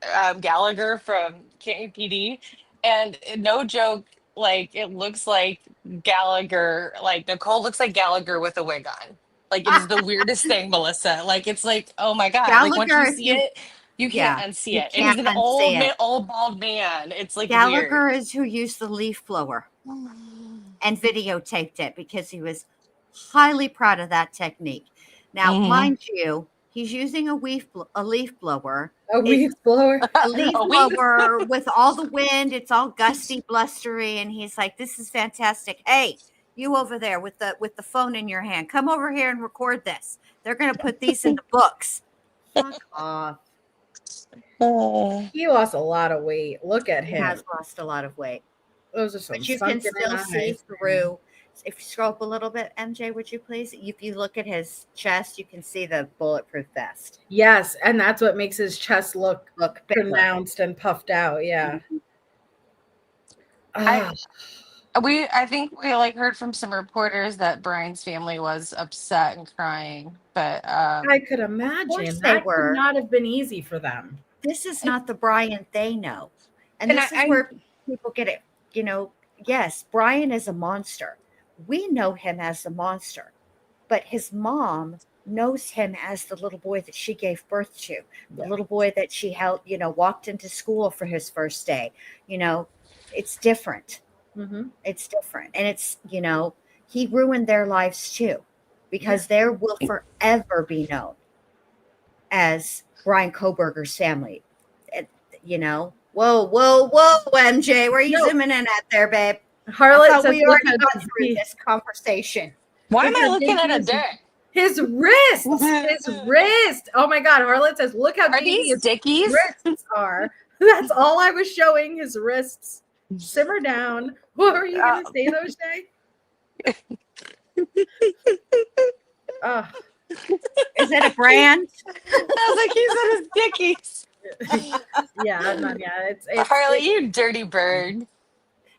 Gallagher from KPD, and no joke, like it looks like Gallagher, like Nicole looks like Gallagher with a wig on. Like it is the weirdest thing, Melissa. Like it's like, oh my God, like once Gallagher, you if see you, it, you can't yeah, unsee you it. And he's can't an unsee it. old bald man. It's like weird. Gallagher is who used the leaf blower and videotaped it because he was highly proud of that technique. Now, Mhm. mind you, he's using a leaf blower. A weed blower. A leaf A week. blower with all the wind, it's all gusty, blustery, and he's like, "This is fantastic. Hey, you over there with the phone in your hand, come over here and record this. They're going to put these in the books." Fuck off. He lost a lot of weight. Look at He him. has lost a lot of weight, Those are some but you can sunken still see eyes. through. If you scroll up a little bit, MJ, would you please? If you look at his chest, you can see the bulletproof vest. Yes, and that's what makes his chest look bigger. pronounced and puffed out. Yeah. I think we like heard from some reporters that Brian's family was upset and crying, but I could imagine they that were. could not have been easy for them. This is not the Brian they know. And And this is where people get it. Yes, Brian is a monster. We know him as a monster, but his mom knows him as the little boy that she gave birth to, the little boy that she held, walked into school for his first day. It's different. Mm-hmm. It's different. And it's, he ruined their lives too, because there will forever be known as Bryan Kohberger's family. Whoa, MJ, where are you zooming in at there, babe? Harlot says, we already gone through this conversation. why am I looking at a dick? His wrist. His wrist. Oh my God. Harlot says, look how Are dainty these his dickies? wrists are. That's all I was showing, his wrists. Simmer down. What were you going to say, though, Shay? Oh. Is it a brand? I was like, he said his dickies. It's Harley, you dirty bird.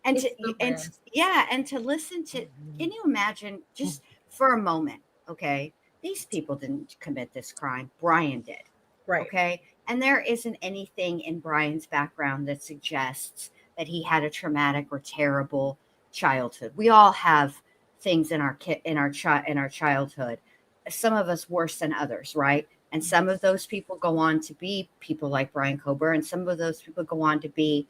And to listen to, can you imagine just for a moment, okay, these people didn't commit this crime, Brian did, right? Okay, and there isn't anything in Brian's background that suggests that he had a traumatic or terrible childhood. We all have things in our childhood, some of us worse than others, right? And some of those people go on to be people like Bryan Kohberger, and some of those people go on to be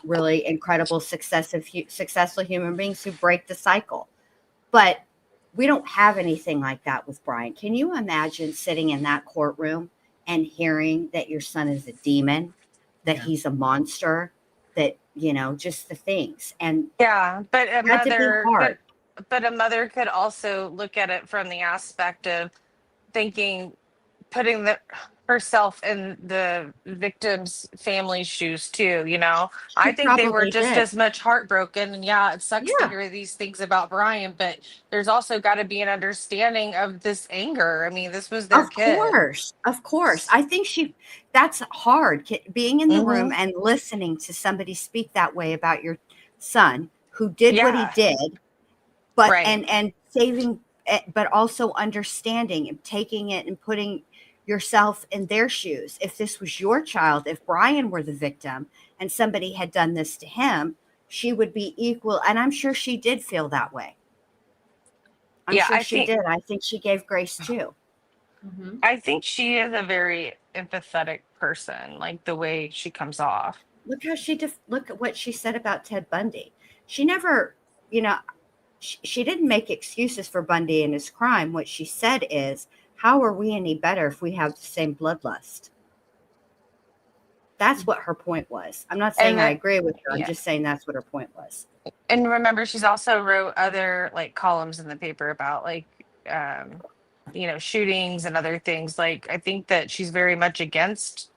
really incredible, successful human beings who break the cycle. But we don't have anything like that with Brian. Can you imagine sitting in that courtroom and hearing that your son is a demon, that he's a monster, that, just the things? And yeah, but a mother could also look at it from the aspect of thinking, putting herself in the victim's family's shoes too. I think they were just as much heartbroken. And it sucks to hear these things about Brian, but there's also got to be an understanding of this anger. I mean, this was their kid. Of course. I think that's hard, being in the room and listening to somebody speak that way about your son who did what he did, but and saving, but also understanding and taking it and putting yourself in their shoes. If this was your child, if Brian were the victim and somebody had done this to him, she would be equal. And I'm sure she did feel that way. I'm sure she did. I think she gave grace too. Mm-hmm. I think she is a very empathetic person, like the way she comes off. Look how look at what she said about Ted Bundy. She never, she didn't make excuses for Bundy and his crime. What she said is, how are we any better if we have the same bloodlust? That's what her point was. I'm not saying I agree with her. I'm just saying that's what her point was. And remember, she's also wrote other columns in the paper about shootings and other things. I think that she's very much against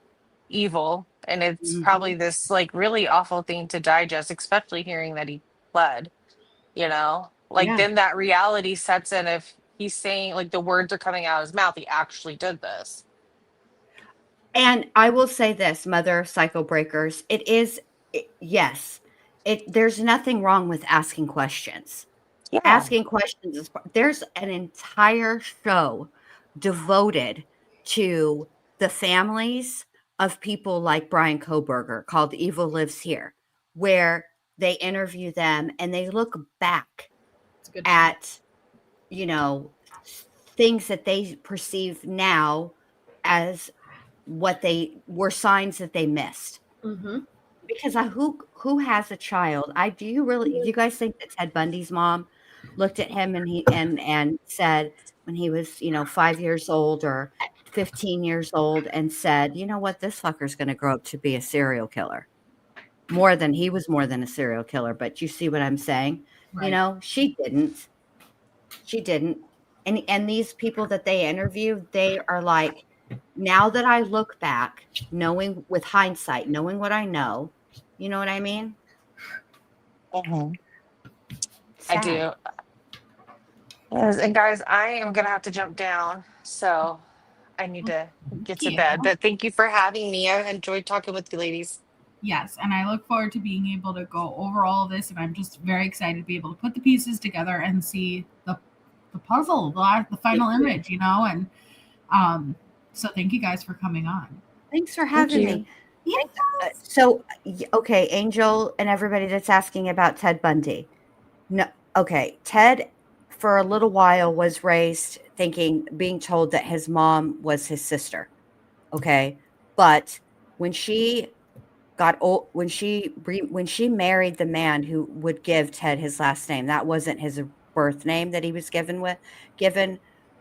evil, and it's probably this really awful thing to digest, especially hearing that he pled. Then that reality sets in. If he's saying, like, the words are coming out of his mouth. He actually did this. And I will say this, mother of psycho breakers, yes, there's nothing wrong with asking questions. Yeah. Asking questions there's an entire show devoted to the families of people like Bryan Kohberger called Evil Lives Here, where they interview them and they look back at, you know, things that they perceive now as what they were signs that they missed. Mm-hmm. Because who has a child? Do you guys think that Ted Bundy's mom looked at him and and said when he was, 5 years old or 15 years old and said, "You know what? This fucker's going to grow up to be a serial killer." He was more than a serial killer, but you see what I'm saying? Right. She didn't. She didn't. And these people that they interview, they are like, now that I look back, knowing with hindsight, knowing what I know, you know what I mean? I Sad. do. Yes, and guys, I am gonna have to jump down, so I need to get to bed. But thank you for having me. I enjoyed talking with you ladies. Yes, and I look forward to being able to go over all of this, and I'm just very excited to be able to put the pieces together and see the puzzle, the final image, and so thank you guys for coming on. Thanks for having me. So, okay, Angel and everybody that's asking about Ted Bundy. No, okay, Ted for a little while was raised being told that his mom was his sister. Okay, but when she got old, when she married the man who would give Ted his last name, that wasn't his birth name that he was given.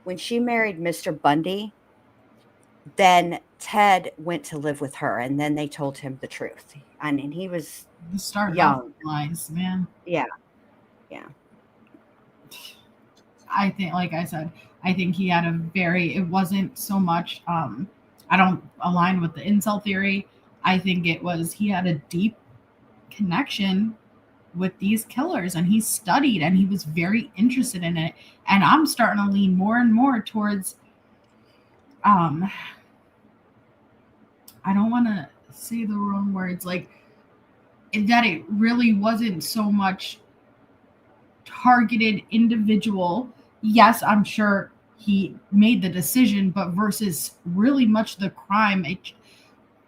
When she married Mr. Bundy, then Ted went to live with her, and then they told him the truth. I mean, he was young. Lies, man. Yeah. I think, like I said, I think he had it wasn't so much, I don't align with the incel theory. I think he had a deep connection with these killers, and he studied and he was very interested in it. And I'm starting to lean more and more towards, I don't want to say the wrong words, like that it really wasn't so much targeted individual. Yes, I'm sure he made the decision, but versus really much the crime,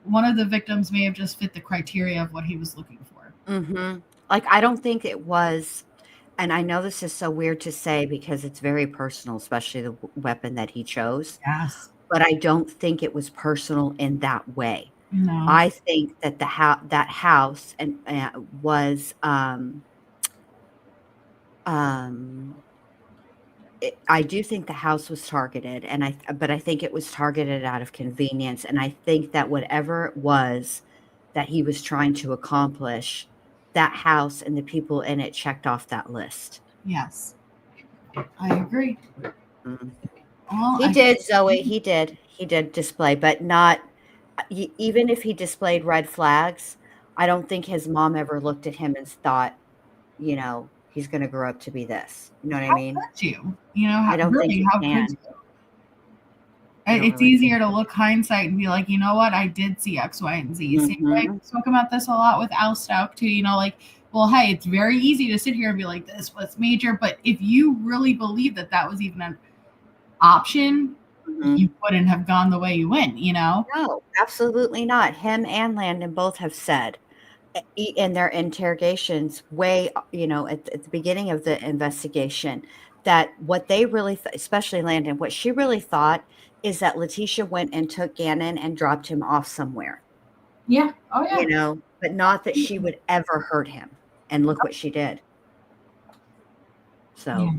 one of the victims may have just fit the criteria of what he was looking for. Mm-hmm. Like, I don't think it was, and I know this is so weird to say because it's very personal, especially the weapon that he chose. Yes. But I don't think it was personal in that way. No. I think that that house was I do think the house was targeted, but I think it was targeted out of convenience, and I think that whatever it was that he was trying to accomplish, that house and the people in it checked off that list. Yes, I agree. Mm-hmm. Well, he did, Zoe. He did display, but not even if he displayed red flags. I don't think his mom ever looked at him and thought, he's going to grow up to be this. You know what I mean? I don't think you can. It's easier to look hindsight and be like, you know what? I did see X, Y, and Z. Mm-hmm. I spoke about this a lot with Al Stout too. Well, hey, it's very easy to sit here and be like, this was major. But if you really believe that was even an option, mm-hmm. you wouldn't have gone the way you went, No, absolutely not. Him and Landon both have said in their interrogations at the beginning of the investigation that what they really especially Landon, what she really thought is that Letitia went and took Gannon and dropped him off somewhere. Yeah. Oh yeah. But not that she would ever hurt him. And look what she did. So, yeah.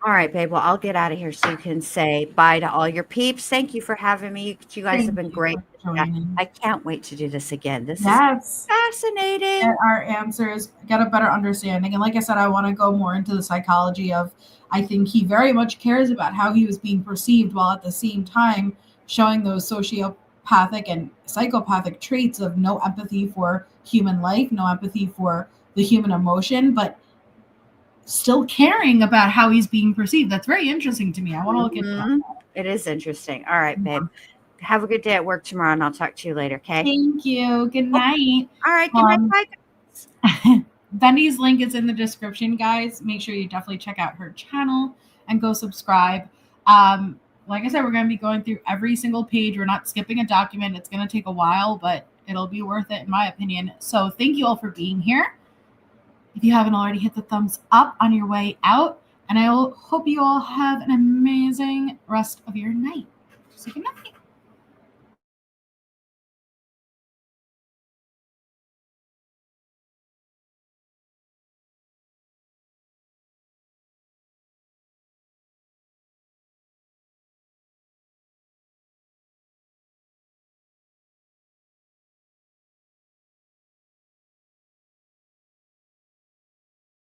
All right, babe. Well, I'll get out of here so you can say bye to all your peeps. Thank you for having me. You guys have been great. I can't wait to do this again. This is fascinating. And our answers, get a better understanding. And like I said, I want to go more into the psychology of, I think he very much cares about how he was being perceived while at the same time showing those sociopathic and psychopathic traits of no empathy for human life, no empathy for the human emotion, but still caring about how he's being perceived. That's very interesting to me. I want to look into that. It is interesting. All right, babe. Have a good day at work tomorrow, and I'll talk to you later, okay? Thank you. Good night. All right, good night. Bye. Bendy's link is in the description, guys. Make sure you definitely check out her channel and go subscribe. Like I said, we're going to be going through every single page. We're not skipping a document. It's going to take a while, but it'll be worth it in my opinion. So thank you all for being here. If you haven't already, hit the thumbs up on your way out. And I hope you all have an amazing rest of your night. So good night.